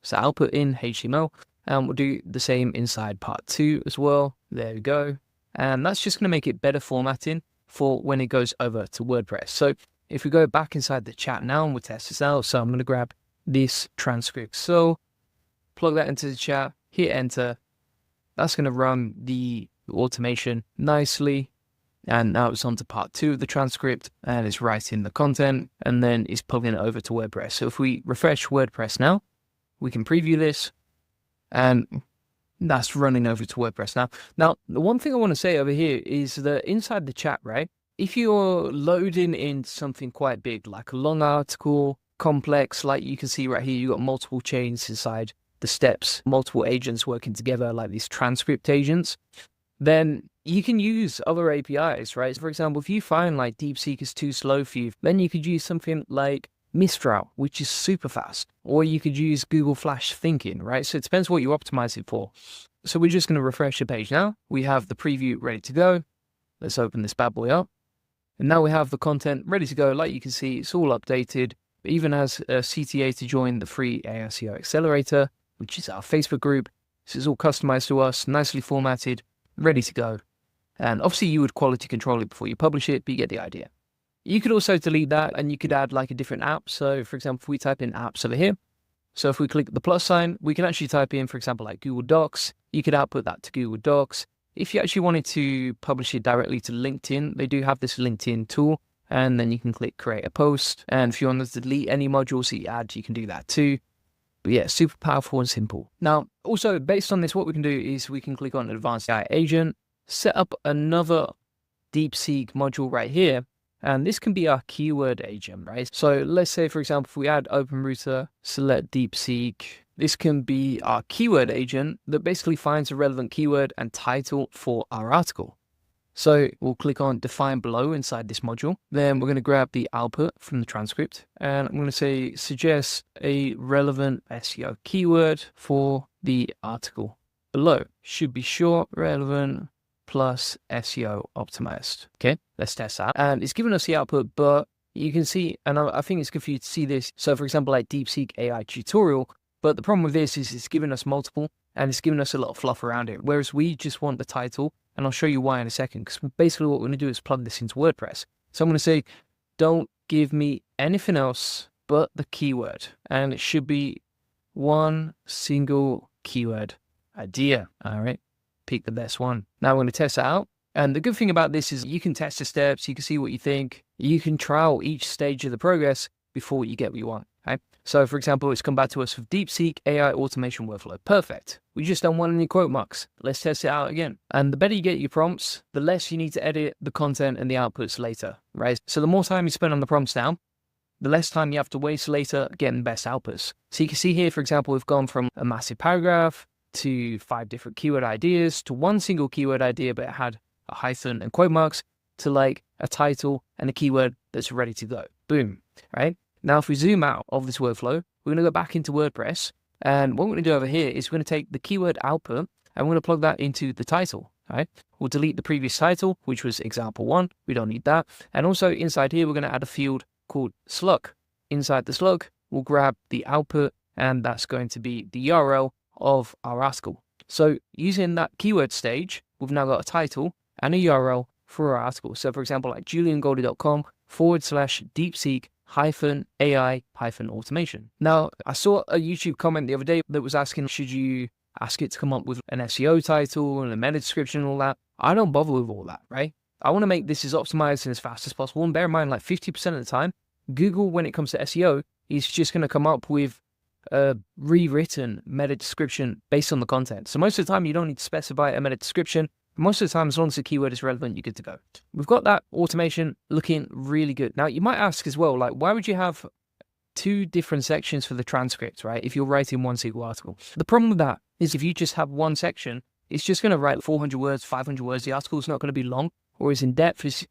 So output in HTML. And we'll do the same inside part 2 as well. There we go. And that's just going to make it better formatting for when it goes over to WordPress. So if we go back inside the chat now and we'll test this out. So I'm going to grab this transcript. So plug that into the chat, hit enter. That's going to run the automation nicely. And now it's on to part 2 of the transcript and it's writing the content and then it's plugging it over to WordPress. So if we refresh WordPress now, we can preview this. And that's running over to WordPress now. The one thing I want to say over here is that inside the chat, right, if you're loading in something quite big, like a long article, complex, like you can see right here, you've got multiple chains inside the steps, multiple agents working together, like these transcript agents, then you can use other APIs, right? So for example, if you find like DeepSeek is too slow for you, then you could use something like Mistral, which is super fast, or you could use Google Flash Thinking, right? So it depends what you optimize it for. So we're just going to refresh the page now. We have the preview ready to go. Let's open this bad boy up. And now we have the content ready to go. Like you can see, it's all updated. It even has a CTA to join the free ASEO Accelerator, which is our Facebook group. This is all customized to us, nicely formatted, ready to go. And obviously you would quality control it before you publish it, but you get the idea. You could also delete that and you could add like a different app. So for example, if we type in apps over here, so if we click the plus sign, we can actually type in, for example, like Google Docs. You could output that to Google Docs. If you actually wanted to publish it directly to LinkedIn, they do have this LinkedIn tool. and then you can click create a post. And if you want to delete any modules that you add, you can do that too. But yeah, super powerful and simple. Now, also based on this, what we can do is we can click on Advanced AI Agent, set up another DeepSeek module right here. And this can be our keyword agent, right? So let's say, for example, if we add OpenRouter, select DeepSeek, this can be our keyword agent that basically finds a relevant keyword and title for our article. So we'll click on define below inside this module. Then we're going to grab the output from the transcript. And I'm going to say suggest a relevant SEO keyword for the article below. Should be short, relevant, plus SEO optimized. Okay, let's test that. And it's giving us the output, but you can see, and I think it's good for you to see this. So for example, like DeepSeek AI tutorial, but the problem with this is it's giving us multiple and it's giving us a lot of fluff around it. Whereas we just want the title, and I'll show you why in a second, because basically what we're going to do is plug this into WordPress. So I'm going to say, don't give me anything else but the keyword. And it should be one single keyword idea. All right. Pick the best one. Now we're going to test it out. And the good thing about this is you can test the steps, you can see what you think, you can trial each stage of the progress before you get what you want. Okay? So for example, it's come back to us with DeepSeek AI automation workflow. Perfect. We just don't want any quote marks. Let's test it out again. And the better you get your prompts, the less you need to edit the content and the outputs later, right? So the more time you spend on the prompts now, the less time you have to waste later getting the best outputs. So you can see here, for example, we've gone from a massive paragraph to 5 different keyword ideas, to one single keyword idea, but it had a hyphen and quote marks, to like a title and a keyword that's ready to go. Boom, right? Now, if we zoom out of this workflow, we're going to go back into WordPress. And what we're going to do over here is we're going to take the keyword output and we're going to plug that into the title, right? We'll delete the previous title, which was example 1. We don't need that. And also inside here, we're going to add a field called slug. Inside the slug, we'll grab the output, and that's going to be the URL of our article. So using that keyword stage, we've now got a title and a URL for our article. So for example, like juliangoldie.com/DeepSeek AI automation. Now, I saw a YouTube comment the other day that was asking, should you ask it to come up with an SEO title and a meta description and all that? I don't bother with all that, right? I want to make this as optimized and as fast as possible. And bear in mind, like 50% of the time, Google, when it comes to SEO, is just going to come up with a rewritten meta description based on the content. So most of the time, you don't need to specify a meta description. Most of the time, as long as the keyword is relevant, you're good to go. We've got that automation looking really good. Now, you might ask as well, like, why would you have 2 different sections for the transcript, right? If you're writing one single article. The problem with that is if you just have one section, it's just going to write 400 words, 500 words. The article is not going to be long or as in-depth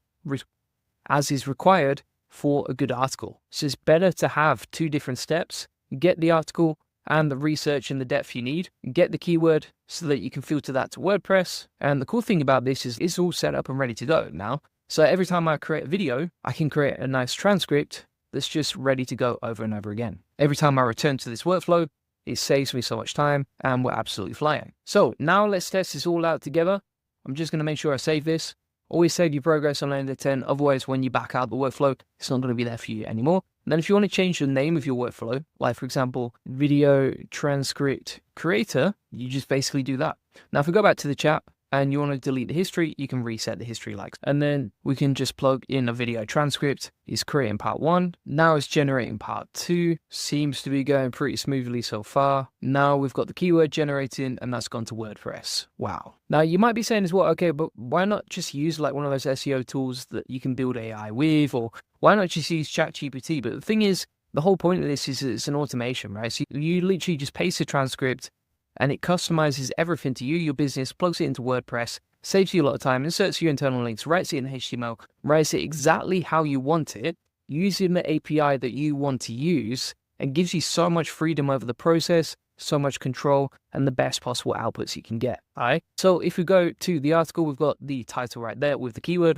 as is required for a good article. So it's better to have 2 different steps. Get the article and the research and the depth you need. Get the keyword so that you can filter that to WordPress. And the cool thing about this is it's all set up and ready to go now. So every time I create a video, I can create a nice transcript that's just ready to go over and over again. Every time I return to this workflow, it saves me so much time and we're absolutely flying. So now let's test this all out together. I'm just going to make sure I save this. Always save your progress on End of 10. Otherwise, when you back out the workflow, it's not going to be there for you anymore. And then if you want to change the name of your workflow, like for example, video transcript creator, you just basically do that. Now, if we go back to the chat and you want to delete the history, you can reset the history like. And then we can just plug in a video transcript. It's creating part 1. Now it's generating part 2. Seems to be going pretty smoothly so far. Now we've got the keyword generating and that's gone to WordPress. Wow. Now you might be saying as well, okay, but why not just use like one of those SEO tools that you can build AI with, or why not just use ChatGPT? But the thing is, the whole point of this is it's an automation, right? So you literally just paste a transcript and it customizes everything to you, your business, plugs it into WordPress, saves you a lot of time, inserts your internal links, writes it in HTML, writes it exactly how you want it, using the API that you want to use, and gives you so much freedom over the process, so much control, and the best possible outputs you can get. All right. So if we go to the article, we've got the title right there with the keyword,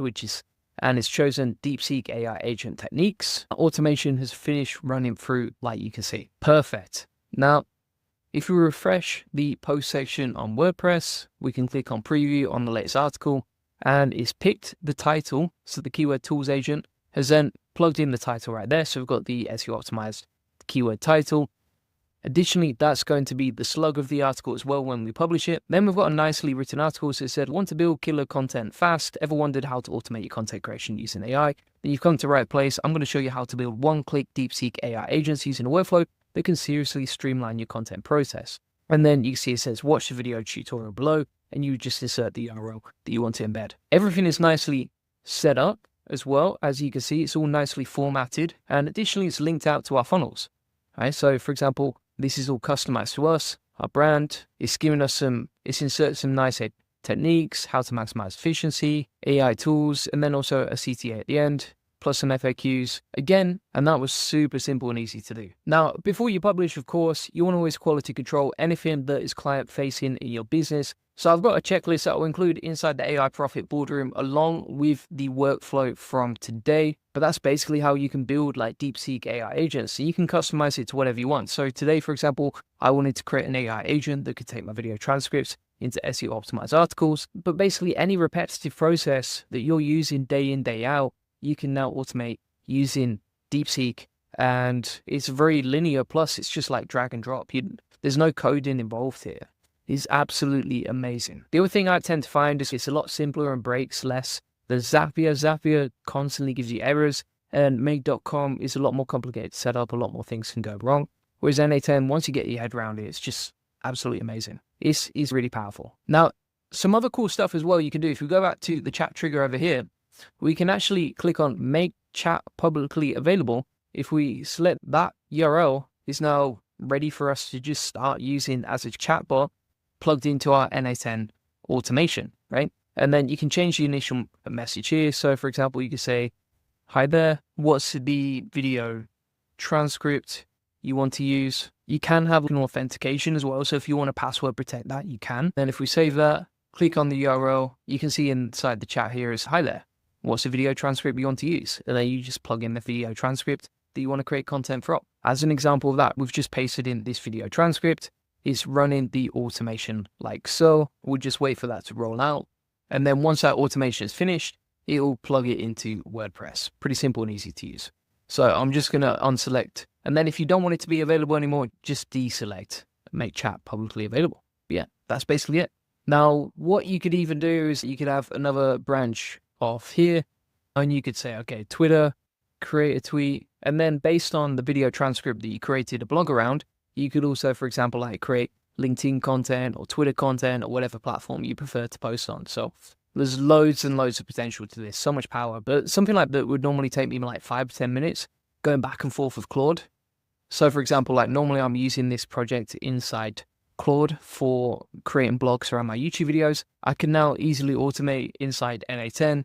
and it's chosen DeepSeek AI agent techniques. Automation has finished running through, like you can see. Perfect. Now, if we refresh the post section on WordPress, we can click on preview on the latest article, and it's picked the title. So the keyword tools agent has then plugged in the title right there. So we've got the SEO optimized keyword title. Additionally, that's going to be the slug of the article as well when we publish it. Then we've got a nicely written article. So it said, want to build killer content fast? Ever wondered how to automate your content creation using AI? then you've come to the right place. I'm going to show you how to build one-click DeepSeek AI agents using a workflow that can seriously streamline your content process. And then you can see it says watch the video tutorial below, and you just insert the URL that you want to embed. Everything is nicely set up as well. As you can see, it's all nicely formatted, and additionally it's linked out to our funnels. All right, so for example, this is all customized to us, our brand. It's giving us it's inserted some nice techniques, how to maximize efficiency, AI tools, and then also a CTA at the end, plus some FAQs again, and that was super simple and easy to do. Now, before you publish, of course, you want to always quality control anything that is client facing in your business. So I've got a checklist that will include inside the AI Profit Boardroom along with the workflow from today. But that's basically how you can build like DeepSeek AI agents. So you can customize it to whatever you want. So today, for example, I wanted to create an AI agent that could take my video transcripts into SEO optimized articles. But basically any repetitive process that you're using day in, day out, you can now automate using DeepSeek, and it's very linear. Plus it's just like drag and drop. There's no coding involved here. It's absolutely amazing. The other thing I tend to find is it's a lot simpler and breaks less. The Zapier constantly gives you errors, and Make.com is a lot more complicated to set up. A lot more things can go wrong. Whereas N8N, once you get your head around it, it's just absolutely amazing. It's really powerful. Now, some other cool stuff as well you can do. If we go back to the chat trigger over here, we can actually click on Make Chat Publicly Available. If we select that URL, is now ready for us to just start using as a chatbot plugged into our N8N automation, right? And then you can change the initial message here. So for example, you can say, hi there, what's the video transcript you want to use? You can have an authentication as well. So if you want to password protect that, you can. Then if we save that, click on the URL, you can see inside the chat here is, hi there, what's the video transcript you want to use? And then you just plug in the video transcript that you want to create content from. As an example of that, we've just pasted in this video transcript. It's running the automation like so. We'll just wait for that to roll out. And then once that automation is finished, it'll plug it into WordPress. Pretty simple and easy to use. So I'm just going to unselect. And then if you don't want it to be available anymore, just deselect, make chat publicly available. But yeah, that's basically it. Now, what you could even do is you could have another branch off here, and you could say, okay, Twitter, create a tweet. And then based on the video transcript that you created a blog around, you could also, for example, like create LinkedIn content or Twitter content or whatever platform you prefer to post on. So there's loads and loads of potential to this, so much power. But something like that would normally take me like 5 to 10 minutes going back and forth with Claude. So for example, like normally I'm using this project inside Claude for creating blogs around my YouTube videos. I can now easily automate inside N8N,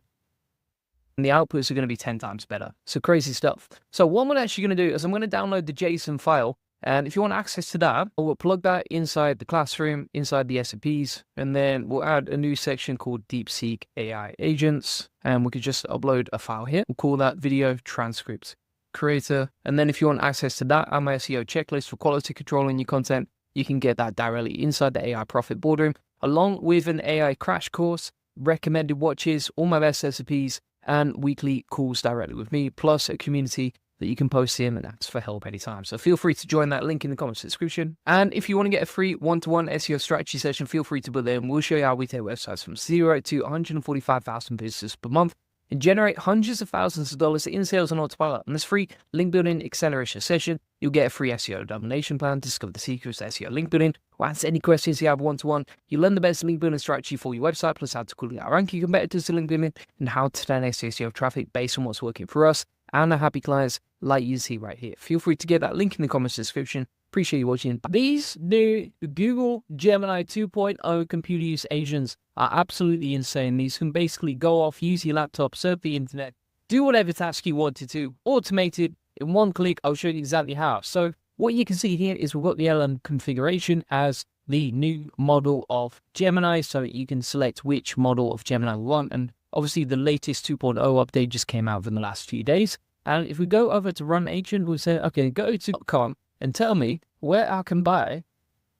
and the outputs are going to be 10 times better. So crazy stuff. So what I'm actually going to do is I'm going to download the JSON file. And if you want access to that, we'll plug that inside the classroom, inside the SOPs, and then we'll add a new section called DeepSeek AI Agents, and we could just upload a file here. We'll call that Video Transcript Creator. And then if you want access to that and my SEO checklist for quality control in your content, you can get that directly inside the AI Profit Boardroom, along with an AI crash course, recommended watches, all my best SOPs, and weekly calls directly with me, plus a community that you can post in and ask for help anytime. So feel free to join that link in the comments description. And if you want to get a free one-to-one SEO strategy session, feel free to put in. We'll show you how we take websites from 0 to 145,000 visitors per month and generate hundreds of thousands of dollars in sales on autopilot. And this free link building acceleration session, you'll get a free SEO domination plan, discover the secrets to SEO link building, or answer any questions you have one-to-one. You learn the best link building strategy for your website, plus how to quickly outrank your competitors to link building, and how to turn SEO traffic based on what's working for us and our happy clients like you see right here. Feel free to get that link in the comments description. Appreciate you watching. These new Google Gemini 2.0 computer use agents are absolutely insane. These can basically go off, use your laptop, surf the internet, do whatever task you wanted to, automated in one click. I'll show you exactly how. So what you can see here is we've got the LM configuration as the new model of Gemini. So you can select which model of Gemini we want. And obviously the latest 2.0 update just came out in the last few days. And if we go over to Run Agent, we'll say, okay, go to .com and tell me where I can buy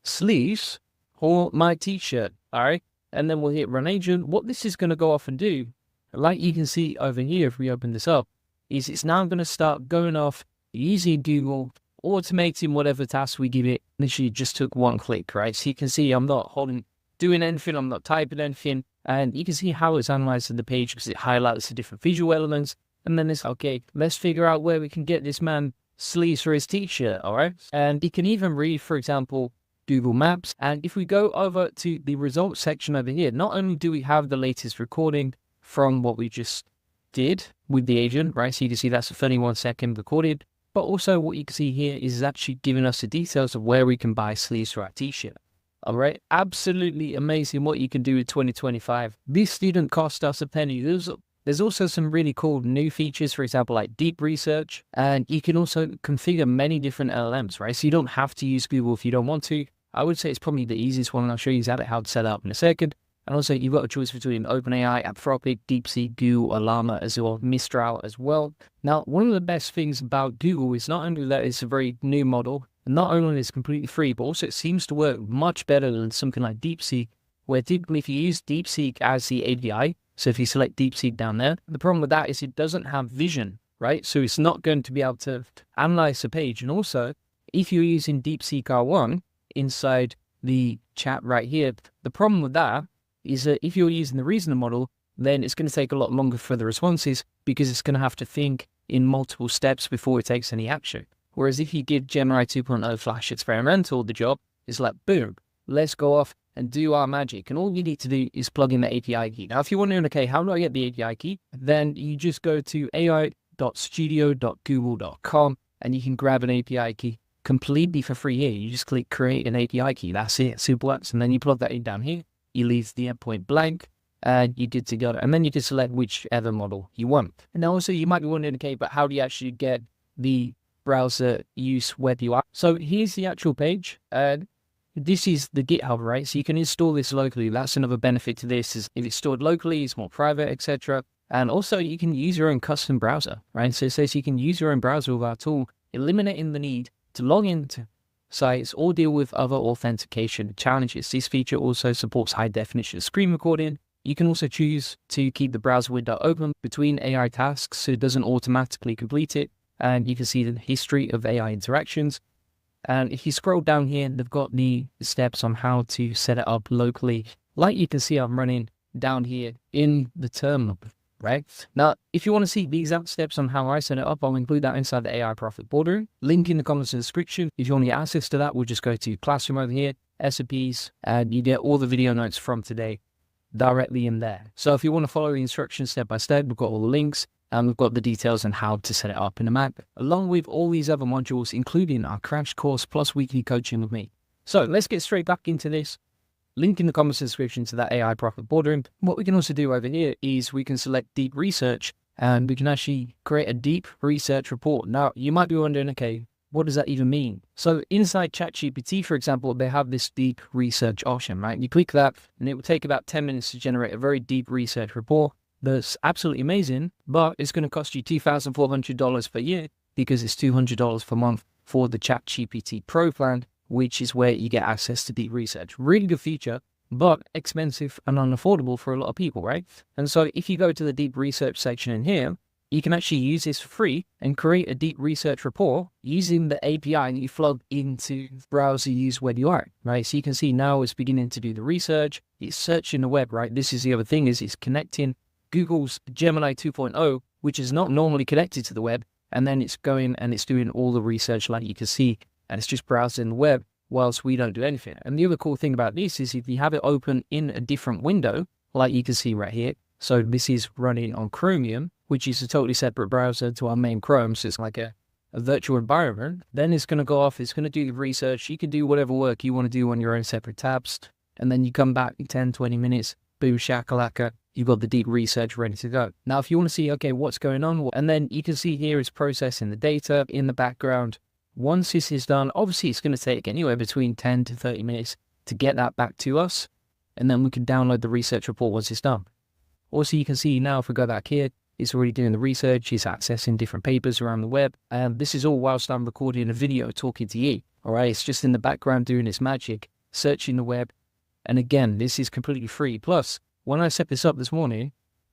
sleeves for my t-shirt, all right? And then we'll hit Run Agent. What this is going to go off and do, like you can see over here, if we open this up, is it's now going to start going off using Google, automating whatever task we give it. Literally just took one click, right? So you can see I'm not doing anything, I'm not typing anything. And you can see how it's analyzing the page because it highlights the different visual elements. And then it's, okay, let's figure out where we can get this man sleeves for his t-shirt, all right? And you can even read, for example, Google Maps. And if we go over to the results section over here, not only do we have the latest recording from what we just did with the agent, right? So you can see that's a 31-second recorded, but also what you can see here is actually giving us the details of where we can buy sleeves for our t-shirt. All right, absolutely amazing what you can do in 2025. This didn't cost us a penny. There's also some really cool new features, for example, like deep research, and you can also configure many different LLMs, right? So you don't have to use Google if you don't want to. I would say it's probably the easiest one, and I'll show you how to set it up in a second. And also, you've got a choice between OpenAI, Anthropic, DeepSeek, Google, Llama as well, Mistral as well. Now, one of the best things about Google is not only that it's a very new model, and not only is it completely free, but also it seems to work much better than something like DeepSeek, where typically if you use DeepSeek as the API, so if you select DeepSeek down there, the problem with that is it doesn't have vision, right? So it's not going to be able to analyze the page. And also, if you're using DeepSeek R1 inside the chat right here, the problem with that is that if you're using the reasoning model, then it's going to take a lot longer for the responses because it's going to have to think in multiple steps before it takes any action. Whereas if you give Gemini 2.0 Flash Experimental the job, it's like, boom, let's go off and do our magic. And all you need to do is plug in the API key. Now, if you're wondering, okay, how do I get the API key? Then you just go to ai.studio.google.com and you can grab an API key completely for free here. You just click create an API key. That's it. Super apps. And then you plug that in down here. You leave the endpoint blank and you're good to go. And then you just select whichever model you want. And also you might be wondering, okay, but how do you actually get the browser use web UI? So here's the actual page. This is the GitHub, right? So you can install this locally. That's another benefit to this is if it's stored locally, it's more private, etc. And also you can use your own custom browser, right? So it says you can use your own browser with our tool, eliminating the need to log into sites or deal with other authentication challenges. This feature also supports high definition screen recording. You can also choose to keep the browser window open between AI tasks so it doesn't automatically complete it. And you can see the history of AI interactions. And if you scroll down here, they've got the steps on how to set it up locally. Like you can see, I'm running down here in the terminal, right? Now, if you want to see the exact steps on how I set it up, I'll include that inside the AI Profit Boardroom. Link in the comments and description. If you want to get access to that, we'll just go to Classroom over here, SOPs, and you get all the video notes from today directly in there. So if you want to follow the instructions step by step, we've got all the links. And we've got the details on how to set it up in a Mac, along with all these other modules, including our crash course plus weekly coaching with me. So let's get straight back into this. Link in the comments description to that AI Profit Boardroom. What we can also do over here is we can select deep research and we can actually create a deep research report. Now, you might be wondering, okay, what does that even mean? So inside ChatGPT, for example, they have this deep research option, right? You click that and it will take about 10 minutes to generate a very deep research report. That's absolutely amazing, but it's going to cost you $2,400 per year because it's $200 per month for the ChatGPT Pro plan, which is where you get access to deep research. Really good feature, but expensive and unaffordable for a lot of people, right? And so if you go to the deep research section in here, you can actually use this for free and create a deep research report using the API that you plug into browser use web UI, right? So you can see now it's beginning to do the research. It's searching the web, right? This is the other thing is it's connecting Google's Gemini 2.0, which is not normally connected to the web, and then it's going and it's doing all the research like you can see, and it's just browsing the web whilst we don't do anything. And the other cool thing about this is if you have it open in a different window, like you can see right here, so this is running on Chromium, which is a totally separate browser to our main Chrome, so it's like a virtual environment, then it's going to go off, it's going to do the research, you can do whatever work you want to do on your own separate tabs, and then you come back in 10, 20 minutes, boom, shakalaka, you've got the deep research ready to go. Now, if you want to see, okay, what's going on, and then you can see here is processing the data in the background. Once this is done, obviously it's going to take anywhere between 10 to 30 minutes to get that back to us, and then we can download the research report once it's done. Also, you can see now if we go back here, it's already doing the research, it's accessing different papers around the web, and this is all whilst I'm recording a video talking to you, all right? It's just in the background doing its magic, searching the web, and again, this is completely free. Plus, when I set this up this morning,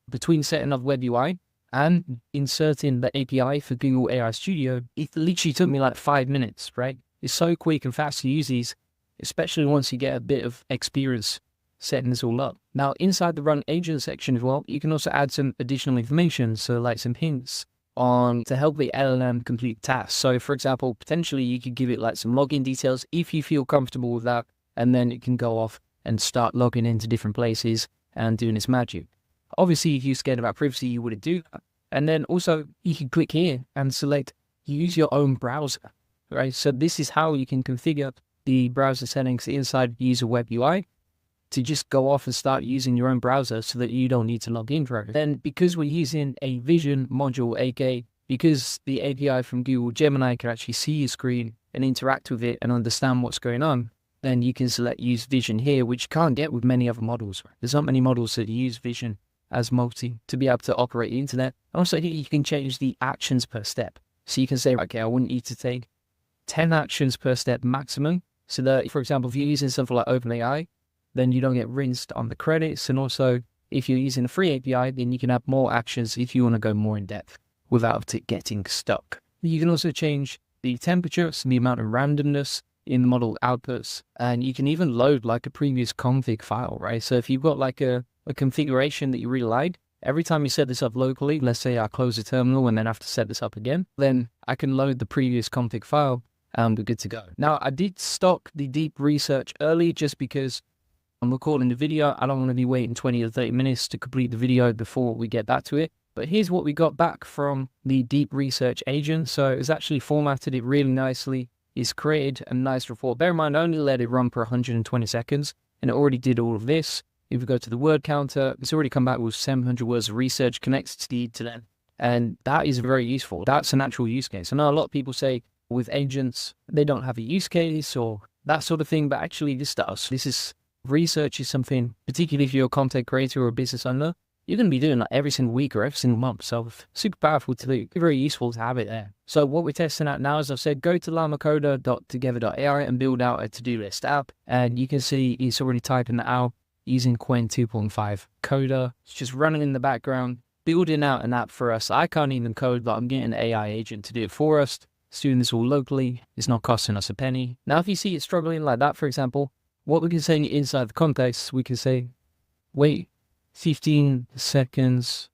between setting up web UI and inserting the API for Google AI Studio, it literally took me like 5 minutes, right? It's so quick and fast to use these, especially once you get a bit of experience setting this all up. Now, inside the run agent section as well, you can also add some additional information, so like some hints on to help the LLM complete tasks. So for example, potentially you could give it like some login details if you feel comfortable with that, and then it can go off and start logging into different places and doing its magic. Obviously, if you're scared about privacy, you wouldn't do that. And then also you can click here and select use your own browser, right? So this is how you can configure the browser settings inside user web UI to just go off and start using your own browser so that you don't need to log in for it. Then because we're using a vision module, aka because the API from Google Gemini can actually see your screen and interact with it and understand what's going on, then you can select use vision here, which you can't get with many other models. There's not many models that use vision as multi to be able to operate the internet. Also, you can change the actions per step. So you can say, okay, I want you to take 10 actions per step maximum. So that, for example, if you're using something like OpenAI, then you don't get rinsed on the credits. And also, if you're using a free API, then you can have more actions if you want to go more in depth without it getting stuck. You can also change the temperature, so the amount of randomness in the model outputs, and you can even load like a previous config file, right? So if you've got like a configuration that you really like, every time you set this up locally, let's say I close the terminal and then have to set this up again, then I can load the previous config file and we're good to go. Now, I did stock the deep research early just because I'm recording the video. I don't want to be waiting 20 or 30 minutes to complete the video before we get back to it. But here's what we got back from the deep research agent. So it's actually formatted it really nicely. It's created a nice report. Bear in mind, I only let it run for 120 seconds and it already did all of this. If we go to the word counter, it's already come back with 700 words of research connected to them. And that is very useful. That's an actual use case. I know a lot of people say with agents, they don't have a use case or that sort of thing, but actually this does. Research is something, particularly if you're a content creator or a business owner, you're going to be doing like every single week or every single month. So super powerful to do, very useful to have it there. So what we're testing out now, as I've said, go to llamacoder.together.ai and build out a to-do list app. And you can see it's already typing that out using Qwen 2.5 Coder. It's just running in the background, building out an app for us. I can't even code, but I'm getting an AI agent to do it for us. It's doing this all locally. It's not costing us a penny. Now, if you see it struggling like that, for example, what we can say inside the context, we can say, wait 15 seconds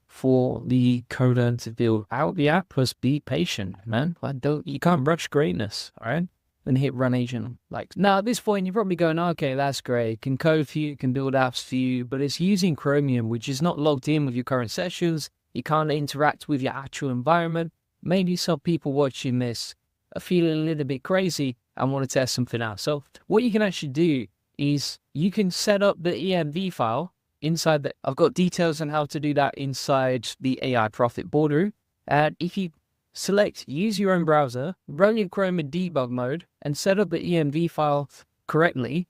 for the coder to build out the app. Just be patient, man. You can't rush greatness, all right? Then hit run agent. Like now at this point, you're probably going, okay, that's great. Can code for you, can build apps for you, but it's using Chromium, which is not logged in with your current sessions. You can't interact with your actual environment. Maybe some people watching this are feeling a little bit crazy and want to test something out. So what you can actually do is you can set up the env file inside the, I've got details on how to do that inside the AI Profit boardroom. And if you select use your own browser, run your Chrome in debug mode and set up the env file correctly,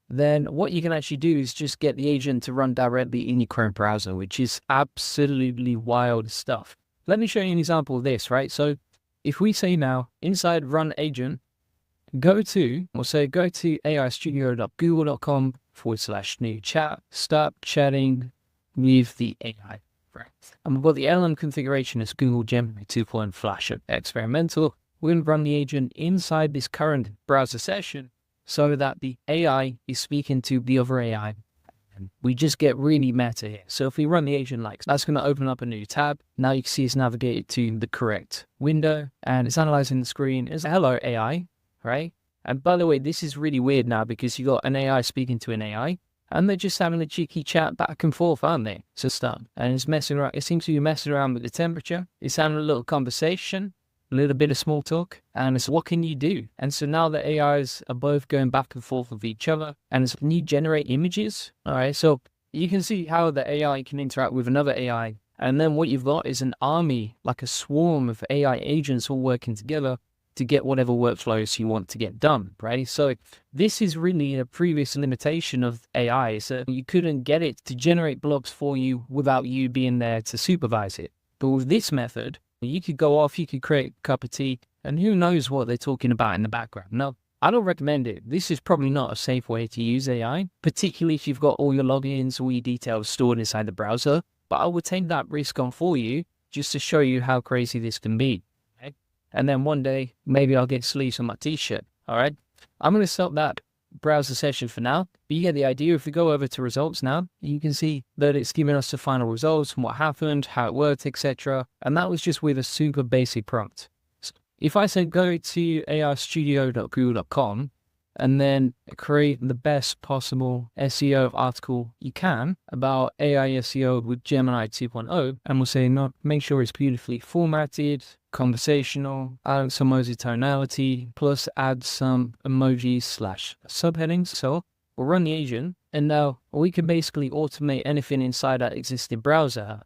then what you can actually do is just get the agent to run directly in your Chrome browser, which is absolutely wild stuff. Let me show you an example of this, right? So if we say now inside run agent, go to aistudio.google.com/new chat, start chatting with the AI. Right. And we've got the LM configuration as Google Gemini 2.0 Flash experimental. We're going to run the agent inside this current browser session so that the AI is speaking to the other AI. And we just get really meta here. So if we run the agent like that's going to open up a new tab. Now you can see it's navigated to the correct window and it's analyzing the screen. It's hello AI, right? And by the way, this is really weird now because you got an AI speaking to an AI. And they're just having a cheeky chat back and forth, aren't they? So start. And it's messing around. It seems to be messing around with the temperature. It's having a little conversation, a little bit of small talk. And it's what can you do? And so now the AIs are both going back and forth with each other. And it's, can you generate images? All right. So you can see how the AI can interact with another AI. And then what you've got is an army, like a swarm of AI agents all working together to get whatever workflows you want to get done, right? So this is really a previous limitation of AI. So you couldn't get it to generate blobs for you without you being there to supervise it. But with this method, you could go off, you could create a cup of tea, and who knows what they're talking about in the background. No, I don't recommend it. This is probably not a safe way to use AI, particularly if you've got all your logins, all your details stored inside the browser. But I would take that risk on for you just to show you how crazy this can be. And then one day, maybe I'll get sleeves on my t-shirt, all right? I'm going to stop that browser session for now, but you get the idea. If we go over to results now, you can see that it's giving us the final results from what happened, how it worked, etc. And that was just with a super basic prompt. So if I say go to aistudio.google.com and then create the best possible SEO article you can about AI SEO with Gemini 2.0, and we'll say, no, make sure it's beautifully formatted, conversational, add some emoji tonality, plus add some emojis / subheadings. So we'll run the agent, and now we can basically automate anything inside our existing browser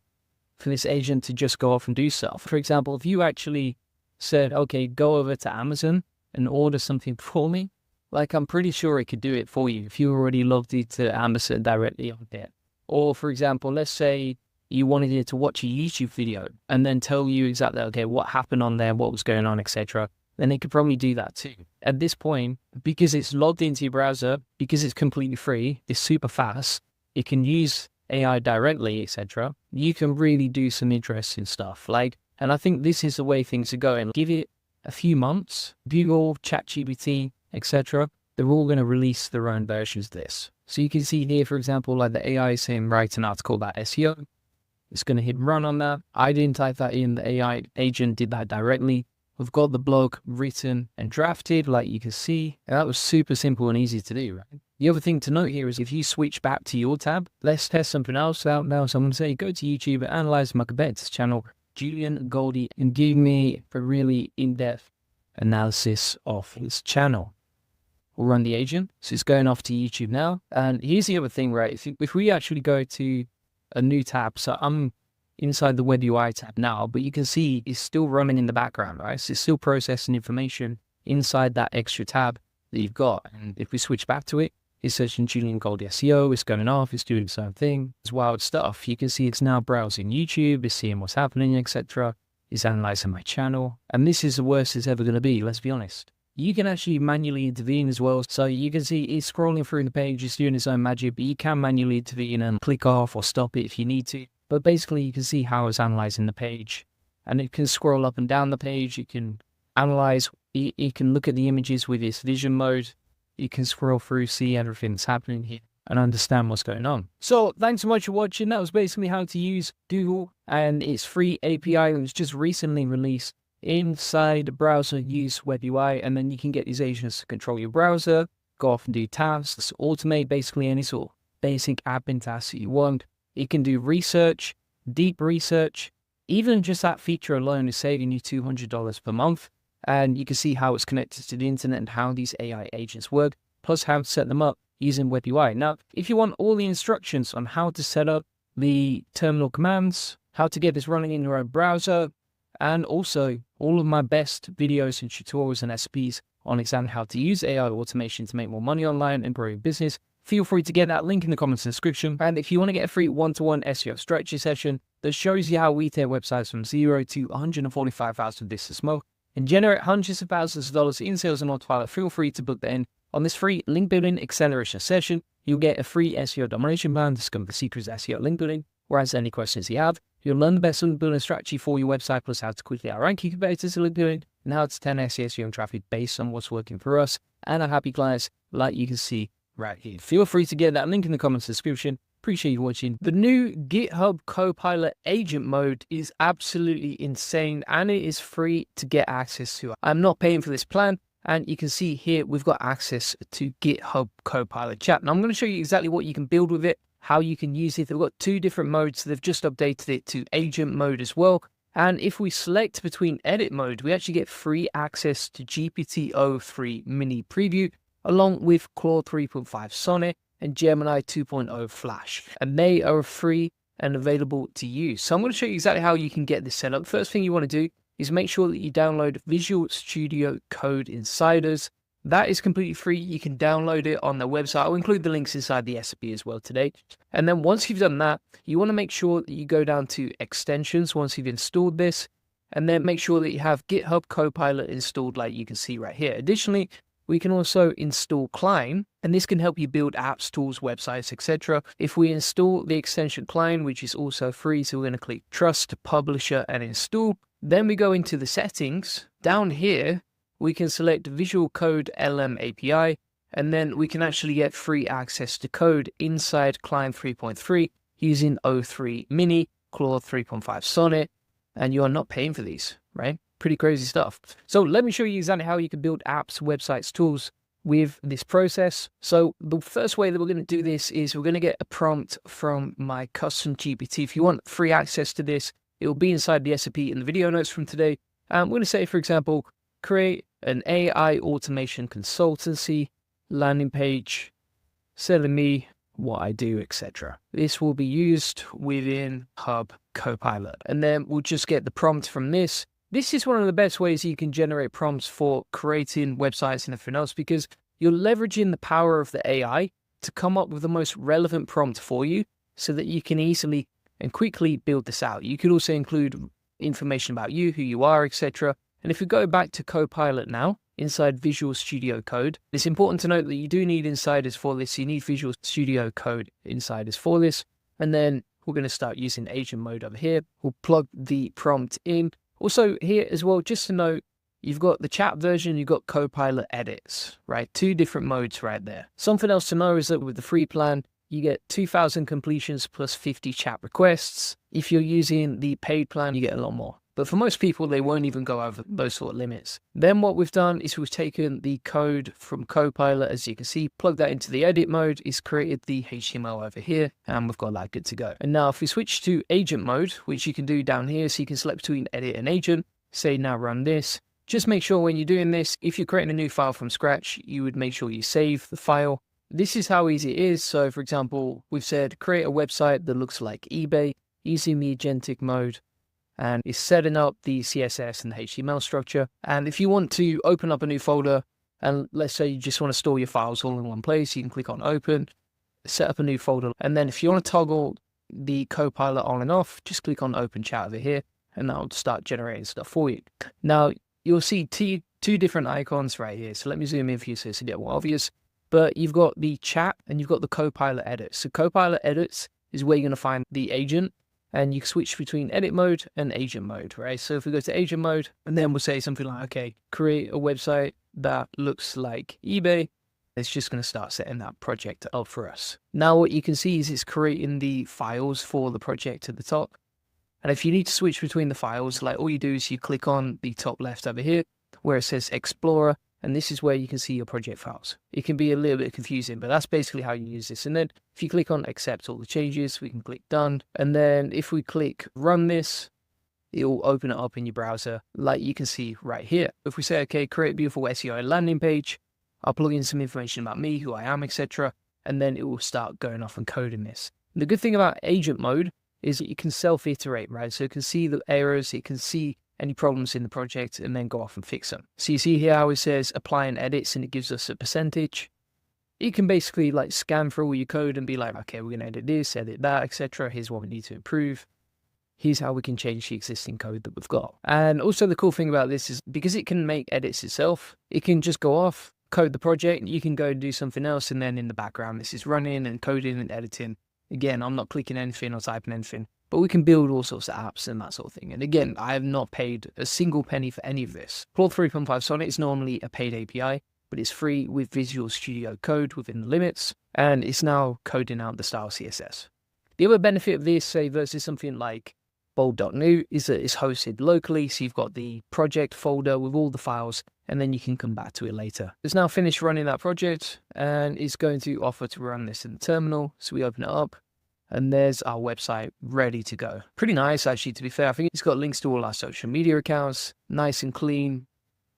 for this agent to just go off and do stuff. For example, if you actually said, okay, go over to Amazon and order something for me, like, I'm pretty sure it could do it for you if you already logged into Amazon directly on there. Or, for example, let's say you wanted it to watch a YouTube video and then tell you exactly, okay, what happened on there, what was going on, etc. Then it could probably do that too. At this point, because it's logged into your browser, because it's completely free, it's super fast, it can use AI directly, etc. You can really do some interesting stuff. And I think this is the way things are going. Give it a few months, Google, ChatGPT, etc. They're all going to release their own versions of this. So you can see here, for example, like the AI is saying, write an article about SEO. It's going to hit run on that. I didn't type that in. The AI agent did that directly. We've got the blog written and drafted, like you can see. And that was super simple and easy to do, right? The other thing to note here is if you switch back to your tab, let's test something else out now. So I'm going to say, go to YouTube and analyze my competitor's channel, Julian Goldie, and give me a really in-depth analysis of his channel. We'll run the agent. So it's going off to YouTube now. And here's the other thing, right? If we actually go to a new tab, so I'm inside the Web UI tab now, but you can see it's still running in the background, right? So it's still processing information inside that extra tab that you've got. And if we switch back to it, it's searching Julian Goldie SEO, it's going off, it's doing its own thing. It's wild stuff. You can see it's now browsing YouTube, it's seeing what's happening, etc. It's analyzing my channel. And this is the worst it's ever going to be, let's be honest. You can actually manually intervene as well. So you can see it's scrolling through the page, it's doing its own magic, but you can manually intervene and click off or stop it if you need to. But basically you can see how it's analyzing the page, and it can scroll up and down the page. You can analyze, you can look at the images with its vision mode. You can scroll through, see everything that's happening here and understand what's going on. So thanks so much for watching. That was basically how to use Google and its free API that was just recently released. Inside the browser, use Web UI, and then you can get these agents to control your browser, go off and do tasks, automate basically any sort of basic admin tasks that you want. It can do research, deep research. Even just that feature alone is saving you $200 per month. And you can see how it's connected to the internet and how these AI agents work, plus how to set them up using Web UI. Now, if you want all the instructions on how to set up the terminal commands, how to get this running in your own browser, and also all of my best videos and tutorials and recipes on exactly how to use AI automation to make more money online and grow your business, feel free to get that link in the comments description. And if you want to get a free one-to-one SEO strategy session that shows you how we take websites from 0 to 145,000 visitors more and generate hundreds of thousands of dollars in sales and autopilot, feel free to book that in. On this free link building acceleration session, you'll get a free SEO domination plan, discover the secrets of SEO link building, or answer any questions you have. You'll learn the best link building strategy for your website, plus how to quickly outrank your competitors in link building, and how to 10x SEO and traffic based on what's working for us and our happy clients, like you can see right here. Feel free to get that link in the comments description. Appreciate you watching. The new GitHub Copilot agent mode is absolutely insane, and it is free to get access to. I'm not paying for this plan, and you can see here we've got access to GitHub Copilot chat. Now I'm going to show you exactly what you can build with it, how you can use it. They've got two different modes. They've just updated it to agent mode as well. And if we select between edit mode, we actually get free access to GPT-o3 mini preview, along with Claude 3.5 Sonnet and Gemini 2.0 Flash. And they are free and available to use. So I'm going to show you exactly how you can get this set up. First thing you want to do is make sure that you download Visual Studio Code Insiders. That is completely free. You can download it on their website. I'll include the links inside the recipe as well today. And then once you've done that, you want to make sure that you go down to extensions once you've installed this, and then make sure that you have GitHub Copilot installed like you can see right here. Additionally, we can also install Cline, and this can help you build apps, tools, websites, etc. If we install the extension Cline, which is also free, so we're going to click Trust, Publisher, and Install. Then we go into the settings. Down here, we can select Visual Code LM API, and then we can actually get free access to code inside Client 3.3 using O3 Mini, Claude 3.5 Sonnet, and you are not paying for these, right? Pretty crazy stuff. So let me show you exactly how you can build apps, websites, tools with this process. So the first way that we're going to do this is we're going to get a prompt from my custom GPT. If you want free access to this, it will be inside the SOP in the video notes from today. We're going to say, for example, create an AI automation consultancy landing page selling me what I do, etc. This will be used within Hub Copilot. And then we'll just get the prompt from this. This is one of the best ways you can generate prompts for creating websites and everything else, because you're leveraging the power of the AI to come up with the most relevant prompt for you so that you can easily and quickly build this out. You could also include information about you, who you are, etc. And if we go back to Copilot now, inside Visual Studio Code, it's important to note that you do need insiders for this. You need Visual Studio Code insiders for this. And then we're going to start using agent mode over here. We'll plug the prompt in. Also here as well, just to note, you've got the chat version, you've got Copilot edits, right? 2 different modes right there. Something else to know is that with the free plan, you get 2,000 completions plus 50 chat requests. If you're using the paid plan, you get a lot more. But for most people, they won't even go over those sort of limits. Then what we've done is we've taken the code from Copilot, as you can see, plugged that into the edit mode, it's created the HTML over here, and we've got that good to go. And now if we switch to agent mode, which you can do down here, so you can select between edit and agent, say now run this. Just make sure when you're doing this, if you're creating a new file from scratch, you would make sure you save the file. This is how easy it is. So for example, we've said create a website that looks like eBay using the agentic mode, and it's setting up the CSS and the HTML structure. And if you want to open up a new folder, and let's say you just want to store your files all in one place, you can click on open, set up a new folder. And then if you want to toggle the Copilot on and off, just click on open chat over here, and that'll start generating stuff for you. Now you'll see two different icons right here. So let me zoom in for you so it's a bit more obvious. But you've got the chat and you've got the Copilot edits. So Copilot edits is where you're going to find the agent, and you can switch between edit mode and agent mode, right? So if we go to agent mode, and then we'll say something like, okay, create a website that looks like eBay, it's just going to start setting that project up for us. Now what you can see is it's creating the files for the project at the top. And if you need to switch between the files, like all you do is you click on the top left over here where it says Explorer, and this is where you can see your project files. It can be a little bit confusing, but that's basically how you use this. And then if you click on accept all the changes, we can click done. And then if we click run this, it will open it up in your browser like you can see right here. If we say, okay, create a beautiful SEO landing page, I'll plug in some information about me, who I am, etc. And then it will start going off and coding this. And the good thing about agent mode is that you can self-iterate, right? So it can see the errors, it can see any problems in the project, and then go off and fix them. So you see here how it says apply and edits, and it gives us a percentage. You can basically like scan through all your code and be like, okay, we're going to edit this, edit that, etc. Here's what we need to improve. Here's how we can change the existing code that we've got. And also the cool thing about this is because it can make edits itself, it can just go off, code the project, you can go and do something else, and then in the background this is running and coding and editing. Again, I'm not clicking anything or typing anything, but we can build all sorts of apps and that sort of thing. And again, I have not paid a single penny for any of this. Claude 3.5 Sonnet is normally a paid API, but it's free with Visual Studio Code within the limits, and it's now coding out the style CSS. The other benefit of this, say, versus something like bold.new, is that it's hosted locally, so you've got the project folder with all the files, and then you can come back to it later. It's now finished running that project, and it's going to offer to run this in the terminal. So we open it up, and there's our website ready to go. Pretty nice, actually, to be fair. I think it's got links to all our social media accounts, nice and clean,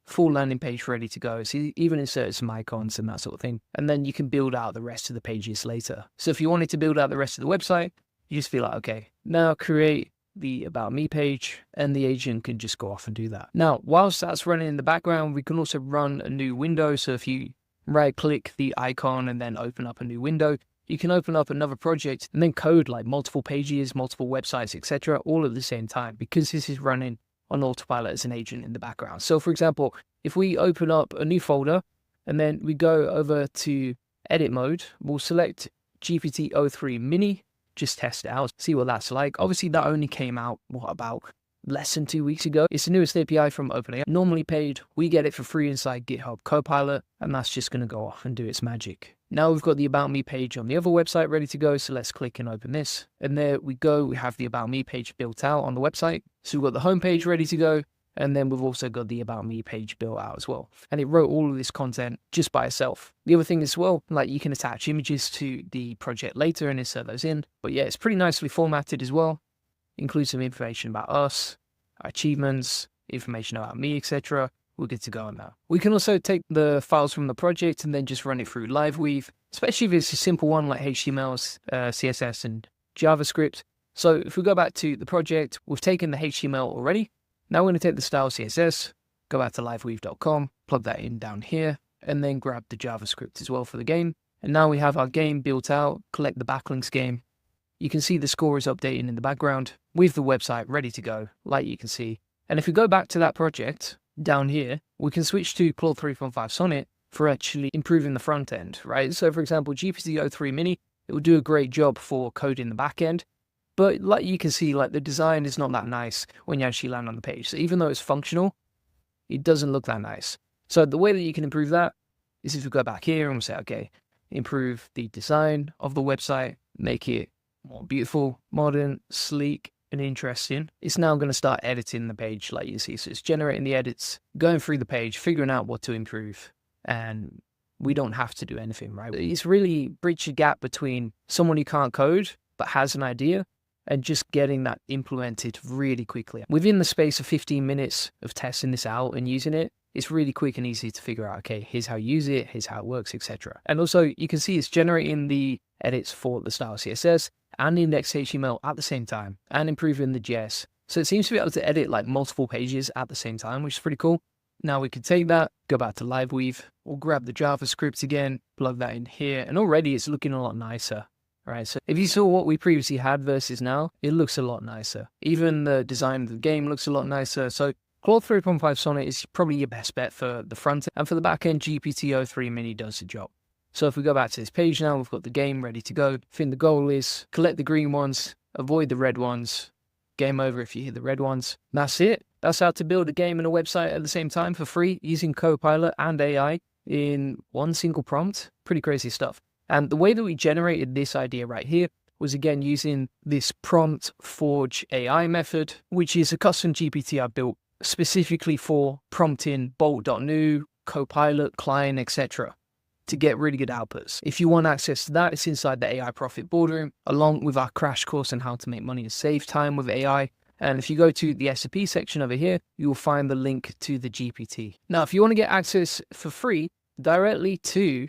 full landing page ready to go. So even insert some icons and that sort of thing. And then you can build out the rest of the pages later. So if you wanted to build out the rest of the website, you just feel like, okay, now create the About Me page, and the agent can just go off and do that. Now, whilst that's running in the background, we can also run a new window. So if you right click the icon and then open up a new window, you can open up another project and then code like multiple pages, multiple websites, etc., all at the same time, because this is running on autopilot as an agent in the background. So for example, if we open up a new folder and then we go over to edit mode, we'll select GPT-03 Mini, just test it out, see what that's like. Obviously that only came out, what, about less than 2 weeks ago. It's the newest API from OpenAI, normally paid. We get it for free inside GitHub Copilot, and that's just going to go off and do its magic. Now we've got the About Me page on the other website ready to go, so let's click and open this. And there we go, we have the About Me page built out on the website. So we've got the home page ready to go, and then we've also got the About Me page built out as well. And it wrote all of this content just by itself. The other thing as well, like you can attach images to the project later and insert those in. But yeah, it's pretty nicely formatted as well. Includes some information about us, our achievements, information about me, etc. We're good to go on that. We can also take the files from the project and then just run it through LiveWeave, especially if it's a simple one like HTML, CSS, and JavaScript. So if we go back to the project, we've taken the HTML already. Now we're going to take the style CSS, go back to liveweave.com, plug that in down here, and then grab the JavaScript as well for the game. And now we have our game built out, collect the backlinks game. You can see the score is updating in the background with the website ready to go, like you can see. And if we go back to that project, down here, we can switch to Claude 3.5 Sonnet for actually improving the front end, right? So for example, GPT-03 Mini, it will do a great job for coding the back end. But like you can see, like the design is not that nice when you actually land on the page. So even though it's functional, it doesn't look that nice. So the way that you can improve that is if we go back here and we say, okay, improve the design of the website, make it more beautiful, modern, sleek, and interesting. It's now going to start editing the page like you see. So it's generating the edits, going through the page, figuring out what to improve. And we don't have to do anything, right? It's really bridged a gap between someone who can't code but has an idea and just getting that implemented really quickly. Within the space of 15 minutes of testing this out and using it, it's really quick and easy to figure out, okay, here's how you use it, here's how it works, etc. And also you can see it's generating the edits for the style CSS and index HTML at the same time and improving the JS. So it seems to be able to edit like multiple pages at the same time, which is pretty cool. Now we can take that, go back to LiveWeave, or grab the JavaScript again, plug that in here, and already it's looking a lot nicer. Right, so if you saw what we previously had versus now, it looks a lot nicer. Even the design of the game looks a lot nicer. So Claude 3.5 Sonnet is probably your best bet for the front end, and for the back end, GPT-03 Mini does the job. So if we go back to this page now, we've got the game ready to go. I think the goal is collect the green ones, avoid the red ones, game over if you hit the red ones. That's it. That's how to build a game and a website at the same time for free using Copilot and AI in one single prompt. Pretty crazy stuff. And the way that we generated this idea right here was again using this prompt forge AI method, which is a custom GPT I built specifically for prompting bolt.new, Copilot, client, etc. to get really good outputs. If you want access to that, it's inside the AI Profit Boardroom, along with our crash course on how to make money and save time with AI. And if you go to the SAP section over here, you will find the link to the GPT. Now, if you want to get access for free directly to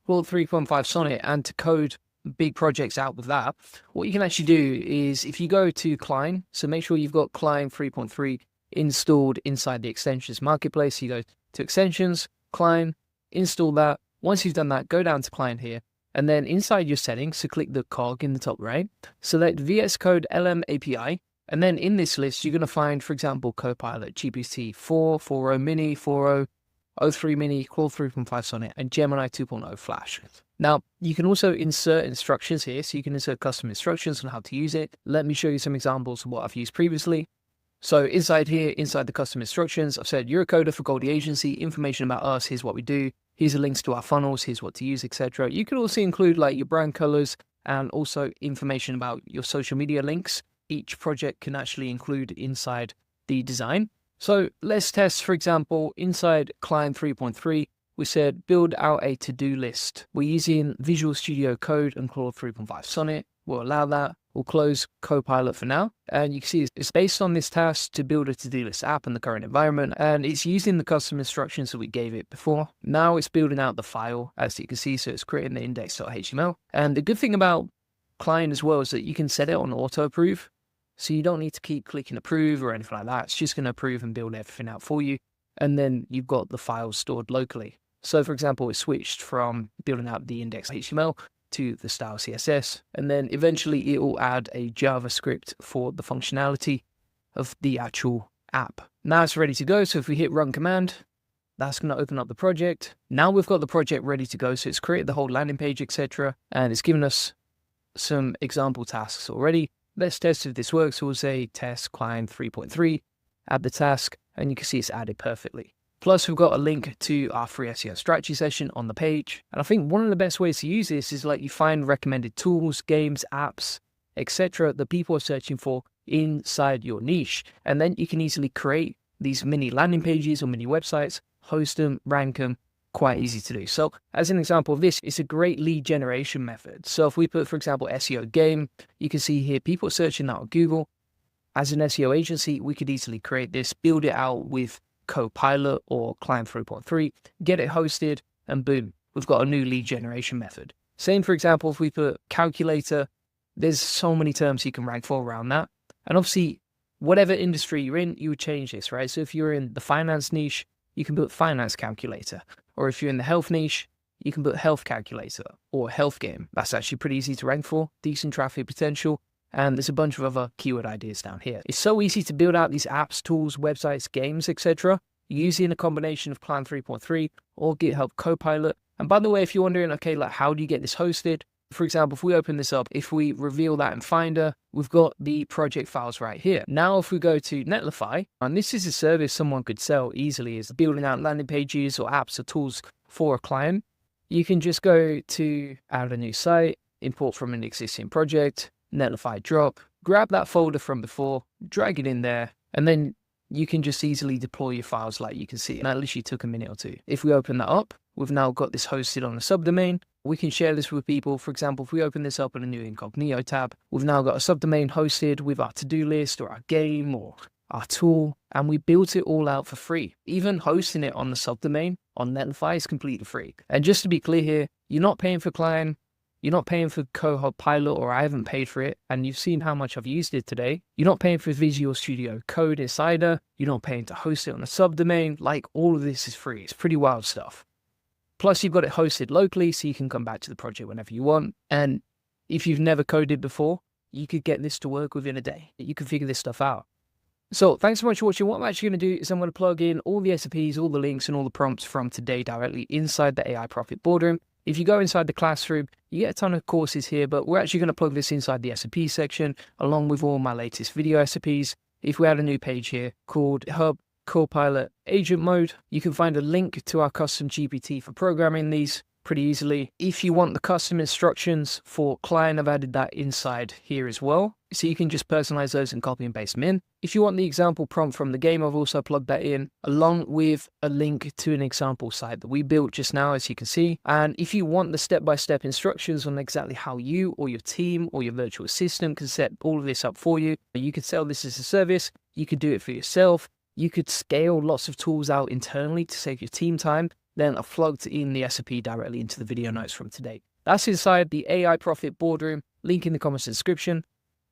Claude 3.5 Sonnet and to code big projects out with that, what you can actually do is if you go to Klein, so make sure you've got Klein 3.3 installed inside the extensions marketplace. You go to extensions, Klein, install that. Once you've done that, go down to Klein here, and then inside your settings, so click the cog in the top right, select VS Code LM API, and then in this list, you're going to find, for examtle, Copilot, GPT-4, 4.0 Mini, 4.0, 03 Mini, Claude 3.5 Sonnet, and Gemini 2.0 Flash. Now, you can also insert instructions here, so you can insert custom instructions on how to use it. Let me show you some examples of what I've used previously. So inside here, inside the custom instructions, I've said, you're a coder for Goldie Agency, information about us, here's what we do, here's the links to our funnels, here's what to use, etc. You can also include like your brand colors and also information about your social media links. Each project can actually include inside the design. So let's test, for example, inside Client 3.3, we said build out a to-do list. We're using Visual Studio Code and Claude 3.5 Sonnet. We'll allow that. We'll close Copilot for now. And you can see it's based on this task to build a to-do list app in the current environment. And it's using the custom instructions that we gave it before. Now it's building out the file, as you can see. So it's creating the index.html. And the good thing about Client as well is that you can set it on auto approve. So you don't need to keep clicking approve or anything like that. It's just going to approve and build everything out for you. And then you've got the files stored locally. So for example, it switched from building out the index.html to the style CSS. And then eventually it will add a JavaScript for the functionality of the actual app. Now it's ready to go. So if we hit run command, that's going to open up the project. Now we've got the project ready to go. So it's created the whole landing page, etc. And it's given us some example tasks already. let's test if this works. We'll say test client 3.3, add the task, and you can see it's added perfectly. Plus, we've got a link to our free SEO strategy session on the page. And I think one of the best ways to use this is like you find recommended tools, games, apps, etc. that people are searching for inside your niche. And then you can easily create these mini landing pages or mini websites, host them, rank them, quite easy to do. So as an example of this, it's a great lead generation method. So if we put, for example, SEO game, you can see here people searching that on Google. As an SEO agency, we could easily create this, build it out with Copilot or Client 3.3, get it hosted, and boom, we've got a new lead generation method. Same, for example, if we put calculator, there's so many terms you can rank for around that. And obviously, whatever industry you're in, you would change this, right? So if you're in the finance niche, you can put finance calculator. Or if you're in the health niche, you can put health calculator or health game. That's actually pretty easy to rank for, decent traffic potential. And there's a bunch of other keyword ideas down here. It's so easy to build out these apps, tools, websites, games, etc. using a combination of Client 3.3 or GitHub Copilot. And by the way, if you're wondering, okay, like how do you get this hosted? For example, if we open this up, if we reveal that in Finder, we've got the project files right here. Now, if we go to Netlify, and this is a service someone could sell easily, is building out landing pages or apps or tools for a client. You can just go to add a new site, import from an existing project, Netlify drop, grab that folder from before, drag it in there, and then you can just easily deploy your files like you can see. And that literally took a minute or two. If we open that up, we've now got this hosted on a subdomain. We can share this with people. For example, if we open this up in a new incognito tab, we've now got a subdomain hosted with our to-do list or our game or our tool, and we built it all out for free. Even hosting it on the subdomain on Netlify is completely free. And just to be clear here, you're not paying for client, you're not paying for Copilot, or I haven't paid for it, and you've seen how much I've used it today. You're not paying for Visual Studio Code Insider. You're not paying to host it on a subdomain. Like, all of this is free. It's pretty wild stuff. Plus, you've got it hosted locally, so you can come back to the project whenever you want. And if you've never coded before, you could get this to work within a day. You can figure this stuff out. So thanks so much for watching. What I'm actually going to do is I'm going to plug in all the SOPs, all the links, and all the prompts from today directly inside the AI Profit Boardroom. If you go inside the classroom, you get a ton of courses here, but we're actually going to plug this inside the SOP section, along with all my latest video SOPs. If we add a new page here called Hub Copilot Agent Mode, you can find a link to our custom GPT for programming these pretty easily. If you want the custom instructions for client, I've added that inside here as well. So you can just personalize those and copy and paste them in. If you want the example prompt from the game, I've also plugged that in, along with a link to an example site that we built just now, as you can see. And if you want the step-by-step instructions on exactly how you or your team or your virtual assistant can set all of this up for you, you could sell this as a service, you could do it for yourself, you could scale lots of tools out internally to save your team time, then I've plugged in the SOP directly into the video notes from today. That's inside the AI Profit Boardroom, link in the comments description.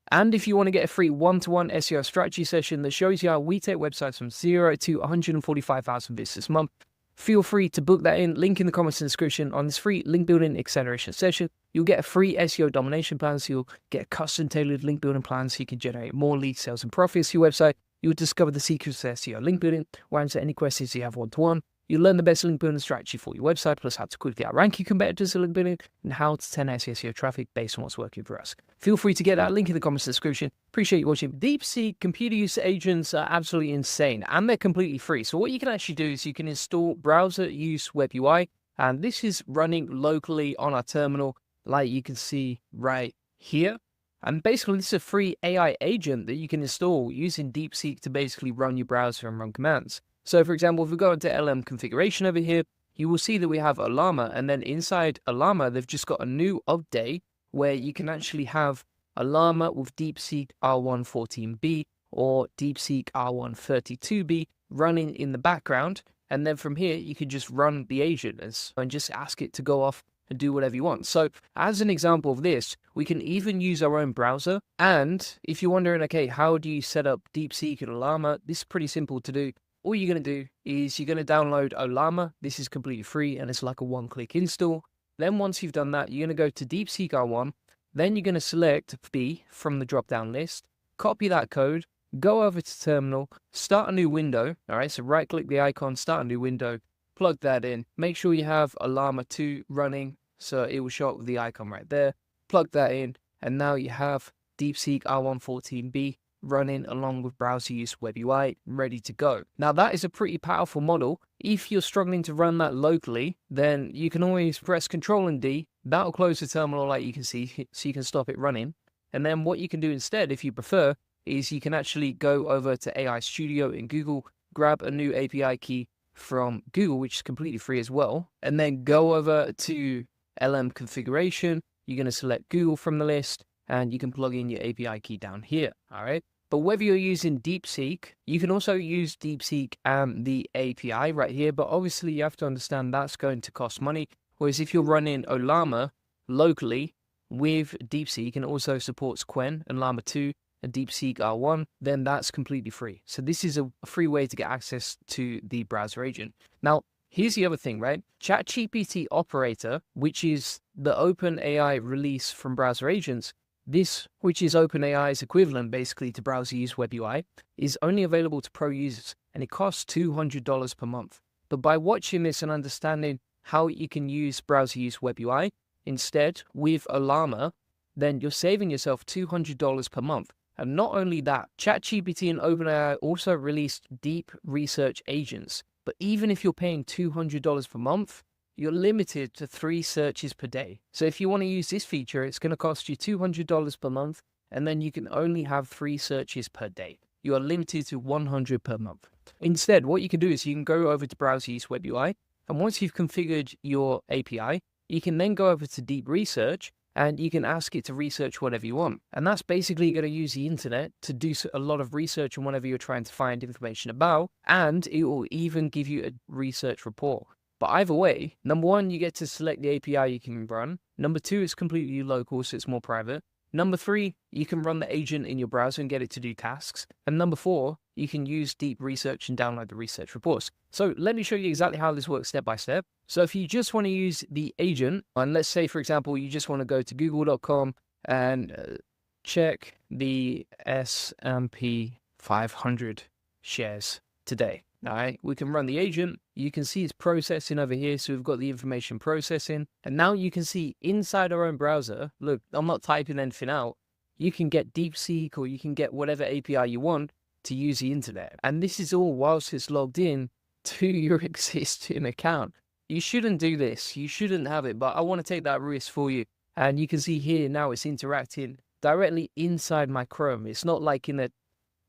And if you want to get a free one-to-one SEO strategy session that shows you how we take websites from 0 to 145,000 visitors a month, feel free to book that in, link in the comments description. On this free link building acceleration session, you'll get a free SEO domination plan, so you'll get a custom tailored link building plan so you can generate more leads, sales, and profits to your website. You'll discover the secrets to SEO link building, or answer any questions you have one-to-one. You'll learn the best link building strategy for your website, plus how to quickly outrank your competitors in link building, and how to 10x SEO traffic based on what's working for us. Feel free to get that link in the comments description. Appreciate you watching. DeepSeek computer use agents are absolutely insane, and they're completely free. So what you can actually do is you can install browser use web UI, and this is running locally on our terminal, like you can see right here. And basically, this is a free AI agent that you can install using DeepSeek to basically run your browser and run commands. So for example, if we go into LM configuration over here, you will see that we have Alama, and then inside Alama, they've just got a new update where you can actually have Alama with DeepSeek R114B or DeepSeek R132B running in the background. And then from here, you can just run the agent and just ask it to go off and do whatever you want. So as an example of this, we can even use our own browser. And if you're wondering, okay, how do you set up DeepSeek and Alama? This is pretty simple to do. All you're going to do is you're going to download Olama. This is completely free and it's like a one-click install. Then once you've done that, you're going to go to DeepSeek R1. Then you're going to select B from the drop-down list, copy that code, go over to terminal, start a new window. All right, so right-click the icon, start a new window, plug that in. Make sure you have Olama 2 running, so it will show up with the icon right there. Plug that in, and now you have DeepSeek R114B running along with browser use web UI ready to go. Now that is a pretty powerful model. If you're struggling to run that locally, then you can always press Control and D. That'll close the terminal like you can see, so you can stop it running. And then what you can do instead, if you prefer, is you can actually go over to AI Studio in Google, grab a new API key from Google, which is completely free as well, and then go over to LM configuration. You're going to select Google from the list, and you can plug in your API key down here, all right? But whether you're using DeepSeek, you can also use DeepSeek and the API right here, but obviously you have to understand that's going to cost money, whereas if you're running Ollama locally with DeepSeek and also supports Qwen and Llama 2 and DeepSeek R1, then that's completely free. So this is a free way to get access to the browser agent. Now, here's the other thing, right? ChatGPT Operator, which is the OpenAI release from browser agents, this, which is OpenAI's equivalent basically to browser use web UI, is only available to pro users, and it costs $200 per month. But by watching this and understanding how you can use browser use web UI instead with Ollama, then you're saving yourself $200 per month. And not only that, ChatGPT and OpenAI also released deep research agents. But even if you're paying $200 per month, you're limited to 3 searches per day. So if you want to use this feature, it's going to cost you $200 per month, and then you can only have 3 searches per day. You are limited to 100 per month. Instead, what you can do is you can go over to browser use web UI, and once you've configured your API, you can then go over to deep research, and you can ask it to research whatever you want. And that's basically going to use the internet to do a lot of research on whatever you're trying to find information about, and it will even give you a research report. But either way, number 1, you get to select the API you can run. Number 2, it's completely local, so it's more private. Number 3, you can run the agent in your browser and get it to do tasks. And number 4, you can use deep research and download the research reports. So let me show you exactly how this works step by step. So if you just want to use the agent, and let's say, for example, you just want to go to google.com and check the S&P 500 shares today. All right, we can run the agent. You can see it's processing over here. So we've got the information processing. And now you can see inside our own browser, look, I'm not typing anything out. You can get DeepSeek or you can get whatever API you want to use the internet. And this is all whilst it's logged in to your existing account. You shouldn't do this. You shouldn't have it. But I want to take that risk for you. And you can see here now it's interacting directly inside my Chrome. It's not like in a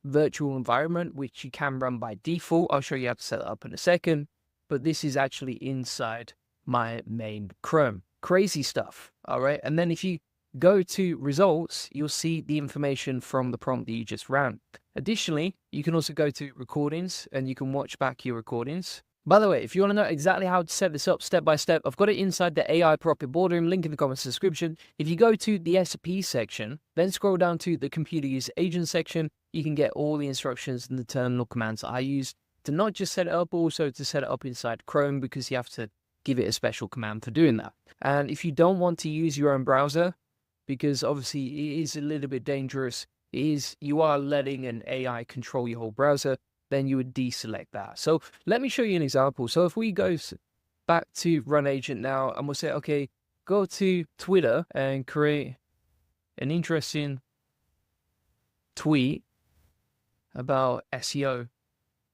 virtual environment, which you can run by default. I'll show you how to set it up in a second, but this is actually inside my main Chrome. Crazy stuff, all right? And then if you go to results, you'll see the information from the prompt that you just ran. Additionally, you can also go to recordings and you can watch back your recordings. By the way, if you want to know exactly how to set this up step by step, I've got it inside the AI Profit Boardroom, link in the comments description. If you go to the SP section, then scroll down to the computer use agent section, you can get all the instructions and the terminal commands I use to not just set it up, but also to set it up inside Chrome, because you have to give it a special command for doing that. And if you don't want to use your own browser, because obviously it is a little bit dangerous, you are letting an AI control your whole browser, then you would deselect that. So let me show you an example. So if we go back to run agent now, and we'll say, okay, go to Twitter and create an interesting tweet about SEO,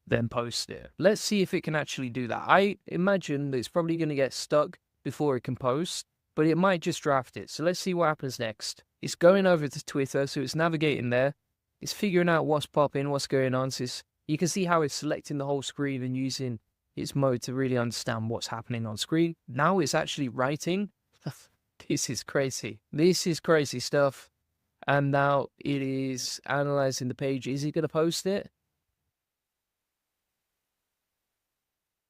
then post it. Let's see if it can actually do that. I imagine that it's probably going to get stuck before it can post, but it might just draft it. So let's see what happens next. It's going over to Twitter, so it's navigating there. It's figuring out what's popping, what's going on. So you can see how it's selecting the whole screen and using its mode to really understand what's happening on screen. Now it's actually writing. This is crazy. This is crazy stuff. And now it is analyzing the page. Is it going to post it?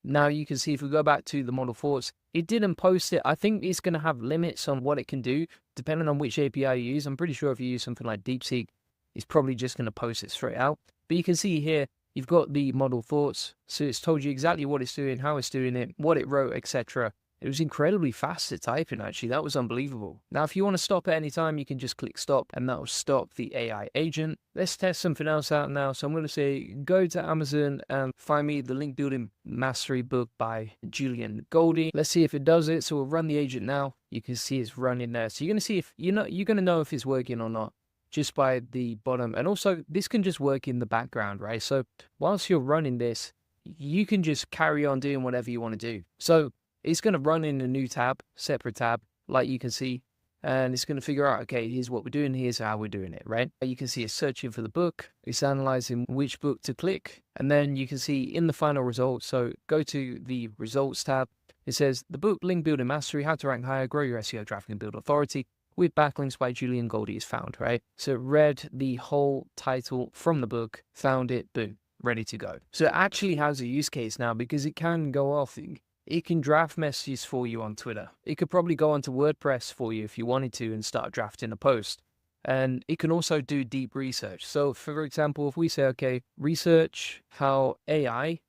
Now you can see if we go back to the model thoughts, it didn't post it. I think it's going to have limits on what it can do, depending on which API you use. I'm pretty sure if you use something like DeepSeek, it's probably just going to post it straight out. But you can see here, you've got the model thoughts. So it's told you exactly what it's doing, how it's doing it, what it wrote, etc. It was incredibly fast at typing, actually. That was unbelievable. Now, if you want to stop at any time, you can just click stop, and that will stop the AI agent. Let's test something else out now. So I'm going to say, go to Amazon and find me the Link Building Mastery book by Julian Goldie. Let's see if it does it. So we'll run the agent now. You can see it's running there. So you're going to see if you're going to know if it's working or not, just by the bottom. And also this can just work in the background, right? So whilst you're running this, you can just carry on doing whatever you want to do. So it's going to run in a new tab, separate tab, like you can see, and it's going to figure out, okay, here's what we're doing, here's how we're doing it, right? You can see it's searching for the book, it's analyzing which book to click, and then you can see in the final results, so go to the results tab, it says the book Link Building Mastery, How to Rank Higher, Grow Your SEO Traffic and Build Authority with Backlinks by Julian Goldie is found, right? So it read the whole title from the book, found it, boom, ready to go. So it actually has a use case now because it can go off. It can draft messages for you on Twitter. It could probably go onto WordPress for you if you wanted to and start drafting a post. And it can also do deep research. So for example, if we say, okay, research how AI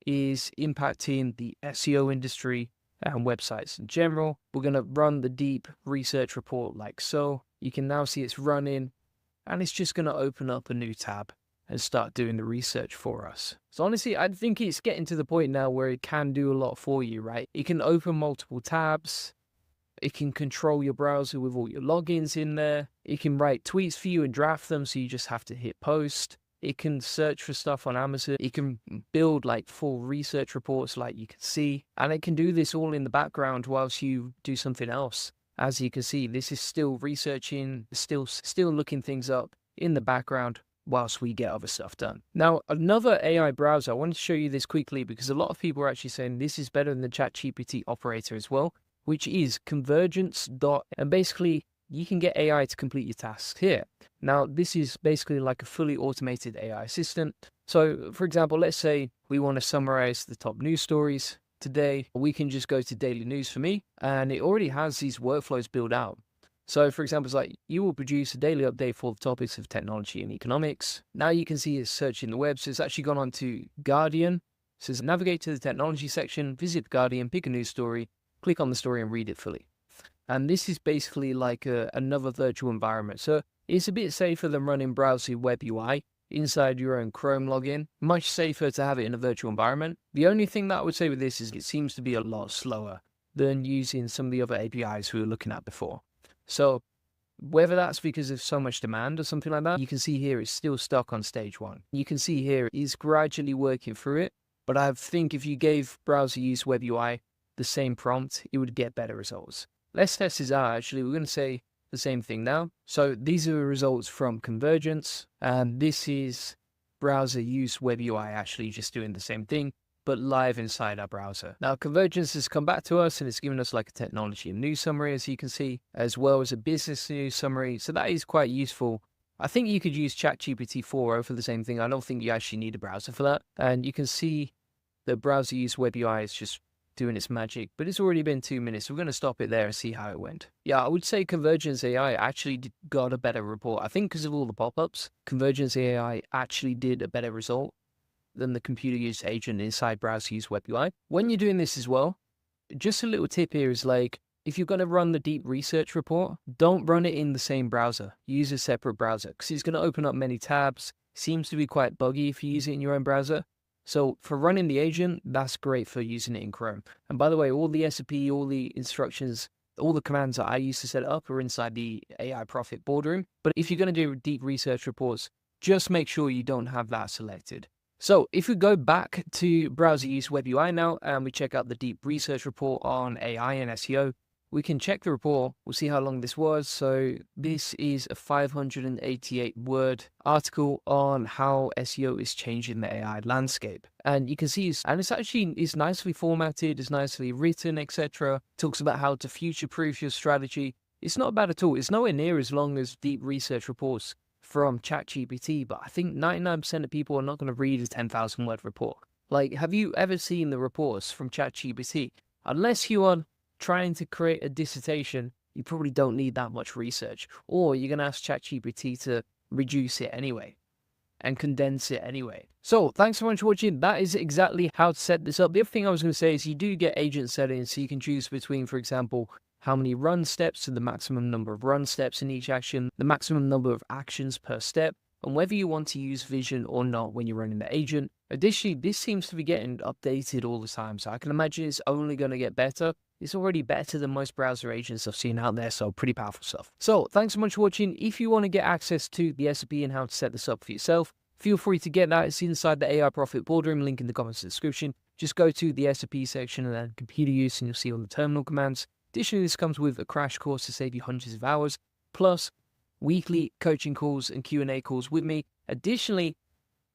is impacting the SEO industry and websites in general, we're going to run the deep research report like so. You can now see it's running and it's just going to open up a new tab and start doing the research for us. So honestly, I think it's getting to the point now where it can do a lot for you, right? It can open multiple tabs. It can control your browser with all your logins in there. It can write tweets for you and draft them, so you just have to hit post. It can search for stuff on Amazon. It can build like full research reports like you can see. And it can do this all in the background whilst you do something else. As you can see, this is still researching, still looking things up in the background whilst we get other stuff done. Now, another AI browser, I wanted to show you this quickly because a lot of people are actually saying this is better than the ChatGPT operator as well, which is Convergence. And basically, you can get AI to complete your tasks here. Now, this is basically like a fully automated AI assistant. So, for example, let's say we want to summarize the top news stories today. We can just go to Daily News for me, and it already has these workflows built out. So, for example, it's like you will produce a daily update for the topics of technology and economics. Now you can see it's searching the web. So it's actually gone on to Guardian. It says navigate to the technology section, visit the Guardian, pick a news story, click on the story and read it fully. And this is basically like another virtual environment. So it's a bit safer than running browser web UI inside your own Chrome login. Much safer to have it in a virtual environment. The only thing that I would say with this is it seems to be a lot slower than using some of the other APIs we were looking at before. So whether that's because of so much demand or something like that, you can see here it's still stuck on stage 1. You can see here it's gradually working through it, but I think if you gave browser use web UI the same prompt, it would get better results. Let's test this out actually. We're going to say the same thing now. So these are the results from Convergence, and this is browser use web UI actually just doing the same thing, but live inside our browser. Now, Convergence has come back to us and it's given us like a technology and news summary, as you can see, as well as a business news summary. So that is quite useful. I think you could use ChatGPT 4 for the same thing. I don't think you actually need a browser for that. And you can see the browser use web UI is just doing its magic, but it's already been 2 minutes. So we're going to stop it there and see how it went. Yeah, I would say Convergence AI actually got a better report. I think because of all the pop-ups, Convergence AI actually did a better result than the computer use agent inside browser use web UI. When you're doing this as well, just a little tip here is like, if you're going to run the deep research report, don't run it in the same browser. Use a separate browser because it's going to open up many tabs. Seems to be quite buggy if you use it in your own browser. So for running the agent, that's great for using it in Chrome. And by the way, all the SOP, all the instructions, all the commands that I use to set it up are inside the AI Profit boardroom. But if you're going to do deep research reports, just make sure you don't have that selected. So if we go back to browser use web UI now and we check out the deep research report on AI and SEO, we can check the report. We'll see how long this was. So this is a 588 word article on how SEO is changing the AI landscape. And you can see, it's nicely formatted, it's nicely written, etc. Talks about how to future-proof your strategy. It's not bad at all. It's nowhere near as long as deep research reports from ChatGPT, but I think 99% of people are not going to read a 10,000 word report. Like, have you ever seen the reports from ChatGPT? Unless you are trying to create a dissertation, you probably don't need that much research, or you're going to ask ChatGPT to reduce it anyway and condense it anyway. So thanks so much for watching. That is exactly how to set this up. The other thing I was going to say is you do get agent settings, so you can choose between, for example, how many run steps to the maximum number of run steps in each action, the maximum number of actions per step, and whether you want to use vision or not when you're running the agent. Additionally, this seems to be getting updated all the time, so I can imagine it's only going to get better. it's already better than most browser agents I've seen out there, so pretty powerful stuff. So thanks so much for watching. If you want to get access to the SOP and how to set this up for yourself, feel free to get that. It's inside the AI Profit Boardroom, link in the comments description. Just go to the SOP section and then computer use, and you'll see all the terminal commands. Additionally, this comes with a crash course to save you hundreds of hours, plus weekly coaching calls and Q&A calls with me. Additionally,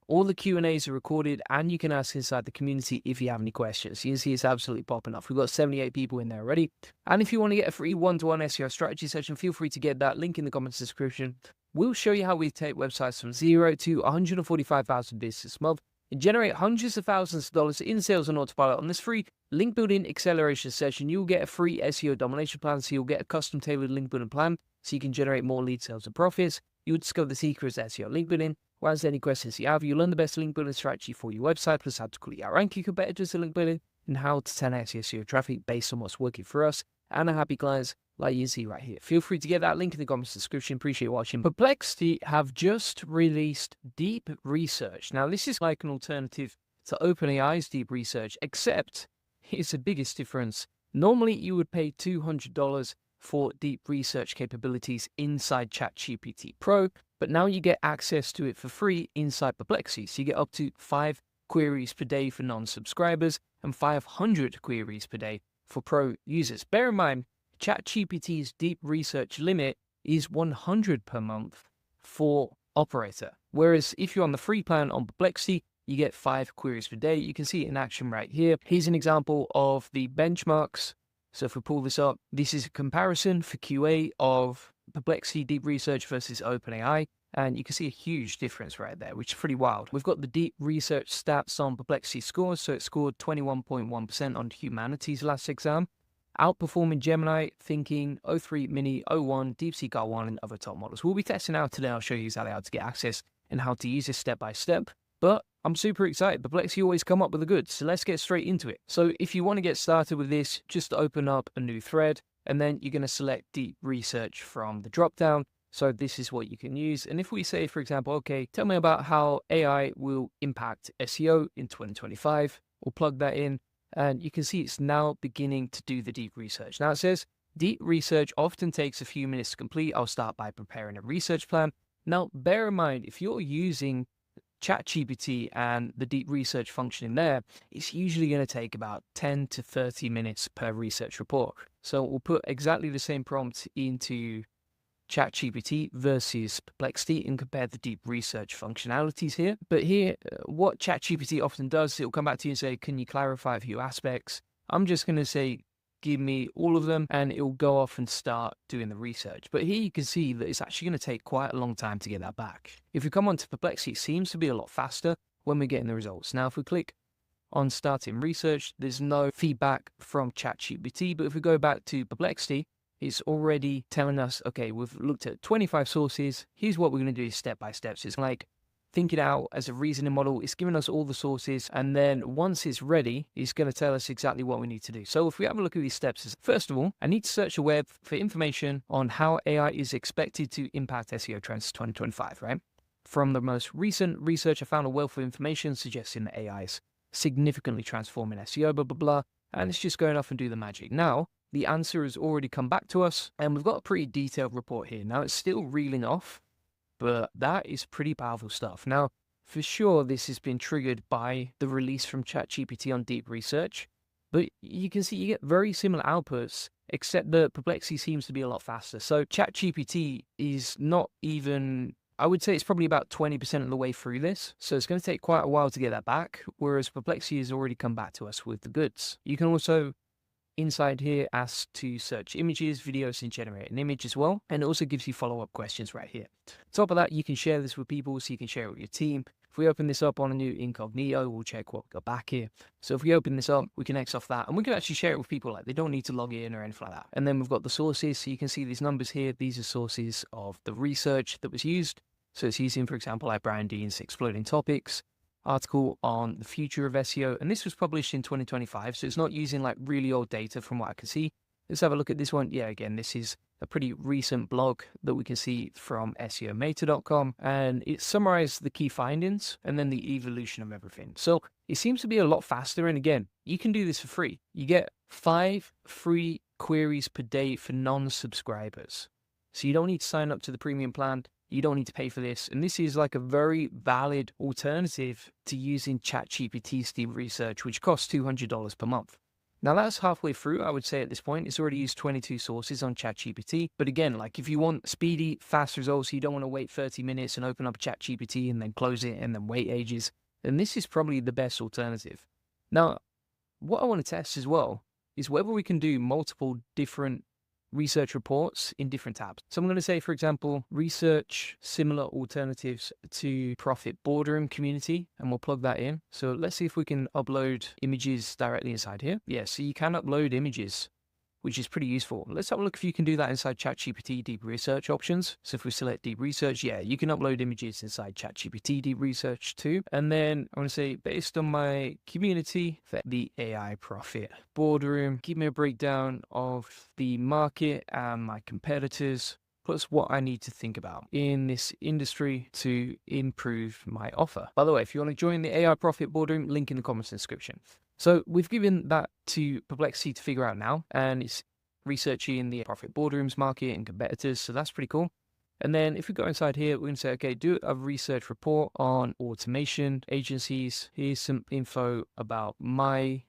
all the Q&As are recorded and you can ask inside the community if you have any questions. You can see it's absolutely popping off. We've got 78 people in there already. And if you want to get a free one-to-one SEO strategy session, feel free to get that. Link in the comments description. We'll show you how we take websites from 0 to 145,000 visitors this month and generate hundreds of thousands of dollars in sales on autopilot. On this free link building acceleration session, you'll get a free SEO domination plan. So you'll get a custom tailored link building plan so you can generate more lead sales and profits. You'll discover the secrets of SEO link building. We'll answer any questions you have. You'll learn the best link building strategy for your website, plus how to quickly outrank your competitors to link building, and how to 10x your SEO traffic based on what's working for us and our happy clients like you see right here. Feel free to get that link in the comments description. Appreciate watching. Perplexity have just released deep research. Now, this is like an alternative to OpenAI's deep research, except here's the biggest difference. Normally, you would pay $200 for deep research capabilities inside ChatGPT Pro, but now you get access to it for free inside Perplexity. So you get up to 5 queries per day for non-subscribers and 500 queries per day for Pro users. Bear in mind, ChatGPT's deep research limit is 100 per month for operator. Whereas if you're on the free plan on Perplexity, you get 5 queries per day. You can see it in action right here. Here's an example of the benchmarks. So if we pull this up, this is a comparison for QA of Perplexity Deep Research versus OpenAI. And you can see a huge difference right there, which is pretty wild. We've got the deep research stats on Perplexity scores. So it scored 21.1% on humanities last exam, outperforming Gemini, Thinking, O3 Mini, O1, DeepSeek R1, and other top models. We'll be testing out today. I'll show you exactly how to get access and how to use this step by step. But I'm super excited. Perplexity always come up with the goods, so let's get straight into it. So if you want to get started with this, just open up a new thread, and then you're going to select deep research from the drop-down. So this is what you can use. And if we say, for example, okay, tell me about how AI will impact SEO in 2025, we'll plug that in, and you can see it's now beginning to do the deep research. Now it says, deep research often takes a few minutes to complete. I'll start by preparing a research plan. Now, bear in mind, if you're using ChatGPT and the deep research function in there, it's usually going to take about 10 to 30 minutes per research report. So we'll put exactly the same prompt into ChatGPT versus Perplexity and compare the deep research functionalities here. But here, what ChatGPT often does, it will come back to you and say, can you clarify a few aspects? I'm just going to say, give me all of them, and it will go off and start doing the research. But here you can see that it's actually going to take quite a long time to get that back. If we come on to Perplexity, it seems to be a lot faster when we're getting the results. Now, if we click on starting research, there's no feedback from ChatGPT. But if we go back to Perplexity, it's already telling us, okay, we've looked at 25 sources. Here's what we're going to do step by step. So it's like, think it out as a reasoning model. It's giving us all the sources, and then once it's ready, it's going to tell us exactly what we need to do. So if we have a look at these steps, first of all, I need to search the web for information on how AI is expected to impact SEO trends 2025, right? From the most recent research, I found a wealth of information suggesting that AI is significantly transforming SEO, blah, blah, blah, and it's just going off and do the magic. Now, the answer has already come back to us, and we've got a pretty detailed report here. Now, it's still reeling off, but that is pretty powerful stuff. Now, for sure, this has been triggered by the release from ChatGPT on deep research, but you can see you get very similar outputs, except that Perplexity seems to be a lot faster. So ChatGPT is not even, I would say it's probably about 20% of the way through this. So it's going to take quite a while to get that back, whereas Perplexity has already come back to us with the goods. You can also inside here ask to search images, videos, and generate an image as well. And it also gives you follow-up questions right here. Top of that, you can share this with people, so you can share it with your team. If we open this up on a new incognito, we'll check what we got back here. So if we open this up, we can X off that, and we can actually share it with people. Like, they don't need to log in or anything like that. And then we've got the sources, so you can see these numbers here. These are sources of the research that was used. So it's using, for example, like Brian Dean's Exploding Topics article on the future of SEO, and this was published in 2025, so it's not using like really old data from what I can see. Let's have a look at this one. Yeah, again, this is a pretty recent blog that we can see from SEOmeta.com, and it summarized the key findings and then the evolution of everything. So it seems to be a lot faster, and again, you can do this for free. You get 5 free queries per day for non-subscribers. So you don't need to sign up to the premium plan. You don't need to pay for this. And this is like a very valid alternative to using ChatGPT's deep research, which costs $200 per month. Now that's halfway through, I would say at this point. It's already used 22 sources on ChatGPT. But again, like if you want speedy, fast results, you don't want to wait 30 minutes and open up ChatGPT and then close it and then wait ages, then this is probably the best alternative. Now, what I want to test as well is whether we can do multiple different research reports in different tabs. So I'm going to say, for example, research similar alternatives to profit boardroom community, and we'll plug that in. So let's see if we can upload images directly inside here. Yeah, so you can upload images, which is pretty useful. Let's have a look if you can do that inside ChatGPT deep research options. So if we select deep research, yeah, you can upload images inside ChatGPT deep research too. And then I want to say, based on my community, for the AI profit boardroom, give me a breakdown of the market and my competitors, plus what I need to think about in this industry to improve my offer. By the way, if you want to join the AI profit boardroom, link in the comments description. So we've given that to Perplexity to figure out now, and it's researching the profit boardrooms market and competitors, so that's pretty cool. And then if we go inside here, we're going to say, okay, do a research report on automation agencies. Here's some info about my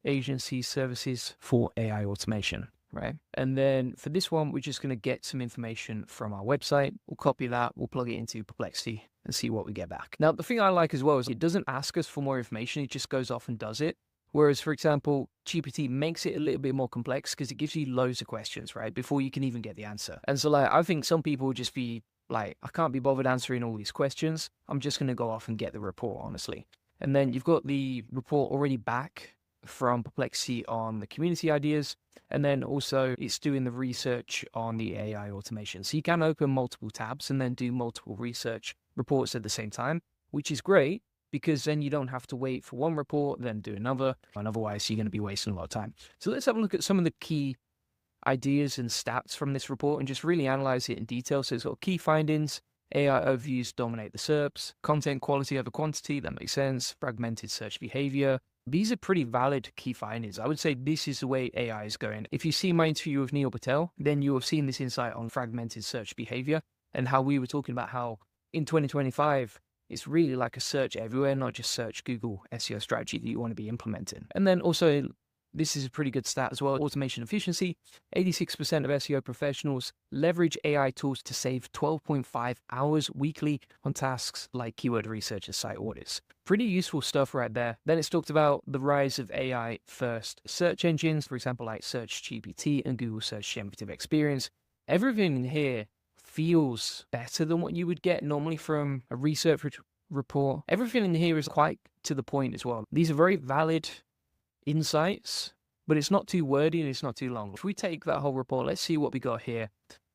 agency services for AI automation, right? And then for this one, we're just going to get some information from our website. We'll copy that, we'll plug it into Perplexity and see what we get back. Now, the thing I like as well is it doesn't ask us for more information. It just goes off and does it. Whereas, for example, GPT makes it a little bit more complex because it gives you loads of questions, right, before you can even get the answer. And so, like, I think some people would just be like, I can't be bothered answering all these questions. I'm just going to go off and get the report, honestly. And then you've got the report already back from Perplexity on the community ideas. And then also it's doing the research on the AI automation. So you can open multiple tabs and then do multiple research reports at the same time, which is great, because then you don't have to wait for one report, then do another, and otherwise you're going to be wasting a lot of time. So let's have a look at some of the key ideas and stats from this report and just really analyze it in detail. So it's got key findings, AI overviews dominate the SERPs, content quality over quantity, that makes sense, fragmented search behavior. These are pretty valid key findings. I would say this is the way AI is going. If you see my interview with Neil Patel, then you have seen this insight on fragmented search behavior and how we were talking about how in 2025, it's really like a search everywhere, not just search Google SEO strategy that you want to be implementing. And then also, this is a pretty good stat as well. Automation efficiency, 86% of SEO professionals leverage AI tools to save 12.5 hours weekly on tasks like keyword research and site audits. Pretty useful stuff right there. Then it's talked about the rise of AI first search engines, for example, like Search GPT and Google Search Generative Experience. Everything in here feels better than what you would get normally from a research report. Everything in here is quite to the point as well. These are very valid insights, but it's not too wordy and it's not too long. If we take that whole report, let's see what we got here.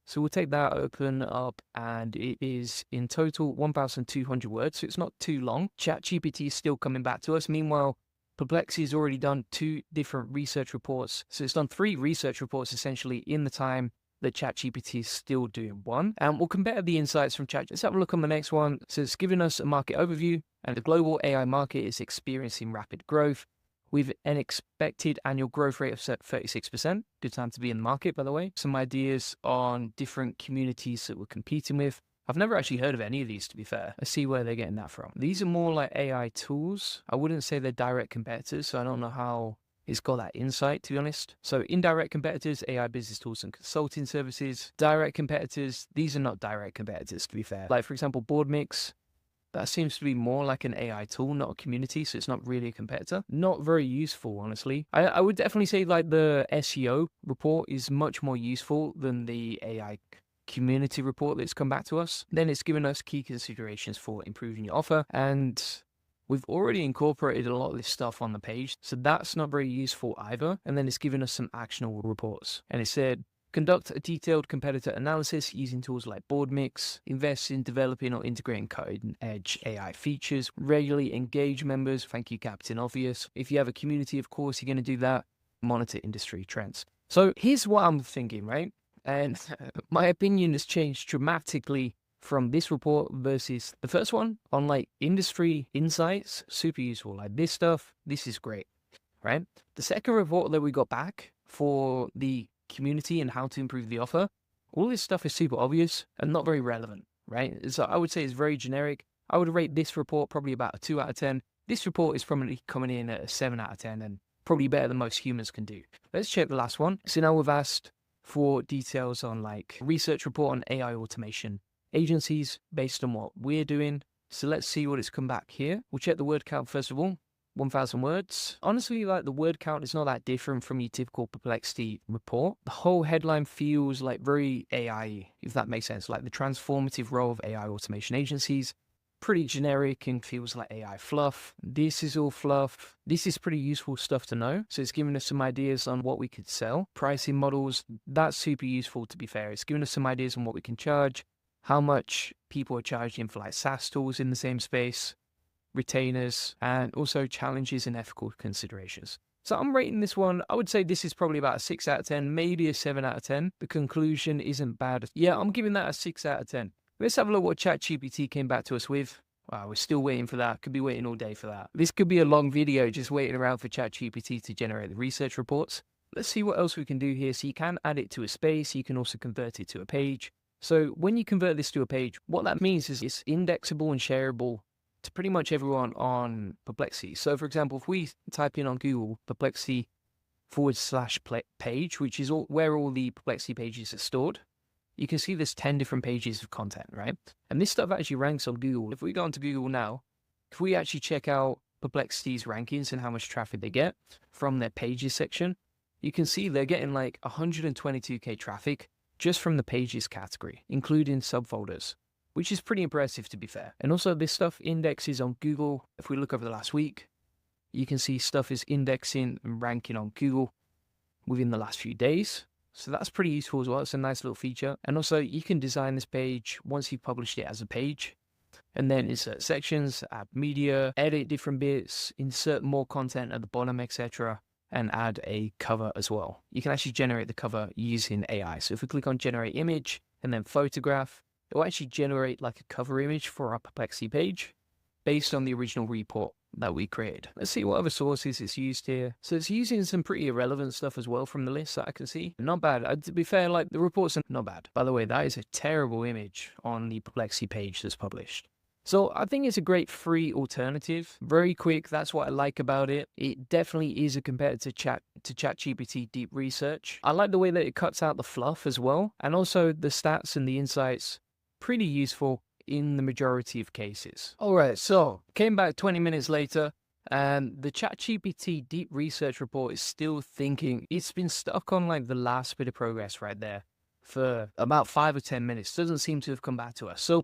So we'll take that, open up, and it is in total 1,200 words, so it's not too long. ChatGPT is still coming back to us. Meanwhile, Perplexity has already done 2 different research reports. So it's done 3 research reports essentially in the time that ChatGPT is still doing 1. And we'll compare the insights from Chat. Let's have a look on the next one. So it's giving us a market overview, and the global AI market is experiencing rapid growth with an expected annual growth rate of 36%. Good time to be in the market, by the way. Some ideas on different communities that we're competing with. I've never actually heard of any of these, to be fair. Let's see where they're getting that from. These are more like AI tools. I wouldn't say they're direct competitors, so I don't know how it's got that insight, to be honest. So indirect competitors, AI business tools and consulting services. Direct competitors, these are not direct competitors, to be fair. Like, for example, BoardMix, that seems to be more like an AI tool, not a community, so it's not really a competitor. Not very useful, honestly. I would definitely say like the SEO report is much more useful than the AI community report that's come back to us. Then it's given us key considerations for improving your offer, and we've already incorporated a lot of this stuff on the page, so that's not very useful either. And then it's given us some actionable reports. And it said, conduct a detailed competitor analysis using tools like BoardMix, invest in developing or integrating cutting-edge AI features, regularly engage members, thank you Captain Obvious. If you have a community, of course, you're going to do that. Monitor industry trends. So here's what I'm thinking, right? And my opinion has changed dramatically from this report versus the first one on like industry insights. Super useful. Like this stuff, this is great. right? The second report that we got back for the community and how to improve the offer, all this stuff is super obvious and not very relevant, right? So I would say it's very generic. I would rate this report probably about a 2 out of 10. This report is probably coming in at a 7 out of 10 and probably better than most humans can do. Let's check the last one. So now we've asked for details on like research report on AI automation agencies based on what we're doing. So let's see what it's come back here. We'll check the word count first of all. 1,000 words. Honestly, like the word count is not that different from your typical Perplexity report. The whole headline feels like very AI, if that makes sense. Like the transformative role of AI automation agencies. Pretty generic and feels like AI fluff. This is all fluff. This is pretty useful stuff to know. So it's giving us some ideas on what we could sell. Pricing models, that's super useful to be fair. It's giving us some ideas on what we can charge, how much people are charging for like SaaS tools in the same space, retainers, and also challenges and ethical considerations. So I'm rating this one, I would say this is probably about a 6 out of 10, maybe a 7 out of 10. The conclusion isn't bad. Yeah, I'm giving that a 6 out of 10. Let's have a look what ChatGPT came back to us with. Wow, we're still waiting for that. Could be waiting all day for that. This could be a long video just waiting around for ChatGPT to generate the research reports. Let's see what else we can do here. So you can add it to a space. You can also convert it to a page. So when you convert this to a page, what that means is it's indexable and shareable to pretty much everyone on Perplexity. So for example, if we type in on Google Perplexity/page, which is where all the Perplexity pages are stored, you can see there's 10 different pages of content, right? And this stuff actually ranks on Google. If we go onto Google now, if we actually check out Perplexity's rankings and how much traffic they get from their pages section, you can see they're getting like 122k traffic just from the pages category, including subfolders, which is pretty impressive to be fair. And also this stuff indexes on Google. If we look over the last week, you can see stuff is indexing and ranking on Google within the last few days. So that's pretty useful as well. It's a nice little feature. And also you can design this page once you've published it as a page, and then insert sections, add media, edit different bits, insert more content at the bottom, etc. and add a cover as well. You can actually generate the cover using AI. So if we click on generate image and then photograph, it will actually generate like a cover image for our Perplexity page based on the original report that we created. Let's see what other sources it's used here. So it's using some pretty irrelevant stuff as well from the list that I can see. Not bad. To be fair, like the reports are not bad. By the way, that is a terrible image on the Perplexity page that's published. So I think it's a great free alternative. Very quick. That's what I like about it. It definitely is a competitor to ChatGPT Deep Research. I like the way that it cuts out the fluff as well. And also the stats and the insights, pretty useful in the majority of cases. All right, so came back 20 minutes later and the ChatGPT Deep Research report is still thinking. It's been stuck on like the last bit of progress right there for about 5 or 10 minutes. Doesn't seem to have come back to us. So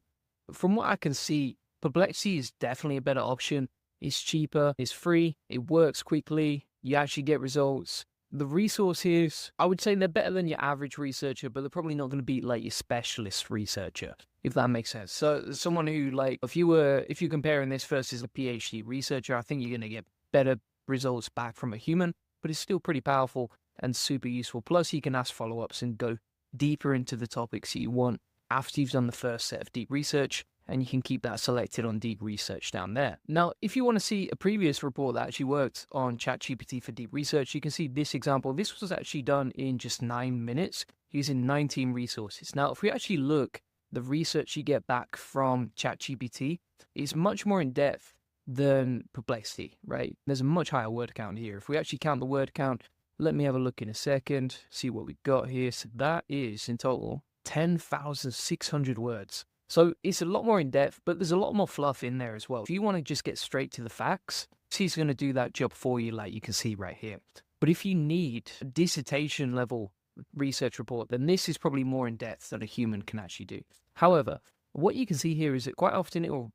from what I can see, Perplexity is definitely a better option. It's cheaper, it's free, it works quickly, you actually get results. The resources, I would say they're better than your average researcher, but they're probably not going to beat like your specialist researcher, if that makes sense. So someone who like, if you're comparing this versus a PhD researcher, I think you're going to get better results back from a human, but it's still pretty powerful and super useful. Plus you can ask follow-ups and go deeper into the topics that you want after you've done the first set of deep research, and you can keep that selected on deep research down there. Now, if you want to see a previous report that actually worked on ChatGPT for deep research, you can see this example. This was actually done in just 9 minutes using 19 resources. Now, if we actually look, the research you get back from ChatGPT is much more in depth than Perplexity, right? There's a much higher word count here. If we actually count the word count, let me have a look in a second, see what we got here. So that is in total 10,600 words. So it's a lot more in depth, but there's a lot more fluff in there as well. If you want to just get straight to the facts, he's going to do that job for you, like you can see right here. But if you need a dissertation level research report, then this is probably more in depth than a human can actually do. However, what you can see here is that quite often it will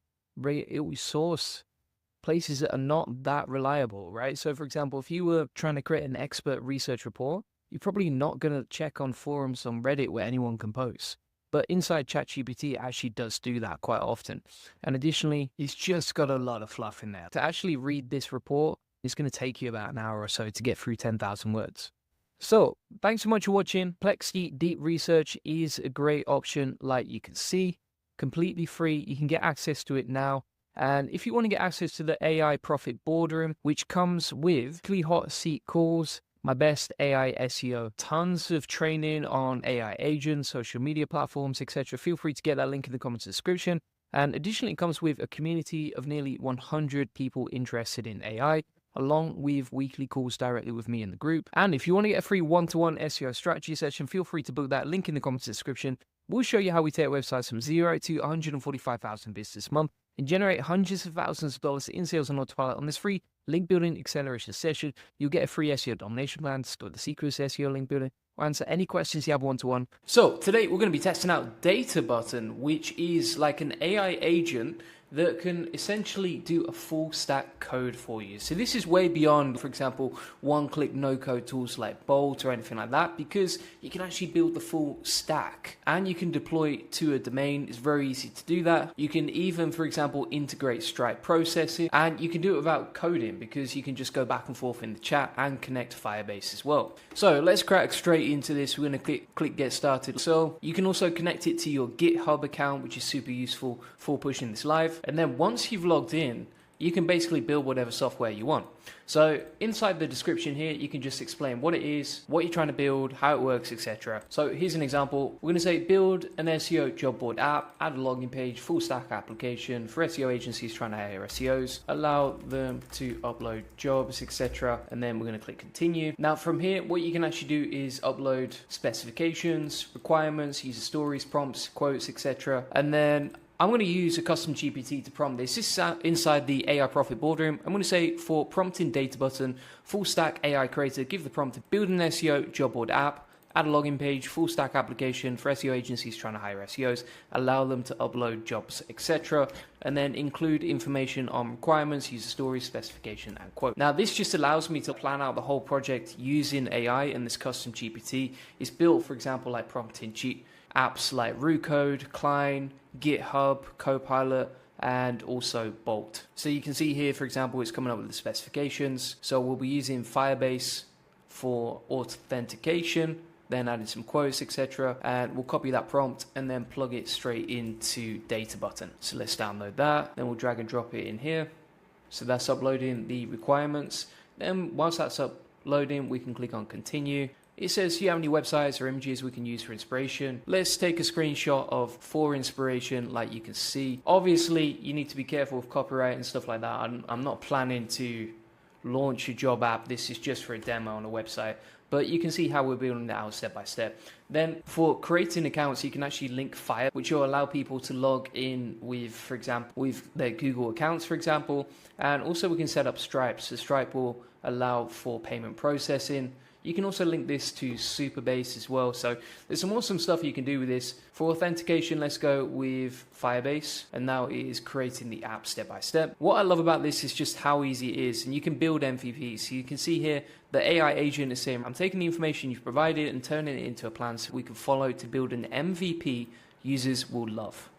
source places that are not that reliable, right? So for example, if you were trying to create an expert research report, you're probably not going to check on forums on Reddit where anyone can post. But inside ChatGPT, it actually does do that quite often. And additionally, it's just got a lot of fluff in there. To actually read this report, it's going to take you about an hour or so to get through 10,000 words. So, thanks so much for watching. Perplexity Deep Research is a great option, like you can see. Completely free. You can get access to it now. And if you want to get access to the AI Profit Boardroom, which comes with weekly hot seat calls, my best AI SEO, tons of training on AI agents, social media platforms, etc., feel free to get that link in the comments description. And additionally, it comes with a community of nearly 100 people interested in AI, along with weekly calls directly with me in the group. And if you want to get a free one-to-one SEO strategy session, feel free to book that link in the comments description. We'll show you how we take websites from 0 to 145,000 visitors this month and generate hundreds of thousands of dollars in sales on autopilot on this free link building acceleration session. You'll get a free SEO domination plan, store the secrets to SEO link building, or answer any questions you have one-to-one. So today we're going to be testing out Data Button, which is like an AI agent that can essentially do a full stack code for you. So this is way beyond, for example, one-click no-code tools like Bolt or anything like that, because you can actually build the full stack and you can deploy it to a domain. It's very easy to do that. You can even, for example, integrate Stripe processing, and you can do it without coding because you can just go back and forth in the chat and connect Firebase as well. So let's crack straight into this. We're going to click get started. So you can also connect it to your GitHub account, which is super useful for pushing this live. And then once you've logged in, you can basically build whatever software you want. So inside the description here, you can just explain what it is, what you're trying to build, how it works, etc. So here's an example. We're going to say build an SEO job board app, add a login page, full stack application for SEO agencies trying to hire SEOs, allow them to upload jobs, etc. And then we're going to click continue. Now from here, what you can actually do is upload specifications, requirements, user stories, prompts, quotes, etc. And then I'm going to use a custom GPT to prompt this. This is inside the AI Profit Boardroom. I'm going to say for prompting Data Button, full stack AI creator, give the prompt to build an SEO job board app, add a login page, full stack application for SEO agencies trying to hire SEOs, allow them to upload jobs, etc. And then include information on requirements, user stories, specification, and quote. Now this just allows me to plan out the whole project using AI, and this custom GPT is built, for example, like prompting apps like RuCode, Klein, GitHub, Copilot, and also Bolt. So you can see here, for example, it's coming up with the specifications. So we'll be using Firebase for authentication, then adding some quotes, etc. And we'll copy that prompt and then plug it straight into Data Button. So let's download that. Then we'll drag and drop it in here. So that's uploading the requirements. Then once that's uploading, we can click on continue. It says, do you have any websites or images we can use for inspiration? Let's take a screenshot of for inspiration, like you can see. Obviously, you need to be careful with copyright and stuff like that. I'm not planning to launch a job app. This is just for a demo on a website. But you can see how we're building that out step by step. Then for creating accounts, you can actually link Fire, which will allow people to log in with, for example, with their Google accounts, for example. And also we can set up Stripe. So Stripe will allow for payment processing. You can also link this to Superbase as well. So there's some awesome stuff you can do with this. For authentication, let's go with Firebase. And now it is creating the app step by step. What I love about this is just how easy it is. And you can build MVPs. So you can see here, the AI agent is saying, I'm taking the information you've provided and turning it into a plan so we can follow to build an MVP users will love.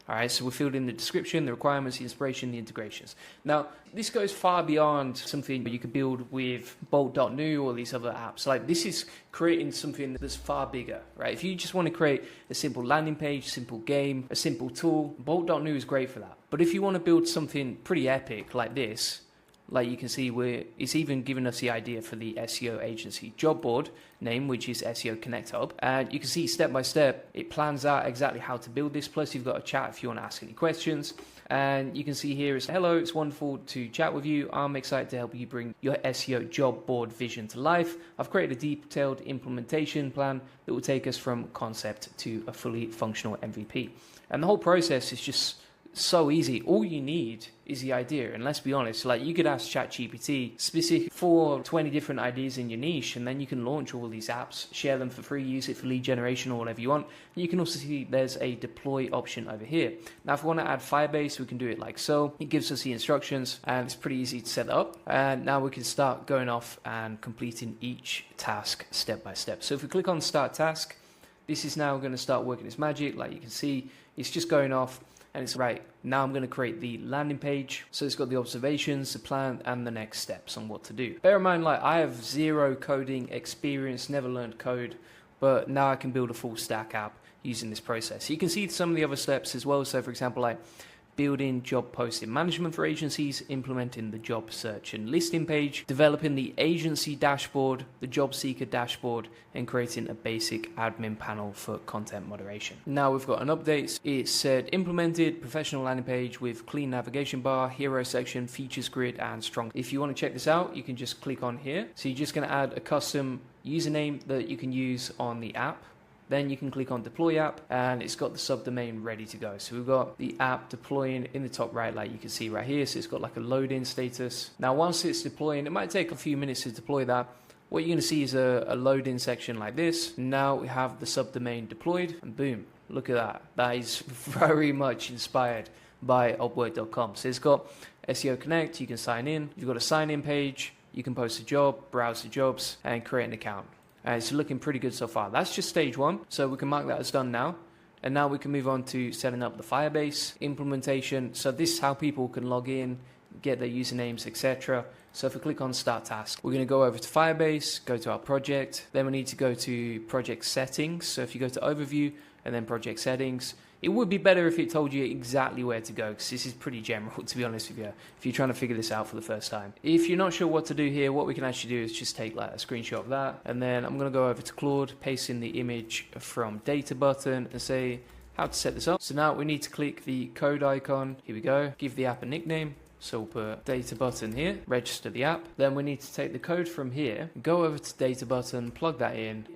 All right, so we filled in the description, the requirements, the inspiration, the integrations. Now, this goes far beyond something you could build with Bolt.new or these other apps. Like this is creating something that's far bigger, right? If you just want to create a simple landing page, simple game, a simple tool, Bolt.new is great for that. But if you want to build something pretty epic like this, like you can see, it's even given us the idea for the SEO agency job board name, which is SEO Connect Hub. And you can see step by step, it plans out exactly how to build this. Plus, you've got a chat if you want to ask any questions. And you can see here is, hello, it's wonderful to chat with you. I'm excited to help you bring your SEO job board vision to life. I've created a detailed implementation plan that will take us from concept to a fully functional MVP. And the whole process is just so easy. All you need is the idea. And let's be honest, like you could ask ChatGPT specific for 20 different ideas in your niche, and then you can launch all these apps, share them for free, use it for lead generation or whatever you want. And you can also see there's a deploy option over here. Now, if we want to add Firebase, we can do it like so. It gives us the instructions and it's pretty easy to set up. And now we can start going off and completing each task step by step. So if we click on start task, this is now going to start working its magic. Like you can see, it's just going off. And it's right, now I'm going to create the landing page. So it's got the observations, the plan, and the next steps on what to do. Bear in mind, like I have zero coding experience, never learned code, but now I can build a full stack app using this process. You can see some of the other steps as well. So for example, like building job posting management for agencies, implementing the job search and listing page, developing the agency dashboard, the job seeker dashboard, and creating a basic admin panel for content moderation. Now we've got an update. It said implemented professional landing page with clean navigation bar, hero section, features grid, and strong. If you want to check this out, you can just click on here. So you're just going to add a custom username that you can use on the app. Then you can click on deploy app and it's got the subdomain ready to go. So we've got the app deploying in the top right, like you can see right here. So it's got like a load-in status. Now once it's deploying, it might take a few minutes to deploy that. What you're going to see is a load-in section like this. Now we have the subdomain deployed and boom, look at that. That is very much inspired by upwork.com. So it's got SEO Connect, you can sign in. You've got a sign-in page, you can post a job, browse the jobs, and create an account. It's looking pretty good so far. That's just stage one, so we can mark that as done now. And now we can move on to setting up the Firebase implementation. So this is how people can log in, get their usernames, etc. So if we click on Start Task, we're going to go over to Firebase, go to our project. Then we need to go to Project Settings. So if you go to Overview and then Project Settings, it would be better if it told you exactly where to go, because this is pretty general, to be honest with you, if you're trying to figure this out for the first time. If you're not sure what to do here, what we can actually do is just take like a screenshot of that, and then I'm going to go over to Claude, paste in the image from data button, and say how to set this up. So now we need to click the code icon. Here we go. Give the app a nickname. So we'll put data button here, register the app. Then we need to take the code from here, go over to data button, plug that in.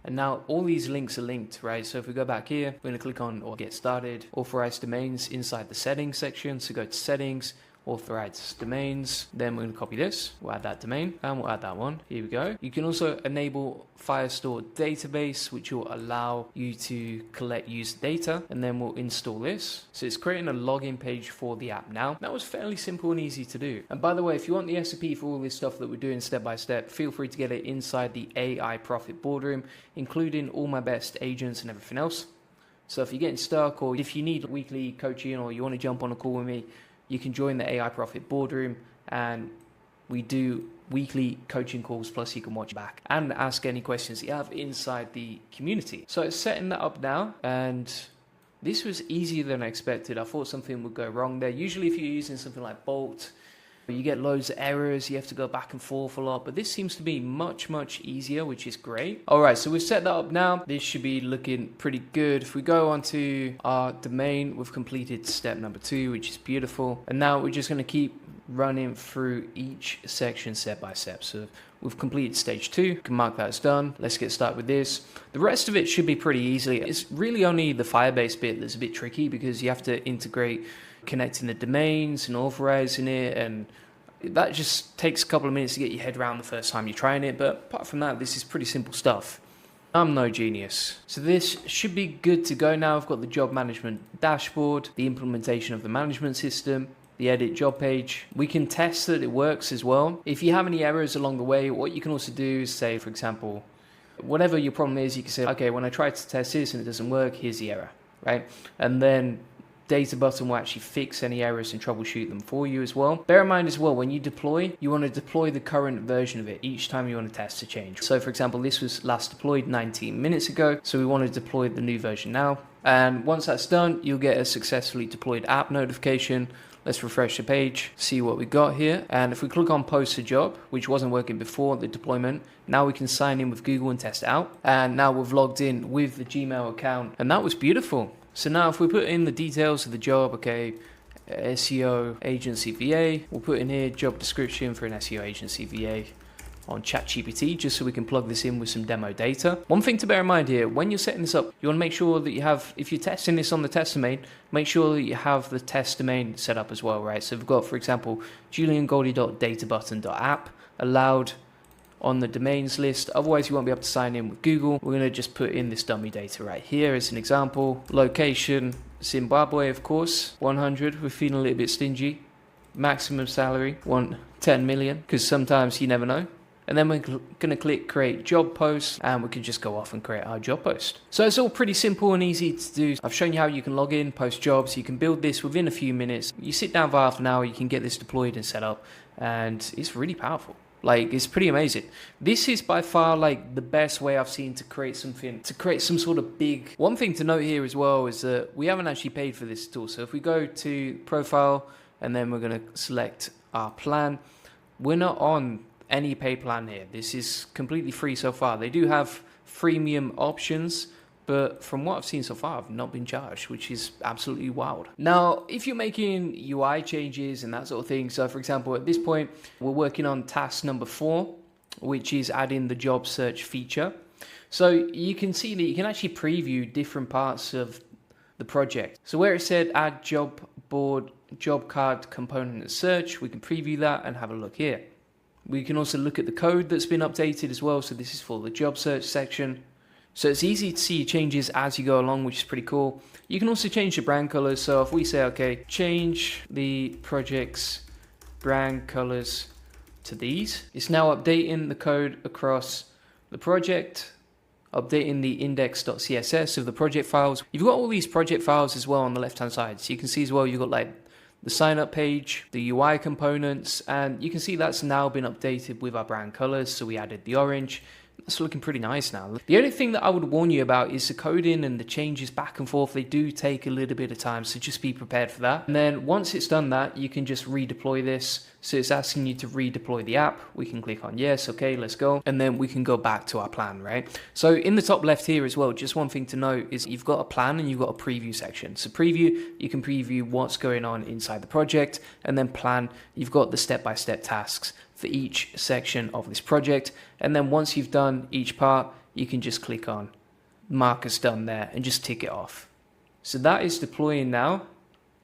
And now all these links are linked, right? So if we go back here, we're going to click on or get started, authorized domains inside the settings section. So go to settings, authorized domains. Then we're going to copy this. We'll add that domain and we'll add that one. Here we go. You can also enable Firestore database, which will allow you to collect user data, and then we'll install this. So it's creating a login page for the app now. That was fairly simple and easy to do. And by the way, if you want the SOP for all this stuff that we're doing step by step, feel free to get it inside the AI Profit Boardroom, including all my best agents and everything else. So if you're getting stuck, or if you need weekly coaching, or you want to jump on a call with me, you can join the AI Profit Boardroom, and we do weekly coaching calls, plus you can watch back and ask any questions you have inside the community. So it's setting that up now, and this was easier than I expected. I thought something would go wrong there. Usually if you're using something like Bolt, you get loads of errors, you have to go back and forth a lot, but this seems to be much easier, which is great. All right, so we've set that up now. This should be looking pretty good. If we go onto our domain, we've completed step number 2, which is beautiful. And now we're just going to keep running through each section step by step. So we've completed stage 2, you can mark that as done. Let's get started with this. The rest of it should be pretty easy. It's really only the Firebase bit that's a bit tricky, because you have to integrate connecting the domains and authorizing it, and that just takes a couple of minutes to get your head around the first time you're trying it. But apart from that, this is pretty simple stuff. I'm no genius. So this should be good to go now. I've got the job management dashboard, the implementation of the management system, the edit job page. We can test that it works as well. If you have any errors along the way, what you can also do is say, for example, whatever your problem is, you can say, okay, when I try to test this and it doesn't work, here's the error, right? And then data button will actually fix any errors and troubleshoot them for you as well. Bear in mind as well, when you deploy, you want to deploy the current version of it each time you want to test a change. So for example, this was last deployed 19 minutes ago, so we want to deploy the new version now. And once that's done, you'll get a successfully deployed app notification. Let's refresh the page, see what we got here. And if we click on post a job, which wasn't working before the deployment, now we can sign in with Google and test it out. And now we've logged in with the Gmail account, and that was beautiful. So now if we put in the details of the job, okay, SEO agency VA, we'll put in here job description for an SEO agency VA on ChatGPT, just so we can plug this in with some demo data. One thing to bear in mind here, when you're setting this up, you want to make sure that you have, if you're testing this on the test domain, make sure that you have the test domain set up as well, right? So we've got, for example, juliangoldie.databutton.app allowed on the domains list. Otherwise you won't be able to sign in with Google. We're going to just put in this dummy data right here as an example. Location, Zimbabwe, of course, 100. We're feeling a little bit stingy. Maximum salary, 10 million, because sometimes you never know. And then we're going to click create job post, and we can just go off and create our job post. So it's all pretty simple and easy to do. I've shown you how you can log in, post jobs. You can build this within a few minutes. You sit down for half an hour, you can get this deployed and set up, and it's really powerful. Like, it's pretty amazing. This is by far like the best way I've seen to create something, to create some sort of big. One thing to note here as well is that we haven't actually paid for this tool. So if we go to profile and then we're going to select our plan, we're not on any paid plan here. This is completely free so far. They do have freemium options, but from what I've seen so far, I've not been charged, which is absolutely wild. Now, if you're making UI changes and that sort of thing, so for example, at this point, we're working on task number 4, which is adding the job search feature. So you can see that you can actually preview different parts of the project. So where it said add job board, job card component and search, we can preview that and have a look here. We can also look at the code that's been updated as well. So this is for the job search section. So it's easy to see changes as you go along, which is pretty cool. You can also change the brand colors. So if we say, okay, change the project's brand colors to these, it's now updating the code across the project, updating the index.css of the project files. You've got all these project files as well on the left hand side. So you can see as well, you've got like the sign up page, the UI components, and you can see that's now been updated with our brand colors. So we added the orange. It's looking pretty nice now. The only thing that I would warn you about is the coding and the changes back and forth. They do take a little bit of time, so just be prepared for that. And then once it's done that, you can just redeploy this. So it's asking you to redeploy the app. We can click on yes, okay, let's go. And then we can go back to our plan, right? So in the top left here as well, just one thing to note is you've got a plan and you've got a preview section. So preview, you can preview what's going on inside the project, and then plan, you've got the step-by-step tasks for each section of this project. And then once you've done each part, you can just click on mark as done there and just tick it off. So that is deploying now.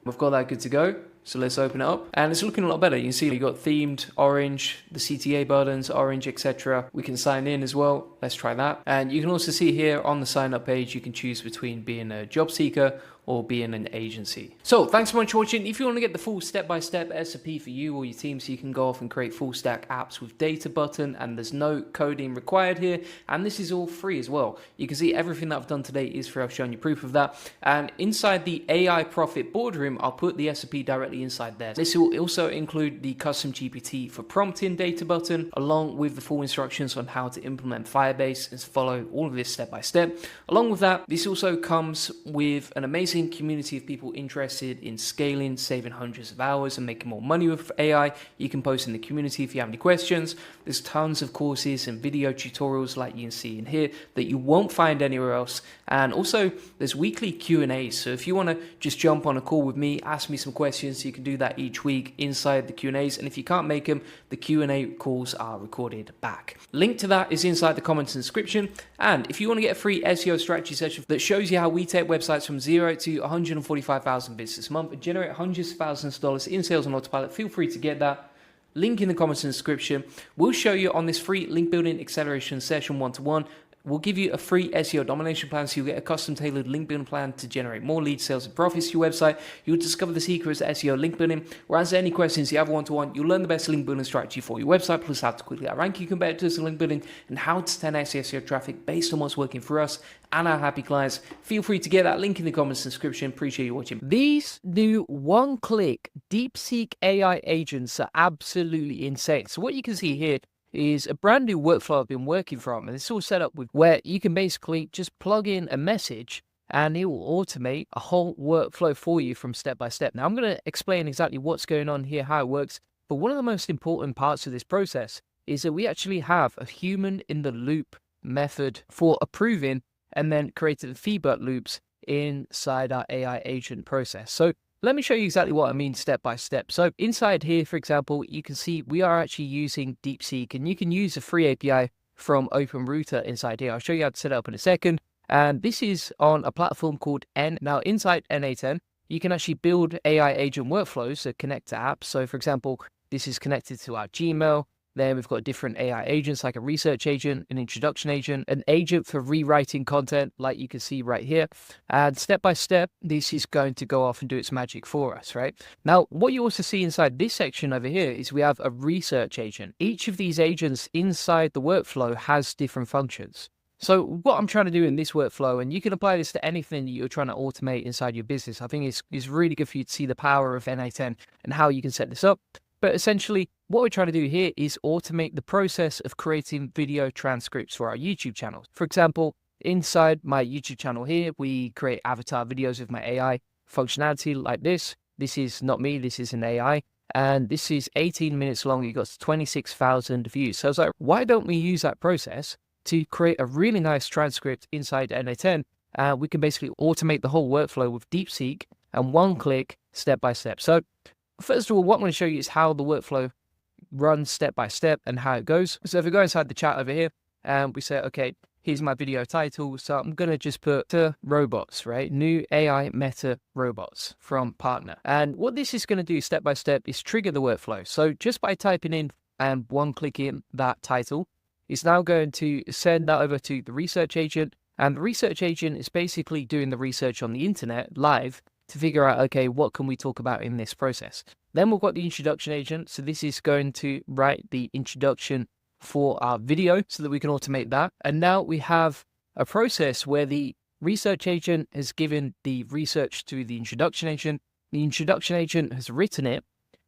We've got that good to go. So let's open it up and it's looking a lot better. You can see you got themed orange, the CTA buttons, orange, etc. We can sign in as well. Let's try that. And you can also see here on the sign up page, you can choose between being a job seeker or being an agency. So thanks so much for watching. If you want to get the full step-by-step SOP for you or your team so you can go off and create full stack apps with data button, and there's no coding required here, and this is all free as well. You can see everything that I've done today is free. I've shown you proof of that. And inside the AI Profit Boardroom, I'll put the SOP directly inside there. This will also include the custom GPT for prompting data button, along with the full instructions on how to implement Firebase and follow all of this step by step. Along with that, this also comes with an amazing community of people interested in scaling, saving hundreds of hours and making more money with AI. You can post in the community if you have any questions. There's tons of courses and video tutorials like you can see in here that you won't find anywhere else. And also there's weekly Q&As. So if you want to just jump on a call with me, ask me some questions, you can do that each week inside the Q&As. And if you can't make them, the Q&A calls are recorded back. Link to that is inside the comments and description. And if you want to get a free SEO strategy session that shows you how we take websites from 0 to 145,000 visits a month and generate hundreds of thousands of dollars in sales on autopilot, feel free to get that. Link in the comments and description. We'll show you on this free link building acceleration session 1-to-1. We'll give you a free SEO domination plan, so you'll get a custom tailored link building plan to generate more leads, sales, and profits to your website. You'll discover the secrets of SEO link building. We'll answer any questions you have 1-to-1. You'll learn the best link building strategy for your website, plus how to quickly outrank your competitors in link building, and how to 10x SEO traffic based on what's working for us and our happy clients. Feel free to get that link in the comments and description. Appreciate you watching. These new one-click DeepSeek AI agents are absolutely insane. So what you can see here is a brand new workflow I've been working from, and it's all set up with where you can basically just plug in a message and it will automate a whole workflow for you from step by step. Now I'm going to explain exactly what's going on here, how it works, but one of the most important parts of this process is that we actually have a human in the loop method for approving and then creating the feedback loops inside our AI agent process. So let me show you exactly what I mean step by step. So inside here, for example, you can see we are actually using DeepSeek, and you can use a free API from OpenRouter inside here. I'll show you how to set it up in a second. And this is on a platform called N. Now inside N8N, you can actually build AI agent workflows that connect to apps. So for example, this is connected to our Gmail. Then we've got different AI agents like a research agent, an introduction agent, an agent for rewriting content like you can see right here. And step by step, this is going to go off and do its magic for us, right? Now, what you also see inside this section over here is we have a research agent. Each of these agents inside the workflow has different functions. So what I'm trying to do in this workflow, and you can apply this to anything that you're trying to automate inside your business, I think it's really good for you to see the power of N8N and how you can set this up. But essentially, what we're trying to do here is automate the process of creating video transcripts for our YouTube channel. For example, inside my YouTube channel here, we create avatar videos with my AI functionality like this. This is not me, this is an AI. And this is 18 minutes long. It got 26,000 views. So I was like, why don't we use that process to create a really nice transcript inside n8n? We can basically automate the whole workflow with DeepSeek and one click, step by step. So first of all, what I'm going to show you is how the workflow runs step by step and how it goes. So if we go inside the chat over here and we say, okay, here's my video title. So I'm going to just put robots, right? New AI meta robots from partner. And what this is going to do step by step is trigger the workflow. So just by typing in and one click in that title, it's now going to send that over to the research agent. And the research agent is basically doing the research on the internet live to figure out, okay, what can we talk about in this process? Then we've got the introduction agent. So this is going to write the introduction for our video so that we can automate that. And now we have a process where the research agent has given the research to the introduction agent. The introduction agent has written it,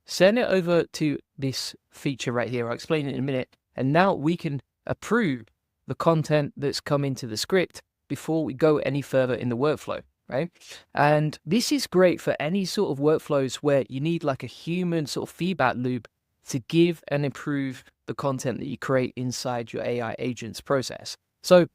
send it over to this feature right here. I'll explain it in a minute. And now we can approve the content that's come into the script before we go any further in the workflow, right? And this is great for any sort of workflows where you need like a human sort of feedback loop to give and improve the content that you create inside your AI agent's process. So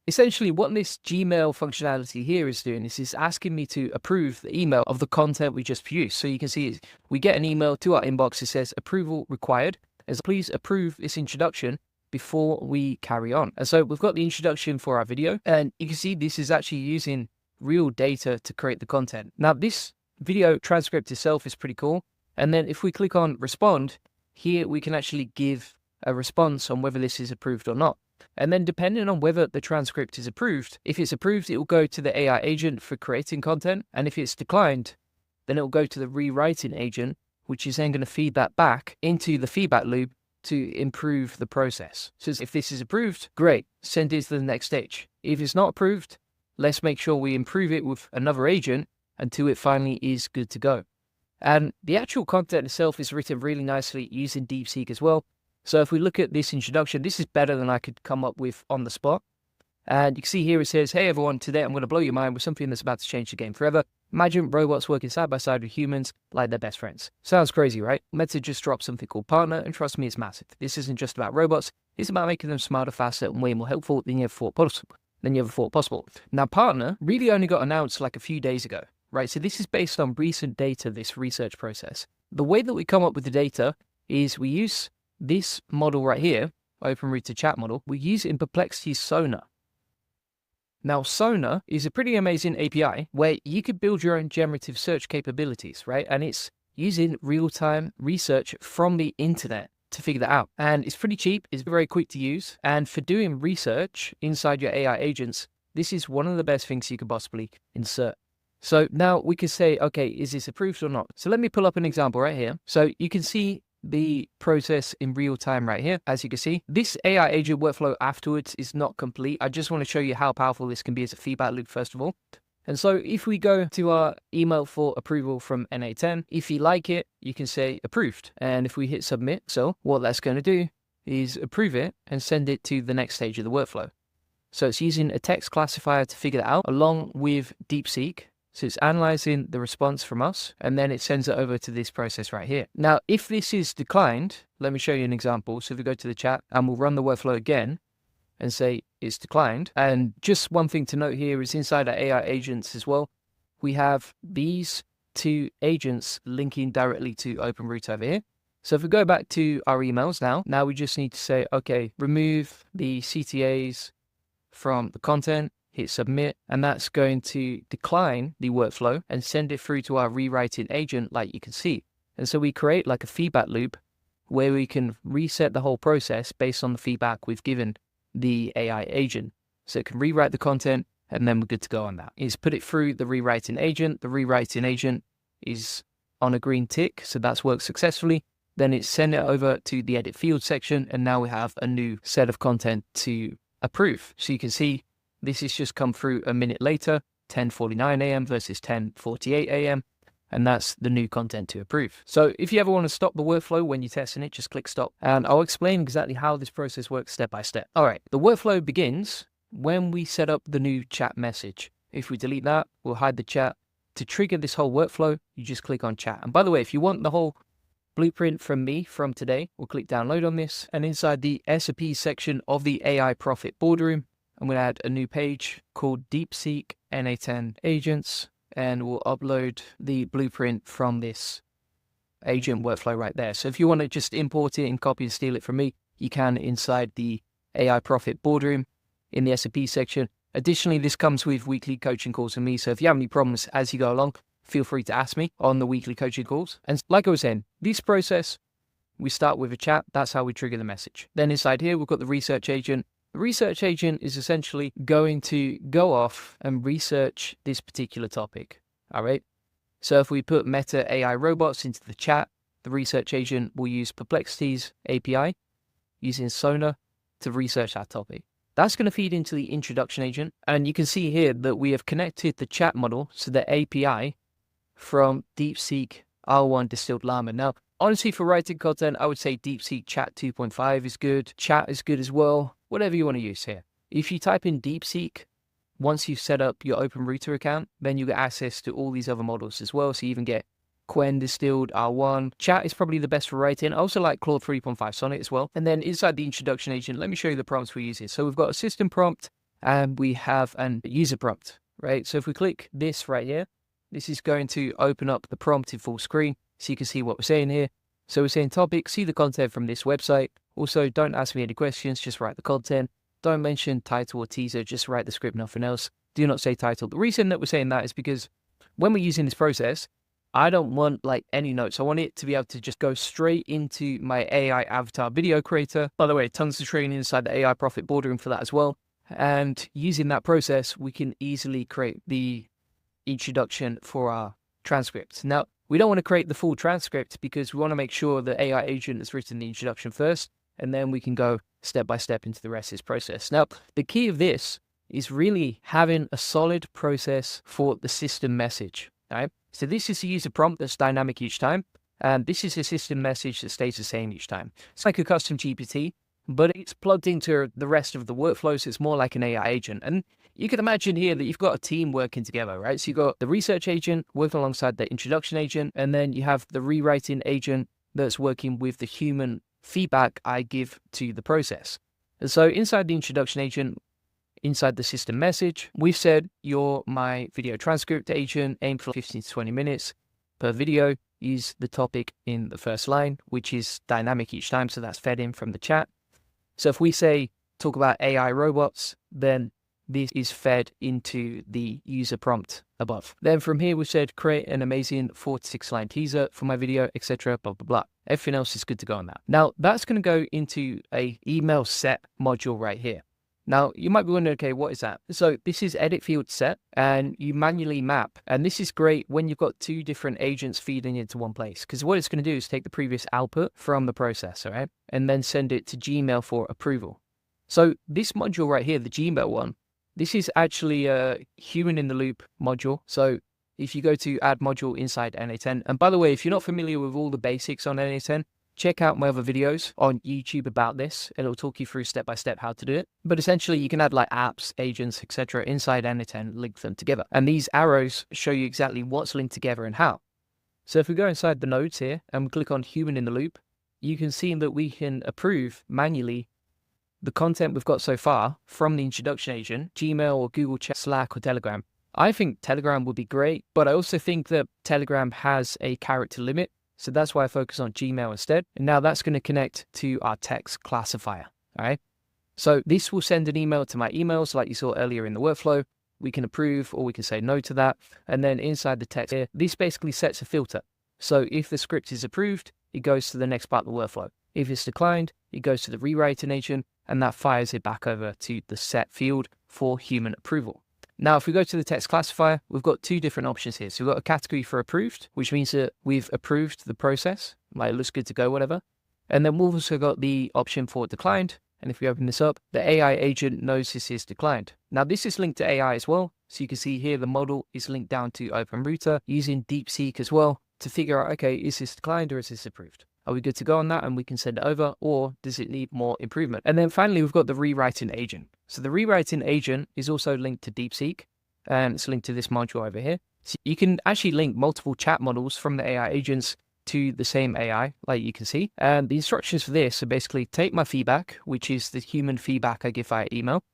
essentially what this Gmail functionality here is doing is it's asking me to approve the email of the content we just produced. So you can see we get an email to our inbox. It says approval required. As please approve this introduction before we carry on. And so we've got the introduction for our video, and you can see this is actually using real data to create the content. Now this video transcript itself is pretty cool. And then if we click on respond, here we can actually give a response on whether this is approved or not. And then depending on whether the transcript is approved, if it's approved, it will go to the AI agent for creating content. And if it's declined, then it will go to the rewriting agent, which is then going to feed that back into the feedback loop to improve the process. So if this is approved, great, send it to the next stage. If it's not approved, let's make sure we improve it with another agent until it finally is good to go. And the actual content itself is written really nicely using DeepSeek as well. So if we look at this introduction, this is better than I could come up with on the spot. And you can see here it says, hey everyone, today I'm going to blow your mind with something that's about to change the game forever. Imagine robots working side by side with humans like they're best friends. Sounds crazy, right? Meta just dropped something called Partner, and trust me, it's massive. This isn't just about robots. It's about making them smarter, faster, and way more helpful than you ever thought possible. Now, Partner really only got announced like a few days ago, right? So this is based on recent data, this research process. The way that we come up with the data is we use this model right here, OpenRouter model. We use it in Perplexity's Sonar. Now, Sonar is a pretty amazing API where you could build your own generative search capabilities, right? And it's using real-time research from the internet to figure that out. And it's pretty cheap, it's very quick to use. And for doing research inside your AI agents, this is one of the best things you could possibly insert. So now we can say, okay, is this approved or not? So let me pull up an example right here. So you can see the process in real time right here. As you can see, this AI agent workflow afterwards is not complete. I just want to show you how powerful this can be as a feedback loop, first of all. And so if we go to our email for approval from n8n, if you like it, you can say approved. And if we hit submit, so what that's going to do is approve it and send it to the next stage of the workflow. So it's using a text classifier to figure that out along with DeepSeek. So it's analyzing the response from us, and then it sends it over to this process right here. Now, if this is declined, let me show you an example. So if we go to the chat and we'll run the workflow again and say it's declined. And just one thing to note here is inside our AI agents as well, we have these two agents linking directly to OpenRouter over here. So if we go back to our emails now we just need to say, okay, remove the CTAs from the content, hit submit, and that's going to decline the workflow and send it through to our rewriting agent like you can see. And so we create like a feedback loop where we can reset the whole process based on the feedback we've given the AI agent. So it can rewrite the content and then we're good to go on that. Is put it through the rewriting agent. The rewriting agent is on a green tick, so that's worked successfully. Then it's send it over to the edit field section, and now we have a new set of content to approve. So you can see this has just come through a minute later, 10:49 a.m. versus 10:48 a.m. and that's the new content to approve. So if you ever want to stop the workflow when you're testing it, just click stop, and I'll explain exactly how this process works step by step. All right, the workflow begins when we set up the new chat message. If we delete that, we'll hide the chat. To trigger this whole workflow, you just click on chat. And by the way, if you want the whole blueprint from me from today, we'll click download on this, and inside the SOP section of the AI Profit Boardroom, I'm going to add a new page called DeepSeek NA10 Agents, and we'll upload the blueprint from this agent workflow right there. So if you want to just import it and copy and steal it from me, you can inside the AI Profit Boardroom in the SOP section. Additionally, this comes with weekly coaching calls with me. So if you have any problems as you go along, feel free to ask me on the weekly coaching calls. And like I was saying, this process, we start with a chat. That's how we trigger the message. Then inside here, we've got the research agent. The research agent is essentially going to go off and research this particular topic. All right. So if we put Meta AI robots into the chat, the research agent will use Perplexity's API using Sonar to research that topic. That's going to feed into the introduction agent. And you can see here that we have connected the chat model to the API from DeepSeek R1 Distilled Llama. Now, honestly, for writing content, I would say DeepSeek Chat 2.5 is good. Chat is good as well. Whatever you want to use here. If you type in DeepSeek, once you've set up your OpenRouter account, then you get access to all these other models as well. So you even get Quen Distilled R1. Chat is probably the best for writing. I also like Claude 3.5 Sonnet as well. And then inside the introduction agent, let me show you the prompts we're using. So we've got a system prompt and we have an user prompt, right? So if we click this right here, this is going to open up the prompt in full screen so you can see what we're saying here. So we're saying topic, see the content from this website. Also, don't ask me any questions, just write the content. Don't mention title or teaser, just write the script, nothing else. Do not say title. The reason that we're saying that is because when we're using this process, I don't want like any notes. I want it to be able to just go straight into my AI avatar video creator. By the way, tons of training inside the AI Profit Boardroom for that as well. And using that process, we can easily create the introduction for our transcript. Now, we don't want to create the full transcript because we want to make sure the AI agent has written the introduction first, and then we can go step by step into the rest of this process. Now, the key of this is really having a solid process for the system message. Right? So this is a user prompt that's dynamic each time, and this is a system message that stays the same each time. It's like a custom GPT, but it's plugged into the rest of the workflow, so it's more like an AI agent. And you can imagine here that you've got a team working together, right? So you've got the research agent working alongside the introduction agent, and then you have the rewriting agent that's working with the human feedback I give to the process. And so inside the introduction agent, inside the system message, we've said you're my video transcript agent, aim for 15 to 20 minutes per video, use the topic in the first line, which is dynamic each time, so that's fed in from the chat. So if we say, talk about AI robots, then this is fed into the user prompt above. Then from here, we said, create an amazing 4 to 6 line teaser for my video, etc., blah, blah, blah. Everything else is good to go on that. Now, that's going to go into a email set module right here. Now, you might be wondering, okay, what is that? So this is edit field set, and you manually map. And this is great when you've got two different agents feeding into one place, because what it's going to do is take the previous output from the processor, right? And then send it to Gmail for approval. So this module right here, the Gmail one, this is actually a human in the loop module. So if you go to add module inside NA10, and by the way, if you're not familiar with all the basics on NA10, check out my other videos on YouTube about this. It'll talk you through step by step how to do it. But essentially, you can add like apps, agents, etc. inside NA10, link them together. And these arrows show you exactly what's linked together and how. So if we go inside the nodes here and we click on human in the loop, you can see that we can approve manually the content we've got so far from the introduction agent, Gmail or Google Chat, Slack or Telegram. I think Telegram would be great, but I also think that Telegram has a character limit. So that's why I focus on Gmail instead. And now that's going to connect to our text classifier. All right. So this will send an email to my emails like you saw earlier in the workflow. We can approve or we can say no to that. And then inside the text here, this basically sets a filter. So if the script is approved, it goes to the next part of the workflow. If it's declined, it goes to the rewriting agent, and that fires it back over to the set field for human approval. Now, if we go to the text classifier, we've got two different options here. So we've got a category for approved, which means that we've approved the process, like it looks good to go, whatever. And then we've also got the option for declined. And if we open this up, the AI agent knows this is declined. Now, this is linked to AI as well. So you can see here the model is linked down to OpenRouter using DeepSeek as well to figure out, okay, is this declined or is this approved? Are we good to go on that and we can send it over, or does it need more improvement? And then finally, we've got the rewriting agent. So the rewriting agent is also linked to DeepSeek, and it's linked to this module over here. So you can actually link multiple chat models from the AI agents to the same AI, like you can see. And the instructions for this are basically take my feedback, which is the human feedback I give via email,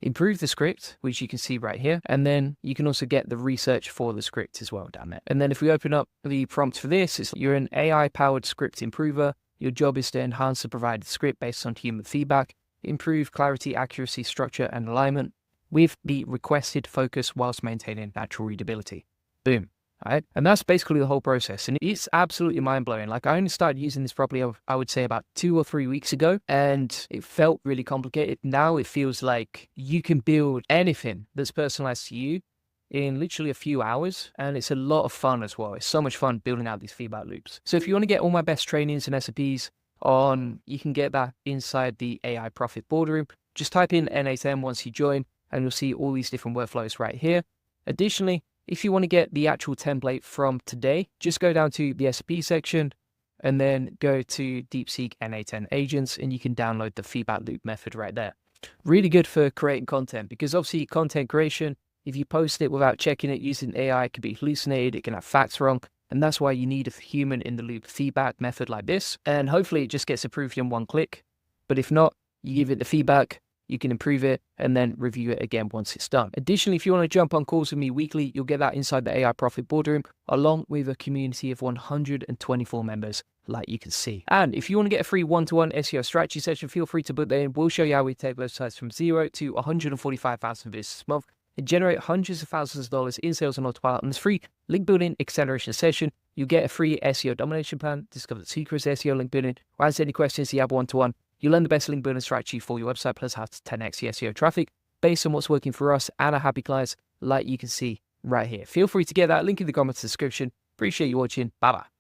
improve the script, which you can see right here, and then you can also get the research for the script as well down there. And then if we open up the prompt for this, you're an AI-powered script improver. Your job is to enhance the provided script based on human feedback, improve clarity, accuracy, structure, and alignment with the requested focus whilst maintaining natural readability. Boom. All right. And that's basically the whole process. And it's absolutely mind blowing. Like, I only started using this probably, I would say, about 2 or 3 weeks ago, and it felt really complicated. Now it feels like you can build anything that's personalized to you in literally a few hours. And it's a lot of fun as well. It's so much fun building out these feedback loops. So if you want to get all my best trainings and SOPs on, you can get that inside the AI Profit Boardroom. Just type in N8N once you join, and you'll see all these different workflows right here. Additionally, if you want to get the actual template from today, just go down to the SOP section and then go to DeepSeek N8N agents, and you can download the feedback loop method right there. Really good for creating content, because obviously content creation, if you post it without checking it using AI, it can be hallucinated, it can have facts wrong, and that's why you need a human in the loop feedback method like this. And hopefully it just gets approved in one click. But if not, you give it the feedback, you can improve it, and then review it again once it's done. Additionally, if you want to jump on calls with me weekly, you'll get that inside the AI Profit Boardroom, along with a community of 124 members, like you can see. And if you want to get a free one-to-one SEO strategy session, feel free to book that in. We'll show you how we take websites from 0 to 145,000 visits a month and generate hundreds of thousands of dollars in sales on autopilot. On this free link building acceleration session, you get a free SEO domination plan, discover the secrets of SEO link building, or answer any questions you have one-to-one. You learn the best link building strategy for your website, plus how to 10x your SEO traffic based on what's working for us and our happy clients, like you can see right here. Feel free to get that link in the comments description. Appreciate you watching. Bye-bye.